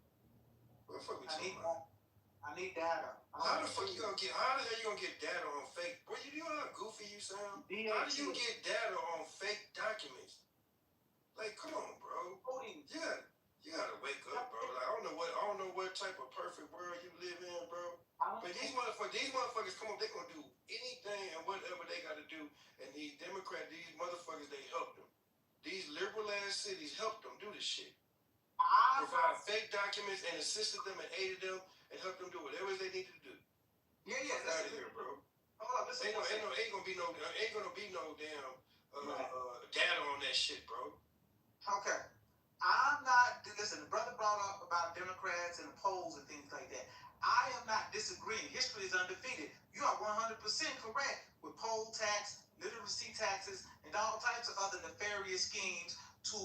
What the fuck we talking about? I need data. How the hell you gonna get data on fake? Bro, you know how goofy you sound? How do you get data on fake documents? Like, come on, bro. You gotta wake up, bro. Like, I don't know what type of perfect world you live in, bro. But these motherfuckers come up, they gonna do anything and whatever they gotta do. And these motherfuckers, they help them. These liberal ass cities helped them do this shit. Provide fake documents and assisted them and aided them and helped them do whatever they needed to do. Yeah. Get out of here, bro. Hold up, listen. Ain't gonna be no damn data on that shit, bro. Okay. I'm not. Listen, the brother brought up about Democrats and the polls and things like that. I am not disagreeing. History is undefeated. You are 100% correct with poll tax, literacy taxes, and all types of other nefarious schemes to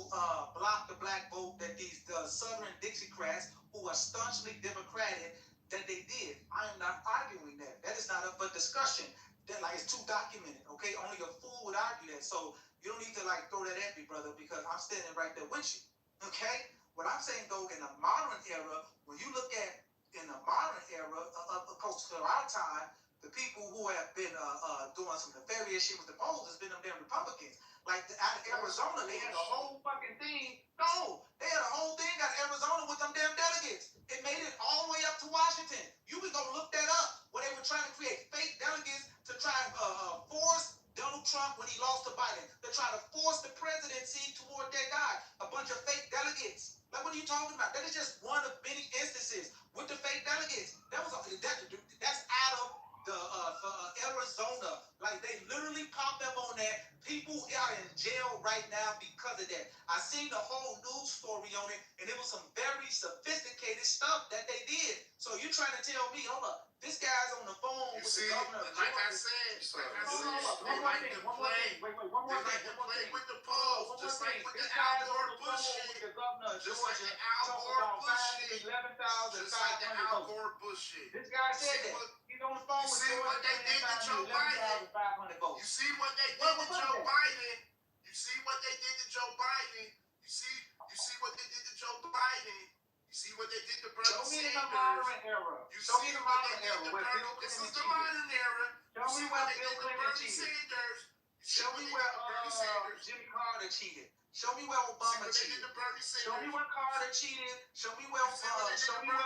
block the black vote that these Southern Dixiecrats, who are staunchly Democratic, that they did. I am not arguing that. That is not up for discussion. That it's too documented. Okay, only a fool would argue that. So you don't need to throw that at me, brother, because I'm standing right there with you. Okay. What I'm saying though, in the modern era, when you look at in the modern era, close to our time, the people who have been doing some nefarious shit with the polls has been them damn Republicans. Like out of Arizona, they had a whole fucking thing. No, they had a whole thing out of Arizona with them damn delegates. It made it all the way up to Washington. You can go look that up. Where they were trying to create fake delegates to try and force Donald Trump when he lost to Biden. They're trying to force the presidency toward that guy. A bunch of fake delegates. Like, what are you talking about? That is just one of many instances with the fake delegates. That's out of the Arizona. Like, they literally popped up on that. People are in jail right now because of that. I seen the whole news story on it, and it was some very sophisticated stuff that they did. So you're trying to tell me, hold up, this guy's on the phone with the governor of like I Georgia. said, One more thing. with the polls, just like with the This Al guy's on Gore the Bush phone shit. with the governor of Just like Georgia the Al talking Gore about Bush shit. 11,500 Just like the Al votes. Gore Bush shit. This guy said that. He's on the phone with see what Georgia they did to Joe Biden. 11,500 votes. You see what they did to Joe Biden. You see what they did to Joe Biden. You see what they did to Joe Biden. You see what they did to Bernie Show me Sanders. the modern era. You Show see me the what modern they era. did to Where Bernie. Bill This Clinton is the cheated. modern era. Show me see where what they Bill did to Clinton Bernie cheated. Sanders. Show me where Jimmy Carter cheated. Show me where Obama cheated. Show me where Carter cheated. Show me where Carter cheated. Show me where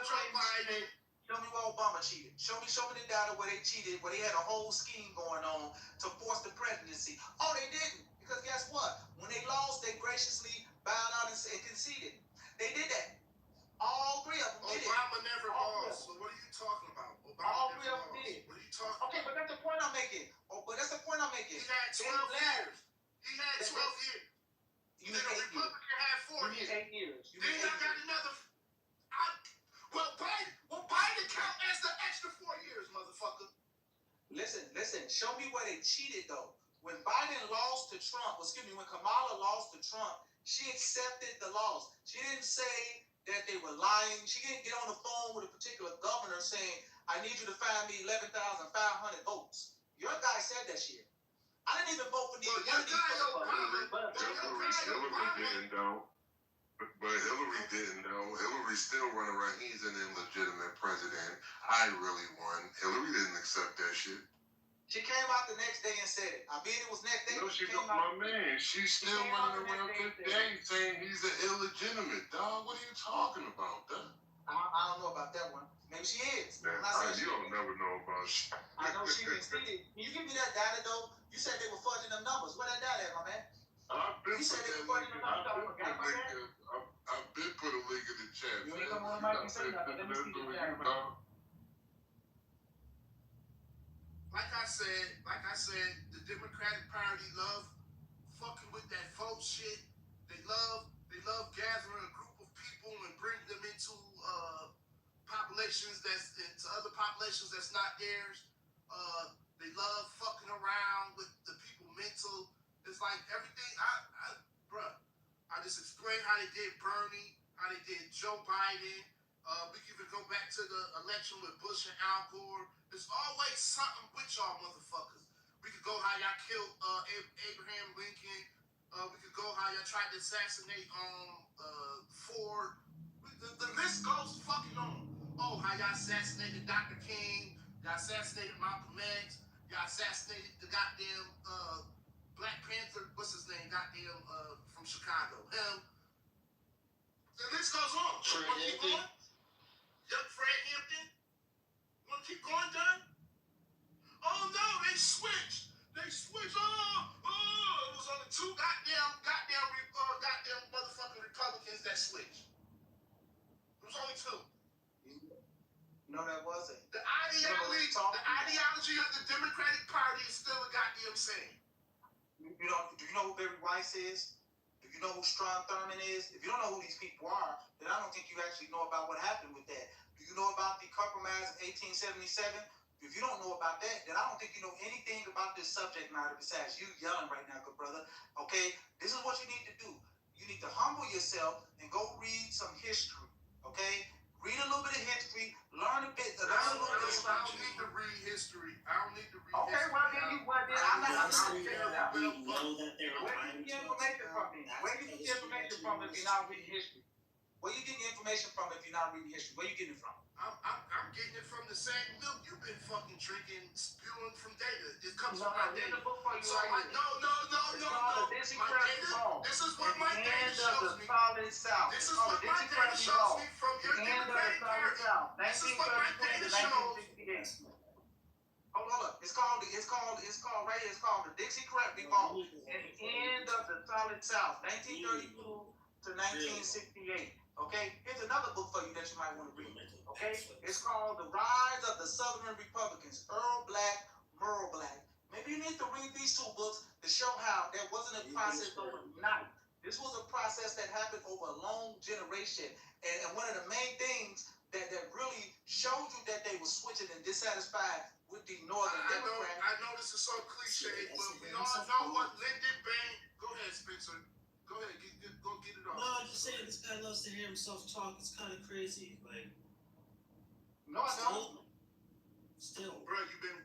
Clinton cheated. Show me where Obama cheated. Show me the data where they cheated, where they had a whole scheme going on to force the presidency. Oh, they didn't. Because guess what? When they lost, they graciously bowed out and conceded. They did that. All three of them did it. Obama never lost. So what are you talking about? All three of them did. What are you talking about? Okay, but that's the point I'm making. He had 12 years. He had 12 years. You mean 8 years. Republican had 4 years. 8 years. Then y'all got another. Well, Biden count as the extra 4 years, motherfucker. Listen. Show me where they cheated, though. When Biden lost to Trump, when Kamala lost to Trump, she accepted the loss. She didn't say that they were lying. She didn't get on the phone with a particular governor saying, I need you to find me 11,500 votes. Your guy said that shit. I didn't even vote for neither one of these Hillary didn't, though. But Hillary didn't, though. Hillary's still running around. He's an illegitimate president. I really won. Hillary didn't accept that shit. She came out the next day and said it. I mean, it was next day. No, she don't, my man. She's still running around today saying he's an illegitimate, dog. What are you talking about, dog? I don't know about that one. Maybe she is. You don't never know about shit. I know she conceded. Can you give me that data, though? You said they were fudging them numbers. Where that data at, my man? I've been put a link in the chat. You ain't come on the mic and say nothing. Let me see the data. Like I said, the Democratic Party love fucking with that folk shit. They love gathering a group of people and bring them into other populations that's not theirs. They love fucking around with the people mental. It's like everything. I just explained how they did Bernie, how they did Joe Biden. We can even go back to the election with Bush and Al Gore. There's always something with y'all motherfuckers. We could go how y'all killed Abraham Lincoln. We could go how y'all tried to assassinate Ford. The list goes fucking on. Oh, how y'all assassinated Dr. King. Y'all assassinated Malcolm X. Y'all assassinated the goddamn Black Panther. What's his name? Goddamn from Chicago. Him. The list goes on. Fred Hampton. Young Fred Hampton. Want to keep going, Don? Oh no, they switched. Oh, it was only 2 goddamn because the Democratic Party is still a goddamn same. Do you know who Barry Weiss is? Do you know who Strom Thurmond is? If you don't know who these people are, then I don't think you actually know about what happened with that. Do you know about the compromise of 1877? If you don't know about that, then I don't think you know anything about this subject matter besides you yelling right now, good brother. Okay? This is what you need to do. You need to humble yourself and go read some history. Okay? Read a little bit of history, learn a bit. I don't need to read history. I don't need to read history. Okay, well then I'm not We saying know that they're where lying you get to us. information from then? Where you get information from if you're not reading history? Where you getting information from if you're not reading history? Where you getting it from? I'm getting it from the same milk you've been fucking drinking, spewing from data. It comes No, from my here's data. the book for you So right here. no. This My data, this is what my data shows me. Solid South. This is what my data shows me from your Democratic Party. This is what my data shows. Hold up. It's called right here. It's called the Dixie Crap Revolt and the end of the Solid South, 1932 to 1968. Okay, here's another book for you that you might want to read. Okay, it's called The Rise of the Southern Republicans, Earl Black, Merle Black. Maybe you need to read these two books to show how there wasn't a process overnight. This was a process that happened over a long generation, and one of the main things that really showed you that they were switching and dissatisfied with the Northern Democrats. I know this is so cliche, but we all know what Lyndon Baines. Go ahead, Spencer. Go ahead, go get it off. No, I'm just saying this guy loves to hear himself talk. It's kind of crazy. Like, no, I don't. Still, bro, you've been.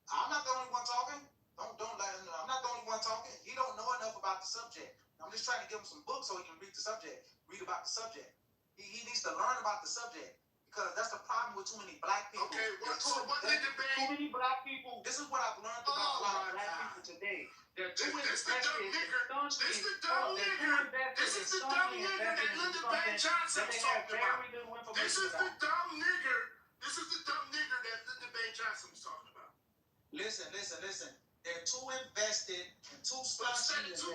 I'm not the only one talking. Don't let him know. I'm not the only one talking. He don't know enough about the subject. I'm just trying to give him some books so he can read the subject. Read about the subject. He needs to learn about the subject because that's the problem with too many black people. Okay, what Lyndon Baines? Too many black people. This is what I've learned about a lot of black people today. They're too invested. This the dumb nigger that Lyndon Baines Johnson's talking about. This is the dumb nigger that Lyndon Baines Johnson was talking about. Listen. They're too invested and too spongy into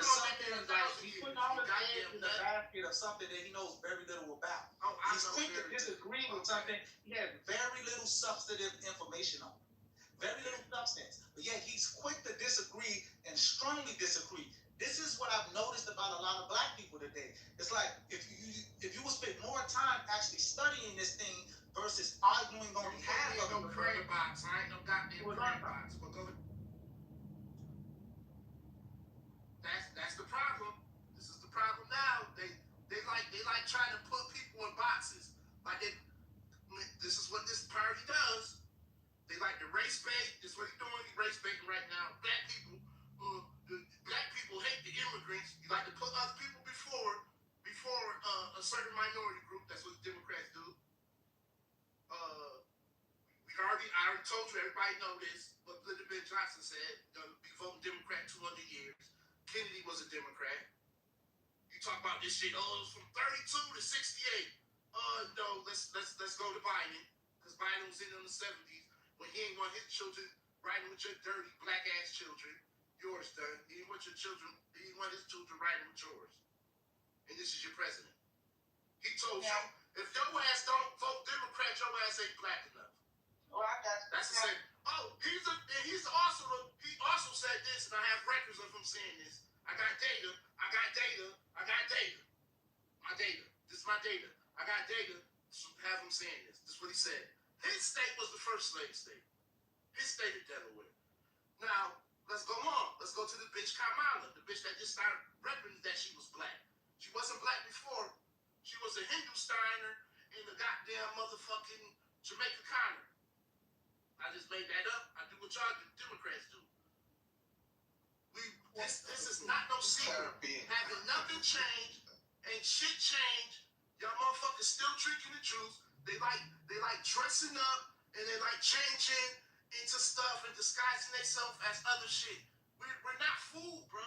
something like he's putting all his eggs in the basket of something that he knows very little about. He's quick to disagree with something he has very little substantive information on. Very little substance. But yet he's quick to disagree and strongly disagree. This is what I've noticed about a lot of black people today. It's like if you would spend more time actually studying this thing versus arguing on behalf of no prayer box. I ain't no goddamn prayer box. But go. That's the problem. This is the problem now. They like trying to put people in boxes. This is what this party does. They like to race bait. This is what he's doing. He's race baiting right now. Black people hate the immigrants. You like to put other people before a certain minority group. That's what the Democrats do. I already told you, everybody know this, what Lyndon B. Johnson said, be voting Democrat 200 years. Kennedy was a Democrat. You talk about this shit, it was from 32 to 68. No, let's go to Biden, because Biden was in the 70s, when he ain't want his children riding with your dirty black-ass children. Yours done. He didn't want his children riding with yours. And this is your president. He told you, if your ass don't vote Democrat, your ass ain't black enough. Oh, I got you. That's the same. Oh, he also said this, and I have records of him saying this. I got data. My data. This is my data. I got data to have him saying this. This is what he said. His state was the first slave state. His state of Delaware. Now, let's go on. Let's go to the bitch Kamala, the bitch that just started repping that she was black. She wasn't black before. She was a Hindusteiner in the goddamn motherfucking Jamaica Connor. I just made that up. I do what y'all Democrats do. This is not no secret. Having nothing changed, ain't shit changed. Y'all motherfuckers still drinking the juice. They like dressing up and they like changing into stuff and disguising themselves as other shit. We're not fooled, bro.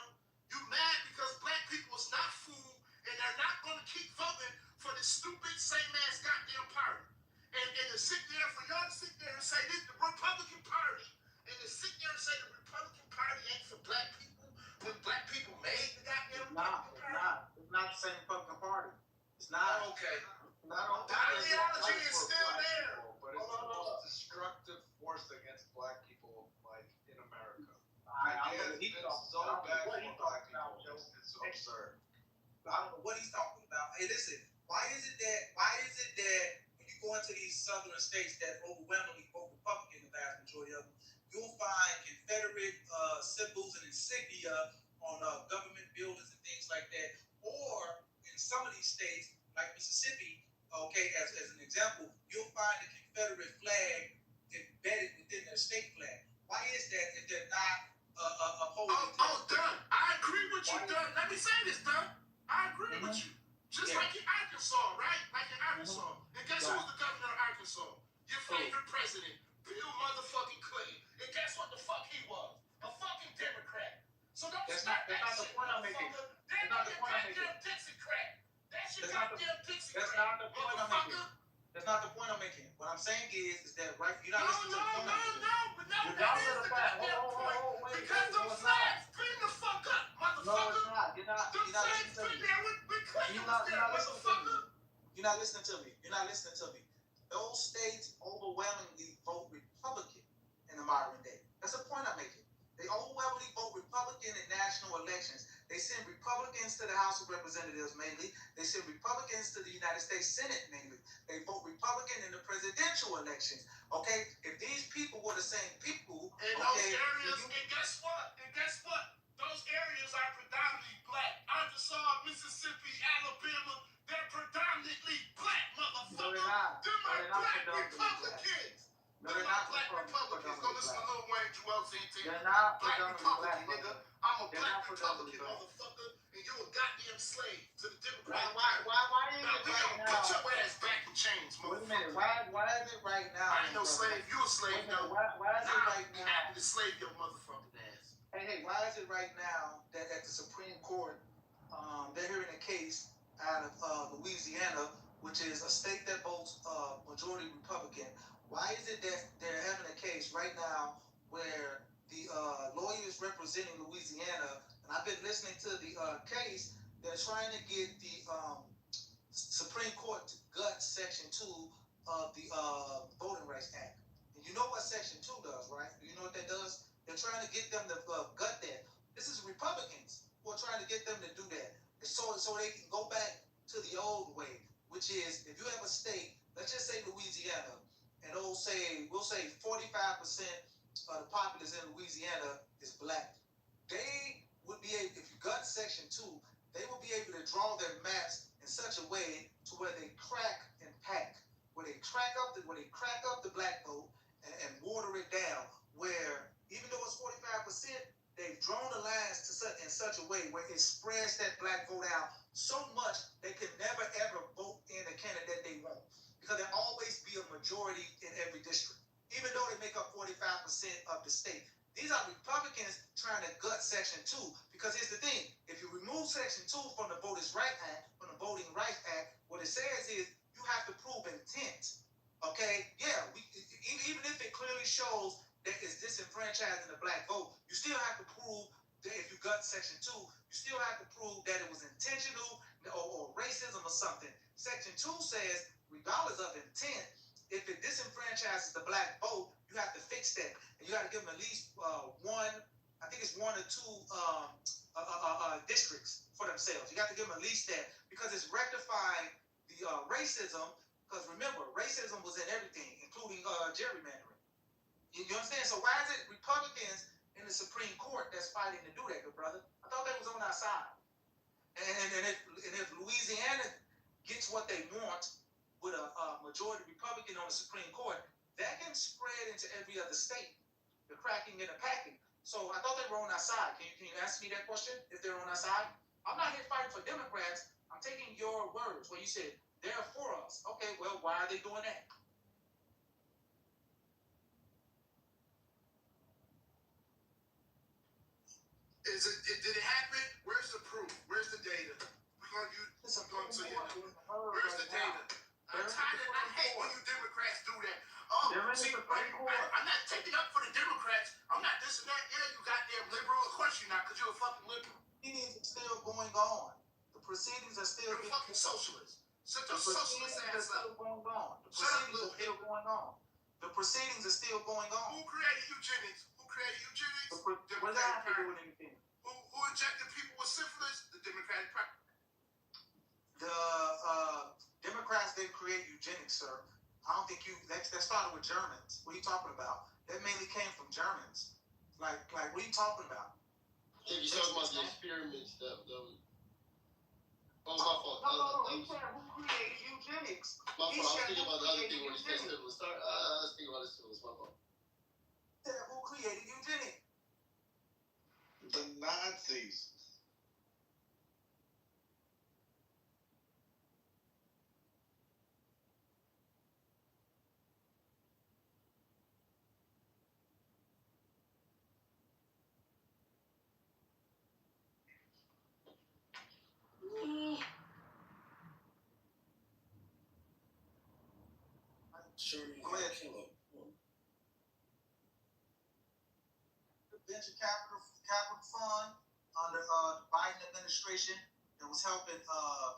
You mad because black people is not fooled and they're not gonna keep voting for this stupid same ass goddamn party. And to sit there for y'all to sit there and say this the Republican Party, and to sit there and say the Republican Party ain't for black people when black people made the goddamn Republican Party. It's not the same Republican Party. It's not. Okay. The ideology is still there. Hold on. sir. I don't know what he's talking about. Hey, listen, why is it that when you go into these southern states that overwhelmingly vote Republican, the vast majority of them, you'll find Confederate symbols and insignia on government buildings and things like that. Or in some of these states, like Mississippi, okay, as an example, you'll find the Confederate flag embedded within their state flag. Why is that if they're not opposing? Dunn, I agree with you, Dunn. Let me say this, Dunn. I agree with you. Just like in Arkansas, right? Like in Arkansas. And guess who was the governor of Arkansas? Your favorite president, Bill motherfucking Clinton. And guess what the fuck he was? A fucking Democrat. So don't stop that shit, motherfucker. That's not the point I'm making. Dixie crack. That's your goddamn Dixie crack. That's not the point I'm making. That's not the point I'm making. What I'm saying is that right, you're not listening to the point I'm making. No, that is the goddamn point. Because them flags bring the fuck up, motherfucker. No, it's not. You're not listening to me. You're not listening to me. You're not listening to me. Those states overwhelmingly vote Republican in the modern day. That's the point I'm making. They overwhelmingly vote Republican in national elections. They send Republicans to the House of Representatives mainly. They send Republicans to the United States Senate mainly. They vote Republican in the presidential elections. Okay? If these people were the same people, in those areas, and guess what? Those areas are predominantly black. Arkansas, Mississippi, Alabama, they're predominantly black, motherfucker. Them are black Republicans. Them are black Republicans. Go listen to Lil Wayne, Joel Santana. Black Republican, nigga. I'm a black Republican, motherfucker. And you a goddamn slave to the Democratic Party. Why is now, it we right gonna now? put your ass back in chains, motherfucker. Wait a minute. Why is it right now? I ain't no slave. You a slave, though. Why is it right now? I'm happy to slave your motherfucking ass. Hey, why is it right now that at the Supreme Court, they're hearing a case out of Louisiana, which is a state that votes majority Republican? Why is it that they're having a case right now where the lawyers representing Louisiana, and I've been listening to the case, they're trying to get the Supreme Court to gut Section 2 of the Voting Rights Act. And you know what Section 2 does, right? Do you know what that does? They're trying to get them to gut that. This is Republicans who are trying to get them to do that. So they can go back to the old way, which is if you have a state, let's just say Louisiana, and we'll say 45% of the populace in Louisiana is black. They would be able, if you gut Section 2, they will be able to draw their maps in such a way to where they crack and pack, where they crack up the black vote and water it down, where even though it's 45%, they've drawn the lines in such a way where it spreads that black vote out so much they can never ever vote in a candidate they want, because there'll always be a majority in every district, even though they make up 45% of the state. These are Republicans trying to gut Section 2, because here's the thing: if you remove Section 2 from the Voting Rights Act, what it says is you have to prove intent. Okay, yeah, even if it clearly shows that it's disenfranchising the black vote, you still have to prove that if you gut Section 2, you still have to prove that it was intentional or racism or something. Section 2 says, regardless of intent, if it disenfranchises the black vote, you have to fix that. And you got to give them at least one or two districts for themselves. You got to give them at least that, because it's rectifying the racism, because remember, racism was in everything, including gerrymandering. You understand? So why is it Republicans in the Supreme Court that's fighting to do that, good brother? I thought they was on our side. And if Louisiana gets what they want with a majority Republican on the Supreme Court, that can spread into every other state, the cracking and the packing. So I thought they were on our side. Can you ask me that question, if they're on our side? I'm not here fighting for Democrats. I'm taking your words where you said they're for us. Okay, well, why are they doing that? Did it happen? Where's the proof? Where's the data? We're going to you. Where's the data? I hate when you Democrats do that. I'm not taking up for the Democrats. I'm not this and that. Yeah, you goddamn liberal. Of course you're not, because you're a fucking liberal. Proceedings are still going on. The proceedings are still You're a fucking socialist. Shut your socialist ass up. The proceedings are still going on. Who created eugenics? What does that have to do with anything? Who Who injected people with syphilis? The Democratic Party. The Democrats didn't create eugenics, sir. I don't think that started with Germans. What are you talking about? That mainly came from Germans. Like what are you talking about? If you're talking about the experiments that was. Oh, my fault. No. He said who created eugenics? My fault. I was thinking about the other thing when he said syphilis. Sorry, I was thinking about the syphilis. My fault. He said who created eugenics? The Nazis. Go ahead. The venture capital fund under the Biden administration that was helping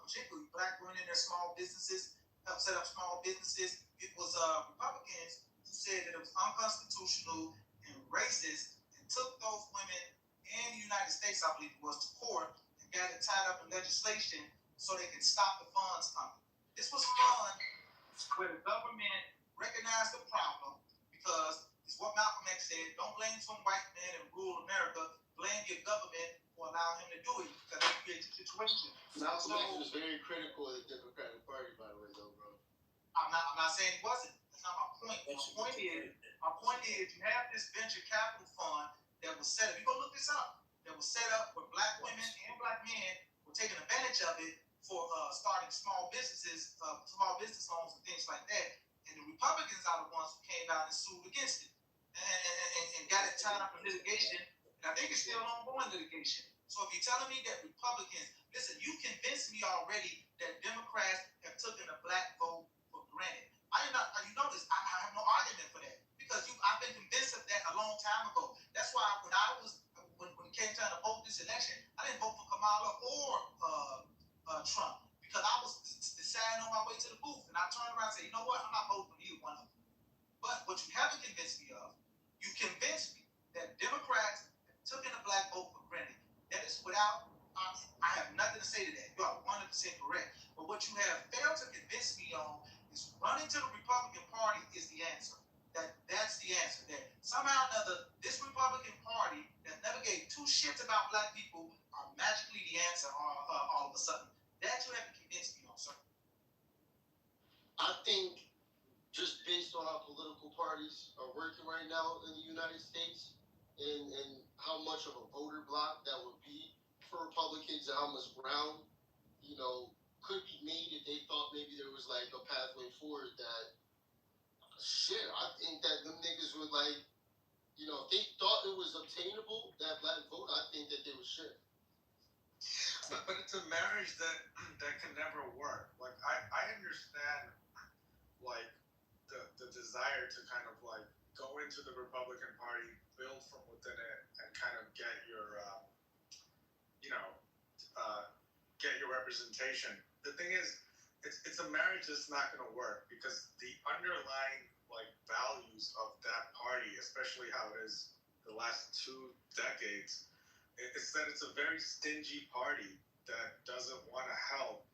particularly black women in their small businesses, help set up small businesses. It was Republicans who said that it was unconstitutional and racist and took those women in the United States, I believe it was, to court and got it tied up in legislation so they could stop the funds coming. This was fun where the government recognized the problem because it's what Malcolm X said, don't blame some white man in rural America, blame your government for allowing him to do it because that creates a situation. Malcolm X was very critical of the Democratic Party, by the way, though, bro. I'm not saying he wasn't. That's not my point. My point is you have this venture capital fund that was set up. You go look this up. That was set up where black women and black men were taking advantage of it for starting small businesses, small business loans and things like that. And the Republicans are the ones who came out and sued against it and got it tied up in litigation. And I think it's still ongoing litigation. So if you're telling me that Republicans, listen, you convinced me already that Democrats have taken the black vote for granted. You notice I have no argument for that because I've been convinced of that a long time ago. That's why when it came time to vote this election, I didn't vote for Kamala or Trump because I was deciding on my way to the booth, and I turned around and said, you know what, I'm not voting for either one of them. But what you haven't convinced me of, you convinced me that Democrats have taken the black vote for granted. That is without, I have nothing to say to that. You are 100% correct. But what you have failed to convince me on is running to the Republican Party is the answer. That's the answer. That somehow or another, this Republican Party that never gave two shits about black people are magically the answer all of a sudden. That you haven't convinced me on, sir. I think just based on how political parties are working right now in the United States and how much of a voter block that would be for Republicans and how much ground, could be made if they thought maybe there was like a pathway forward that, shit, I think that them niggas would if they thought it was obtainable, that black vote, I think that they would shift. But it's a marriage that can never work. Like I understand the desire to kind of go into the Republican Party, build from within it, and kind of get your get your representation. The thing is, it's a marriage that's not going to work because the underlying values of that party, especially how it is the last 2 decades, it's that it's a very stingy party that doesn't want to help.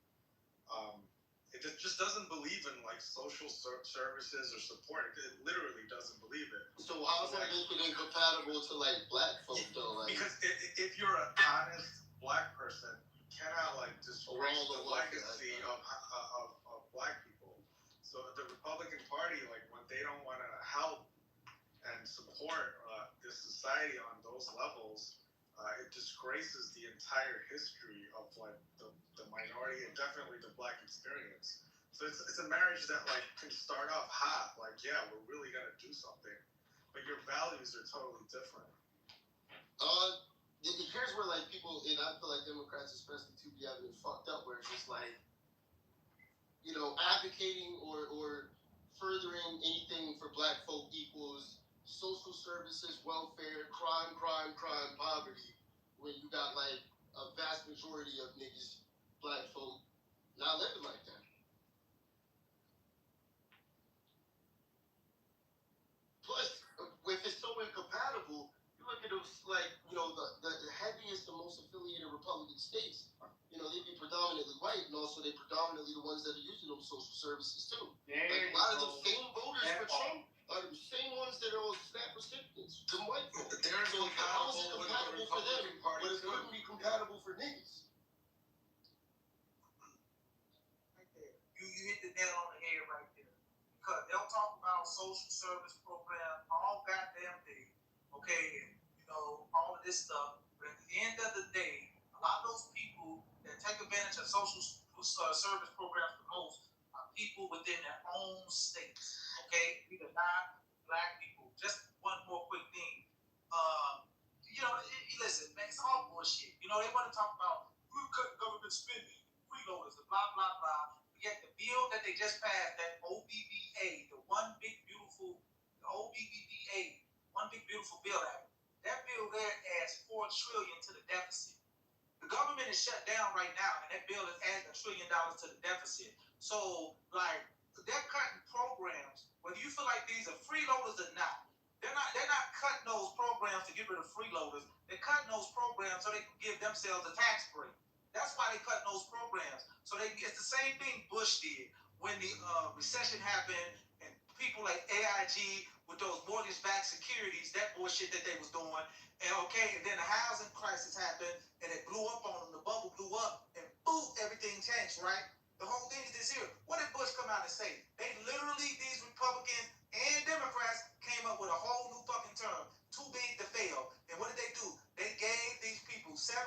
It just doesn't believe in social services or support. It literally doesn't believe it. So how is that making it incompatible to black folk though? Because if you're an honest black person, you cannot disgrace the legacy of black people. So the Republican Party, when they don't want to help and support this society on those levels, it disgraces the entire history of the minority and definitely the black experience. So it's a marriage that can start off hot, yeah, we're really gonna do something, but your values are totally different. Here's where people, and I feel like Democrats especially too, be having it fucked up, where it's just advocating or furthering anything for black folk equals social services, welfare, crime, poverty, when you got a vast majority of niggas, black folk, not living like that. Plus, if it's so incompatible, you look at those the heaviest, the most states, they'd be predominantly white, and also they're predominantly the ones that are using those social services too. Like a lot of the same voters for Trump are the same ones that are all SNAP recipients, the white folks. But they're How is it compatible compatible for them, Republican Party but it too. wouldn't be compatible for niggas? You hit the nail on the head right there. Because they'll talk about social service program all goddamn day, okay, and all of this stuff. But at the end of the day, a lot of those people that take advantage of social service programs the most are people within their own states. Okay, these are not black people. Just one more quick thing. Listen, man, it's all bullshit. They want to talk about we cut government spending, freeloaders, and blah blah blah. Yet the bill that they just passed, that OBBA, the one big beautiful bill act, that bill there adds $4 trillion to the deficit. The government is shut down right now, and that bill is adding $1 trillion to the deficit. So, they're cutting programs, whether you feel like these are freeloaders or not. They're not cutting those programs to get rid of freeloaders. They're cutting those programs so they can give themselves a tax break. That's why they cut those programs. So it's the same thing Bush did when the recession happened and people like AIG with those mortgage-backed securities, that bullshit that they was doing. And then the housing crisis happened and it blew up on them. The bubble blew up and boom, everything changed, right? The whole thing is this here. What did Bush come out and say? These Republicans and Democrats came up with a whole new fucking term, too big to fail. And what did they do? They gave these people $700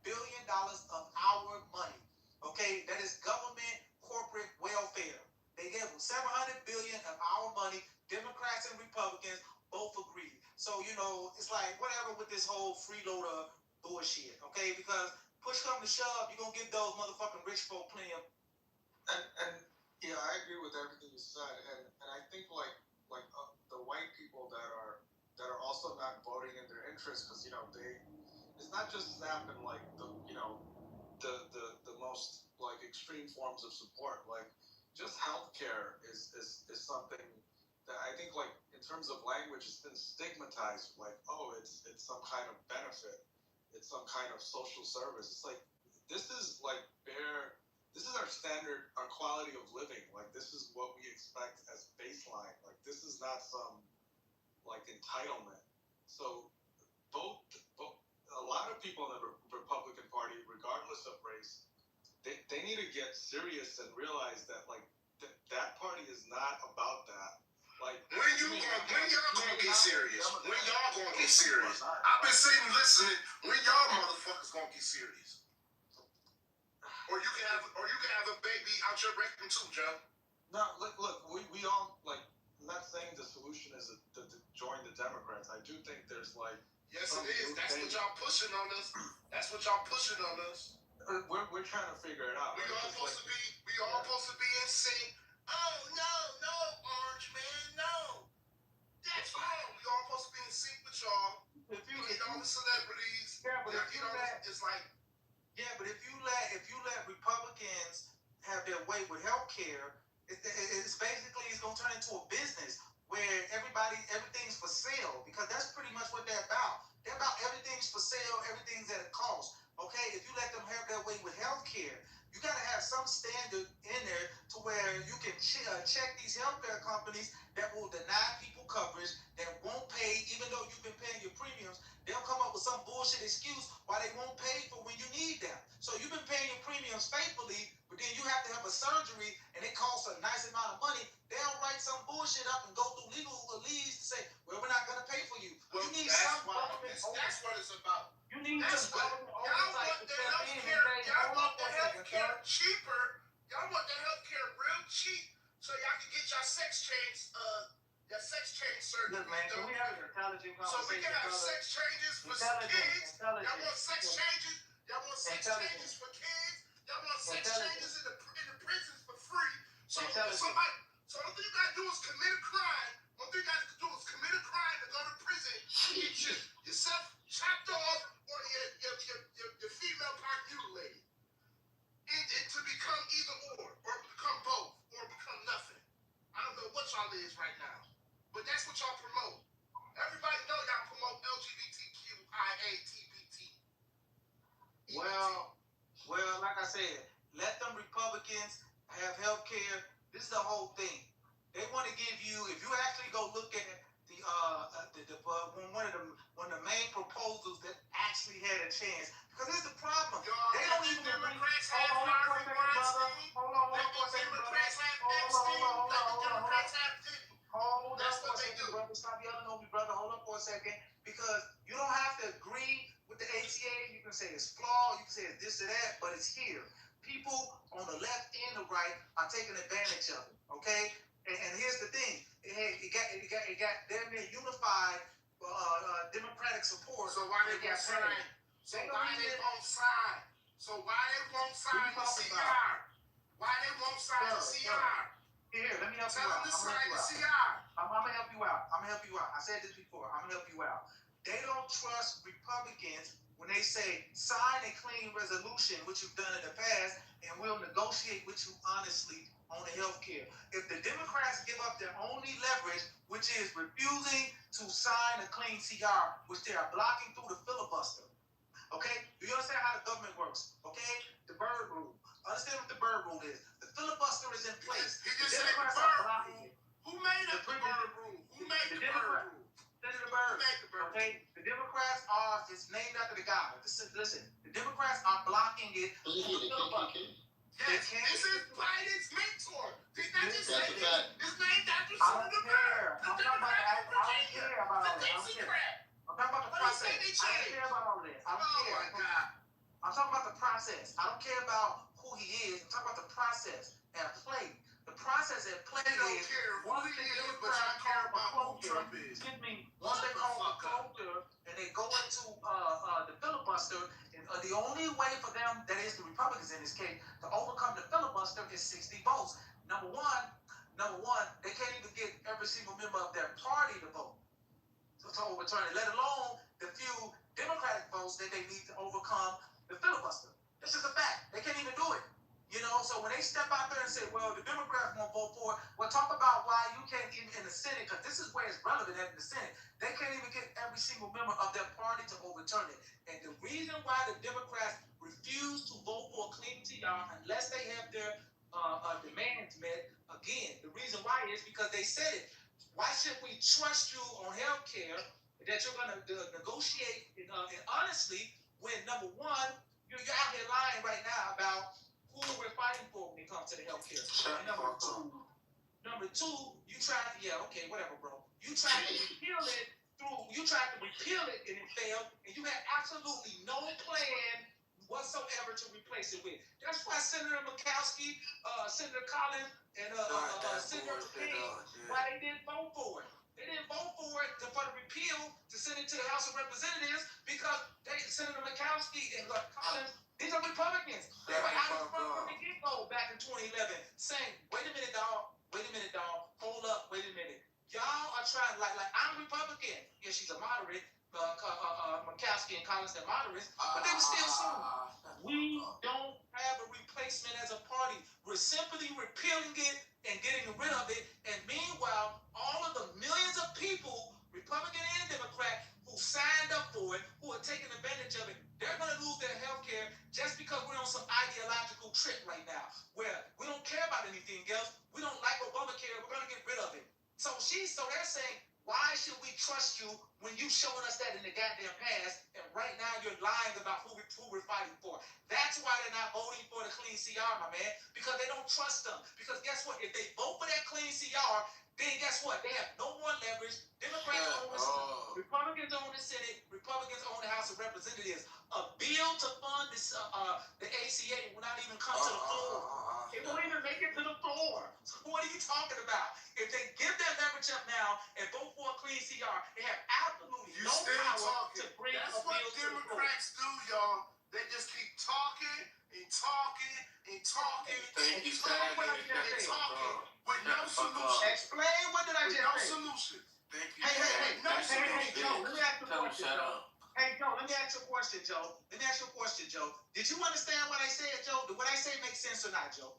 billion of our money. Okay, that is government corporate welfare. They gave them $700 billion of our money. Democrats and Republicans both agreed. So it's like whatever with this whole freeloader bullshit. Okay, because push come to shove, you're gonna give those motherfucking rich folk plenty of. And yeah, I agree with everything you said, and I think the white people that are also not voting in their interest because it's not just SNAP and the most extreme forms of support, just healthcare is something that I think in terms of language it's been stigmatized, it's some kind of benefit, it's some kind of social service. It's this is this is our standard, our quality of living. This is what we expect as baseline. This is not some entitlement. So both a lot of people in the Republican Party, regardless of race, they need to get serious and realize that that party is not about that. When y'all gonna get serious? When y'all gonna get serious? I've been sitting listening. When y'all motherfuckers gonna get serious? Or you can have a baby out your rectum too, Joe. No, look, we all I'm not saying the solution is to join the Democrats. I do think there's yes, it is. That's what y'all pushing on us. That's what y'all pushing on us. We're trying to figure it out. We all supposed to be in sync. Oh no, Orange Man, no. That's wrong. We all supposed to be in sync with y'all. If you get all the celebrities, but if you let Republicans have their way with healthcare, it's gonna turn into a business where everything's for sale, because that's pretty much what they're about. They're about everything's for sale, everything's at a cost. Okay, if you let them have their way with healthcare, you gotta have some standard in there to where you can check these healthcare companies that will deny people coverage, that won't pay even though you've been paying your premiums. They'll come up with some bullshit excuse why they won't pay for when you need them. So you've been paying your premiums faithfully, but then you have to have a surgery and it costs a nice amount of money. They'll write some bullshit up and go through legal leads to say, well, we're not gonna pay for you. Well, you need that's some government. That's what it's about. You need that's some government oversight to step in and say, y'all want the healthcare cheaper. Y'all want the healthcare real cheap so y'all can get your sex change surgery. Look, man, can we have an intelligent conversation? So we can have sex changes for kids. Y'all want sex changes? Y'all want sex changes for kids? Y'all want sex changes in the prisons for free? So the only thing you gotta do is commit a crime. One thing you gotta do is commit a crime and go to prison and get yourself chopped off or your female part mutilated. And to become either or become both, or become nothing. I don't know what y'all is right now, but that's what y'all promote. Everybody know y'all promote LGBTQIA, TBT. Well, healthcare, this is the whole thing. They want to give you, if you actually go look at the one of the main proposals that actually had a chance, because here's the problem. They don't even Democrats have Harvey Weinstein. Hold on Let the Democrats have Epstein. Let the Democrats have Clinton. Hold That's up for what a they second, do. brother. Stop yelling on me, brother. Hold up for a second. Because you don't have to agree with the ACA. You can say it's flawed. You can say it's this or that, but it's here. People on the left and the right are taking advantage of it. Okay? And here's the thing. It got damn near unified Democratic support. So why they won't sign? So why they won't sign? So why they won't sign the CR? Why they won't sign the CR? Here, let me help you Tell out. them to sign the CR. I'm gonna help you out. I said this before. I'm gonna help you out. They don't trust Republicans when they say sign a clean resolution, which you've done in the past, and we'll negotiate with you honestly on the health care. If the Democrats give up their only leverage, which is refusing to sign a clean CR, which they are blocking through the filibuster. Okay? Do you understand how the government works? Okay? The Bird Rule. Understand what the Bird Rule is. The filibuster is in place. He just said the Bird Rule. Who made up the Bird Rule? Who made the Bird Rule? Senator Bird. Okay? The Democrats are, it's named after the guy. Listen, the Democrats are blocking it. Yes, this is Biden's mentor. He's not just saying his name, Dr. I don't Senator care. Bird. The Democrat from Virginia. The Dixiecrat. I'm talking about the What he process. said they I don't changed. care about all this. I don't Oh care. my God. I'm talking about the process. I don't care about who he is. I'm talking about the process at play. The process at play They don't is care who once he the is, but Democrats y'all care about who closure, Trump is. excuse me, once they call the closure and they go into the filibuster, and the only way for them, that is the Republicans in this case, to overcome the filibuster is 60 votes. Number one, they can't even get every single member of their party to vote to overturn it, let alone the few Democratic votes that they need to overcome the filibuster. This is a fact. They can't even do it. You know, so when they step out there and say, well, the Democrats won't vote for it, well, talk about why you can't even in the Senate, because this is where it's relevant in the Senate. They can't even get every single member of their party to overturn it. And the reason why the Democrats refuse to vote for a clean TR unless they have their demands met, again, the reason why is because they said it. Why should we trust you on health care that you're going to negotiate and honestly, when number one, you're out here lying right now about who we're fighting for when it comes to the health care. And number two, you tried to, whatever, bro. You tried to repeal it and it failed, and you had absolutely no plan whatsoever to replace it with. That's why Senator Murkowski, Senator Collins, and Senator King, why they didn't vote for it. They didn't vote for it for the repeal to send it to the House of Representatives because Senator Murkowski and Collins, these are Republicans. They were out of front from the get-go back in 2011 saying, wait a minute, dog, hold up, wait a minute. Y'all are trying, like I'm Republican. Yeah, she's a moderate. Murkowski and Collins, they're moderates, but they were still suing. We don't have a replacement as a party. We're simply repealing it and getting rid of it. And meanwhile, all of the millions of people, Republican and Democrat, who signed up for it, who are taking advantage of it, they're going to lose their health care just because we're on some ideological trip right now, where we don't care about anything else. We don't like Obamacare. We're going to get rid of it. So they're saying, why should we trust you when you showing us that in the goddamn past, and right now you're lying about who we're fighting for? That's why they're not voting for the clean CR, my man, because they don't trust them. Because guess what? If they vote for that clean CR, then guess what? They have no more leverage. Democrats own the Senate, Republicans own the Senate, Republicans own the House of Representatives. A bill to fund this, the ACA will not even come to the floor. It won't even make it to the floor. So what are you talking about? If they give that leverage up now and vote for a clean CR, they have absolutely no power to bring That's a what bill to the floor. Democrats do, y'all. They just keep talking and talking and talking and talking and talking with no solution. Explain what did I just say? No solution. Thank you. Hey, Joe, let me ask you a question, Joe. Hey, Joe, let me ask you a question, Joe. Did you understand what I said, Joe? Did what I say make sense or not, Joe?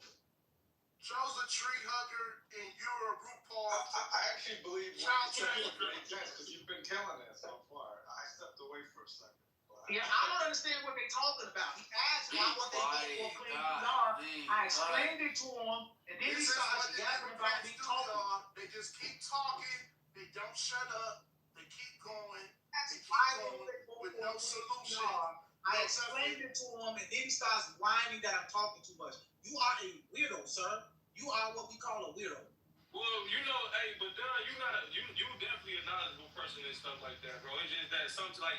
Joe's a tree hugger and you're a RuPaul. I actually believe Child what you said trafficker. makes sense because you've been killing it so far. I stepped away for a second. But Yeah, I don't understand what they're talking about. He asked why what they did for clean PR. I explained it to him, and then he started yapping about me talking. They just keep talking. They don't shut up. They keep going. They keep going with no solution. I explained it to him, and then he starts whining that I'm talking too much. You are a weirdo, sir. You are what we call a weirdo. Well, you know, hey, but Don, you definitely a knowledgeable person and stuff like that, bro. It's just that something like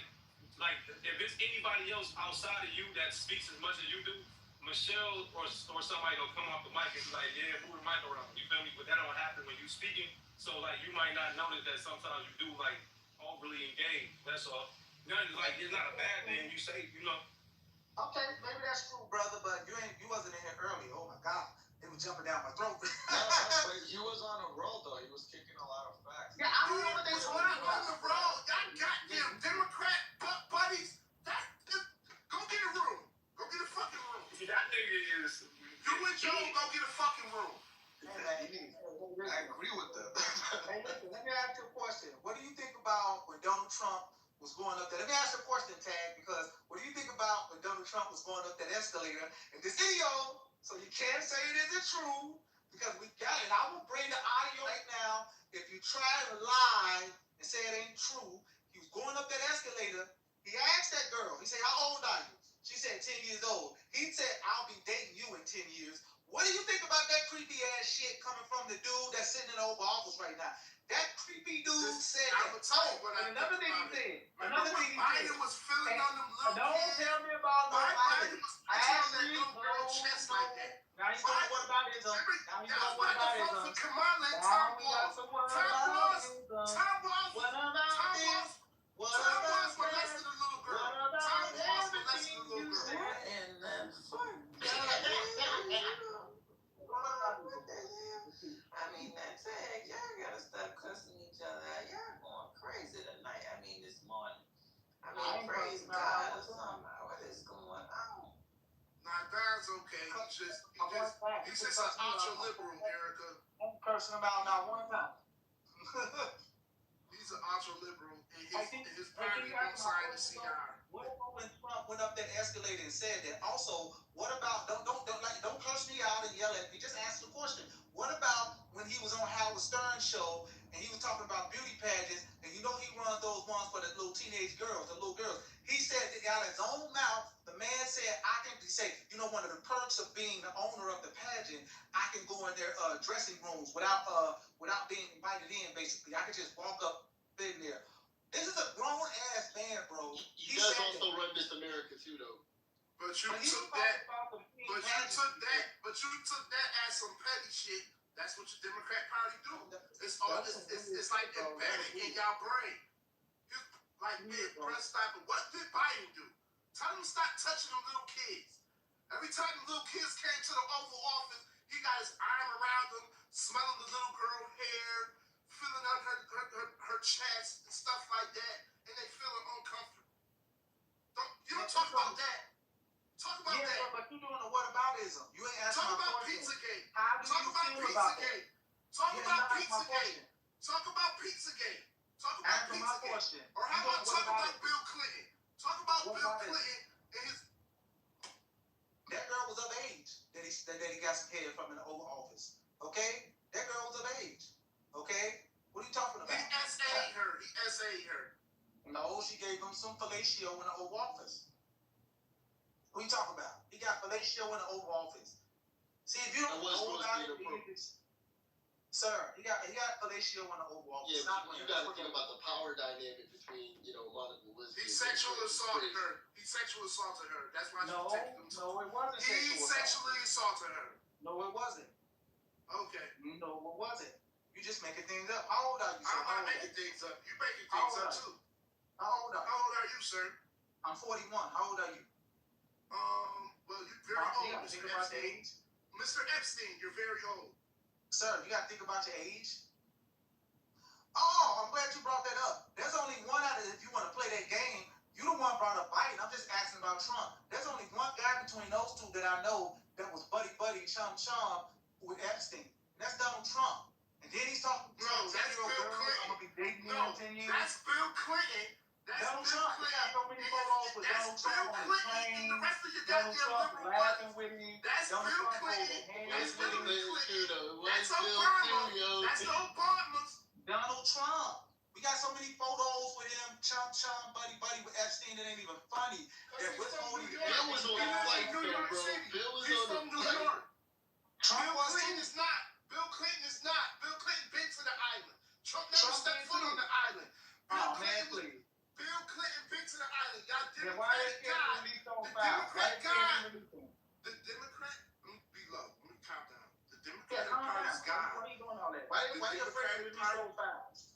if it's anybody else outside of you that speaks as much as you do, Michelle or somebody gonna come off the mic and be like, yeah, move the mic around. You feel me? But that don't happen when you speaking. So like you might not notice that sometimes you do like overly engage. That's all. Nothing like it's not a bad thing. You say, you know. Okay, maybe that's true, brother, but you wasn't in here early. Oh my God. It was jumping down my throat. But he was on a roll though. He was kicking a lot of facts. Yeah, I don't know what they We're not on the road. Y'all goddamn Democrat buddies. Go get a room. Go get a fucking room. That nigga is. You and Joe go get a fucking room. I agree with that. Hey, listen, let me ask you a question. What do you think about when Donald Trump was going up there? Let me ask you a question, Tag, because what do you think about when Donald Trump was going up that escalator in this video? So you can't say it isn't true because we got it. I will bring the audio right now. If you try to lie and say it ain't true, he was going up that escalator. He asked that girl, he said, how old are you? She said 10 years old. He said, I'll be dating you in 10 years. What do you think about that creepy ass shit coming from the dude that's sitting in the Oval Office right now? That creepy dude said that. I'm gonna tell you what I another thing he said. Another thing he Biden was feeling on them little don't kids. tell me about no Biden Biden. was I touching on asked that you. little girl's chest like that. Now you know what about his Now you know what about his for Kamala and Tom Walz. What about this? What Tom about Walz molested a little girl. Tom Walz molested a little girl. And then fuck. I mean, that's it. Y'all gotta stop cussing each other out. Y'all going crazy tonight. I mean, this morning. I mean, praise God or something. What is going on? Nah, God's okay. He's just an ultra-liberal, Erica. I'm cursing him out not one time. He's an ultra-liberal, and his party won't sign the CR. What about when Trump went up that escalator and said that? Also, what about don't curse me out and yell at me. Just answer the question. What about when he was on Howard Stern show and he was talking about beauty pageants and you know he runs those ones for the little teenage girls, the little girls. He said that out of his own mouth, the man said, I can say, you know, one of the perks of being the owner of the pageant, I can go in their dressing rooms without being invited in. Basically, I can just walk up in there. This is a grown ass man, bro. He does also run Miss America too, though. But you took that as some petty shit. That's what your Democrat Party do. It's like embedded in y'all brain. Like Press Stopper. What did Biden do? Tell him to stop touching them little kids. Every time the little kids came to the Oval Office, he got his arm around them, smelling the little girl hair, feeling on her chest and stuff like that, and they feeling uncomfortable. You don't talk about that. Talk about that. But you doing a whataboutism. You ain't asking Talk about Pizzagate. Talk about Pizzagate. Talk about Pizzagate. Talk about Pizzagate. Talk about Pizzagate. Or how about talk about Bill Clinton? Talk about Bill Clinton and his. That girl was of age that he got some head from in the Oval Office. Okay? That girl was of age. Okay? What are you talking about? He SA'd her. No, she gave him some fellatio in the Oval Office. What are you talking about? He got fellatio in the Oval Office. See, if you don't know about it, sir, he got fellatio in the Oval Office. Yeah, but you got to think about the power dynamic between, Monica Lewinsky. He sexually assaulted her. That's why she protected him. No, it wasn't. He sexually assaulted her. No, it wasn't. Okay. No, it wasn't. You just making things up. How old are you, sir? I'm not making things up. You making things up too. How old are you, sir? I'm 41. How old are you? Well, you're very old, Mr. Think about the Epstein. age. Mr. Epstein, you're very old. Sir, you got to think about your age. Oh, I'm glad you brought that up. There's only one out of, if you want to play that game, you the one brought up Biden. I'm just asking about Trump. There's only one guy between those two that I know that was buddy, chum with Epstein. And that's Donald Trump. And then he's talking to that's Bill Clinton. I'm going to be dating you in 10 years. That's Bill Clinton. Donald Trump, we got so many photos with Donald Trump on the train. Donald Trump laughing with me. Donald Trump holding hands with me. That's Obama. That's Obama. Donald Trump. We got so many photos with him, chum, buddy with Epstein. It ain't even funny. Bill was on flight though, bro. Bill was on the flight. Trump Bill Clinton is not. Bill Clinton been to the island. Trump never stepped foot on the island. Bill Clinton been to the island. Y'all Democrat guy. The Democrat, be low. Let me calm down. The Democratic Party's guy. Why are you doing all that? Why you afraid to release those files?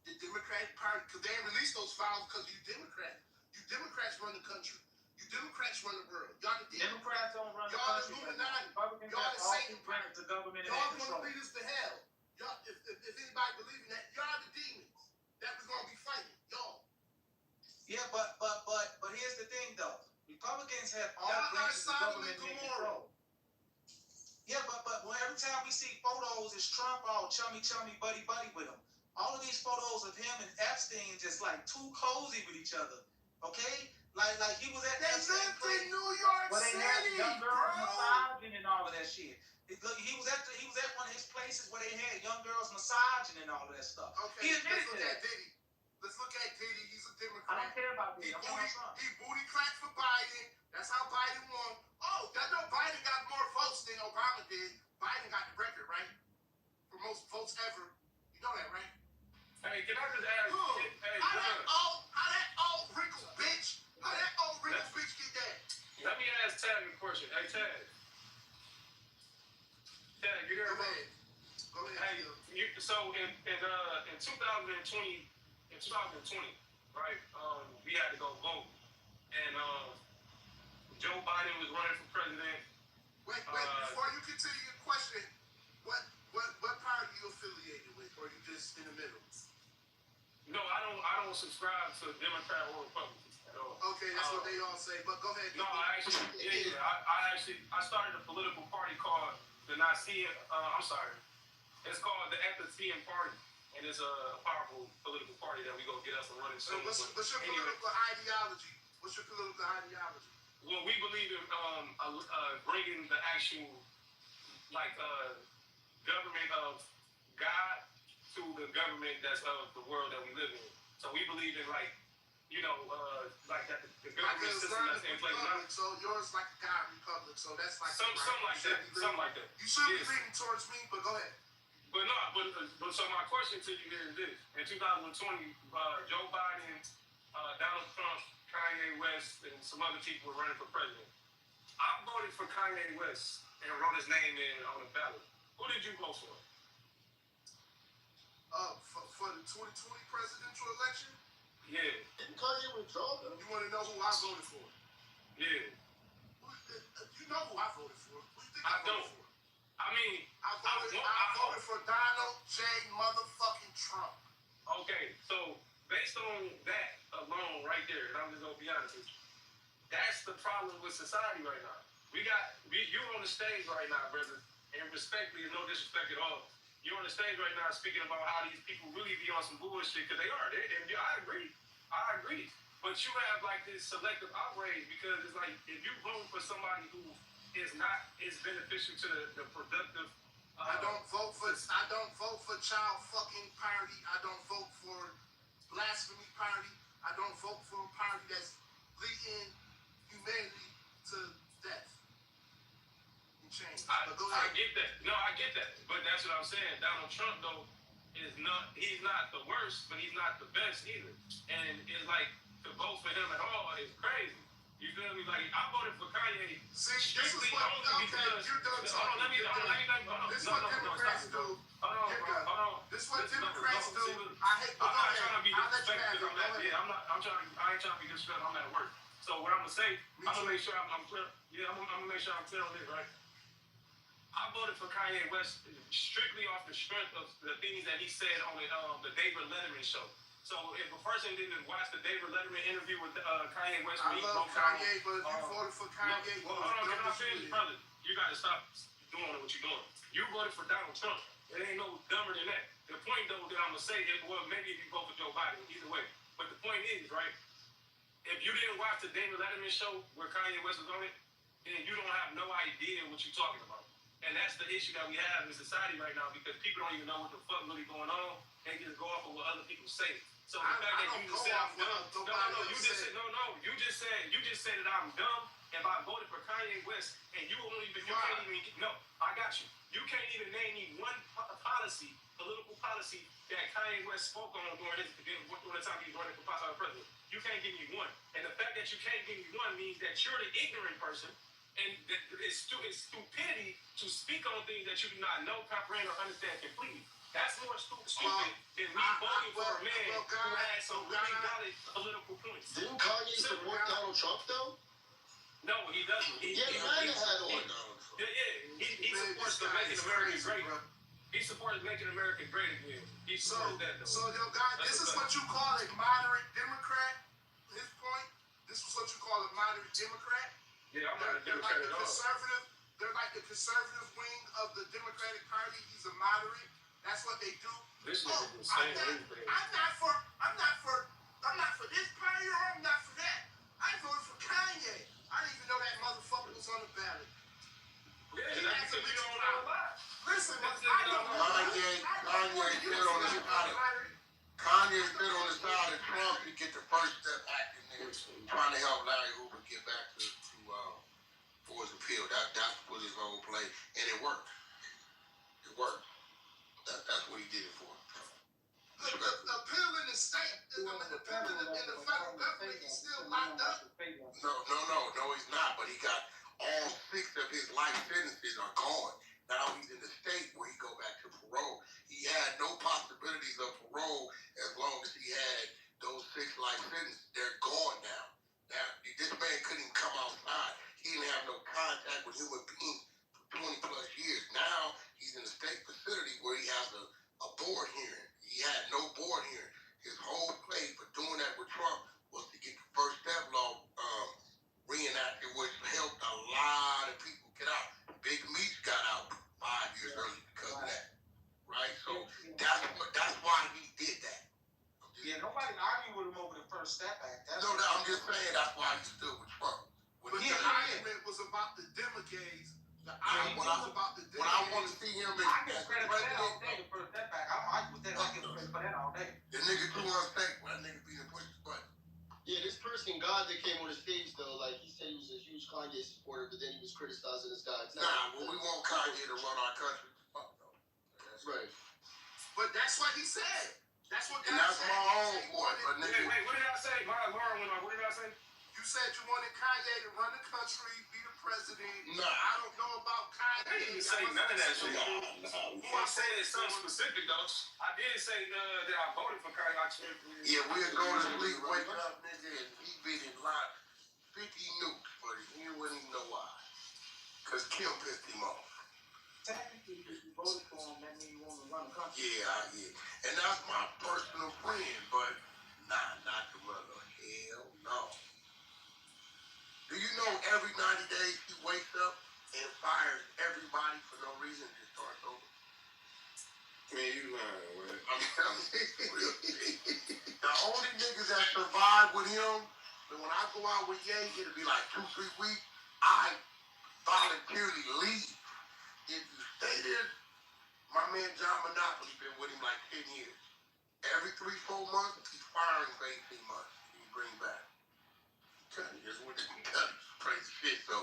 The Democratic Party, because they ain't released those files because you Democrat. You Democrats run the country. You Democrats run the world. Y'all the Democrats don't run the y'all country. Illuminati. Republicans Y'all the all Satan branches of government in Y'all control. gonna lead us to hell. Y'all, if anybody believe in that, y'all the demons that we're gonna be fighting. Y'all. Yeah, but here's the thing though. Republicans have all Y'all branches of Sodom government and in Gomorrah. control. Yeah, but when every time we see photos, it's Trump all chummy, buddy with him. All of these photos of him and Epstein just like too cozy with each other. Okay? Like he was at They lived in New York City. City, They had young girls bro. massaging and all of that shit. He was at one of his places where they had young girls massaging and all of that stuff. Okay, He admitted let's look to that. at Diddy. Let's look at Diddy. He's a Democrat. I don't care about He Diddy. he booty clapped for Biden. That's how Biden won. Oh, I know Biden got more votes than Obama did. Biden got the record, right? For most votes ever. You know that, right? Hey, can I just ask? How that old wrinkled bitch? How that old wrinkled bitch get that? Let me ask Tag a question. Hey, Tag. Tag, you there, bro? Go ahead. Hey, so in 2020, right? We had to go vote, and Joe Biden was running for president. Wait, before you continue your question, what party you affiliated with, or you just in the middle? No, I don't subscribe to Democrat or Republican at all. Okay, that's what they all say. But go ahead. No, I started a political party called the Nicene. It's called the Ethiopian Party, and it's a powerful political party that we gonna get us and running soon. What's your political ideology? What's your political ideology? Well, we believe in bringing the actual government of God to the government that's of the world that we live in. So we believe in that the government system that's in place now. So yours like a God republic. So that's like something like that. Something like that. You should be leaning towards me, but go ahead. But so my question to you is this: in 2020, Joe Biden, Donald Trump, Kanye West, and some other people were running for president. I voted for Kanye West and wrote his name in on the ballot. Who did you vote for? For the 2020 presidential election? Yeah. Kanye withdraw though. You want to know who I voted for? Yeah. You know who I voted for. Who you think I voted don't. for? I mean, I voted for Donald J. motherfucking Trump. Okay, so based on that alone right there, and I'm just gonna be honest with you, that's the problem with society right now. You're on the stage right now, brother, and respectfully, no disrespect at all. You're on the stage right now speaking about how these people really be on some bullshit, because they are. I agree. But you have like this selective outrage, because it's like if you vote for somebody who is beneficial to the productive. I don't vote for child fucking party. I don't vote for blasphemy party. I don't vote for a party that's leading humanity to death and change. I get that. No, I get that. But that's what I'm saying. Donald Trump though he's not the worst, but he's not the best either. And it's like to vote for him at all is crazy. You feel me? Like I voted for Kanye. See, this is what you're done talking. This is what Democrats do. This is what Democrats do. I hate. I'm not trying to be disrespectful. I ain't trying to be disrespectful. I'm at work. So what I'm gonna say, I'm gonna make sure I'm clear. Yeah, I'm gonna make sure I'm clear on this, right? I voted for Kanye West strictly off the strength of the things that he said on the David Letterman show. So if a person didn't watch the David Letterman interview with Kanye West, I love Kanye, but if you voted for Kanye, hold on, can I finish, brother? You gotta stop doing what you're doing. You voted for Donald Trump. It ain't no dumber than that. The point though that I'm gonna say is, well, maybe if you vote for Joe Biden, either way. But the point point is, right, if you didn't watch the David Letterman show where Kanye West was on it, then you don't have no idea what you're talking about. And that's the issue that we have in society right now because people don't even know what the fuck really going on. They just go off of what other people say. So the fact that you just said I'm dumb, you just said that I'm dumb. If I voted for Kanye West and you can't even, no, I got you. You can't even name me one political policy that Kanye West spoke on during the time he was running for president. You can't give me one. And the fact that you can't give me one means that you're the ignorant person. And it's stupidity to speak on things that you do not know, comprehend, or understand completely. That's more stupid than me voting for a man who has some really valid political points. Didn't Kanye support Donald Trump though? No, he doesn't. He supports the Making America Great. He supports Making America Great again. He supports that though. So yo, guys, this is what you call a moderate Democrat. His point. This is what you call a moderate Democrat. Yeah, I'm not a Democrat at all. They're like the conservative wing of the Democratic Party. He's a moderate. That's what they do. This nigga is saying anything. I'm not for this party or I'm not for that. I voted for Kanye. I didn't even know that motherfucker was on the ballot. Yeah, that's because you don't know a lot. Listen, Kanye stood on the side of Trump to get the First Step Act in there, trying to help Larry Hoover get back to for his appeal. That was his whole play, and it worked. It worked. That's what he did it for. The appeal in the state, the appeal in the federal government, he's still locked up. No, he's not. But he got all 6 of his life sentences are gone. Now he's in the state where he go back to parole. He had no possibilities of parole as long as he had those 6 life sentences. They're gone now. Now this man couldn't even come outside. He didn't have no contact with human beings for 20 plus years. Now he's in a state facility where he has a board hearing. He had no board hearing. His whole play for doing that with Trump was to get the First Step law reenacted, which helped a lot of people get out. Big Meech got out 5 years early because of that, right? So that's why he did that. Nobody argued with him over the First Step Act. I'm just saying that's why he stood with Trump. But the argument was about the Democrats. The argument was about the Democrats. When I want to see him as president, the First Step Act. I don't argue with that. I give credit for that all day. The nigga too unstable. That nigga being pushed his button. Yeah, this person, God, that came on the stage though, like he said he was a huge Kanye supporter, but then he was criticizing this guy. We want Kanye to run our country. Fuck no. That's right. But that's what he said. That's what God and that's said. My own boy. But nigga, wait, what did I say? What did I say? You said you wanted Kanye to run the country, be the president. Nah. I don't know about Kanye. I didn't say none of that shit. I said it's something specific though. I did say that I voted for Kanye. Yeah, we'll go to sleep, wake up, nigga, and he been in line 50 nukes, but he wouldn't even know why. Cause Kim pissed him off. Technically, if you voted for him, that means you want to run the country. Yeah. And that's my personal friend, but not the mother. Hell no. Do you know every 90 days he wakes up and fires everybody for no reason and starts over? Man, you lying, man. I'm telling you, real shit. The only niggas that survive with him, and when I go out with Ye, it'll be like 2-3 weeks. I voluntarily leave. If you stay there, my man John Monopoly been with him like 10 years. Every 3-4 months, he's firing for 18 months. He bring back. Here's what he does. Crazy shit. So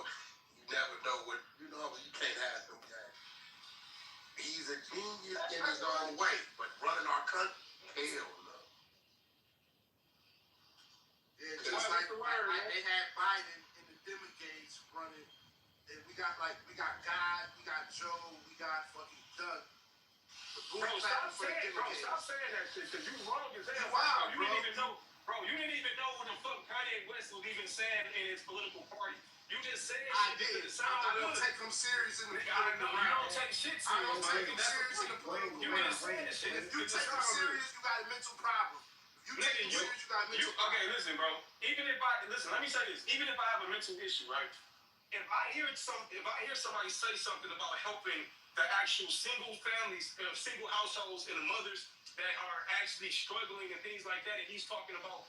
you never know what you can't have some guy. He's a genius in his own way, but running our country, hell no. Yeah, just like they had Biden and the Democrats running, and we got God, we got Joe, we got fucking Doug. Bro, stop saying that shit, cause you wrong as hell. Wow, you didn't even know. Bro, you didn't even know what the fuck Kanye West was even saying in his political party. You just said I shit did. because it I don't sounded take him serious in the political. I know, you don't realm. take shit serious. I don't take him serious in the political You realm. just saying shit. If you take him serious, you got a mental problem. If you take him serious, you got a mental problem. Okay, listen, bro. Let me say this. Even if I have a mental issue, right? If I hear somebody say something about helping the actual single families, single households, and the mothers that are actually struggling and things like that. And he's talking about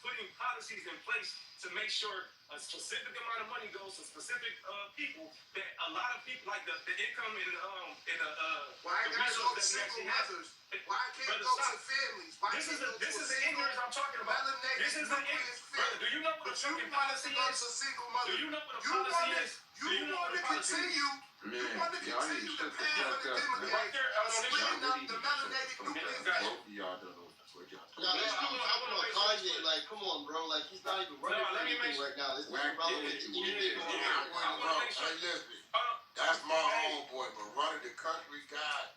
putting policies in place to make sure a specific amount of money goes to specific people. That a lot of people, like the income and why the can't go to resources that we single actually have. mothers? Why can't Brother, go stop. to families? Why This can't is go this to is a the single ignorance I'm talking about. melanated This is the nucleus brother. Do you know what a But you fucking wanted policy to go is? to single mother. Do you know what a You policy wanted, is? you Do you know want what to a policy is? continue. Man, You want to y'all need continue to the shut the path fuck of the up, man. Right there, splitting up the melanated Both nucleus. of y'all don't know what y'all Nah, talking this about. dude talking about Kanye, like, come on, bro. Like, he's not even running for anything right now. It's not relevant to anything going on. I wouldn't know. Hey, listen, that's my homeboy, but running the country, God.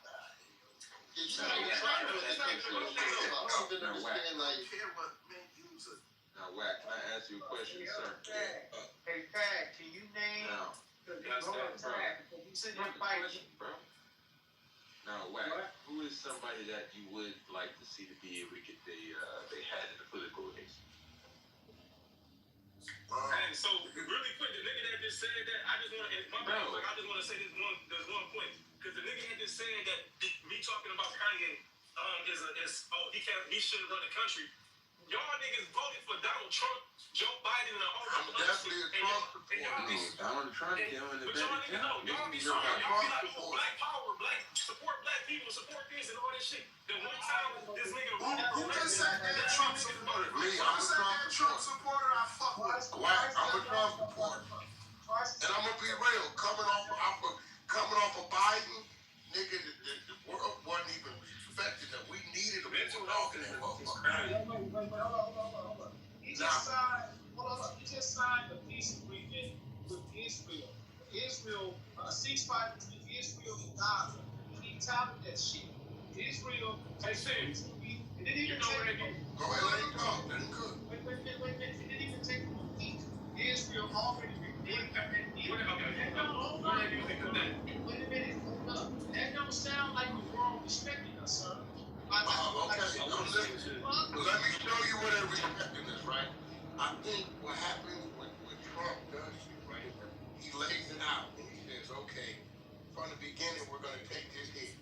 It's not even trying to it's not even what I'm talking about. I don't even understand, like, Now, Wack, can I ask you a question, sir? Hey, Tag, can you name Now, the Yes, Lord bro. Tag? Because you sitting What here the fighting. question, bro? Now, Wack, who is somebody that you would like to see to be able to get they had in the political race? And so, really quick, the nigga that just said that, I just want to, my bad, like, I just want to say there's one point, because the nigga that just said that me talking about Kanye he shouldn't run the country. Y'all niggas voted for Donald Trump, Joe Biden, and all I'm the other definitely a Trump supporter. Donald Trump doing the but y'all better niggas know, job. y'all be You're smart, right. y'all be like, oh, black power, support black people, support this and all this shit. Then one time, this nigga Who just said that Trump supporter? Me, Who I'm a said that Trump Trump supporter? I fuck with. Wack, I'm a Trump supporter. And I'm gonna be real, coming off of Biden, nigga, the world wasn't even respecting that. We needed a mental health in that motherfucker. He just signed a peace agreement with Israel. Israel, a ceasefire between Israel and Gaza. He touted that shit. Israel, Hey, Sid, it didn't even take. Go ahead, let him talk, let him cook. Wait. It didn't even take a week. Israel already Wait a minute, hold up. That don't sound like the world respecting us, sir. Okay, let me show you where they're respecting this, right? I think what happens when Trump does shit, right? He lays it out and he says, okay, from the beginning we're gonna take this hit.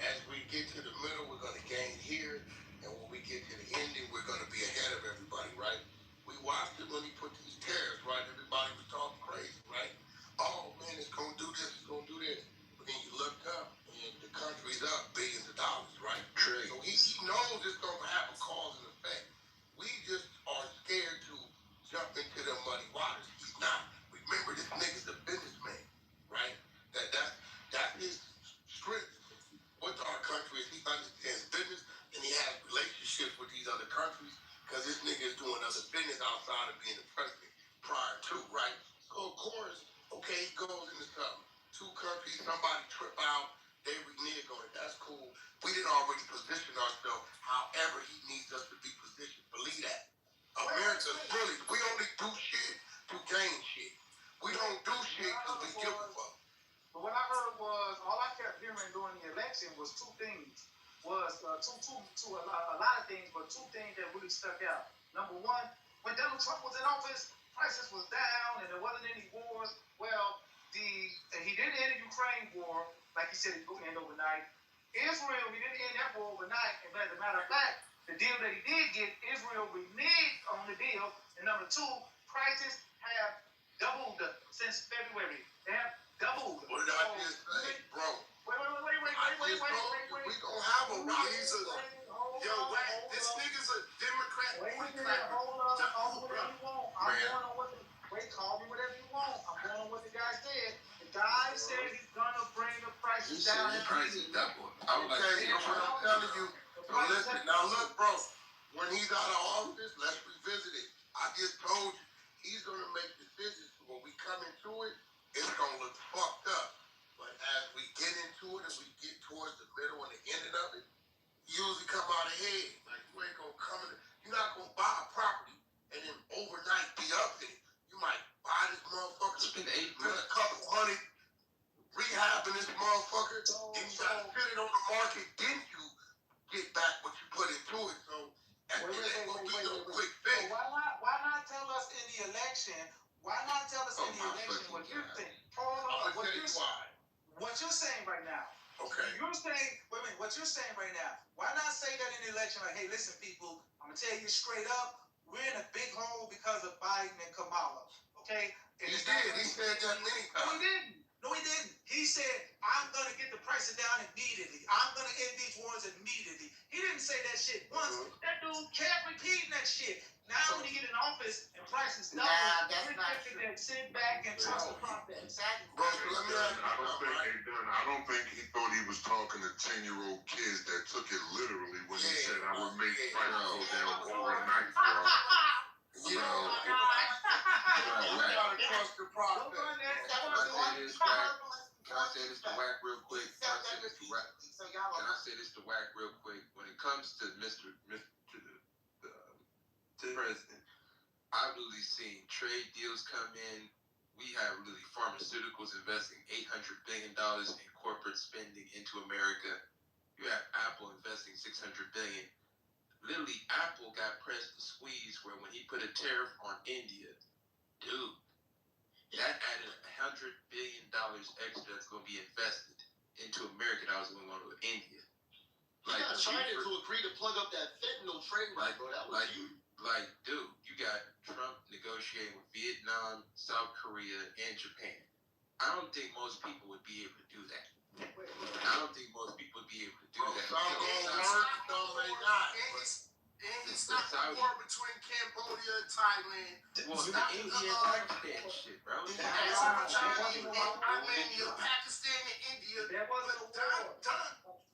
As we get to the middle, we're gonna gain here, and when we get to the ending, we're gonna be ahead of everybody, right? We watched it when he put these tariffs, right? Everybody was talking crazy, right? Oh man, it's gonna do this, it's gonna do this. But then you looked up and the country's up billions of dollars, right? True. So he knows it's gonna have a cause and effect. We just are scared to jump into the muddy waters. He's not. Remember, this nigga's a businessman, right? That's his strength with our country is he understands business and he has relationships with these other countries because this nigga is doing other business outside of being the president prior to, right? So of course, okay, he goes into something. Two countries, somebody trip out, they renege on it. That's cool. We didn't already position ourselves however he needs us to be positioned. Believe that. America's bullies. We only do shit to gain shit. We don't do shit because we give a fuck. But what I heard was, all I kept hearing during the election was two things. A lot of things, but two things that really stuck out. Number one, when Donald Trump was in office, prices was down and there wasn't any wars. Well, he didn't end the Ukraine war, like he said he would end overnight. Israel, he didn't end that war overnight. And as a matter of fact, the deal that he did get, Israel reneged on the deal. And number two, prices have doubled since February. They have doubled. What did I just say, bro? Wait. We gonna have a rise of Yo, Wack, this nigga's a Democrat. Hold on. Call me whatever you want. I'm going on what the guy said. The guy said he's gonna bring the prices down. The prices double. I would like to Okay, see so what I'm telling you. So listen, now look, bro. When he's out of office, let's revisit it. I just told you he's gonna make decisions. When we come into it, it's gonna look fucked up. But as we get into it and we get towards the middle and the ending of it, you usually come out ahead. Like you ain't gonna come in. You're not gonna buy a property and then overnight be up in it. You might buy this motherfucker, spend a couple $100 rehabbing this motherfucker, then you gotta fit it on the market, then you get back what you put into it. So it ain't gonna be no quick fix. So why not tell us in the election? Why not tell us in the election what you think? I'm gonna tell you why. what you're saying right now. Okay. You're saying, wait a minute, what you're saying right now, why not say that in the election, like, hey, listen, people, I'm gonna tell you straight up, we're in a big hole because of Biden and Kamala, okay? And He did. He said that many times. No, he didn't. He said, I'm gonna get the prices down immediately. I'm gonna end these wars immediately. He didn't say that shit once. That dude kept repeating that shit. Now when he get in office and prices double, you're thinking that sit back and trust the process. Bro, let me ask you, I don't think he thought he was talking to 10-year-old kids that took it literally when he said I would make prices go down overnight, bro. You know, gotta trust the process. Can I say this to Wack real quick? Can I say this to Wack real quick? When it comes to the president, I've really seen trade deals come in. We have really pharmaceuticals investing $800 billion in corporate spending into America. You have Apple investing $600 billion. Literally, Apple got pressed to squeeze where when he put a tariff on India, dude, that added $100 billion extra that's going to be invested into America that was going to go to India. He got China to agree to plug up that fentanyl trade route, bro. That was huge. Like, dude, you got Trump negotiating with Vietnam, South Korea, and Japan. I don't think most people would be able to do that. I don't think most people would be able to do that. Some may not. It's not the war between Cambodia and Thailand. Well, the India and Pakistan shit, bro. Armenia, Pakistan, and India. That wasn't a war.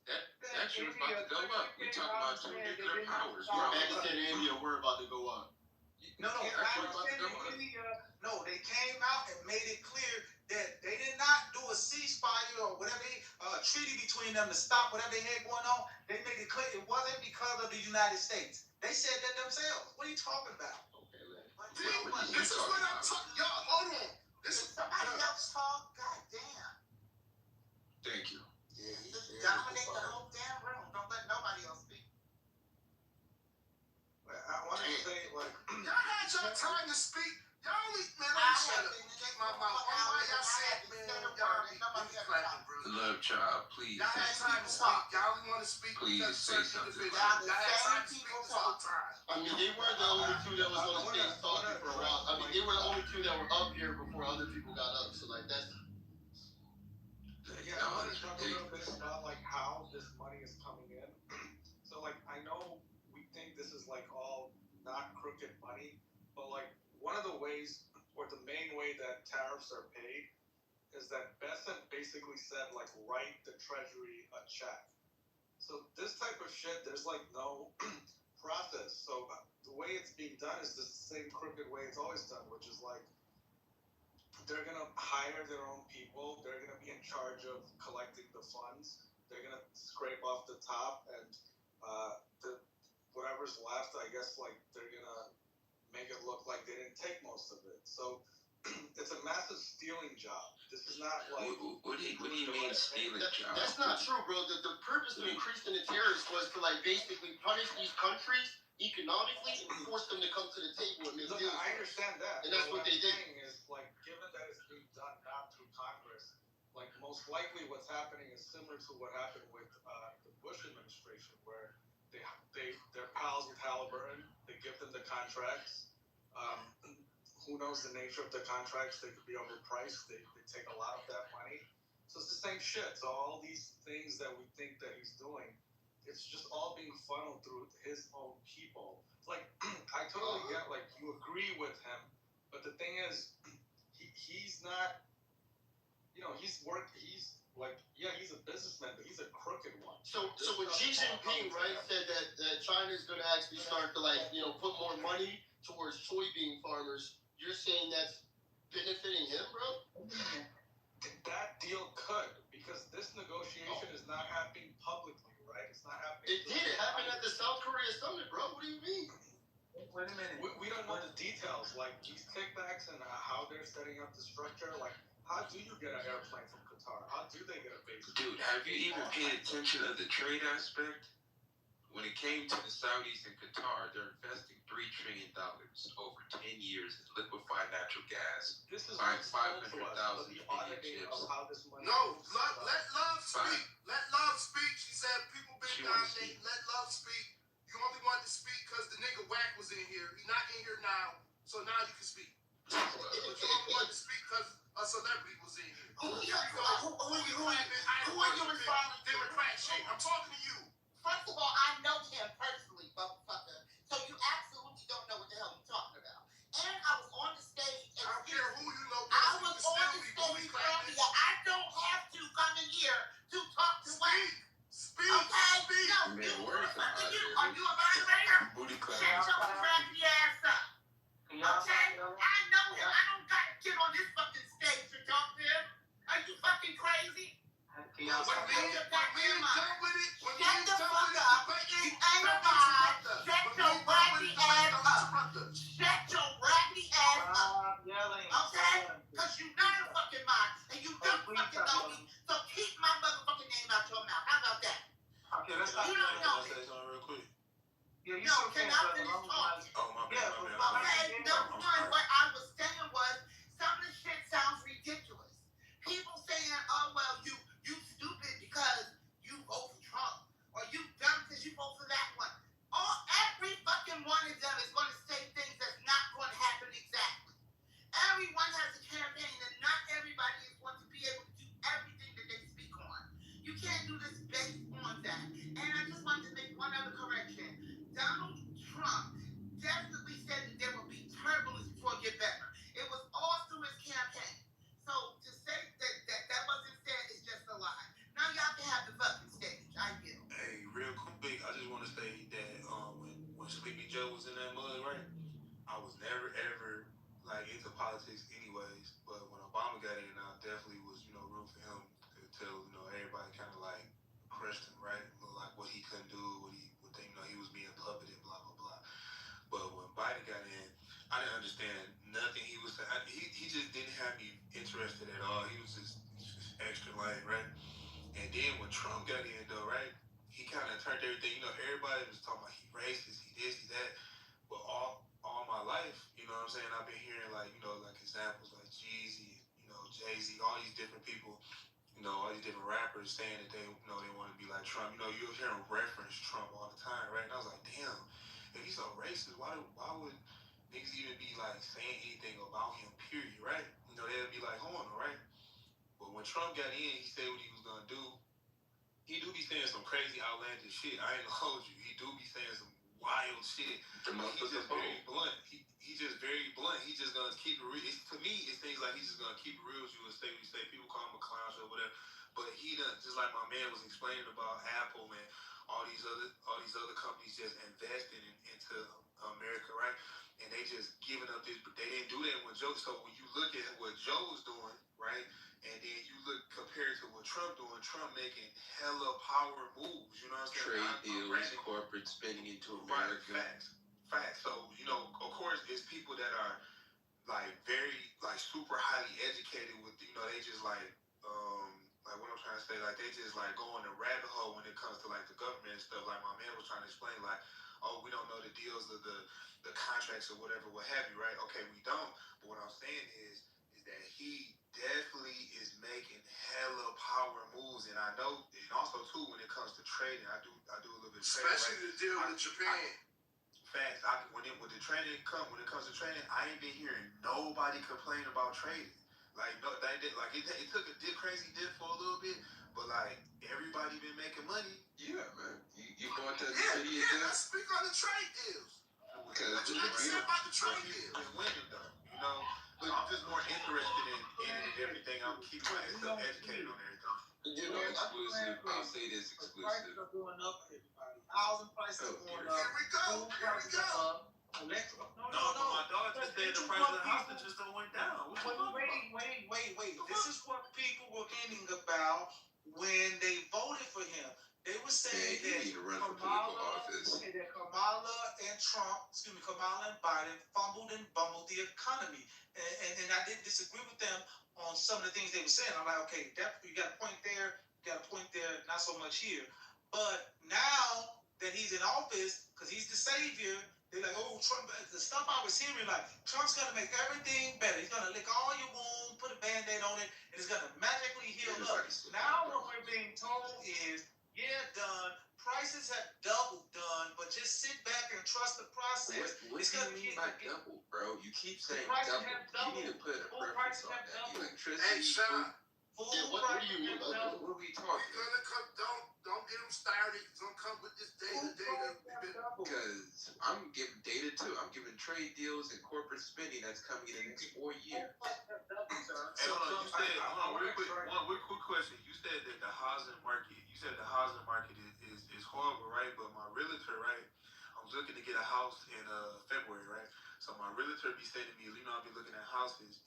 That shit was about to go up. We talking about two nuclear powers, bro. Pakistan and India were about to go up. No, they came out and made it clear that they did not do a ceasefire or whatever, treaty between them to stop whatever they had going on. They made it clear it wasn't because of the United States. They said that themselves. What are you talking about? This is what I'm talking. Y'all, hold on. This is Somebody else talk. God damn. Thank you. Just dominate the whole damn room. Don't let nobody else speak. I want to say, like, y'all had your time to speak. Y'all only, man, I'm trying to keep my mouth. Why y'all said, man, y'all be clapping, bro. Love child, please. Y'all had time to speak. Y'all only want to speak Please because say certain something. individuals. Y'all had time to speak this whole time. I mean, they were the only two that was on the stage talking for a while. I mean, they were the only two that were up here before other people got up. So, like, that's... Yeah, I want to talk a little bit about, like, how this money is coming in. So, like, I know we think this is, like, all not crooked money, but, like, one of the ways, or the main way that tariffs are paid is that Besant basically said, like, write the Treasury a check. So this type of shit, there's, like, no process. So the way it's being done is the same crooked way it's always done, which is, like, they're going to hire their own people. They're going to be in charge of collecting the funds. They're going to scrape off the top, and whatever's left, I guess, like, they're going to make it look like they didn't take most of it. So it's a massive stealing job. This is not like... What do you mean stealing job? That's not true, bro. The purpose of increasing the tariffs was to, like, basically punish these countries economically and force them to come to the table and make deals. I understand that. And that's what they did. Is, like, given that it's being done not through Congress, like, most likely what's happening is similar to what happened with the Bush administration, where they're pals with Halliburton. They give them the contracts. Who knows the nature of the contracts? They could be overpriced. They take a lot of that money. So it's the same shit. So all these things that we think that he's doing, it's just all being funneled through his own people. Like, I totally get, like, you agree with him, but the thing is, he's not, you know, he's like, yeah, he's a businessman, but he's a crooked one. So when Xi Jinping, right, said that China's going to actually start to, like, you know, put more money towards soybean farmers, you're saying that's benefiting him, bro? That deal could, because this negotiation is not happening publicly, right? It's not happening. It did. It happened at the South Korea summit, bro. What do you mean? Wait a minute. We don't know the details, like these kickbacks and how they're setting up the structure. Like, how do you get an airplane from Qatar? How do they get a base? Dude, have you even paid attention to the trade aspect? When it came to the Saudis and Qatar, they're investing $3 trillion over 10 years in liquefied natural gas. This is just 500,000 the Indian auditor chips. of how this money No, moves. let love speak. Let love speak. She said people been She wanna dominating. Let love speak. You only wanted to speak because the nigga Whack was in here. He's not in here now, so now you can speak. But you only wanted to speak because a celebrity was in here. Who Here we go. are you responding to? Democrat shit. I'm talking to you. First of all, I know him personally, motherfucker. So you absolutely don't know what the hell you're talking about. And I was on the stage. I don't care who you know. I was on the stage earlier. I don't have to come in here to talk to Wayne. Speak. Okay? Speak. No, Man, you where's the are you moderator? a moderator? Booty Shut clap. your raggedy ass up. Okay? I know him. I don't got to get on this fucking stage to talk to him. Are you fucking crazy? When me and done with it, when me Shut and the done fuck with it, up. debate You it, ain't don't alive. interrupt us. Shut When your me and done with raggedy it, debate, ass don't up. interrupt us. Shut your raggedy ass up. Stop yelling. Okay? Because you not a fucking mod. And you don't fucking know me. So keep my motherfucking name out your mouth. How about that? Okay, let's stop You yelling. don't know Can I me. say something real quick? Yeah, you No, sure can can, I brother. finish I'm talking? Oh, my bad, Yeah, my but bad. Okay, number one, what I was saying was some of the shit sounds ridiculous. People saying, oh, well, you stupid because you vote for Trump. Or you dumb because you vote for that one. Every fucking one of them is going to say things that's not going to happen exactly. Everyone has a campaign and not everybody is going to be able to do everything that they speak on. You can't do this based on that. And I just wanted to make one other correction. Donald Trump definitely said that there will be turbulence before it get better. It was all through his campaign. So to say that wasn't said is just a lie. Now y'all can have the fucking stage. I yield. Hey, real quick, I just want to say that when Sleepy Joe was in that mud, right? I was never ever like into politics, anyways. But when Obama got in, I definitely was, rooting for him until everybody kind of like crushed him, right? Like what he couldn't do, what they, he was being puppeted, blah blah blah. But when Biden got in, I didn't understand nothing he was saying. He just didn't have me interested at all. He was just extra lame, right? And then when Trump got in, though, right? He kind of turned everything. Everybody was talking about he racist, he this, he that. But all my life, what I'm saying, I've been hearing like examples like Jeezy, Jay-Z, all these different people, all these different rappers saying that they want to be like Trump. You'll hear them reference Trump all the time, right? And I was like, damn, if he's so racist, why would niggas even be like saying anything about him? Period, right? They'll be like, hold on, right? But when Trump got in, he said what he was gonna do. He do be saying some crazy outlandish shit. I ain't gonna hold you. He do be saying some wild shit. He's just very blunt. He's just very blunt. He's just gonna keep it real. To me, it seems like he's just gonna keep it real with you and say what you say. People call him a clown or whatever. But he done, just like my man was explaining about Apple and all these other companies just investing into America, right? And they just giving up this. But they didn't do that with Joe. So when you look at what Joe was doing, right? And then you look compared to what Trump doing, Trump making hella power moves, you know what I'm saying? Trade deals, corporate spending into America. Facts. So, of course, it's people that are like very like super highly educated with, they just like what I'm trying to say, like they just like go in the rabbit hole when it comes to like the government and stuff. Like my man was trying to explain, like, oh, we don't know the deals of the contracts or whatever, what have you, right? Okay, we don't. But what I'm saying is that he definitely is making hella power moves, and I know, and also too when it comes to trading, I do a little bit of trading, especially the deal with Japan. Facts. When the trading when it comes to trading, I ain't been hearing nobody complain about trading. Like no, they did. Like it took a crazy dip for a little bit, but like everybody been making money. Yeah, man. You going to the city again? Let's speak on the trade deals. Because what you say about the trade deals? Been winning though, But I'm just more interested in everything. I'm keeping myself educated on everything. Exclusive. I'll say this exclusive. Prices are going up, everybody. Housing prices are going up. Here we go. No, my dog just said the price of the house just don't went down. Wait. This is what people were hinting about when they voted for him. They were saying that Kamala and Biden fumbled and bumbled the economy. And I didn't disagree with them on some of the things they were saying. I'm like, okay, you got a point there, not so much here. But now that he's in office, because he's the savior, They're like, oh, Trump. The stuff I was hearing, like Trump's gonna make everything better. He's gonna lick all your wounds, put a band-aid on it, and it's gonna magically heal up. Now what we're being told is, yeah, done. Prices have doubled, done, but just sit back and trust the process. What do you mean by double, bro? You keep saying double. You need to put a reference on that. Electricity, Food what do you mean by that? What are we talking? Don't get them started. Don't come with this data. Because I'm giving data too. I'm giving trade deals and corporate spending that's coming in the next 4 years. Hey, hold on. You said, real quick question. You said that the housing market, is horrible, right? But my realtor, right? I was looking to get a house in February, right? So my realtor be saying to me, I've been looking at houses.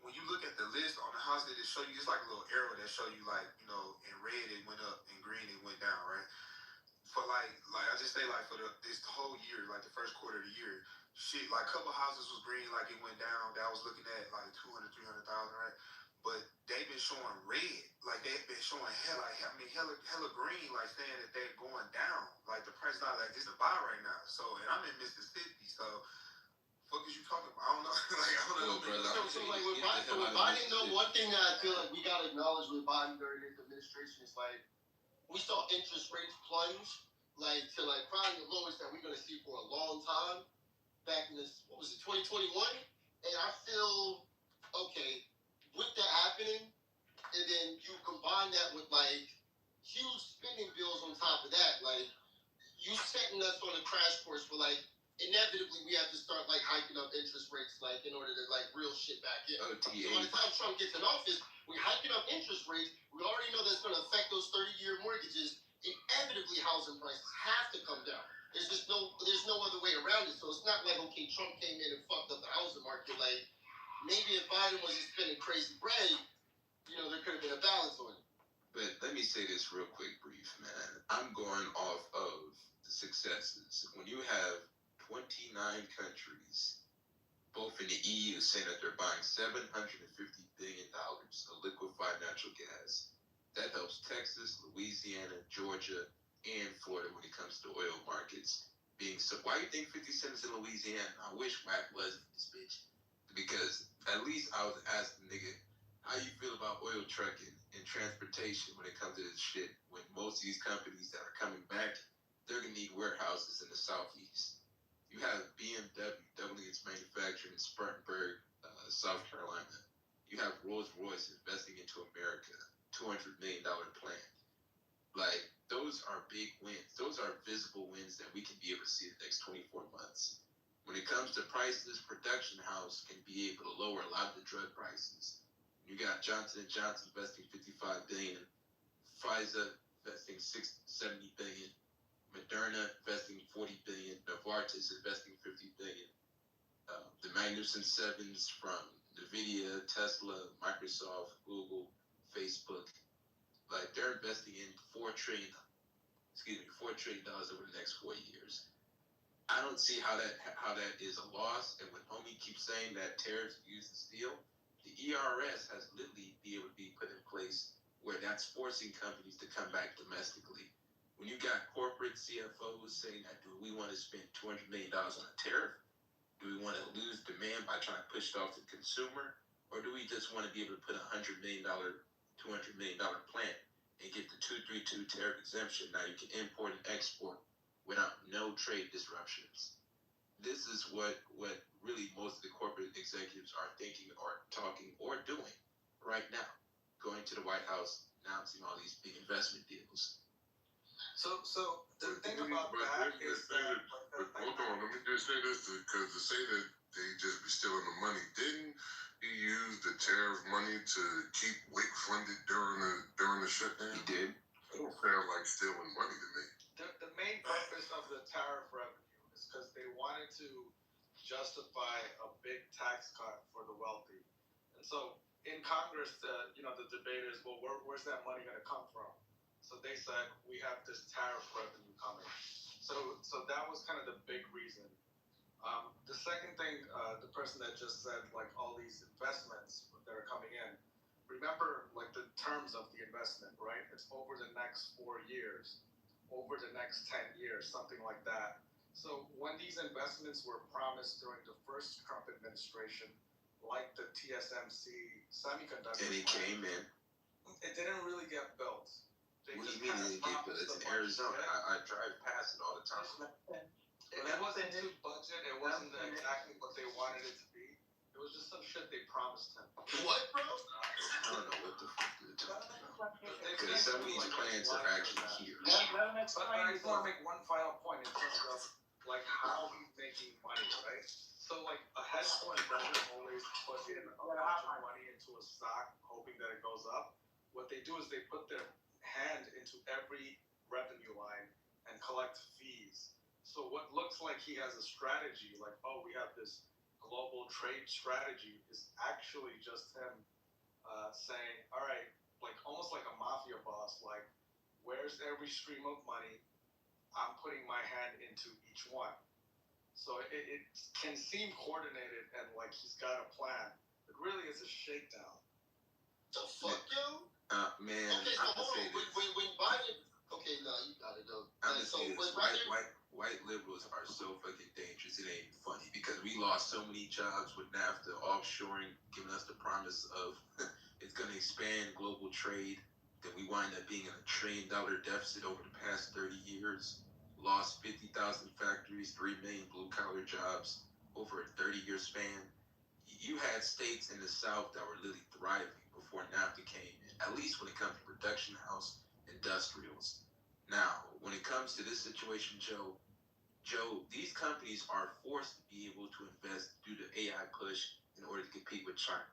When you look at the list on the house, they just show you, it's like a little arrow that show you, like, in red it went up, in green it went down, right? For like I just say, like, for this whole year, like the first quarter of the year, shit, like a couple houses was green, like it went down. That I was looking at like 200, 300,000, right? But they've been showing red, like they've been showing hella green, like saying that they're going down. Like the price not like this to buy right now. So, and I'm in Mississippi, so fuck is you talking about? I don't know. Like, I don't know, brother. So like with Biden, though, one thing that I feel like we gotta acknowledge with Biden during his administration is like we saw interest rates plunge like to like probably the lowest that we're gonna see for a long time. Back in this, 2021, and I feel okay with that happening, and then you combine that with like huge spending bills on top of that, like you setting us on a crash course for like inevitably we have to start like hiking up interest rates like in order to like reel shit back in. So by the time Trump gets in office, we're hiking up interest rates. We already know that's going to affect those 30-year mortgages. Inevitably, housing prices have to come down. There's no other way around it. So it's not like, okay, Trump came in and fucked up the housing market. Like maybe if Biden wasn't spending crazy bread, there could have been a balance on it. But let me say this real quick, brief, man. I'm going off of the successes. When you have 29 countries, both in the EU, saying that they're buying $750 billion of liquefied natural gas. That helps Texas, Louisiana, Georgia, and Florida when it comes to oil markets. Why do you think 50 Cent is in Louisiana? I wish Wack was in this bitch. Because at least I was asking nigga, how you feel about oil trucking and transportation when it comes to this shit? When most of these companies that are coming back, they're gonna need warehouses in the southeast. You have BMW doubling its manufacturing in Spartanburg, South Carolina. You have Rolls-Royce investing into America, $200 million plant. Like, those are big wins. Those are visible wins that we can be able to see in the next 24 months. When it comes to prices, Production House can be able to lower a lot of the drug prices. You got Johnson & Johnson investing $55 billion, Pfizer investing $70 billion, Moderna investing $40 billion, Novartis investing $50 billion. The Magnificent Sevens from NVIDIA, Tesla, Microsoft, Google, Facebook, like they're investing in $4 trillion over the next 4 years. I don't see how that is a loss. And when homie keeps saying that tariffs used to steal, the ERS has literally be able to be put in place where that's forcing companies to come back domestically. When you got corporate CFOs saying that, do we want to spend $200 million on a tariff? Do we want to lose demand by trying to push it off to the consumer? Or do we just want to be able to put a $100 million, $200 million plant and get the 232 tariff exemption? Now you can import and export without no trade disruptions. This is what really most of the corporate executives are thinking or talking or doing right now. Going to the White House, announcing all these big investment deals. So the thing about that is that... Hold on, let me just say this, because to say that they just be stealing the money, didn't he use the tariff money to keep WIC funded during the shutdown? He did. It don't sound like stealing money to me. The main purpose of the tariff revenue is because they wanted to justify a big tax cut for the wealthy. And so in Congress, the debate is, well, where's that money going to come from? So they said, we have this tariff revenue coming. So that was kind of the big reason. The second thing, the person that just said, like, all these investments that are coming in, remember, like, the terms of the investment, right? It's over the next 4 years, over the next 10 years, something like that. So when these investments were promised during the first Trump administration, like the TSMC semiconductor, And it came in. it didn't really get built. They What do just you mean kind it of didn't get built? promised It's a in bunch of Arizona. shit. I drive past it all the time. It wasn't to budget. It wasn't exactly what they wanted it to be. It was just some shit they promised him. What, bro? I don't know what the fuck they're talking about. They Because some of these plants are actually here. But I just want to make one final point in terms of like how he's making money, right? So like a hedge fund doesn't always put in a bunch of money into a stock hoping that it goes up. What they do is they put their hand into every revenue line and collect fees. So what looks like he has a strategy, like, oh, we have this global trade strategy, is actually just him saying, all right, like almost like a mafia boss, like, where's every stream of money? I'm putting my hand into each one. So it can seem coordinated and like he's got a plan, but really it's a shakedown. The fuck, yo? Man, Okay, so I'm hold gonna say on. this. When Biden, okay, no, you gotta go. I'm Like, gonna so say when this. Biden, White liberals are so fucking dangerous. It ain't even funny because we lost so many jobs with NAFTA, offshoring, giving us the promise of it's gonna expand global trade. Then we wind up being in $1 trillion deficit over the past 30 years. Lost 50,000 factories, 3 million blue-collar jobs over a 30-year span. You had states in the South that were literally thriving before NAFTA came in, at least when it comes to production house industrials. Now, when it comes to this situation, Joe, these companies are forced to be able to invest due to AI push in order to compete with China.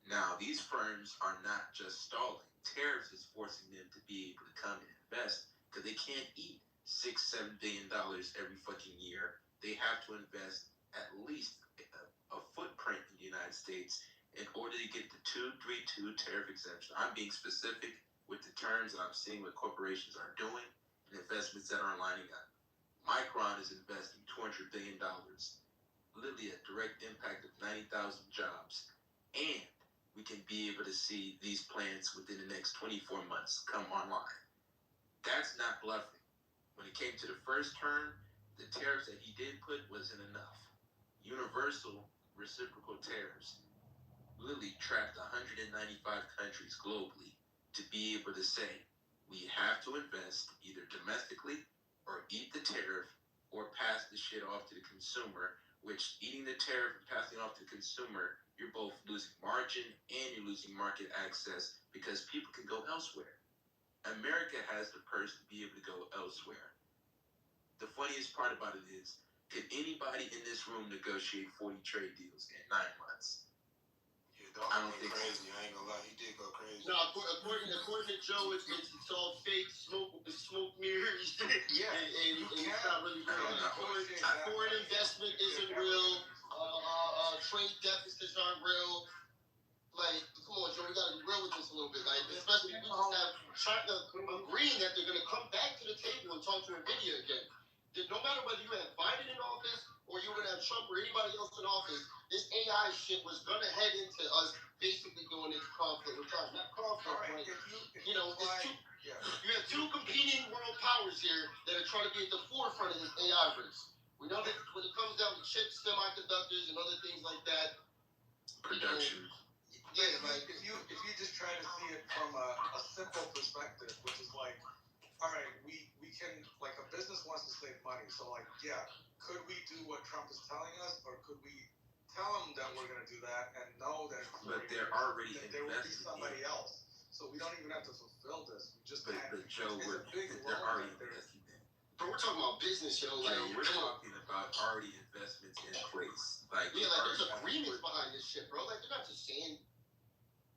Now, these firms are not just stalling. Tariffs is forcing them to be able to come and invest because they can't eat $6-7 billion every fucking year. They have to invest at least a footprint in the United States in order to get the 232 tariff exemption. I'm being specific with the terms that I'm seeing what corporations are doing and investments that are lining up. Micron is investing $200 billion, literally a direct impact of 90,000 jobs, and we can be able to see these plants within the next 24 months come online. That's not bluffing. When it came to the first term, the tariffs that he did put wasn't enough. Universal reciprocal tariffs literally trapped 195 countries globally to be able to say, we have to invest either domestically or eat the tariff or pass the shit off to the consumer, which eating the tariff and passing it off to the consumer, you're both losing margin and you're losing market access because people can go elsewhere. America has the purse to be able to go elsewhere. The funniest part about it is, could anybody in this room negotiate 40 trade deals in 9 months? I don't think crazy. I ain't gonna lie, he did go crazy. no, according to Joe, it's all fake smoke mirrors. Yeah, and you it's can't not really real. negotiate that Foreign much. investment isn't real. Trade deficits aren't real. Like, come on, Joe, we gotta be real with this a little bit. Like, especially if we just have China agreeing that they're gonna come back to the table and talk to NVIDIA again. No matter whether you have Biden in office or you're gonna have Trump or anybody else in office, this AI shit was gonna head into us basically going into conflict with China. Not conflict, All right, but you know, it's yeah. you have two competing world powers here that are trying to be at the forefront of this AI race. We know that when it comes down to chips, semiconductors, and other things like that, Production. yeah, like if you just try to see it from a simple perspective, which is like, all right, we can, like, a business wants to save money, so like, yeah, could we do what Trump is telling us, or could we tell him that we're gonna do that and know that But they're already that there will be invested somebody in. else? So we don't even have to fulfill this. We just But can't. Joe, it's a big they're loan already that they're. invested in. but we're talking about business, yo. Like, Joe, we're talking about already investments in place. Like, yeah, like there's already- agreements behind this shit, bro. Like, they're not just saying.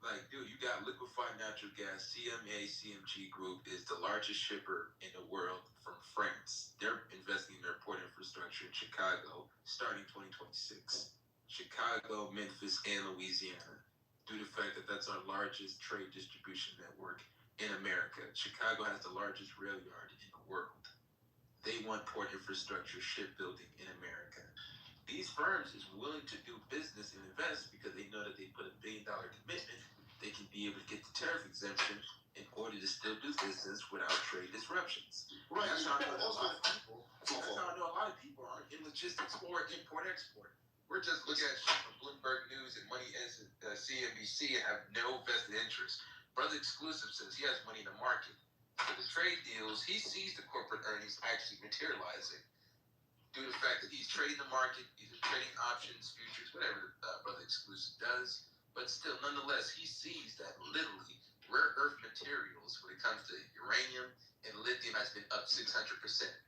Like, dude, you got liquefied natural gas. CMG Group is the largest shipper in the world from France. They're investing in their port infrastructure in Chicago starting 2026. Chicago, Memphis, and Louisiana, due to the fact that that's our largest trade distribution network in America. Chicago has the largest rail yard in the world. They want port infrastructure, shipbuilding in America. These firms is willing to do business and invest because they know that they put $1 billion commitment they can be able to get the tariff exemption in order to still do business without trade disruptions. Right. That's how I know a lot of people. That's how I know a lot of people are in logistics or import-export. We're just looking at shit from Bloomberg News and Money CNBC and have no vested interest. Brother Exclusive says he has money in the market. For the trade deals, he sees the corporate earnings actually materializing due to the fact that he's trading the market, either trading options, futures, whatever Brother Exclusive does. But still, nonetheless, he sees that literally rare earth materials, when it comes to uranium and lithium, has been up 600%.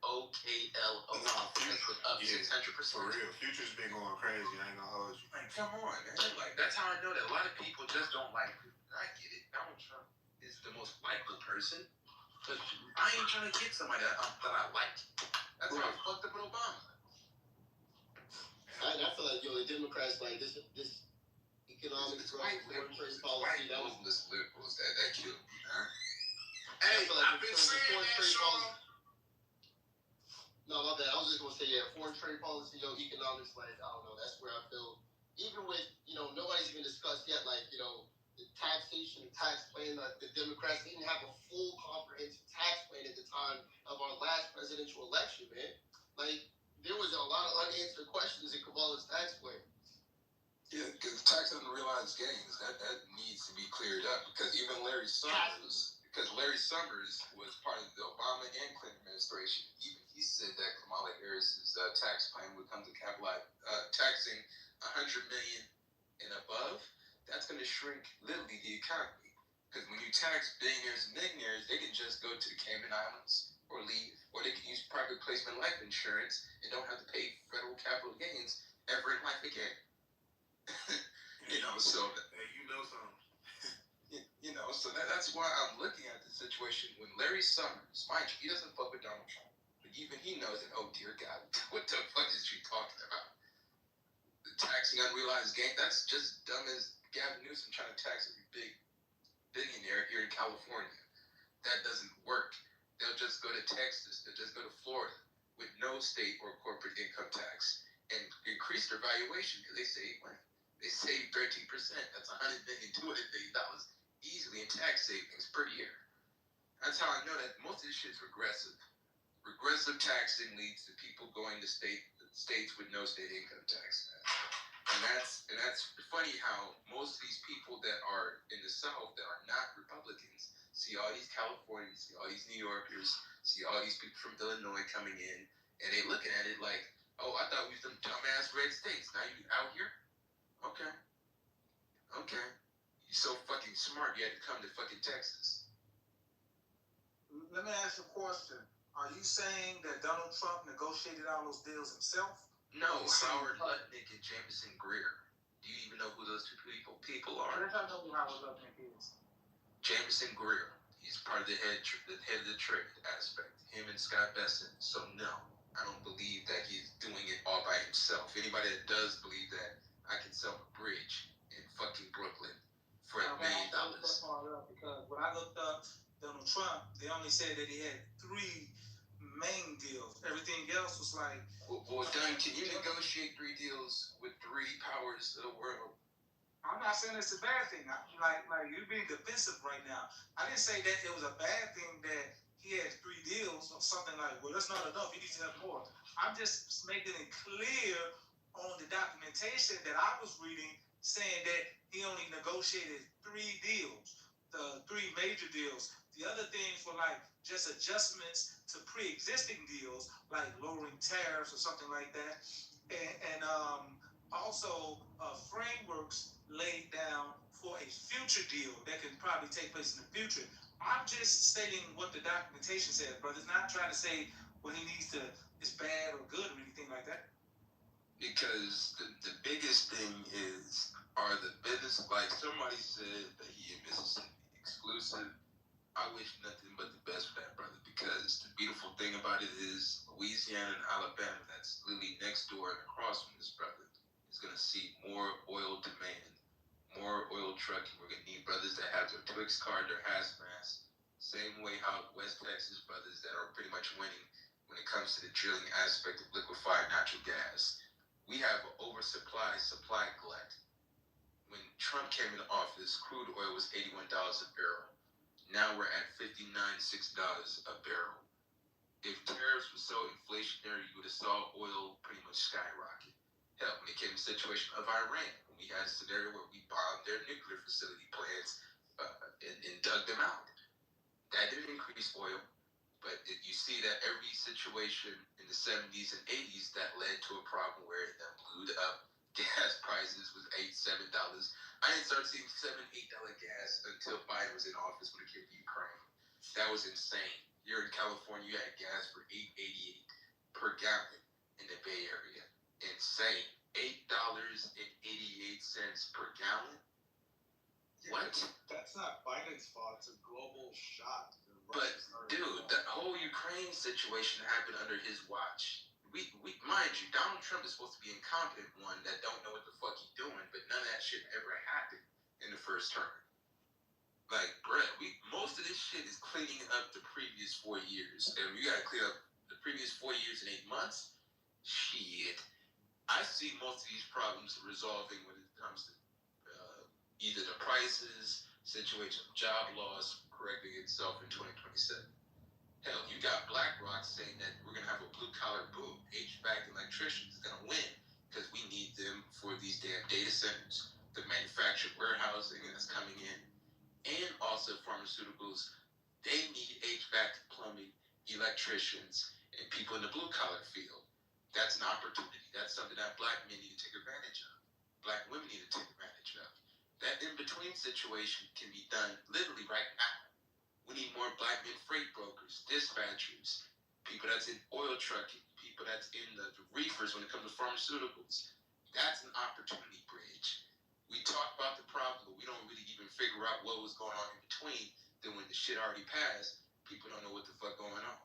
OKLO has been up 600%. For real, futures been going crazy. I ain't gonna hold you. Like, come on, man. Like, that's how I know that a lot of people just don't like it. I get it. Donald Trump is the most likable person, but I ain't trying to get somebody that I like. That's how I fucked up with Obama. I feel like, the Democrats, like, this economic growth, foreign trade policy, that was this liberals that killed me, man. Hey, I've been saying that, Sean. No, my bad. I was just gonna say, foreign trade policy, economics, like, I don't know, that's where I feel, even with, nobody's even discussed yet, like, the taxation, tax plan, the Democrats didn't have a full comprehensive tax plan at the time of our last presidential election, man. Like, there was a lot of unanswered questions in Kamala's tax plan. Yeah, because tax on realized gains, that needs to be cleared up, because even Larry Summers was part of the Obama and Clinton administration. Even he said that Kamala Harris's tax plan would come to capitalize taxing $100 million and above. That's going to shrink literally the economy, because when you tax billionaires and millionaires, they can just go to the Cayman Islands or leave, or they can use private placement life insurance and don't have to pay federal capital gains ever in life again. So Hey, you know something. So that's why I'm looking at the situation when Larry Summers, mind you, he doesn't fuck with Donald Trump, but even he knows that, oh dear God, what the fuck is she talking about? The taxing unrealized gain, that's just dumb as Gavin Newsom trying to tax every big billionaire here in California. That doesn't work. They'll just go to Texas, they'll just go to Florida with no state or corporate income tax and increase their valuation because they save money. They save 13%. That's $100 million, $200 million easily in tax savings per year. That's how I know that most of this shit's regressive. Regressive taxing leads to people going to states with no state income tax. And that's funny how most of these people that are in the South that are not Republicans see all these Californians, see all these New Yorkers, see all these people from Illinois coming in, and they looking at it like, oh, I thought we was them dumbass red states. Now you out here? Okay. You so fucking smart, you had to come to fucking Texas. Let me ask you a question. Are you saying that Donald Trump negotiated all those deals himself? No, Howard Lutnick and Jameson Greer. Do you even know who those two people are? I don't know who Howard Lutnick is. Jameson Greer. He's part of the head of the trade aspect. Him and Scott Besson. So no, I don't believe that he's doing it all by himself. Anybody that does believe that, I can sell a bridge in fucking Brooklyn for $1 million. Because when I looked up Donald Trump, they only said that he had 3 main deals. Everything else was like. Well, Dunn, can you negotiate 3 deals with 3 powers of the world? I'm not saying it's a bad thing. Like you're being defensive right now. I didn't say that it was a bad thing that he had 3 deals or something like, well, that's not enough. He needs to have more. I'm just making it clear on the documentation that I was reading, saying that he only negotiated 3 deals, the 3 major deals. The other things were like just adjustments to pre-existing deals, like lowering tariffs or something like that, and also frameworks laid down for a future deal that can probably take place in the future. I'm just stating what the documentation says, brother. It's not trying to say what he needs to is bad or good or anything like that. Because the biggest thing are the business, like somebody said that he in Mississippi exclusive. I wish nothing but the best for that brother, because the beautiful thing about it is Louisiana and Alabama, that's literally next door and across from this brother, is going to see more oil demand, more oil trucking. We're going to need brothers that have their Twix card, their hazmats, same way how West Texas brothers that are pretty much winning when it comes to the drilling aspect of liquefied natural gas. We have an oversupply, supply glut. when Trump came into office, crude oil was $81 a barrel. Now we're at $59.6 a barrel. If tariffs were so inflationary, you would have saw oil pretty much skyrocket. Hell, when it came to the situation of Iran, when we had a scenario where we bombed their nuclear facility plants and dug them out, that didn't increase oil. But you see that every situation in the 70s and 80s that led to a problem where it blew up. Gas prices was $8, $7. I didn't start seeing $7, $8 gas until Biden was in office when it came to Ukraine. That was insane. Here in California, you had gas for $8.88 per gallon in the Bay Area. Insane. $8.88 per gallon? Yeah, What? That's not Biden's fault. It's a global shock. But, dude, the whole Ukraine situation happened under his watch. We mind you, Donald Trump is supposed to be incompetent one that don't know what the fuck he's doing, but none of that shit ever happened in the first term. Like, bruh, most of this shit is cleaning up the previous 4 years. And you gotta clean up the previous 4 years in 8 months? Shit. I see most of these problems resolving when it comes to either the prices, situation of job loss, correcting itself in 2027. Hell, you got BlackRock saying that we're going to have a blue-collar boom. HVAC electricians are going to win because we need them for these damn data centers, the manufactured warehousing that's coming in, and also pharmaceuticals. They need HVAC, plumbing, electricians, and people in the blue-collar field. That's an opportunity. That's something that black men need to take advantage of. Black women need to take advantage of. That in-between situation can be done literally right now. We need more black men freight brokers, dispatchers, people that's in oil trucking, people that's in the reefers when it comes to pharmaceuticals. That's an opportunity bridge. We talk about the problem, but we don't really even figure out what was going on in between. Then when the shit already passed, people don't know what the fuck going on.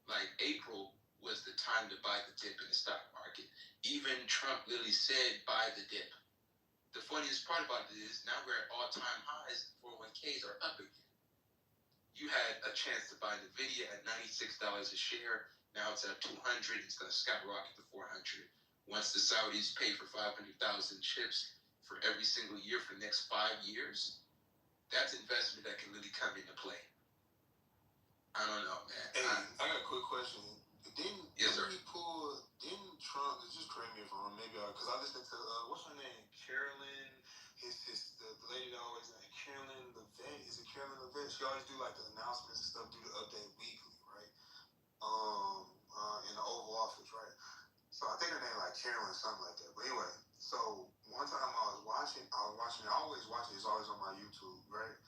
Like April was the time to buy the dip in the stock market. Even Trump literally said buy the dip. The funniest part about it is now we're at all-time highs. 401ks are up again. You had a chance to buy NVIDIA at $96 a share. Now it's at $200. It's going to skyrocket to $400. Once the Saudis pay for 500,000 chips for every single year for the next 5 years, that's investment that can really come into play. I don't know, man. Hey, I got a quick question. Didn't Trump, just correct me if I'm wrong, maybe, because I listened to, what's her name? Carolyn, the lady that always, Carolyn Levent, is it Carolyn Levent? She always do like the announcements and stuff, do the update weekly, right? In the Oval Office, right? So I think her name like Carolyn, something like that. But anyway, so one time I always watch it, it's always on my YouTube, right?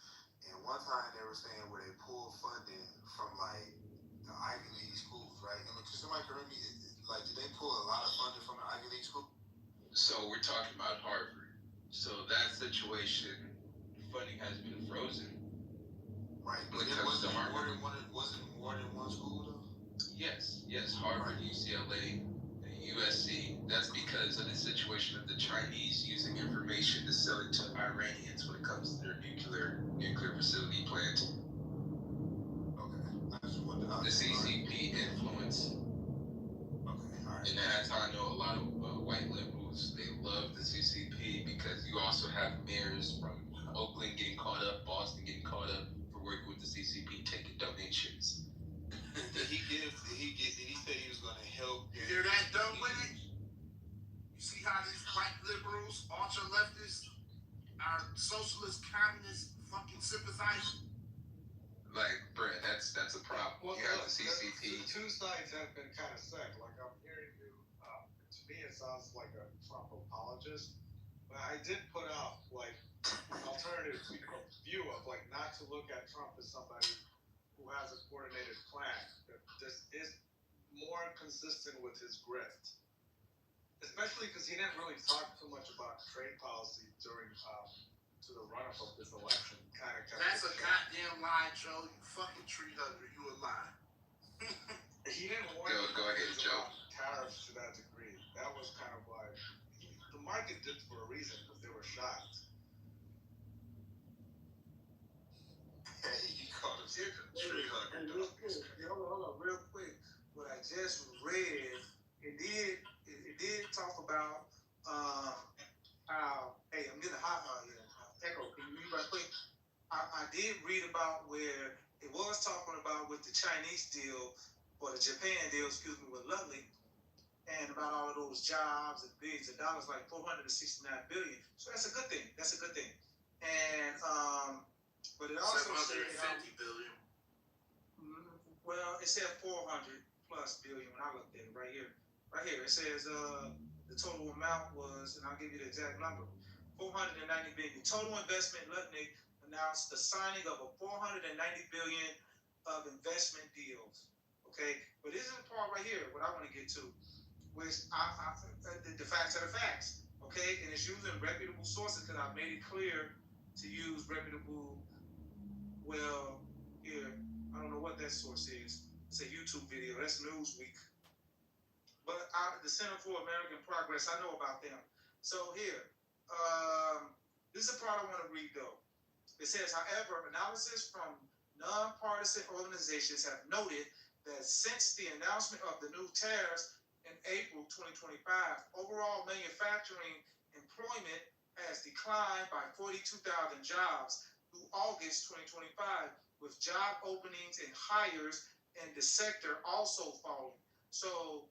And one time they were saying where they pull funding from like the Ivy League schools, right? And because somebody correct me, like did they pull a lot of funding from the Ivy League school? So we're talking about Harvard. So that situation, funding has been frozen. Right, but it wasn't more than one school though? Yes, Harvard, UCLA, USC. That's because of the situation of the Chinese using information to sell it to Iranians when it comes to their nuclear facility plant. Okay, I just wondered. The CCP influence. Okay, all right. And that's how I know a lot of white liberals, they love the CCP because you also have mayors from Oakland getting caught up, Boston getting caught up for working with the CCP, taking donations. Did he say he was going to help? You hear that, dumb with it? You see how these white liberals, ultra-leftists, are socialist, communist, fucking sympathizers? Like, bruh, that's a problem. Well, you have the CCP. The two sides have been kind of sick. Like, I'm hearing you. To me, it sounds like a Trump apologist. But I did put out, like, an alternative view of, like, not to look at Trump as somebody who has a coordinated plan. That this is more consistent with his grift. Especially because he didn't really talk too much about trade policy during to the run-up of this election. That's a goddamn lie, Joe. You fucking tree hugger. You a lie. He didn't want go ahead, Joe. Tariffs to that degree. That was kind of like the market dipped for a reason because they were shocked. Hey, he called him tree hugger. Hold on, real quick. What I just read, it did talk about how, hey, I'm getting hot, did read about where it was talking about with the Chinese deal or the Japan deal, with Lovely, and about all of those jobs and billions of dollars, like 469 billion. So that's a good thing. That's a good thing. And but it also 750 billion. Well, it said 400 plus billion when I looked at it right here. Right here, it says the total amount was, and I'll give you the exact number, 490 billion. Total investment. Lutnick announced the signing of a 490 billion of investment deals. Okay, but this is the part right here. What I want to get to, which the facts are the facts. Okay, and it's using reputable sources because I've made it clear to use reputable. Well, here I don't know what that source is. It's a YouTube video. That's Newsweek. But the Center for American Progress, I know about them. So here, this is the part I want to read though. It says, however, analysis from nonpartisan organizations have noted that since the announcement of the new tariffs in April 2025, overall manufacturing employment has declined by 42,000 jobs through August 2025, with job openings and hires in the sector also falling. So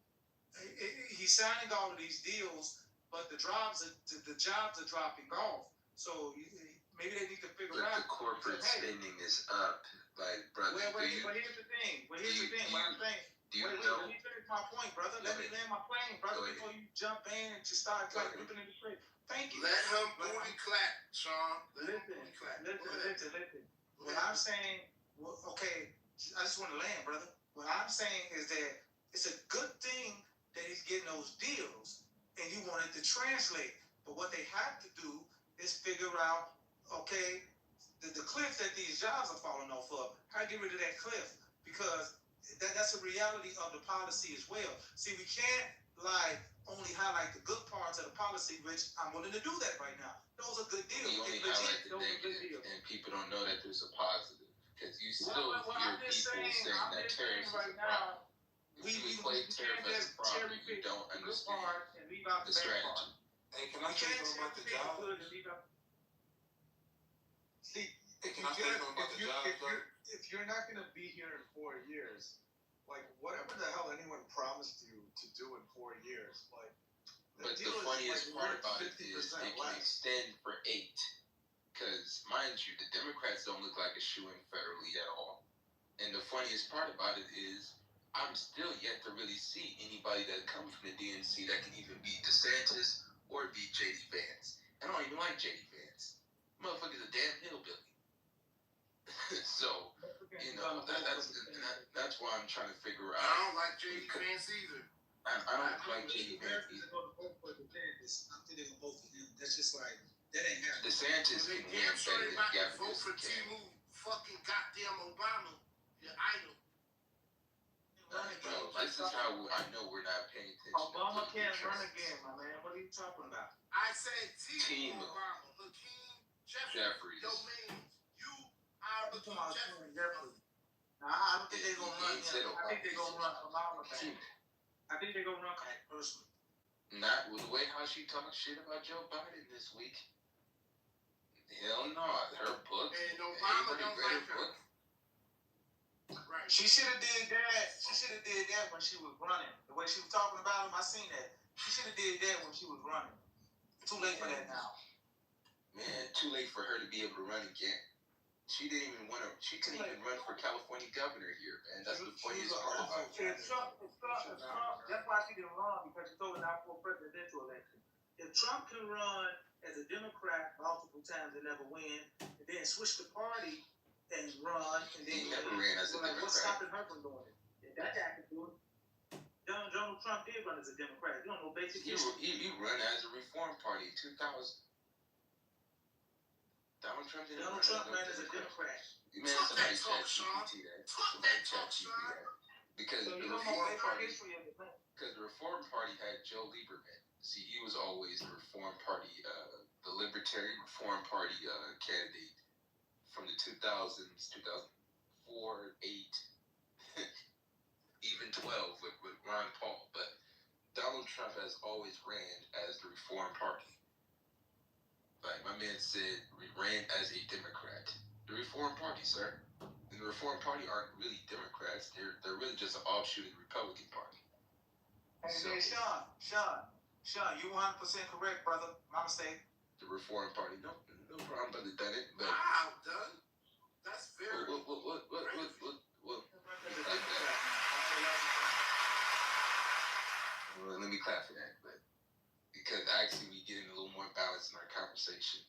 he's signing all of these deals, but the jobs are dropping off. So maybe they need to figure out. But the corporate spending is up, like brother. Well, here's the thing. What I'm saying. Let me finish my point, brother. Let me land my plane, brother, before you jump in and just start like ripping in the straight. Thank you. Let him booty clap, Sean. Listen. What I'm saying, okay, I just want to land, brother. What I'm saying is that it's a good thing that he's getting those deals, and you wanted to translate. But what they have to do is figure out, okay, the cliff that these jobs are falling off of. How to get rid of that cliff? Because that's a reality of the policy as well. See, we can't only highlight the good parts of the policy, which I'm willing to do that right now. Those are good deals. You only highlight the negative, and people don't know that there's a positive. Because you still hear people saying that tariffs is a problem. We play tariff as a problem, you don't understand the strategy. Hey, can I say something about the job? See, if you're not going to be here in 4 years, like whatever the hell anyone promised you to do in 4 years, like. But the funniest part about it is they can extend for 8. Because, mind you, the Democrats don't look like a shoo-in federally at all. And the funniest part about it is I'm still yet to really see anybody that comes from the DNC that can even beat DeSantis or beat J.D. Vance. I don't even like J.D. Vance. Motherfucker's a damn hillbilly. So, you know, that's why I'm trying to figure out. I don't like J.D. Vance either. I don't like J.D. Vance either. I'm thinking of both of them. That's just like, that ain't happening. DeSantis can win better than Gavin vote for Timu fucking goddamn Obama, your idol. Bro, this is how I know we're not paying attention. Obama can't run again, my man. What are you talking about? I said Timu Timu. Obama, Hakeem Jeffries. Yo, man, you are Hakeem Jeffries. Nah, I don't think they're going to run him. I think they're going to run Obama back. I think they're going to run back, personally. Not with the way how she talked shit about Joe Biden this week. Hell no. Her book. And Obama don't like her. Book. Right. She should have did that. She should have did that when she was running. The way she was talking about him, I seen that. She should have did that when she was running. Too late for that now. Man, too late for her to be able to run again. She didn't even want to. She couldn't even run for California governor here, man. That's the funniest part about it. Trump, that's why she didn't run, because she told her not for a presidential election. If Trump can run as a Democrat multiple times and never win, and then switch the party and run, and then He never ran as a Democrat. What's stopping her from doing it? If that guy can do it. Donald Trump did run as a Democrat. You don't know basic history. He run as a Reform Party in 2000. Donald Trump ran as a Democrat. Man, somebody chat GPT that. Somebody chat GPT that. Because the Reform Party had Joe Lieberman. See, he was always the Reform Party, the Libertarian Reform Party candidate from the 2000s, 2004, 8, even 12 with Ron Paul. But Donald Trump has always ran as the Reform Party. Like my man said, we ran as a Democrat. The Reform Party, sir. And the Reform Party aren't really Democrats. They're really just an offshoot of the Republican Party. Hey, Sean, you 100% correct, brother. My mistake. The Reform Party, no problem, brother. Done it, but Wow, done. That's very. Well, let me clap for that, but because actually we get in a little more balance in our conversation.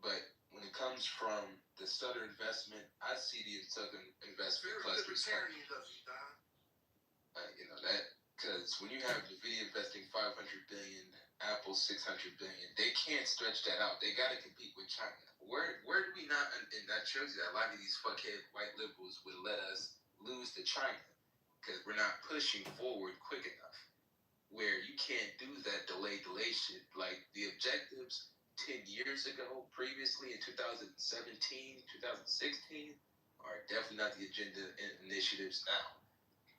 But when it comes from the Southern investment, I see the Southern investment clusters. You know that because when you have Nvidia investing $500 billion, Apple $600 billion, they can't stretch that out. They got to compete with China. Where do we not? And that shows you that a lot of these fuckhead white liberals would let us lose to China because we're not pushing forward quick enough. Where you can't do that delay shit. Like the objectives 10 years ago, previously in 2017, 2016, are definitely not the agenda and initiatives now.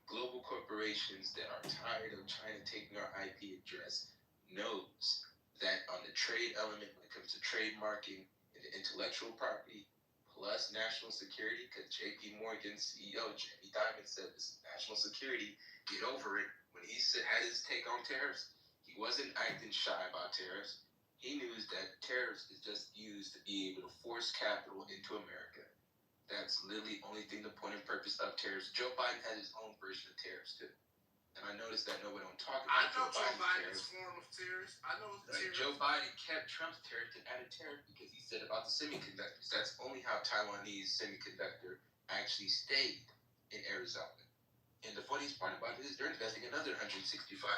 Global corporations that are tired of China taking our IP address knows that on the trade element, when it comes to trademarking and intellectual property, plus national security, because JP Morgan's CEO, Jamie Dimon, said this is national security, get over it. When he had his take on tariffs, he wasn't acting shy about tariffs. He knew that tariffs is just used to be able to force capital into America. That's literally only thing, the point and purpose of tariffs. Joe Biden has his own version of tariffs too. And I noticed that nobody don't talk about Joe Biden's form of tariffs. I know the tariffs. Joe Biden kept Trump's tariff and added tariff because he said about the semiconductors. That's only how Taiwanese semiconductor actually stayed in Arizona. And the funniest part about it is they're investing another $165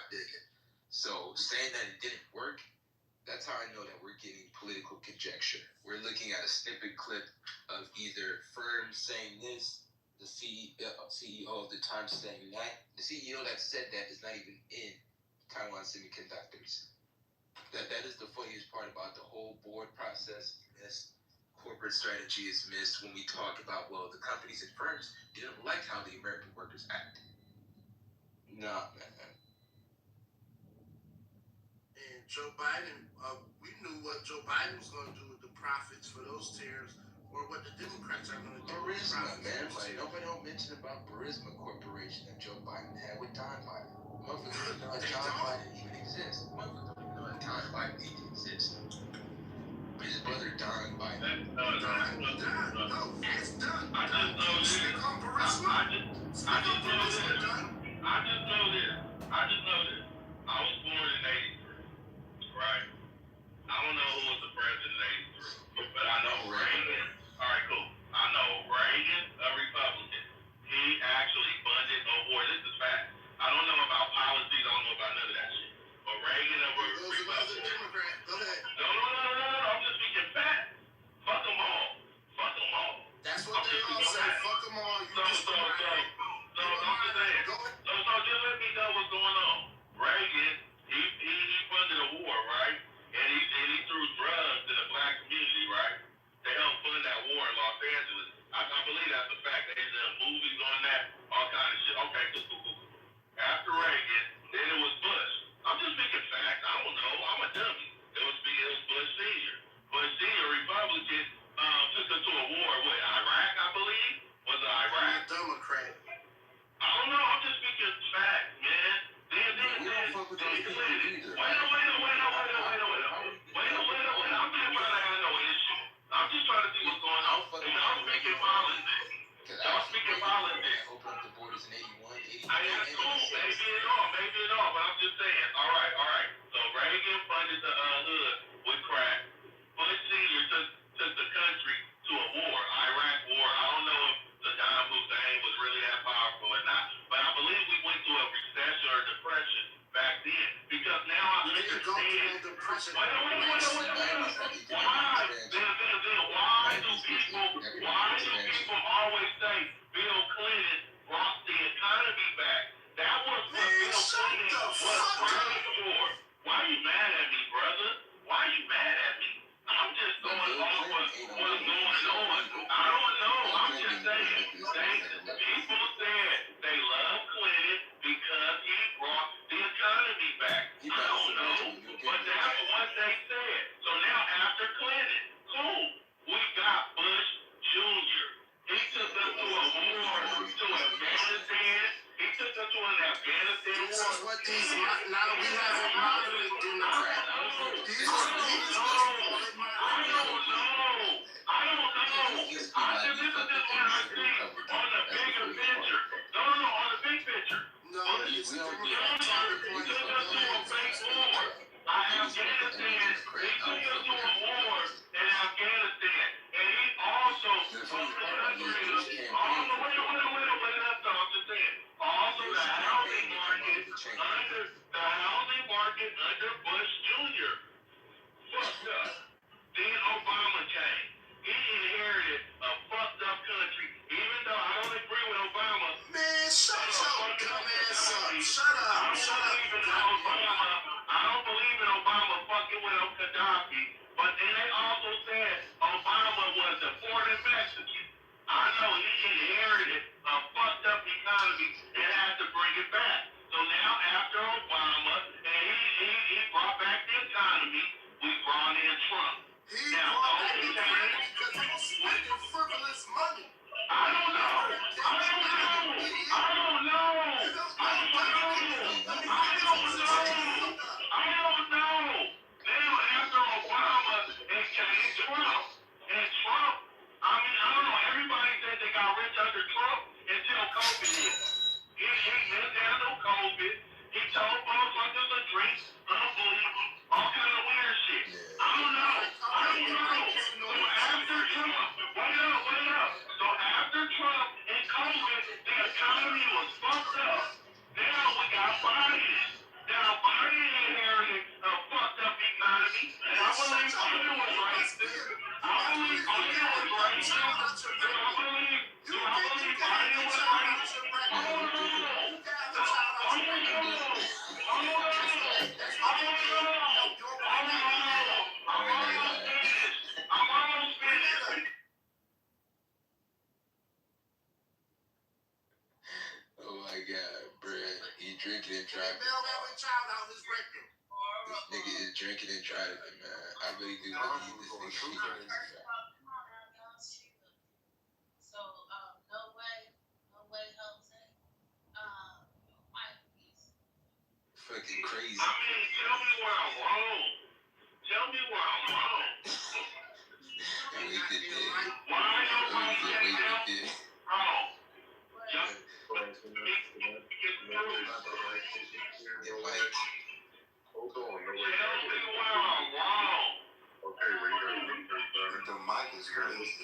billion. So saying that it didn't work, that's how I know that we're getting political conjecture. We're looking at a snippet clip of either firms saying this, the CEO of the time saying that. The CEO that said that is not even in Taiwan Semiconductors. That is the funniest part about the whole board process. Missed. Corporate strategy is missed when we talk about, well, the companies and firms didn't like how the American workers acted. Nah, man. And Joe Biden, we knew what Joe Biden was going to do with the profits for those tariffs, or what the Democrats are going to do. Burisma, man. Like, nobody don't mention about Burisma Corporation that Joe Biden had with Don Biden. Motherfuckers don't know that Don Biden even exists. Motherfuckers don't even know that Don Biden even exists. His brother Don Biden. No, it's done. I just know this. I just know this. I was born in 83, right? I don't know who was the president in 83, but I know Reagan. All right, cool. I know Reagan, a Republican. He actually funded a war. This is fact. I don't know about policies. I don't know about none of that shit. But Reagan, a Republican. Go ahead. No. I'm just speaking fact. Fuck them all. That's what they all say. Fuck them all. So I'm just saying. So just let me know what's going on. Reagan, he funded a war, right? And he threw drugs in the black community, right? To help fund that war in Los Angeles. I believe that's a fact. They did movies on that, all kind of shit. Okay, cool. After Reagan, then it was Bush. I'm just speaking facts. I don't know. I'm a dummy. It was Bush Senior. Bush Senior, Republican, took us to a war with Iraq, I believe. Was it Iraq? Democrat. I don't know. I'm just speaking facts, man. Then fuck with those people either. Wait. I'm just trying to see what's going on. And I'm speaking politics. Y'all speaking politics. Open up the borders in 81, 82. That's cool. Maybe it all. But I'm just saying. All right. So Reagan funded the hood with crack. Bush Senior took the country to a war, Iraq war. I don't know if Saddam Hussein was really that powerful or not, but I believe we went through a recession or depression back then. Because now I understand. Why do people always say Bill Clinton brought the economy back? That was what Bill Clinton was running for. Why are you mad at me, brother? Why are you mad at me? I'm just going off what's going on. I don't know. I'm just saying. People said they love Clinton because he brought the economy back. I don't know. But that's what they said. So now after Clinton, cool. We got Bush Jr. these, now we have a moderate Democrat. He's Oh my God, bruh. He drinking and driving. This nigga is drinking and driving, man. I really do believe this nigga is drinking and driving. Fucking crazy. I mean, tell me where I'm wrong. Tell me where I'm wrong. And we did that. Why nobody We can tell me did. wrong? Just It might. Hold on, no tell me where I'm wrong. Okay, well, you gotta read that. The mic is raised.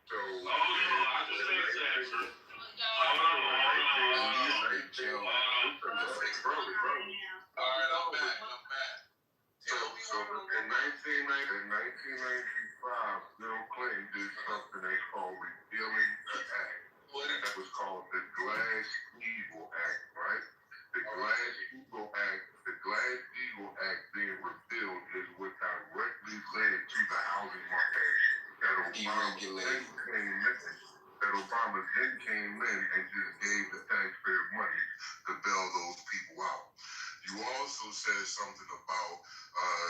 So, Oh, no, I just said that. Alright, I'm back. So in 1995, Bill Clinton did something they called repealing the act. That was called the Glass-Steagall Act, right? The Glass-Steagall Act being repealed is what directly led to the housing market that Obama then came in and just gave the taxpayer money to bail those people out. You also said something about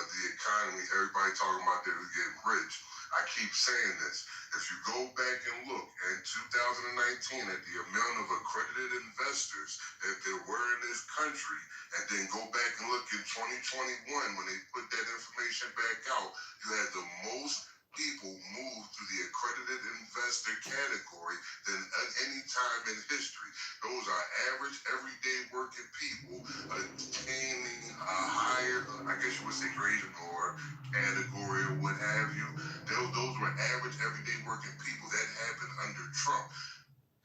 the economy. Everybody talking about they were getting rich. I keep saying this. If you go back and look in 2019 at the amount of accredited investors that there were in this country, and then go back and look in 2021 when they put that information back out, you had the most people move to the accredited investor category than at any time in history. Those are average, everyday working people attaining a higher, I guess you would say, grading or category or what have you. Those were average, everyday working people. That happened under Trump.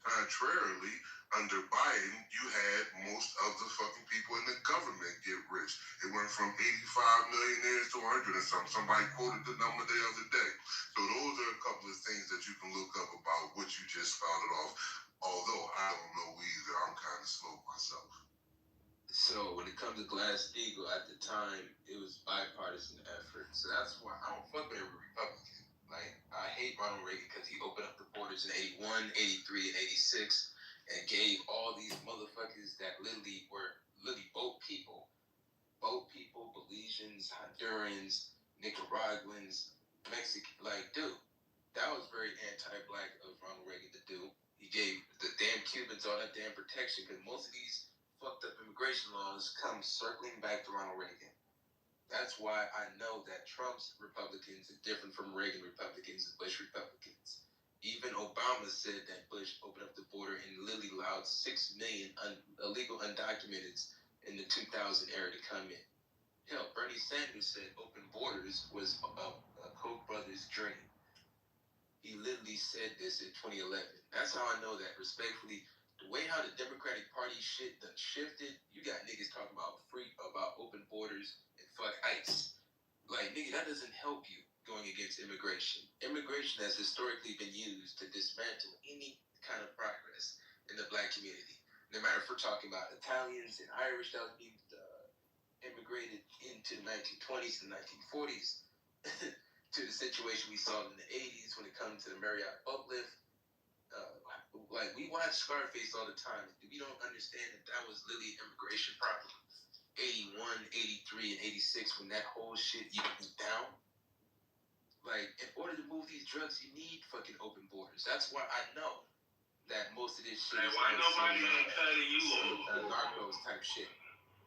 Contrarily, under Biden, you had most of the fucking people in the government get rich. It went from 85 millionaires to 100 and something. Somebody quoted the number the other day. So those are a couple of things that you can look up about what you just spouted off. Although I don't know either. I'm kind of slow myself. So when it comes to Glass-Steagall, at the time, it was bipartisan effort. So that's why I don't fuck with every Republican. Like, I hate Ronald Reagan because he opened up the borders in 81, 83, and 86 and gave all these motherfuckers that literally were boat people, Belizeans, Hondurans, Nicaraguans, Mexican. Like, dude, that was very anti-black of Ronald Reagan to do. He gave the damn Cubans all that damn protection because most of these fucked up immigration laws come circling back to Ronald Reagan. That's why I know that Trump's Republicans are different from Reagan Republicans and Bush Republicans. Even Obama said that Bush opened up the border and literally allowed 6 million illegal undocumented in the 2000 era to come in. Hell, Bernie Sanders said open borders was a Koch brothers' dream. He literally said this in 2011. That's how I know that, respectfully, the way how the Democratic Party shit done shifted, you got niggas talking about open borders and fuck ICE. Like, nigga, that doesn't help you going against immigration. Immigration has historically been used to dismantle any kind of progress in the black community. No matter if we're talking about Italians and Irish that was being immigrated into the 1920s and 1940s, to the situation we saw in the 80s when it comes to the Marriott uplift. Like, we watch Scarface all the time. We don't understand that was literally an immigration problem. 81, 83, and 86, when that whole shit went down. Like, in order to move these drugs, you need fucking open borders. That's why I know that most of this shit is why nobody ain't cutting you off? Narcos type shit.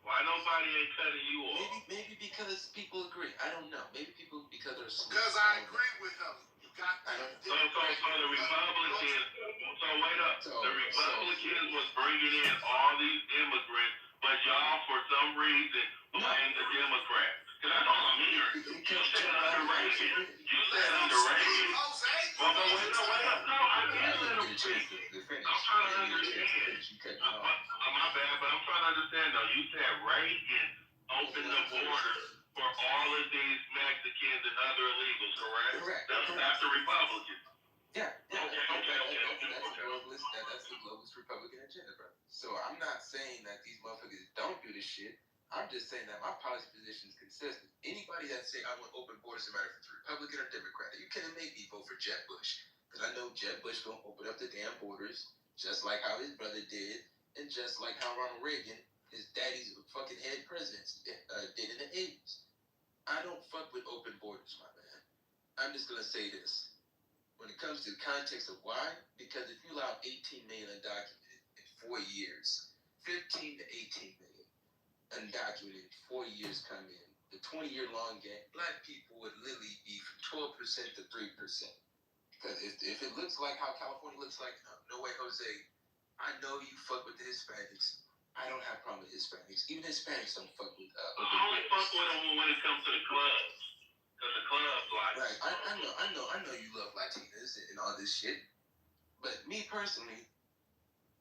Why nobody ain't cutting you off? Maybe because people agree. I don't know. Maybe people because they're smart. Because I agree with him. You got that. So the Republicans. So wait up. The Republicans was bringing in all these immigrants, but y'all for some reason blamed the Democrats. Cause that's all I'm hearing. You said under Reagan. Well, wait up. No, I did let him speak. I'm trying to understand. My bad, but I'm trying to understand though. You said Reagan opened the borders for all of these Mexicans and other illegals, correct? Correct. That's the Republicans. Yeah. Okay. That's the globalist Republican agenda, bro. So I'm not saying that these motherfuckers don't do this shit. I'm just saying that my policy position is consistent. Anybody that say I want open borders, no matter if it's Republican or Democrat, you can't make me vote for Jeb Bush. Because I know Jeb Bush gonna open up the damn borders, just like how his brother did, and just like how Ronald Reagan, his daddy's fucking head presidents, did in the 80s. I don't fuck with open borders, my man. I'm just gonna say this. When it comes to the context of why, because if you allow 18 million undocumented in 4 years, 15 to 18 million undocumented in 4 years come in, the 20-year-long game, black people would literally be from 12% to 3%. Because if it looks like how California looks like, no way, Jose. I know you fuck with the Hispanics. I don't have a problem with Hispanics. Even Hispanics don't fuck with I only fuck with them when it comes to the clubs. Because the clubs like... Right, I know you love Latinas and all this shit. But me personally,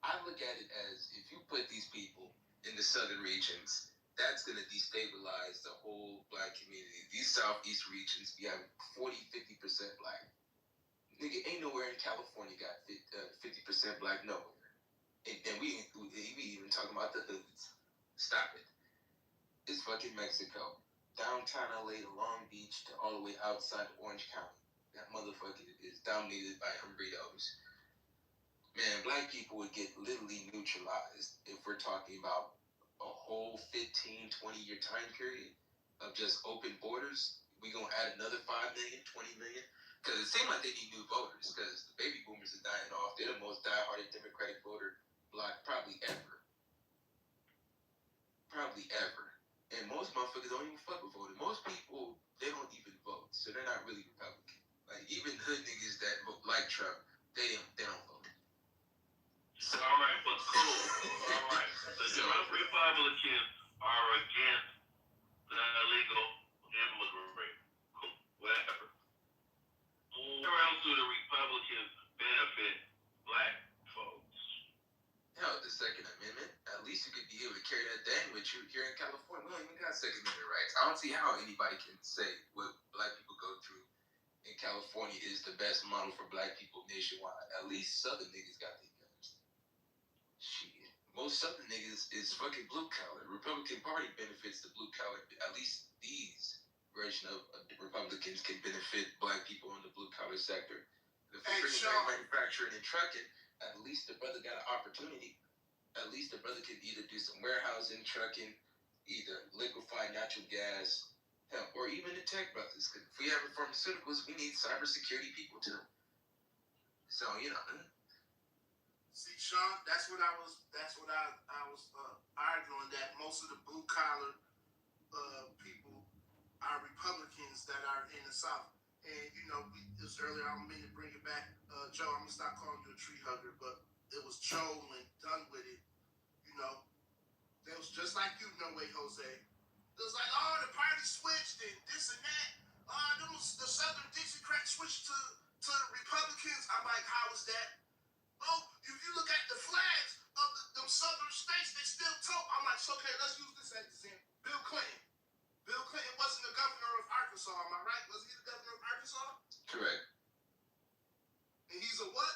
I look at it as if you put these people in the southern regions, that's going to destabilize the whole black community. These southeast regions, we have 40-50% black. Nigga, ain't nowhere in California got 50% black, nowhere. And we even talking about the hoods. Stop it. It's fucking Mexico. Downtown LA to Long Beach to all the way outside Orange County. That motherfucker is dominated by hombritos. Man, black people would get literally neutralized if we're talking about a whole 15, 20-year time period of just open borders. We gonna add another 5 million, 20 million? Because it seems like they need new voters, because the baby boomers are dying off. They're the most dieharded Democratic voter bloc probably ever. And most motherfuckers don't even fuck with voting. Most people, they don't even vote, so they're not really Republican. Like, even hood niggas that vote like Trump, they don't vote. So, all right, but cool. All right. The Trump Republicans are against the illegal immigrant. Cool. Whatever. Where else do the Republicans benefit black folks? Hell, the Second Amendment. At least you could be able to carry that thing with you here in California. We don't even got Second Amendment rights. I don't see how anybody can say what black people go through in California is the best model for black people nationwide. At least Southern niggas got their guns. Shit. Most Southern niggas is fucking blue collar. Republican Party benefits the blue collar. At least these version of the Republicans can benefit black people in the blue collar sector. If we're manufacturing and trucking, at least the brother got an opportunity. At least the brother can either do some warehousing, trucking, either liquefy natural gas, hell, or even the tech brothers. Because if we have pharmaceuticals, we need cybersecurity people too. So, See, Sean, that's what I was arguing, that most of the blue collar people are Republicans that are in the South. And you know, it was earlier. I don't mean to bring it back, Joe. I'm gonna stop calling you a tree hugger, but it was Joe when done with it. You know, it was just like you, no way, Jose. It was like, oh, the party switched and this and that. The Southern Dixiecrats switched to Republicans. I'm like, how is that? Oh, if you look at the flags of them Southern states, they still tote. I'm like, okay, let's use this as an example. Bill Clinton. Bill Clinton wasn't the governor of Arkansas, am I right? Was he the governor of Arkansas? Correct. And he's a what?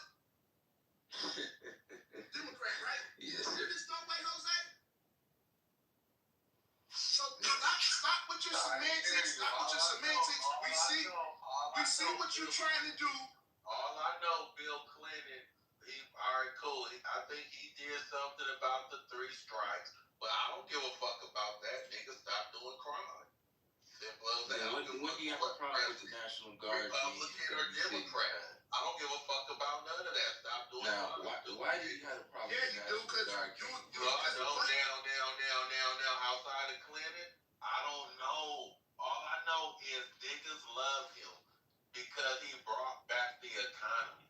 Democrat, right? Yes, sir. There's no way, Jose. So stop with your semantics. Stop with your semantics. We see what you're trying to do. All I know, Bill Clinton, all right, cool. I think he did something about the 3 strikes, but I don't give a fuck about that. Nigga, stop doing crime. Simple as that. What do you have a problem with the National Guard Republican or Democrat? I don't give a fuck about none of that. Stop doing crime. Now, why do you have a problem with the National Guard? Now, outside of Clinton, I don't know. All I know is niggas love him because he brought back the economy.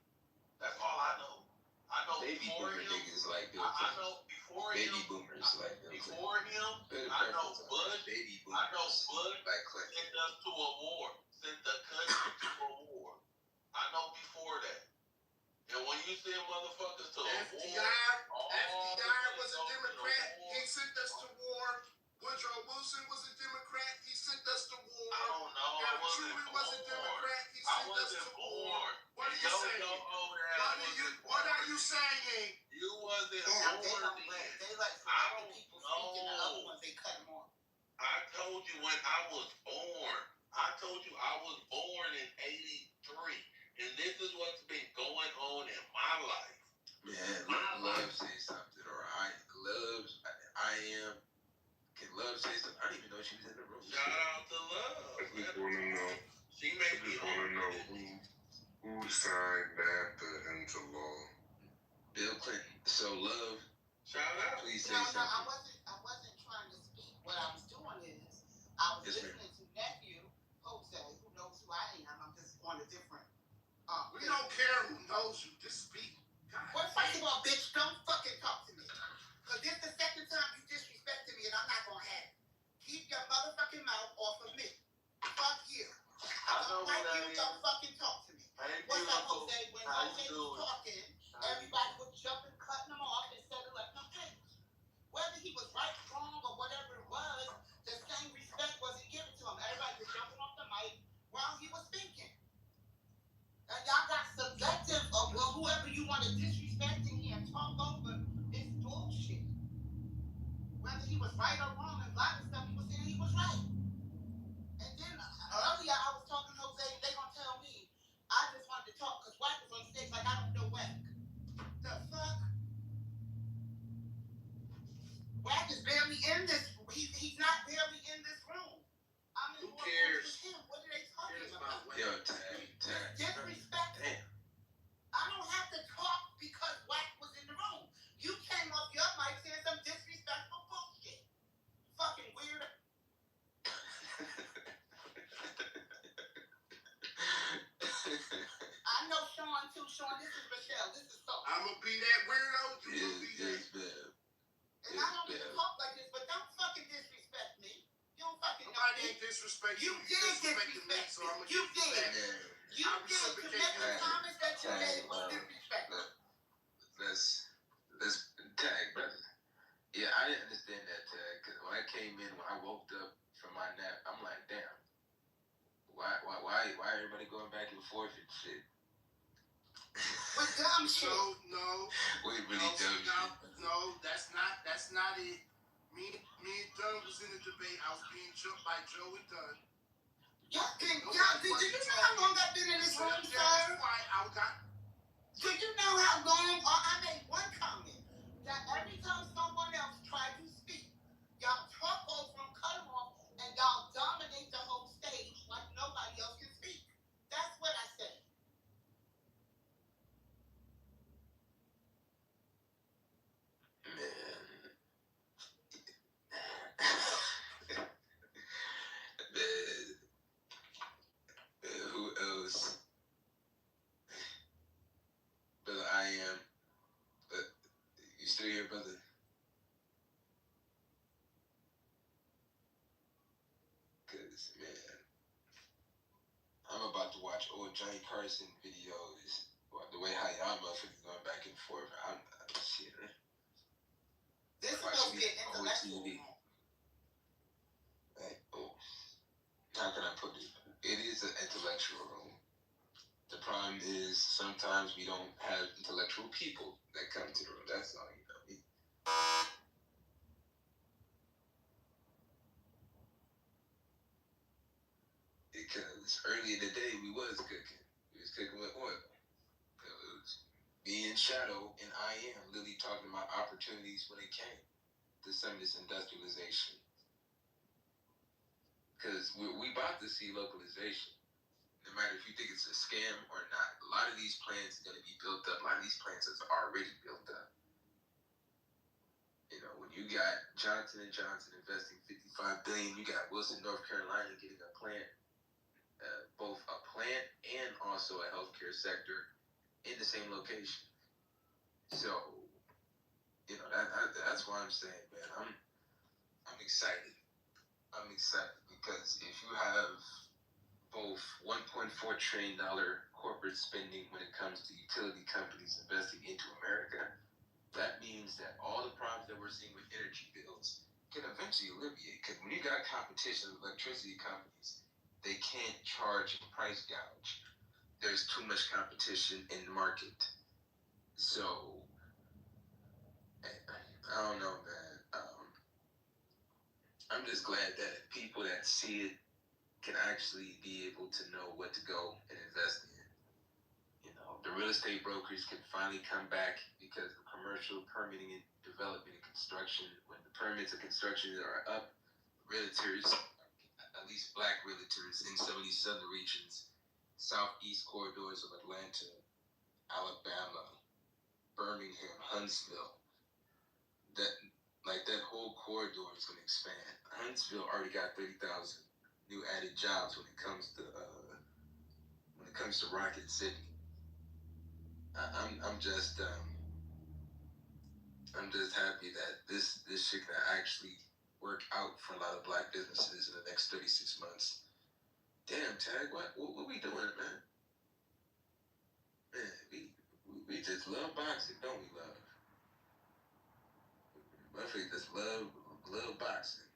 That's all I know. I know Baby before boomer him, niggas like Bill I Clinton. know before Baby him, boomers like Bill Clinton. before him, I know Bush. Baby I know boomers Bush like Clinton. sent us to a war, sent the country to a war. I know before that. And when you send motherfuckers to a war, FDR was a Democrat. He sent us to war. Woodrow Wilson was a Democrat. He sent us to war. I don't know. I wasn't Truman was a Democrat. He I sent us wasn't to war. born. What are you saying? What are you saying? You wasn't born then. They like I don't people speaking, the other know. ones they cut them off. I told you when I was born. I told you I was born in '83. And this is what's been going on in my life. Man, Love say something, or Can Love say something? I didn't even know she was in the room. Shout out to Love. I just want to know. She made me Who signed NAFTA into law? Bill Clinton. So Love. Shout out. Please say No, something. I wasn't trying to speak. What I was doing is I was listening to nephew Jose, who knows who I am. I'm just on a different. We don't care who knows you. Just speak. Well, first of all, bitch, don't fucking talk to me. Because this the second time you disrespected me, and I'm not gonna have it. Keep your motherfucking mouth off of me. Fuck you. I don't like you. Don't fucking talk to me. What's up, Jose? When Jose was talking, everybody was jumping, cutting him off instead of letting him finish. Whether he was right, wrong, or whatever it was, the same respect wasn't given to him. Everybody was jumping off the mic while he was speaking. And y'all got selective of whoever you want to disrespect in here and talk over. It's bullshit. Whether he was right or wrong and a lot of stuff he was saying, he was right. And then earlier I was talking to Jose, and they gonna tell me I just wanted to talk because White was on stage like I don't know Wack. The fuck? Wack is barely in this. He's not barely in this room. I'm in Who more cares? rooms with him. What are they talking about? Yo, Tag. Disrespect. Damn. I don't have to talk because Wack was in the room. You came off your mic saying some disrespectful bullshit. Fucking weirdo. I know Sean too. Sean, this is Michelle. This is so. I'm gonna be that weirdo. You gonna be that. And I don't even talk like this, but don't fucking disrespect me. You don't fucking know Nobody me. ain't disrespect You you. did disrespected me, disrespect so I'm me. gonna You give you did. that. You did. To make the comments that you made was disrespectful. Let's Tag, brother. Yeah, I didn't understand that, Tag, because when I came in, when I woke up from my nap, I'm like, damn. Why everybody going back and forth and shit? With dumb shit. No. Wait, really dumb shit. No, that's not it. Me and Dunn was in a debate. I was being jumped by Joe and Dunn. Did you know how long I've been in this room, sir? That's why I got. Do you know how long? I made one comment that every time someone else tried to speak, y'all talk over them, cut them off, and y'all dominate the whole stage like nobody else can speak. That's what I said. Listen, man. I'm about to watch old Johnny Carson videos. Well, the way how y'all motherfuckers going back and forth. I'm shit. This is supposed to be an intellectual room. How can I put it? It is an intellectual room. The problem is sometimes we don't have intellectual people that come to the room. That's all, you know. Because early in the day we was cooking. We was cooking with oil. It was me and Shadow and I am literally talking about opportunities when it came to some of this industrialization. Because we about to see localization. No matter if you think it's a scam or not, a lot of these plants are going to be built up. A lot of these plants are already built up. You know, when you got Johnson & Johnson investing $55 billion, you got Wilson, North Carolina getting a plant, both a plant and also a healthcare sector in the same location. So, you know, that's why I'm saying, man, I'm excited. I'm excited because if you have both $1.4 trillion corporate spending when it comes to utility companies investing into America, that means that all the problems that we're seeing with energy bills can eventually alleviate. Because when you got competition with electricity companies, they can't charge and price gouge. There's too much competition in the market. So, I don't know, man. I'm just glad that people that see it can actually be able to know what to go and invest in. You know, the real estate brokers can finally come back because the commercial permitting and development and construction, when the permits of construction are up, realtors, at least black realtors in some of these southern regions, southeast corridors of Atlanta, Alabama, Birmingham, Huntsville, that whole corridor is going to expand. Huntsville already got 30,000 new added jobs when it comes to Rocket City. I'm just happy that this shit can actually work out for a lot of black businesses in the next 36 months. Damn, Tag, what we doing, man? Man, we just love boxing, don't we, love? Motherfuckers just love boxing.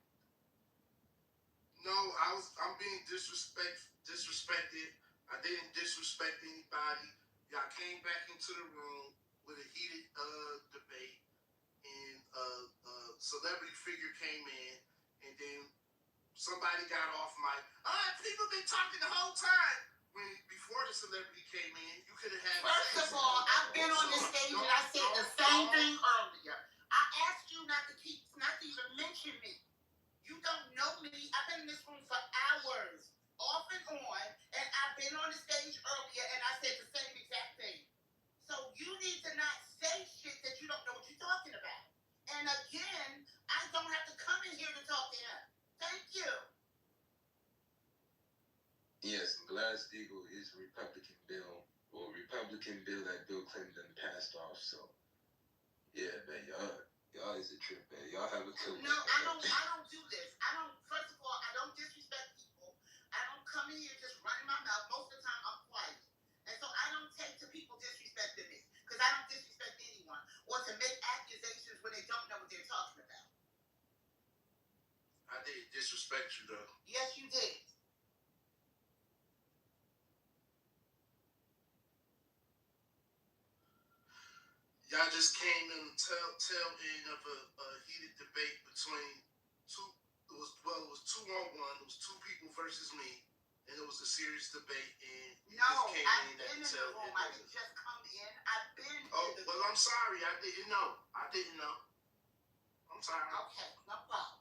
No, I'm being disrespected. I didn't disrespect anybody. Y'all came back into the room with a heated debate, and celebrity figure came in, and then somebody got off mic. People been talking the whole time. When before the celebrity came in, you could have had. First of all, I've been on this stage and I said the same thing earlier. I asked you not to even mention me. You don't know me. I've been in this room for hours, off and on, and I've been on the stage earlier and I said the same exact thing. So you need to not say shit that you don't know what you're talking about. And again, I don't have to come in here to talk to him. Thank you. Yes, Glass-Steagall is a Republican bill, or Republican bill that Bill Clinton passed off. So, yeah, man, y'all is a trip, man. Y'all have a cool. No, I don't do this. First of all, I don't disrespect people. I don't come in here just running my mouth. Most of the time, I'm quiet. And so I don't take to people disrespecting me. Because I don't disrespect anyone. Or to make accusations when they don't know what they're talking about. I didn't disrespect you, though. Yes, you did. Y'all just came in the tail end of a heated debate between two. It was 2-on-1. It was two people versus me, and it was a serious debate. And No, came I've in been in the room. I didn't just come in. I've been. Oh, well, I'm sorry. I didn't know. I'm sorry. Okay, no problem.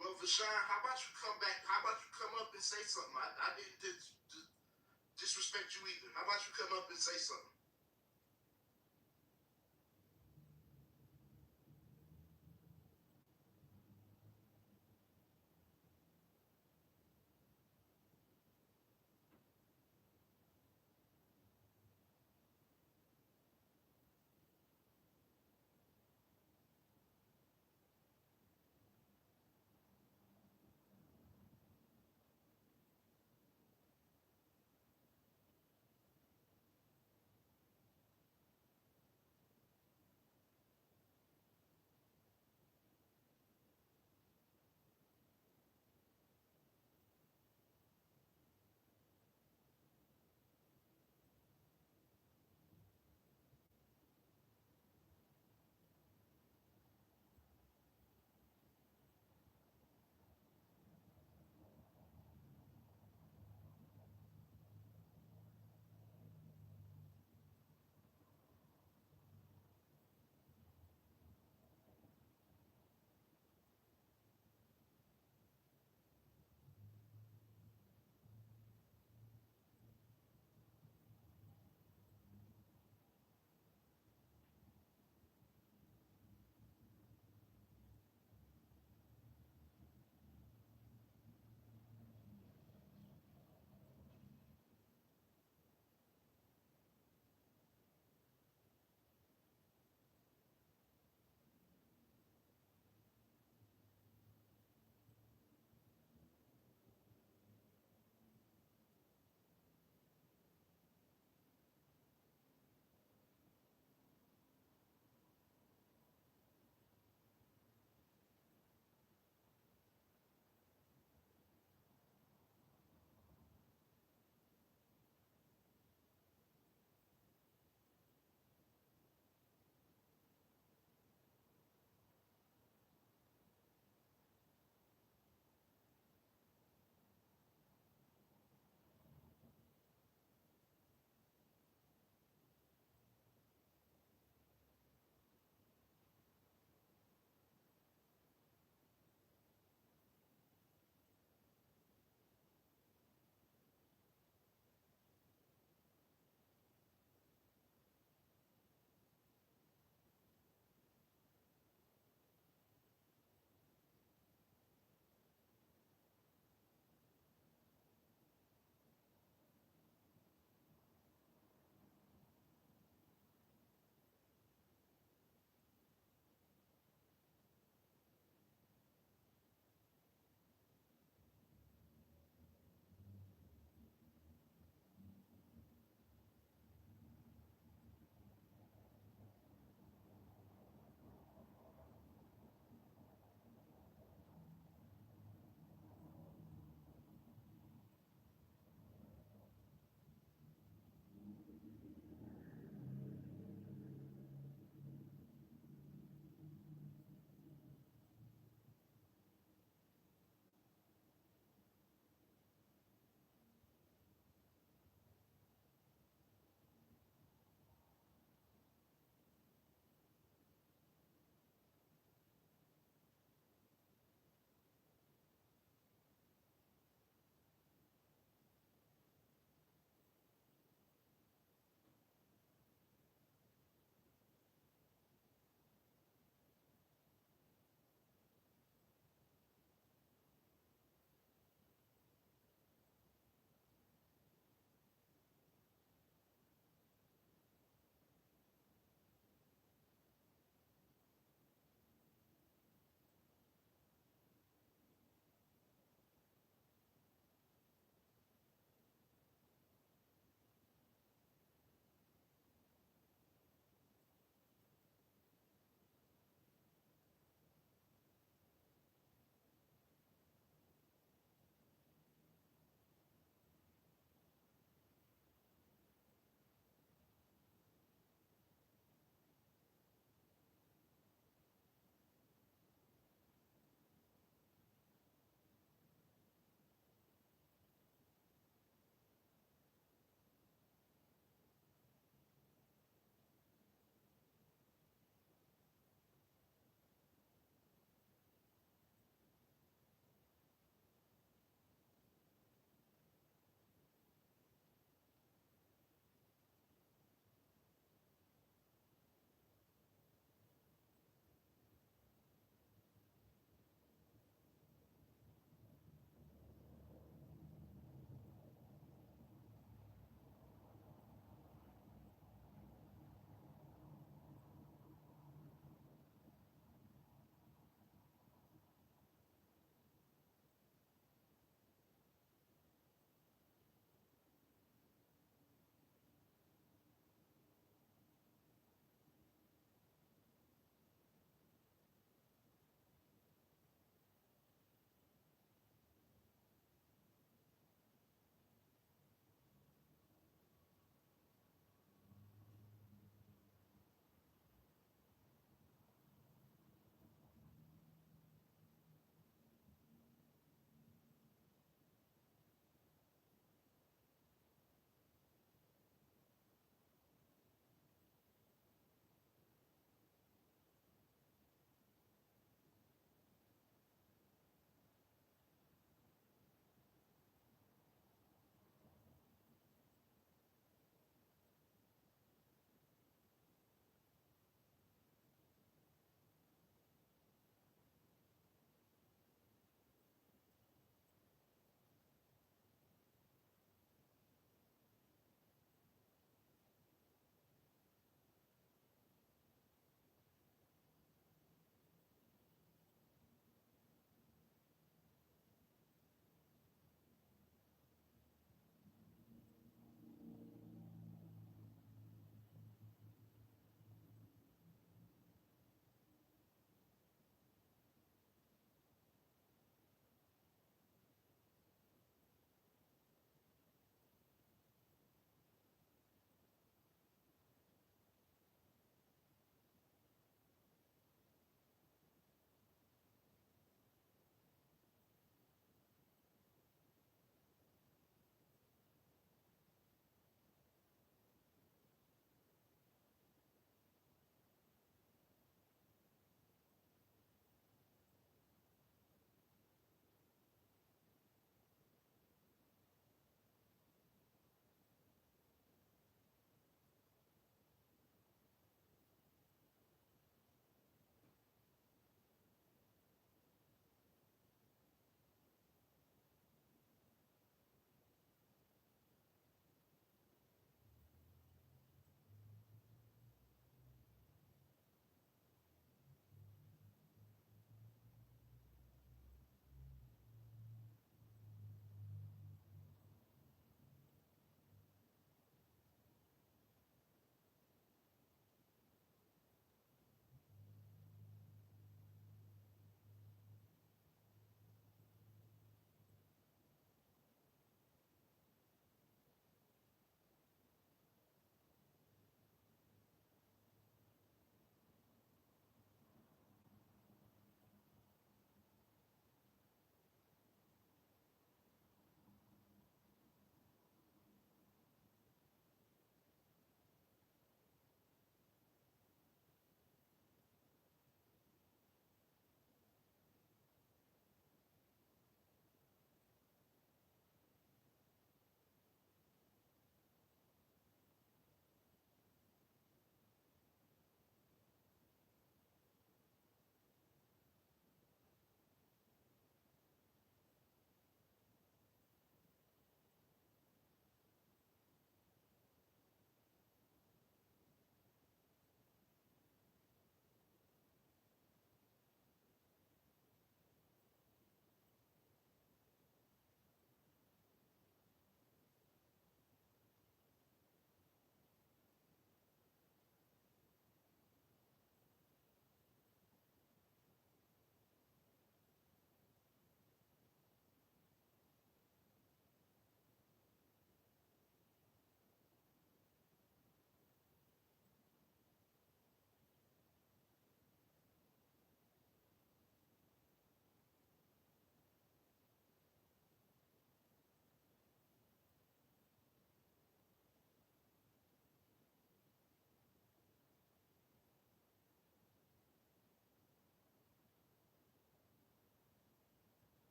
Well, Vashawn, how about you come back? How about you come up and say something? I didn't disrespect you either. How about you come up and say something?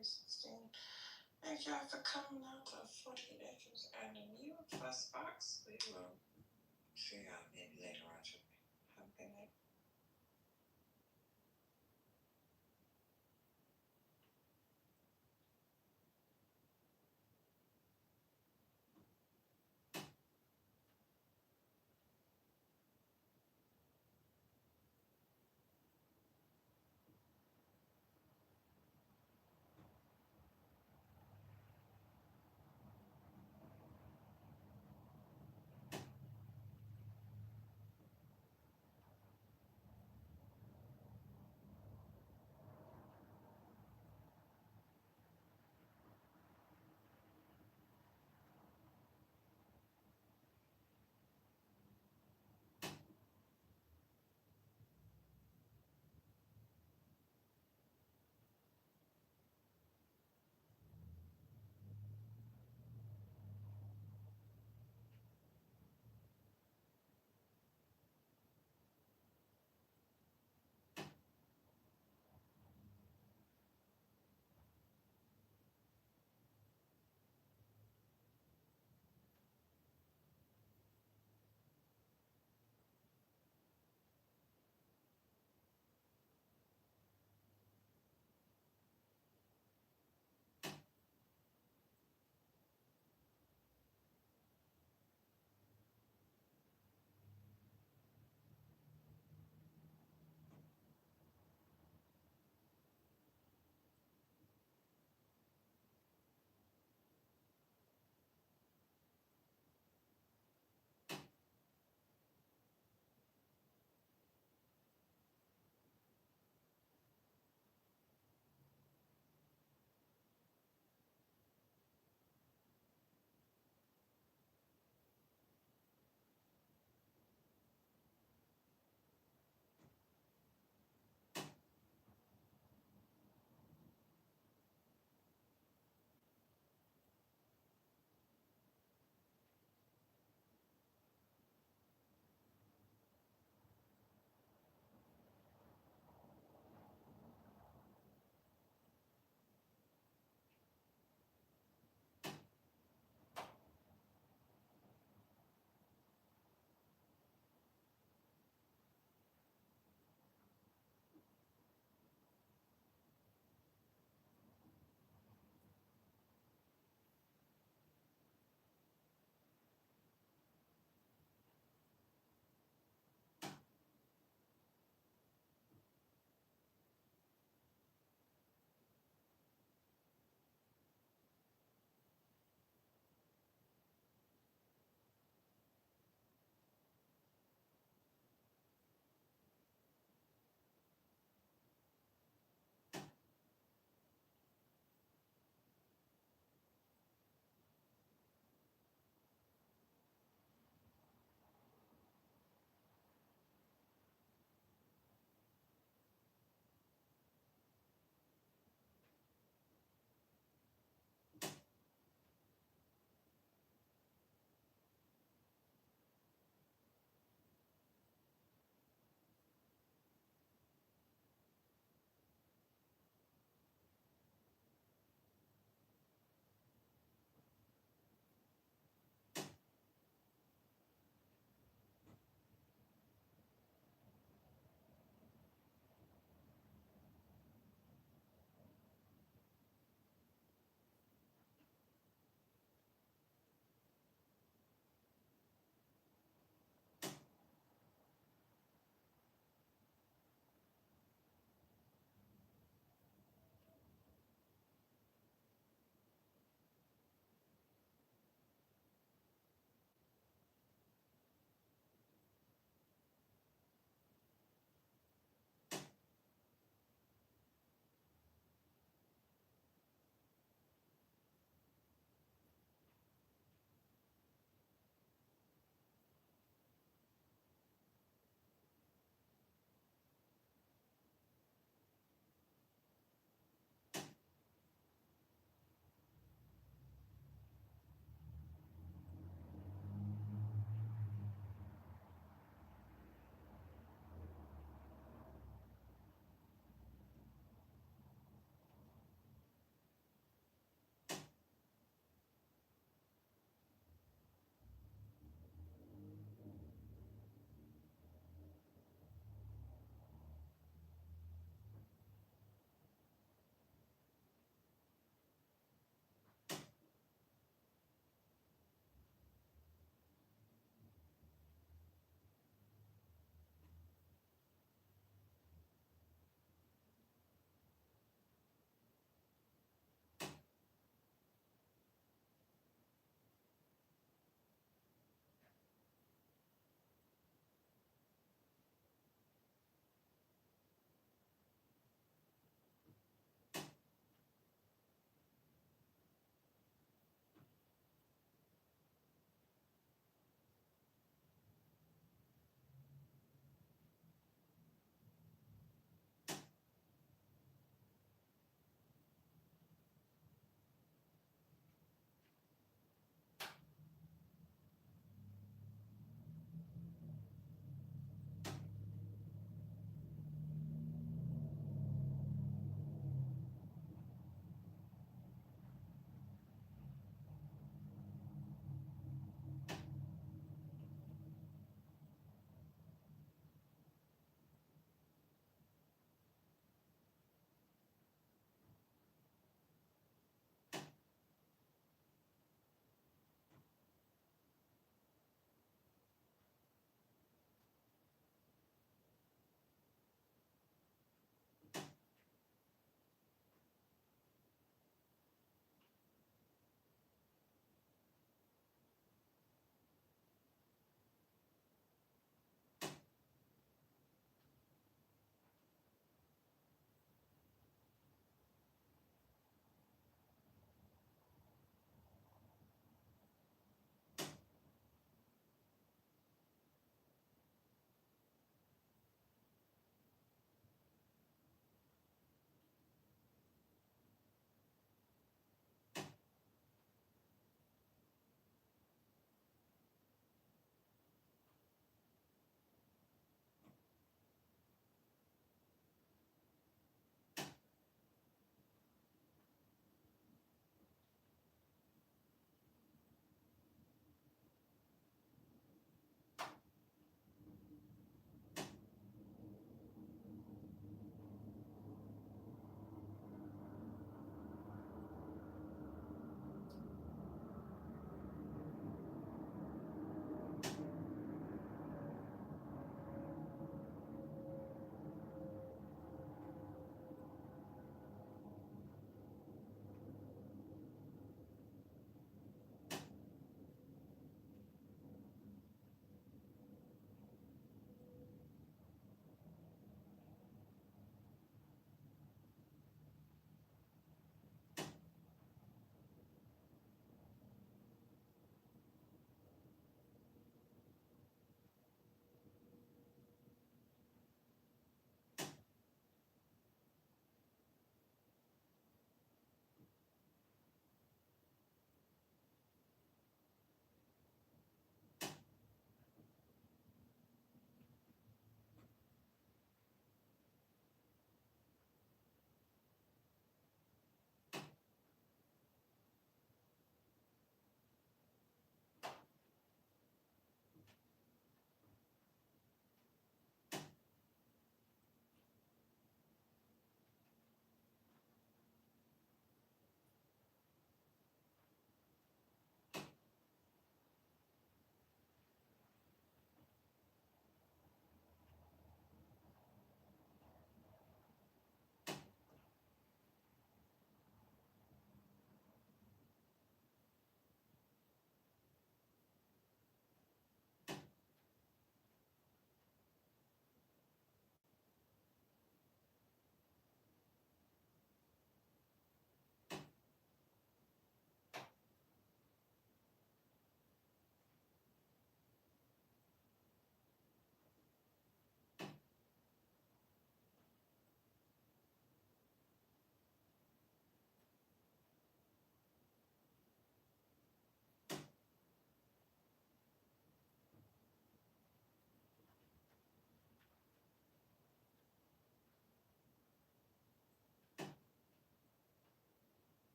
316. Thank y'all for coming out to 48 Acres and a Mule Fuss Box. We will see y'all maybe later on today. Have a good night.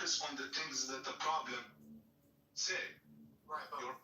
focus on the things that the problem say. Right, but Your